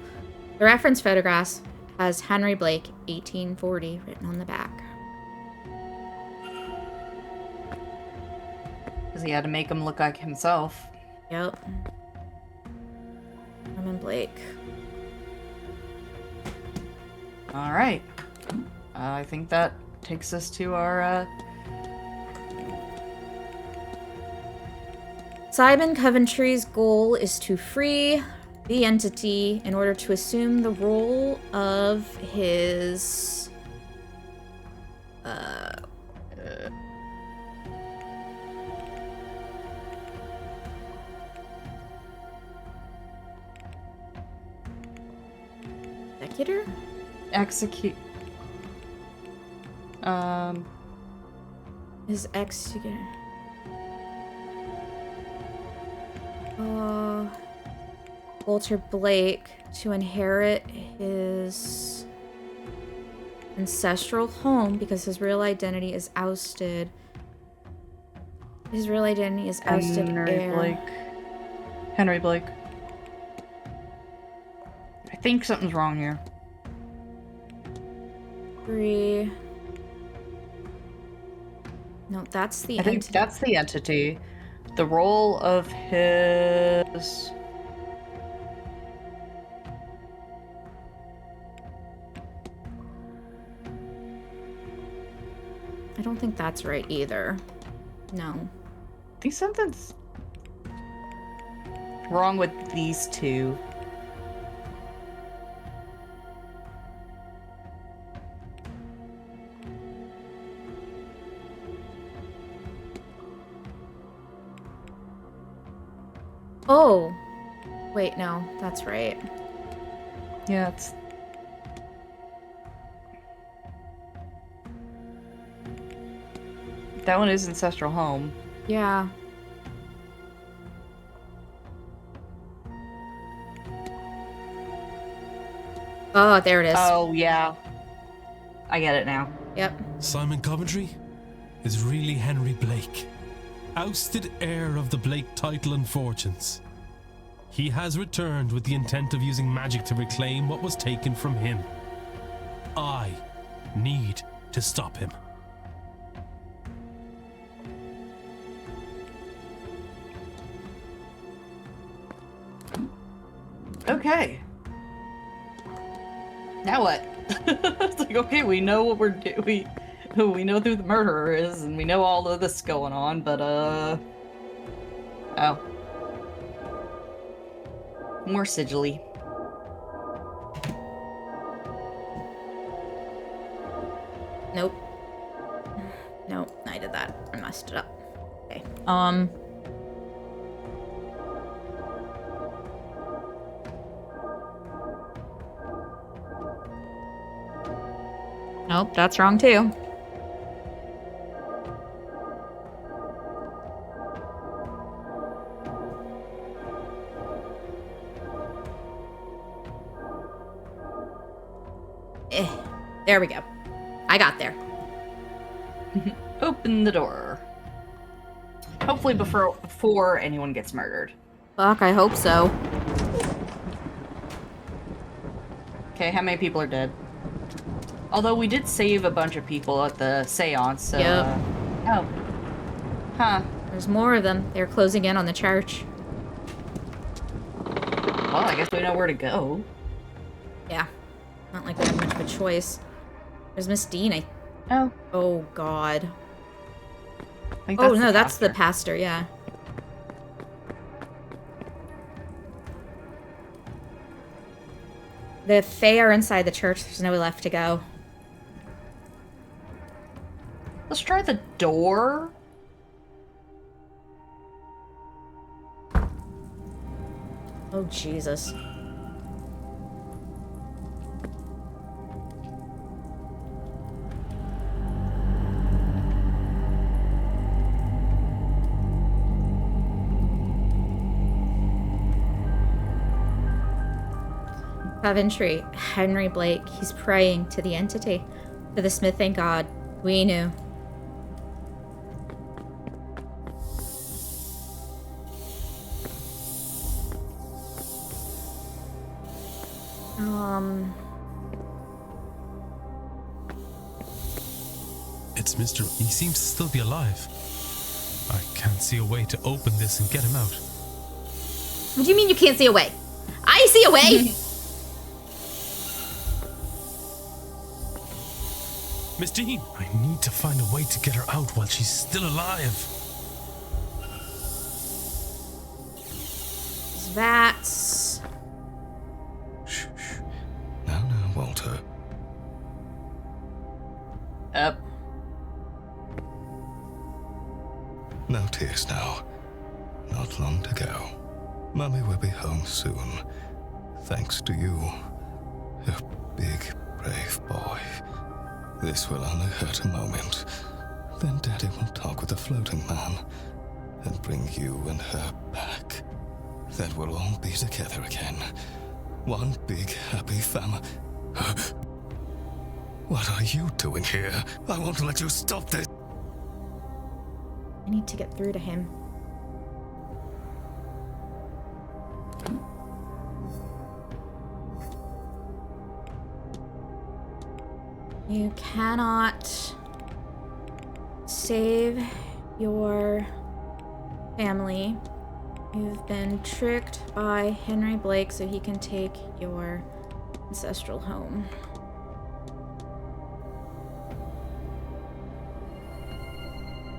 The reference photographs has Henry Blake, 1840, written on the back. Because he had to make him look like himself. Yep. Norman Blake. Alright. I think that takes us to our, Simon Coventry's goal is to free the entity in order to assume the role of his executor? Execute. His executor. Walter Blake to inherit his ancestral home because his real identity is ousted. His real identity is ousted. Henry Blake. I think something's wrong here. 3. No, that's the entity. I think that's the entity. The role of his... I don't think that's right either. No. I think something's wrong with these two? Oh. Wait, no, that's right. Yeah, it's... That one is Ancestral Home. Yeah. Oh, there it is. Oh, yeah. I get it now. Yep. Simon Coventry is really Henry Blake, ousted heir of the Blake title and fortunes. He has returned with the intent of using magic to reclaim what was taken from him. I need to stop him. Okay. Now what? It's like, okay, we know what we're doing. We know who the murderer is, and we know all of this going on, but, oh. More sigilly. Nope. Nope, I did that. I messed it up. Okay. Nope, that's wrong too. There we go. I got there. Open the door. Hopefully before anyone gets murdered. Fuck, I hope so. Okay, how many people are dead? Although we did save a bunch of people at the seance, so... Yep. Oh. Huh. There's more of them. They're closing in on the church. Well, I guess we know where to go. Yeah. Not like we have much of a choice. There's Miss Dean, Oh. Oh, God. I think Oh, that's no, the that's the pastor. pastor, yeah. The Fae are inside the church. There's nowhere left to go. Let's try the door. Oh, Jesus. Coventry, Henry Blake, he's praying to the entity, to the smithing god. We knew. It's Mr. He seems to still be alive. I can't see a way to open this and get him out. What do you mean you can't see a way? I see a way! Miss Dean, I need to find a way to get her out while she's still alive. That's... Shh. Now, Walter. Up. No tears now. Not long to go. Mummy will be home soon. Thanks to you. You big, brave boy. This will only hurt a moment. Then Daddy will talk with the floating man and bring you and her back. Then we'll all be together again. One big, happy family. What are you doing here? I won't let you stop this. I need to get through to him. You cannot save your family. You've been tricked by Henry Blake so he can take your ancestral home.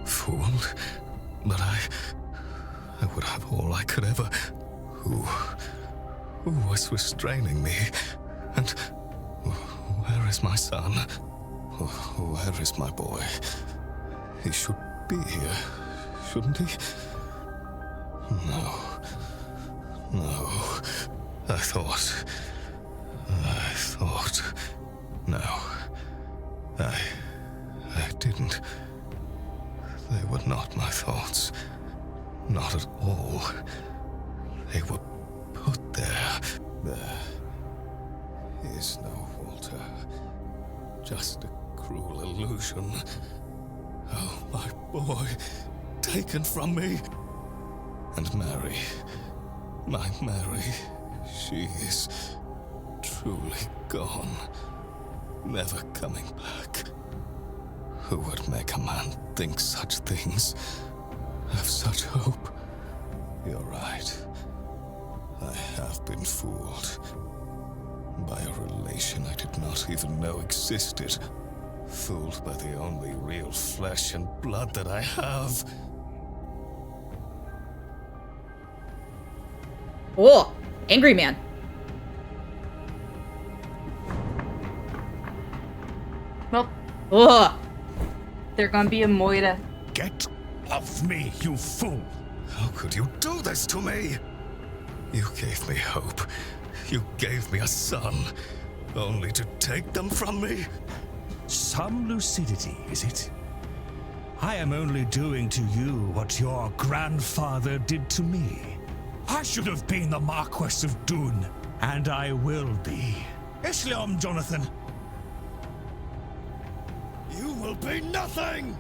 Fooled? But I would have all I could ever Who was restraining me? And where is my son? Where is my boy? He should be here, shouldn't he? No. I thought. No. I didn't. They were not my thoughts. Not at all. They were put there. There is no Walter. Just a cruel illusion. Oh, my boy, taken from me. And Mary, my Mary, she is truly gone. Never coming back. Who would make a man think such things? Have such hope? You're right. I have been fooled. By a relation I did not even know existed. Fooled by the only real flesh and blood that I have. Oh, angry man. Well, ugh. They're gonna be a Moira. Get off me, you fool! How could you do this to me? You gave me hope. You gave me a son, only to take them from me. Some lucidity, is it? I am only doing to you what your grandfather did to me. I should have been the Marquess of Dune, and I will be. Islam, Jonathan. You will be nothing!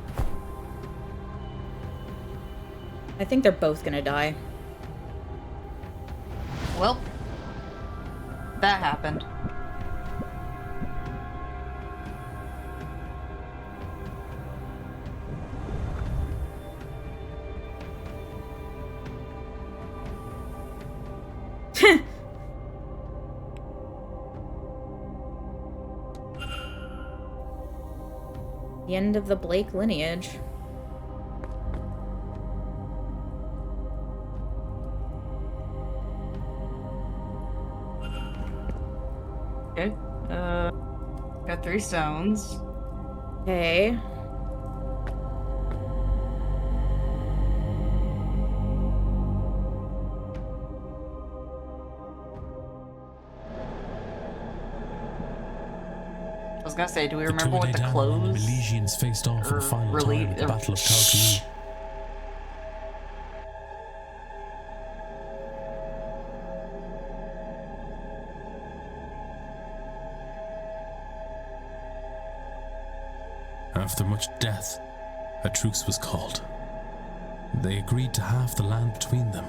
I think they're both gonna die. Well, that happened. The end of the Blake lineage. Okay. Got 3 stones. Okay. I was gonna say, do we remember what the clothes? The Milesians faced off for the final time at the Battle of Kalkun. After much death, a truce was called. They agreed to halve the land between them.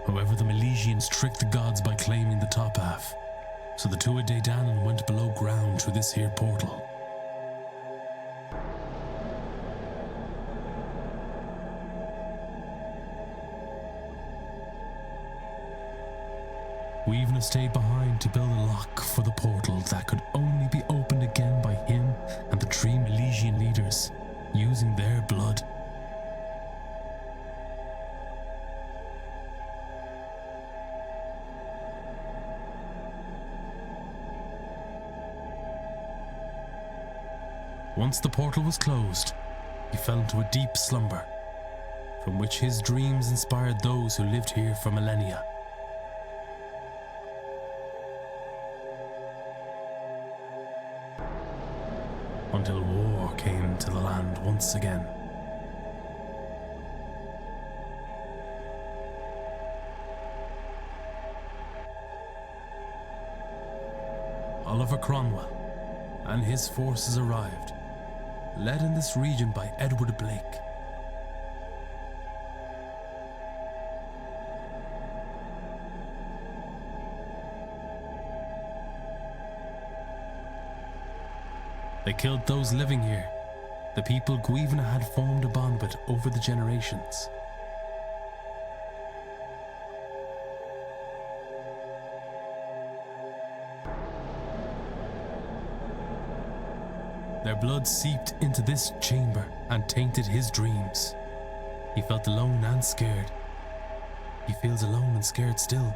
However, the Milesians tricked the gods by claiming the top half, so the Tua De Danann went below ground through this here portal. Weavna stayed behind to build a lock for the portal that could only be opened again by him and the 3 Milesian leaders, using their blood. Once the portal was closed, he fell into a deep slumber, from which his dreams inspired those who lived here for millennia. Until war came to the land once again. Oliver Cromwell and his forces arrived, led in this region by Edward Blake. They killed those living here, the people Gwevna had formed a bond with over the generations. Their blood seeped into this chamber and tainted his dreams. He felt alone and scared. He feels alone and scared still.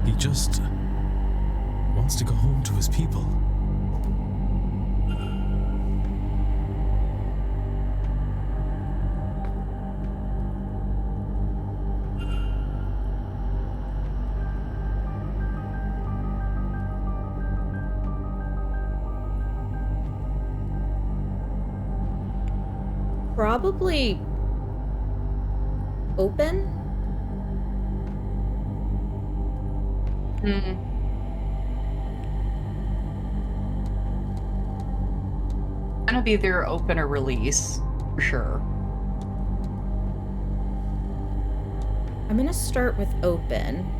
He just wants to go home to his people. Probably open? Gonna be either open or release, for sure. I'm gonna start with open.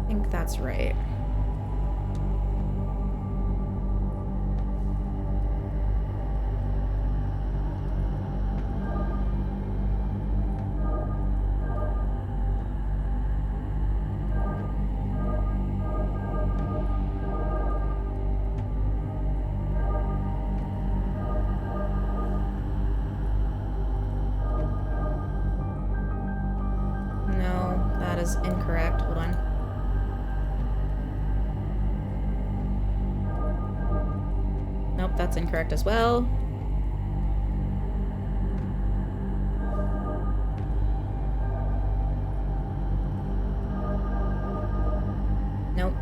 I think that's right. No, that is incorrect. Hold on. Nope, that's incorrect as well. Nope.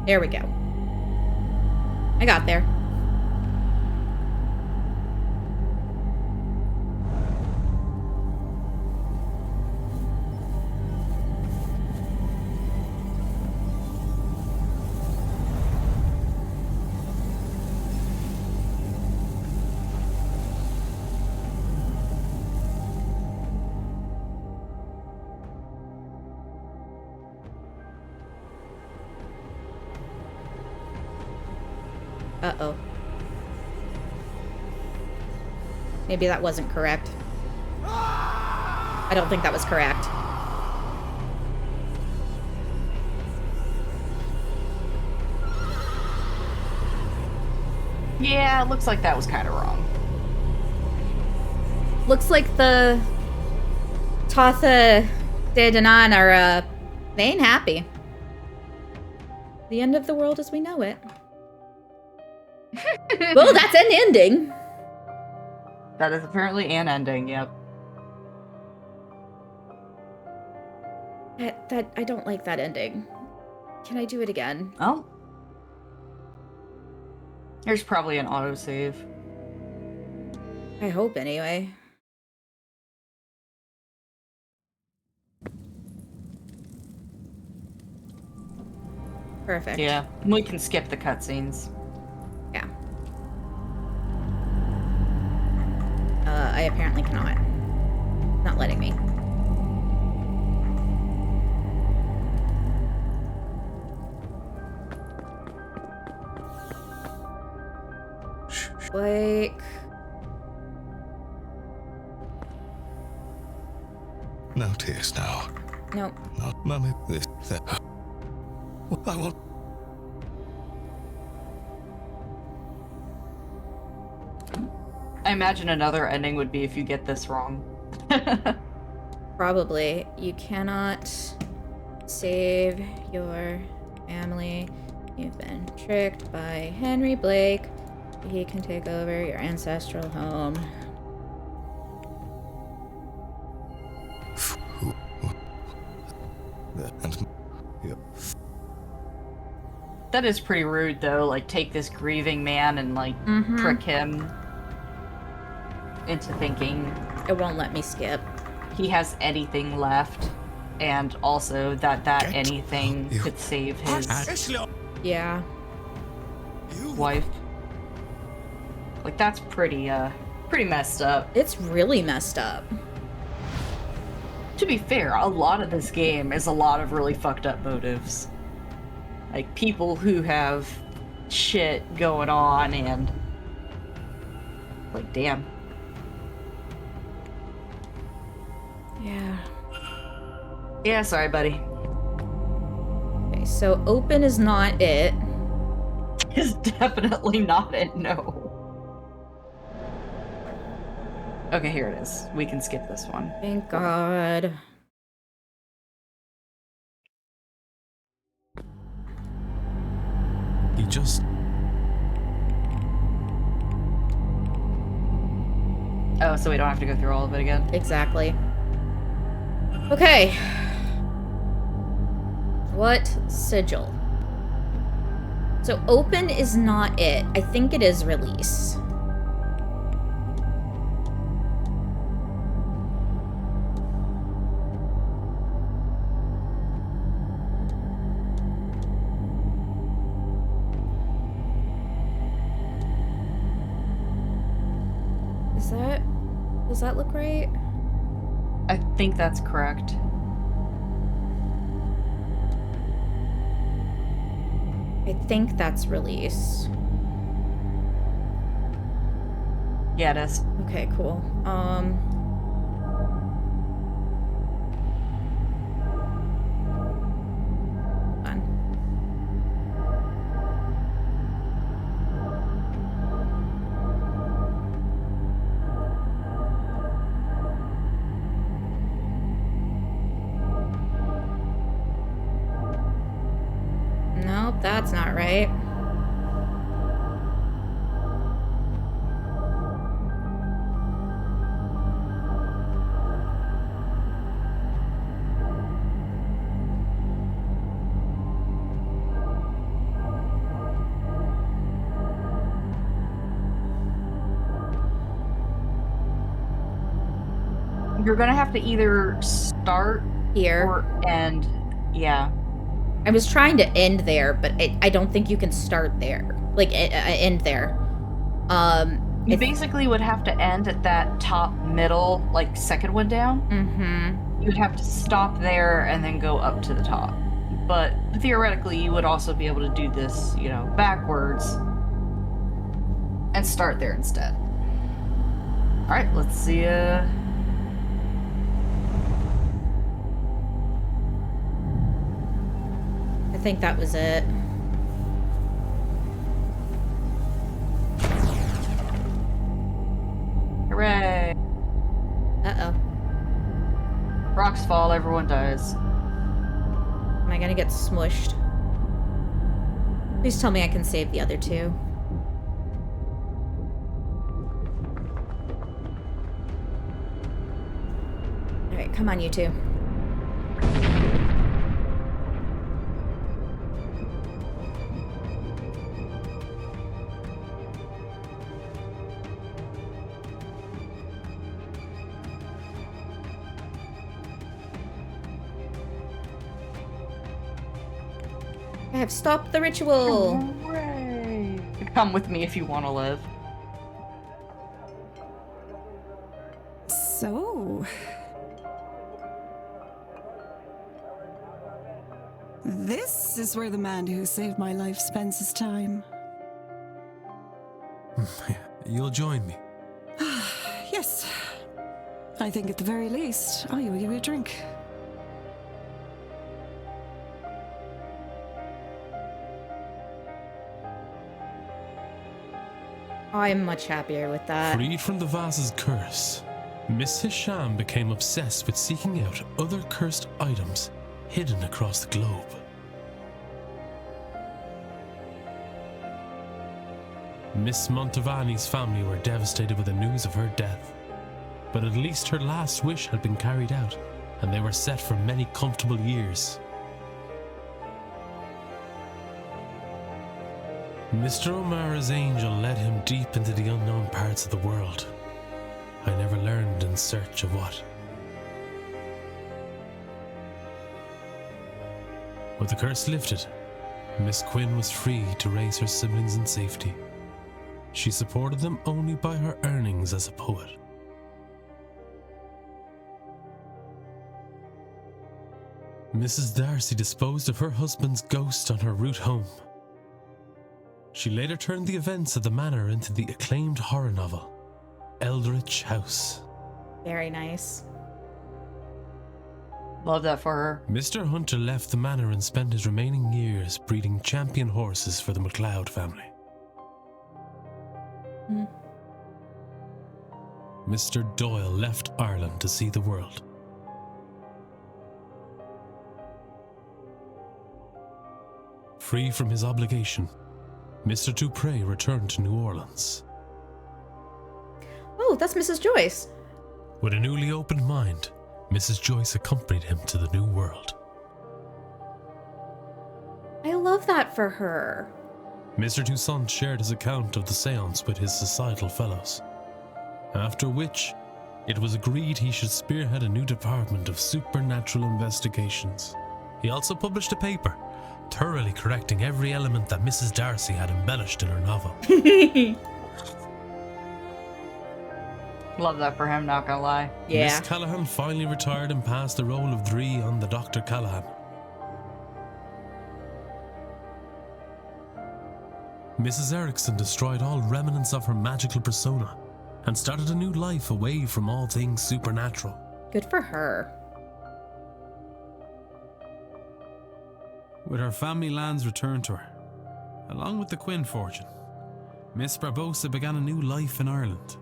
There we go. I got there. Uh-oh. Maybe that wasn't correct. I don't think that was correct. Yeah, it looks like that was kind of wrong. Looks like the Tatha de Danan are, they ain't happy. The end of the world as we know it. Well, that's an ending. That is apparently an ending, yep. I don't like that ending. Can I do it again? Oh. There's probably an autosave. I hope anyway. Perfect. Yeah, we can skip the cutscenes. Yeah. I apparently cannot. Not letting me. Blake. No tears now. Nope. Not Mummy. This. That. I won't. I imagine another ending would be if you get this wrong. Probably. You cannot save your family. You've been tricked by Henry Blake. He can take over your ancestral home. That is pretty rude, though. Like, take this grieving man and, like, trick him into thinking it won't let me skip. He has anything left. and also that anything could save his Yeah. wife. Like, that's pretty messed up. It's really messed up. To be fair, a lot of this game is a lot of really fucked up motives. Like, people who have shit going on and... like, damn. Yeah. Yeah, sorry, buddy. Okay, so open is not it. It's definitely not it, no. Okay, here it is. We can skip this one. Thank God. He just... Oh, so we don't have to go through all of it again? Exactly. Okay. What sigil? So open is not it. I think it is release. Does that look right? I think that's correct. I think that's release. Yeah, it is. Okay, cool. Nope, that's not right. You're gonna have to either start here or end. Yeah. I was trying to end there, but I don't think you can start there. Like, end there. You basically would have to end at that top middle, like, second one down. Mm-hmm. You would have to stop there and then go up to the top. But theoretically, you would also be able to do this, you know, backwards and start there instead. All right, let's see. I think that was it. Hooray! Uh-oh. Rocks fall, everyone dies. Am I gonna get smushed? Please tell me I can save the other two. Alright, come on, you two. I have stopped the ritual. Hooray! Come with me if you want to live. So... this is where the man who saved my life spends his time. You'll join me. Yes. I think at the very least, I will give you a drink. I'm much happier with that. Freed from the vase's curse, Miss Hisham became obsessed with seeking out other cursed items hidden across the globe. Miss Montevani's family were devastated with the news of her death, but at least her last wish had been carried out, and they were set for many comfortable years. Mr. O'Mara's angel led him deep into the unknown parts of the world. I never learned in search of what. With the curse lifted, Miss Quinn was free to raise her siblings in safety. She supported them only by her earnings as a poet. Mrs. Darcy disposed of her husband's ghost on her route home. She later turned the events of the manor into the acclaimed horror novel, Eldritch House. Very nice. Love that for her. Mr. Hunter left the manor and spent his remaining years breeding champion horses for the MacLeod family. Mr. Doyle left Ireland to see the world. Free from his obligation, Mr. Dupre returned to New Orleans. Oh, that's Mrs. Joyce. With a newly opened mind, Mrs. Joyce accompanied him to the new world. I love that for her. Mr. Toussaint shared his account of the seance with his societal fellows, after which it was agreed he should spearhead a new department of supernatural investigations. He also published a paper, thoroughly correcting every element that Mrs. Darcy had embellished in her novel. Love that for him, not gonna lie. Yeah. Miss Callahan finally retired and passed the role of Dree on the Dr. Callahan. Mrs. Erickson destroyed all remnants of her magical persona and started a new life away from all things supernatural. Good for her. With her family lands returned to her, along with the Quinn fortune, Miss Barbosa began a new life in Ireland.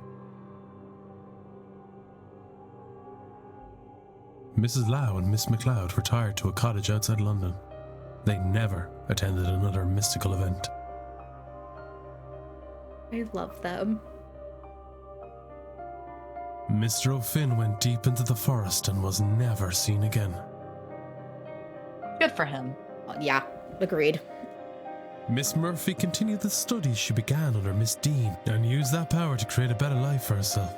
Mrs. Lau and Miss MacLeod retired to a cottage outside London. They never attended another mystical event. I love them. Mr. O'Finn went deep into the forest and was never seen again. Good for him. Yeah, agreed. Miss Murphy continued the studies she began under Miss Dean and used that power to create a better life for herself.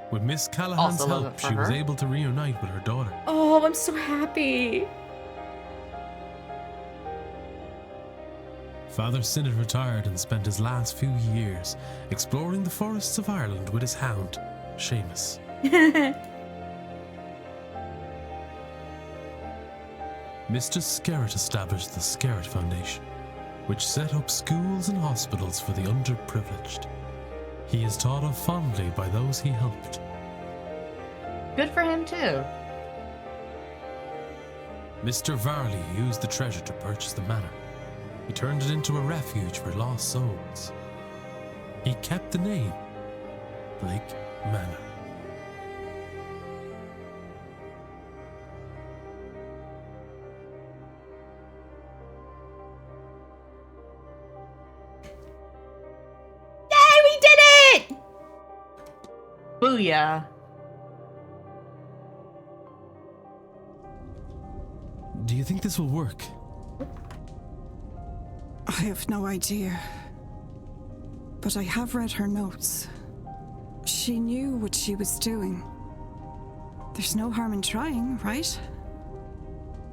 With Miss Callahan's Also love help, it for she was her. able to reunite with her daughter. Oh, I'm so happy. Father Synod retired and spent his last few years exploring the forests of Ireland with his hound, Seamus. Mr. Skerritt established the Skerritt Foundation, which set up schools and hospitals for the underprivileged. He is thought of fondly by those he helped. Good for him, too. Mr. Varley used the treasure to purchase the manor. He turned it into a refuge for lost souls. He kept the name Blake Manor. Yay, we did it! Booyah. Do you think this will work? I have no idea. But I have read her notes. She knew what she was doing. There's no harm in trying, right?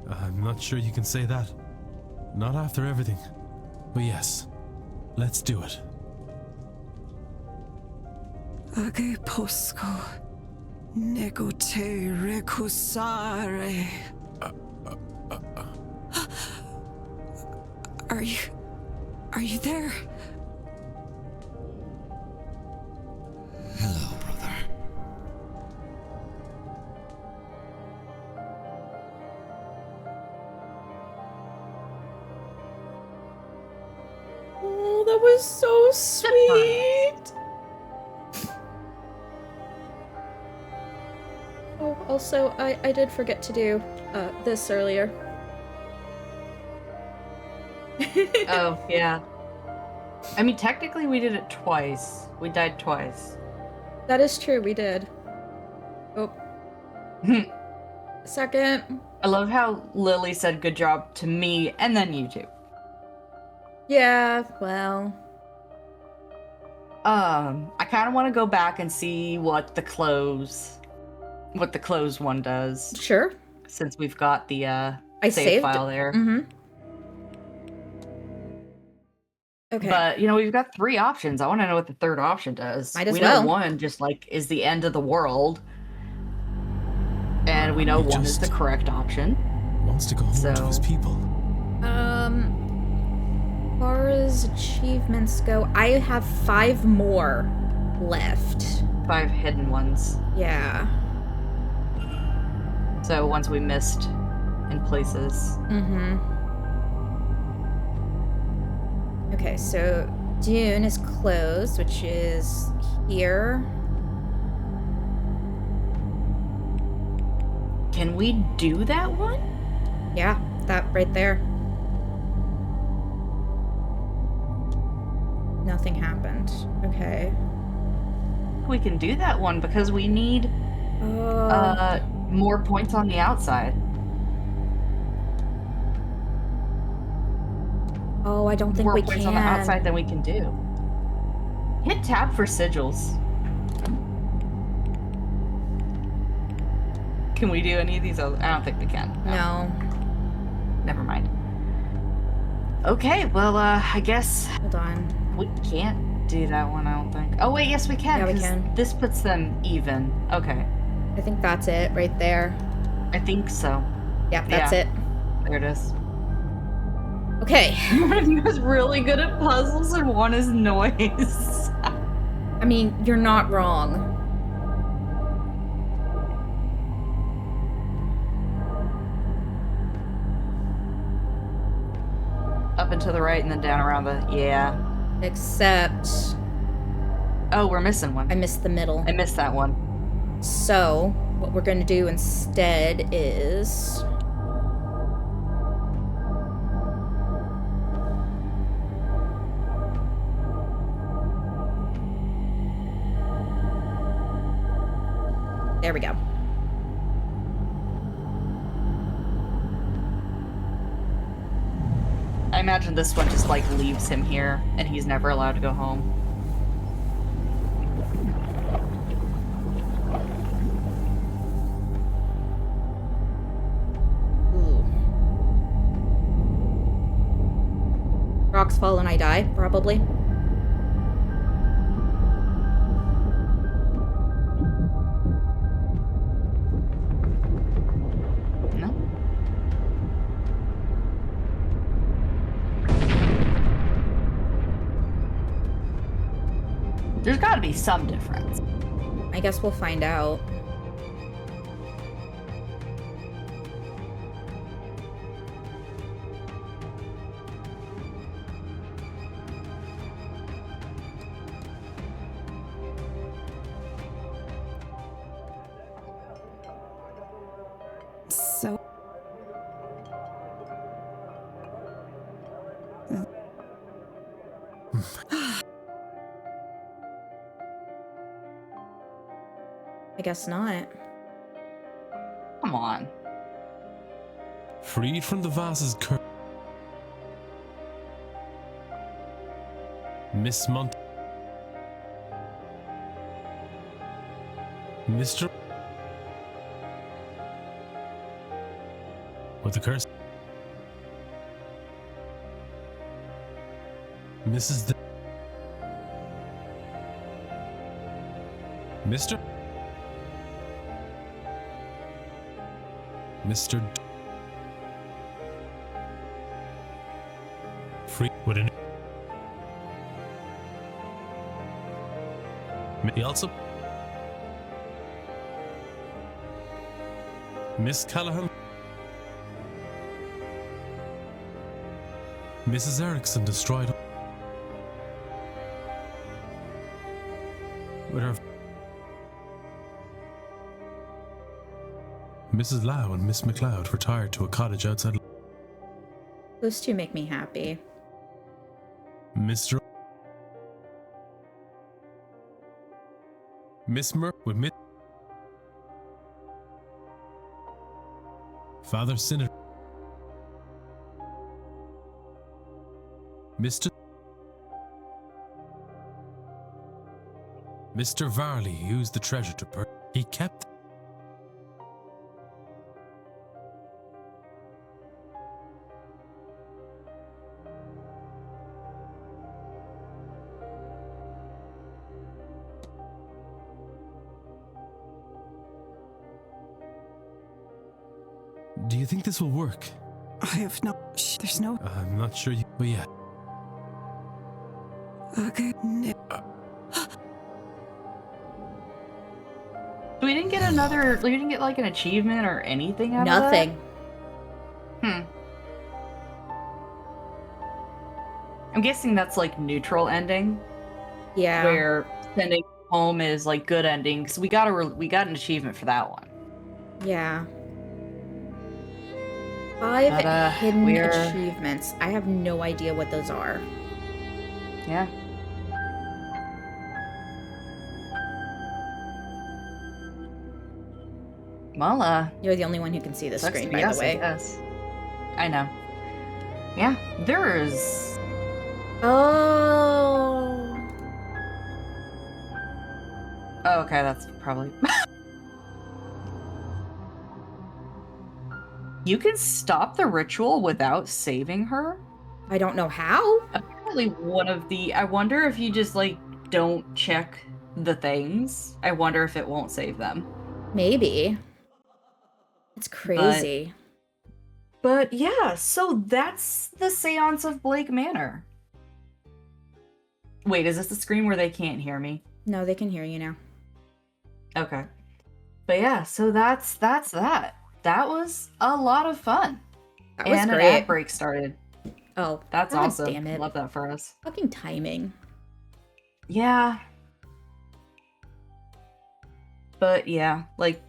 I'm not sure you can say that. Not after everything. But yes, let's do it. Age posco nego te recusare. Are you there? Hello, brother. Oh, that was so sweet. Oh, also, I did forget to do this earlier. Oh, yeah. I mean, technically we did it twice. We died twice. That is true, we did. Oh. Second. I love how Lily said good job to me and then you two. Yeah, well. I kind of want to go back and see what the close one does. Sure. Since we've got the, I I save saved file there. Mm-hmm. Okay. But, you know, we've got 3 options. I want to know what the third option does. Might as we well. know 1 just, like, is the end of the world. And we know 1 is the correct option. Wants to go home to his people. As far as achievements go, I have 5 more left. 5 hidden ones. Yeah. So ones we missed in places. Mm-hmm. Okay, so Dune is closed, which is here. Can we do that one? Yeah, that right there. Nothing happened. Okay. We can do that one because we need more points on the outside. Oh, I don't think more we points can. on the outside than we can do. Hit tab for sigils. Can we do any of these other? I don't think we can. No. Never mind. Okay, well, I guess... Hold on. We can't do that one, I don't think. Oh, wait, yes, we can. Yeah, we can. This puts them even. Okay. I think that's it right there. I think so. Yeah, that's it. There it is. Okay. One of you is really good at puzzles and one is Noiz. I mean, you're not wrong. Up and to the right and then down around the... Yeah. Except... Oh, we're missing one. I missed the middle. I missed that one. So, what we're going to do instead is... There we go. I imagine this one just, like, leaves him here, and he's never allowed to go home. Ooh. Rocks fall and I die, probably. There's gotta be some difference. I guess we'll find out. So... I guess not. Come on. Freed from the vase's curse. Miss Mont. Mr. With the curse. Mrs. The Mr. Mr. Free with an. He also. Miss Callahan. Mrs. Erickson destroyed with her. Mrs. Lau and Miss McLeod retired to a cottage outside. Those two make me happy. Mr. Miss Mer with Miss Father Sinner. Mr. Varley used the treasure to purchase. He kept. you think this will work? I have no... there's no... I'm not sure but yeah. Okay. We didn't get we didn't get like an achievement or anything out Nothing. of that? I'm guessing that's like neutral ending. Yeah. Where sending home is like good ending, because we got an achievement for that one. Yeah. 5 But, hidden we're... achievements. I have no idea what those are. Yeah. Well, you're the only one who can see the screen, by the way. Yes. I know. Yeah, there's... Oh, okay, that's probably... You can stop the ritual without saving her? I don't know how. Apparently one of the... I wonder if you just, like, don't check the things. I wonder if it won't save them. Maybe. It's crazy. But yeah, so that's the Seance of Blake Manor. Wait, is this the screen where they can't hear me? No, they can hear you now. Okay. But yeah, so that's that. That was a lot of fun. That was and great. An ad break started. Oh, that's God awesome. Damn it. Love that for us. Fucking timing. Yeah. But yeah, like,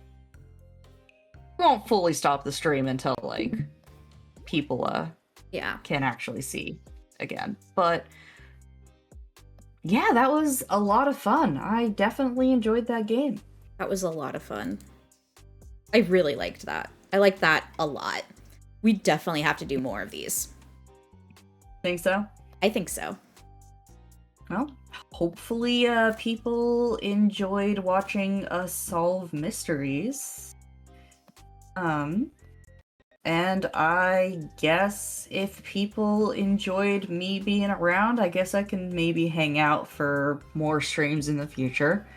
won't fully stop the stream until like people can actually see again. But yeah, that was a lot of fun. I definitely enjoyed that game. That was a lot of fun. I really liked that. I liked that a lot. We definitely have to do more of these. Think so? I think so. Well, hopefully people enjoyed watching us solve mysteries. And I guess if people enjoyed me being around, I guess I can maybe hang out for more streams in the future.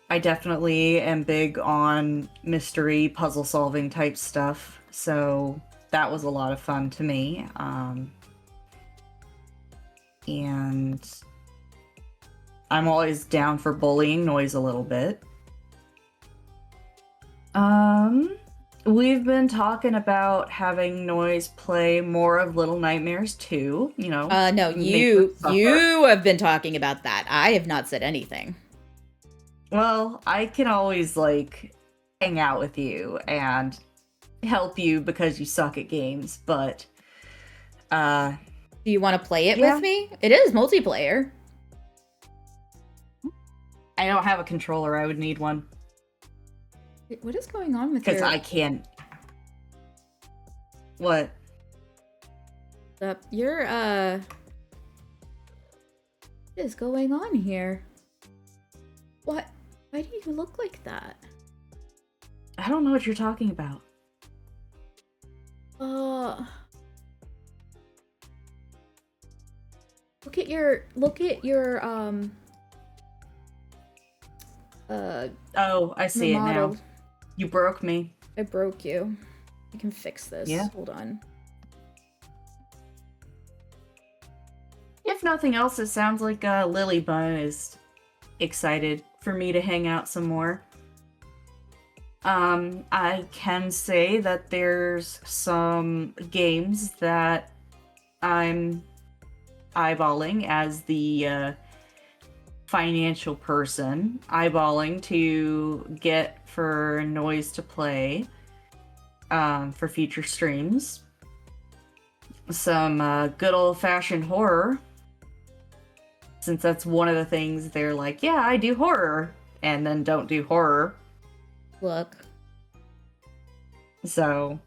I definitely am big on mystery, puzzle solving type stuff, so that was a lot of fun to me. And I'm always down for bullying Noiz a little bit. We've been talking about having Noiz play more of Little Nightmares 2, you know. No, you have been talking about that. I have not said anything. Well, I can always, like, hang out with you and help you because you suck at games, but, do you want to play it with me? It is multiplayer. I don't have a controller. I would need one. What is going on with your... Because I can't... What? What is going on here? What? Why do you look like that? I don't know what you're talking about. Look at your oh, I see remodeled. it now. You broke me. I broke you. I can fix this. Yeah. Hold on. If nothing else, it sounds like Lily Bun is excited for me to hang out some more. I can say that there's some games that I'm eyeballing as the financial person, eyeballing to get for Noiz to play for future streams. Some good old-fashioned horror, since that's one of the things they're like, yeah, I do horror, and then don't do horror. Look. So,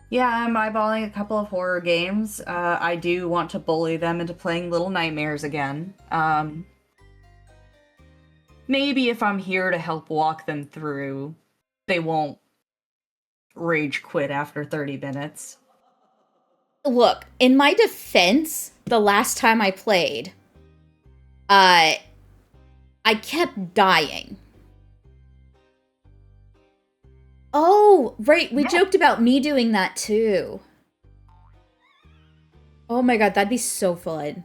yeah, I'm eyeballing a couple of horror games. I do want to bully them into playing Little Nightmares again. Maybe if I'm here to help walk them through, they won't rage quit after 30 minutes. Look, in my defense, the last time I played, I kept dying. Oh, right. We joked about me doing that too. Oh my god, that'd be so fun.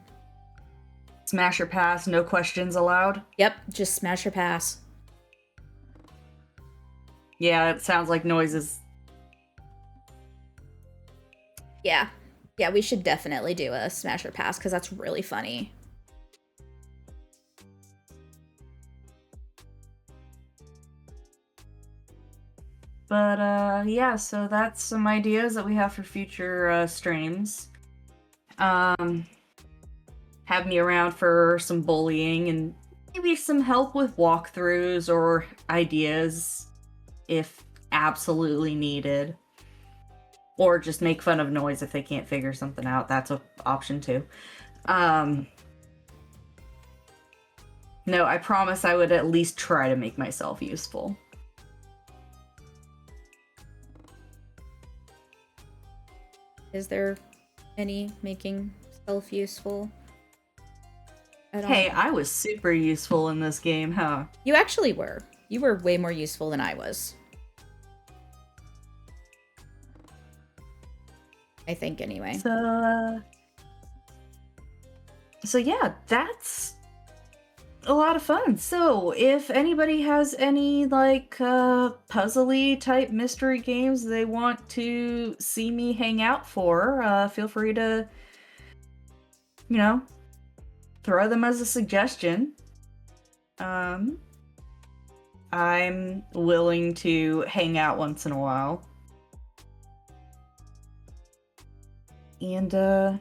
Smash or pass, no questions allowed? Yep, just smash or pass. Yeah, it sounds like Noiz is... Yeah. Yeah, we should definitely do a smash or pass because that's really funny. But, yeah, so that's some ideas that we have for future streams. Have me around for some bullying and maybe some help with walkthroughs or ideas if absolutely needed. Or just make fun of Noiz if they can't figure something out. That's an option too. No, I promise I would at least try to make myself useful. Is there any making self useful at all? Hey, I was super useful in this game, huh? You actually were. You were way more useful than I was. I think, anyway. So yeah, that's a lot of fun. So if anybody has any like puzzly type mystery games they want to see me hang out for, feel free to, you know, throw them as a suggestion. I'm willing to hang out once in a while. And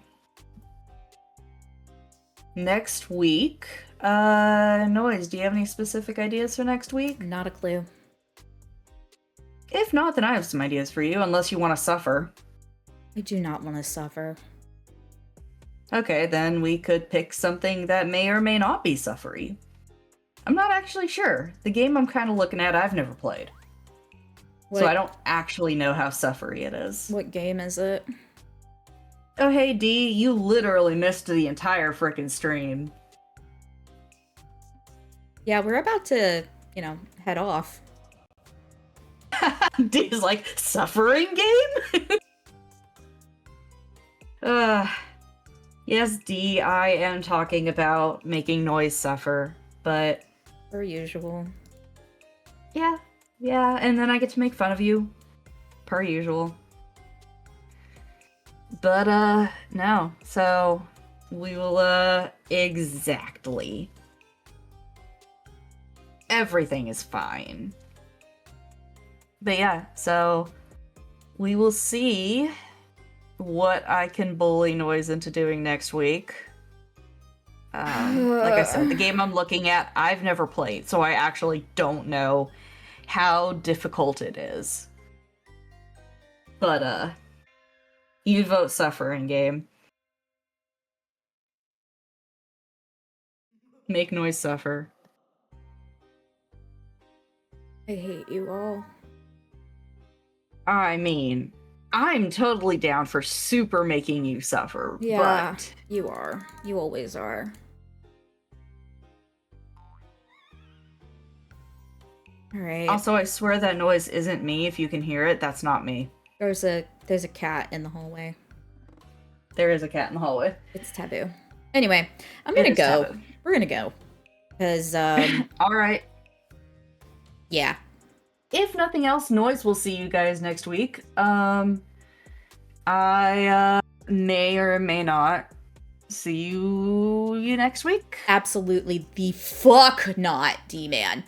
next week, Noiz, do you have any specific ideas for next week? Not a clue. If not, then I have some ideas for you, unless you want to suffer. I do not want to suffer. Okay, then we could pick something that may or may not be suffery. I'm not actually sure. The game I'm kind of looking at, I've never played. So I don't actually know how suffery it is. What game is it? Oh, hey, D, you literally missed the entire frickin' stream. Yeah, we're about to, you know, head off. D's like, suffering game? Yes, D, I am talking about making Noiz suffer, but... Per usual. Yeah, and then I get to make fun of you. Per usual. But, no. So, we will, exactly. Everything is fine. But yeah, so we will see what I can bully Noiz into doing next week. Like I said, the game I'm looking at, I've never played, so I actually don't know how difficult it is. But, you vote suffering game. Make Noiz suffer. I hate you all. I mean, I'm totally down for super making you suffer, Yeah, but... you are. You always are. Alright. Also, I swear that noise isn't me. If you can hear it, that's not me. There's a cat in the hallway. There is a cat in the hallway. It's taboo. Anyway, I'm gonna go. Taboo. We're gonna go. Because, Alright. Yeah. If nothing else, Noiz will see you guys next week. I may or may not see you next week. Absolutely the fuck not, D-Man.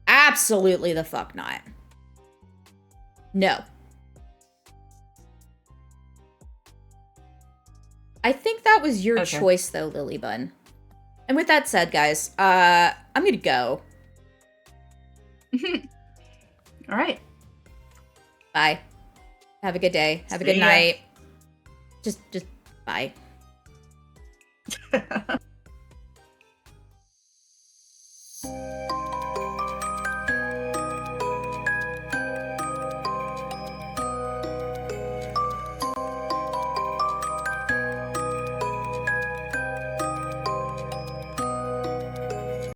Absolutely the fuck not. No. I think that was your choice, though, Lilybun. And with that said, guys, I'm gonna go. All right. Bye. Have a good day. Have a good night. Just bye.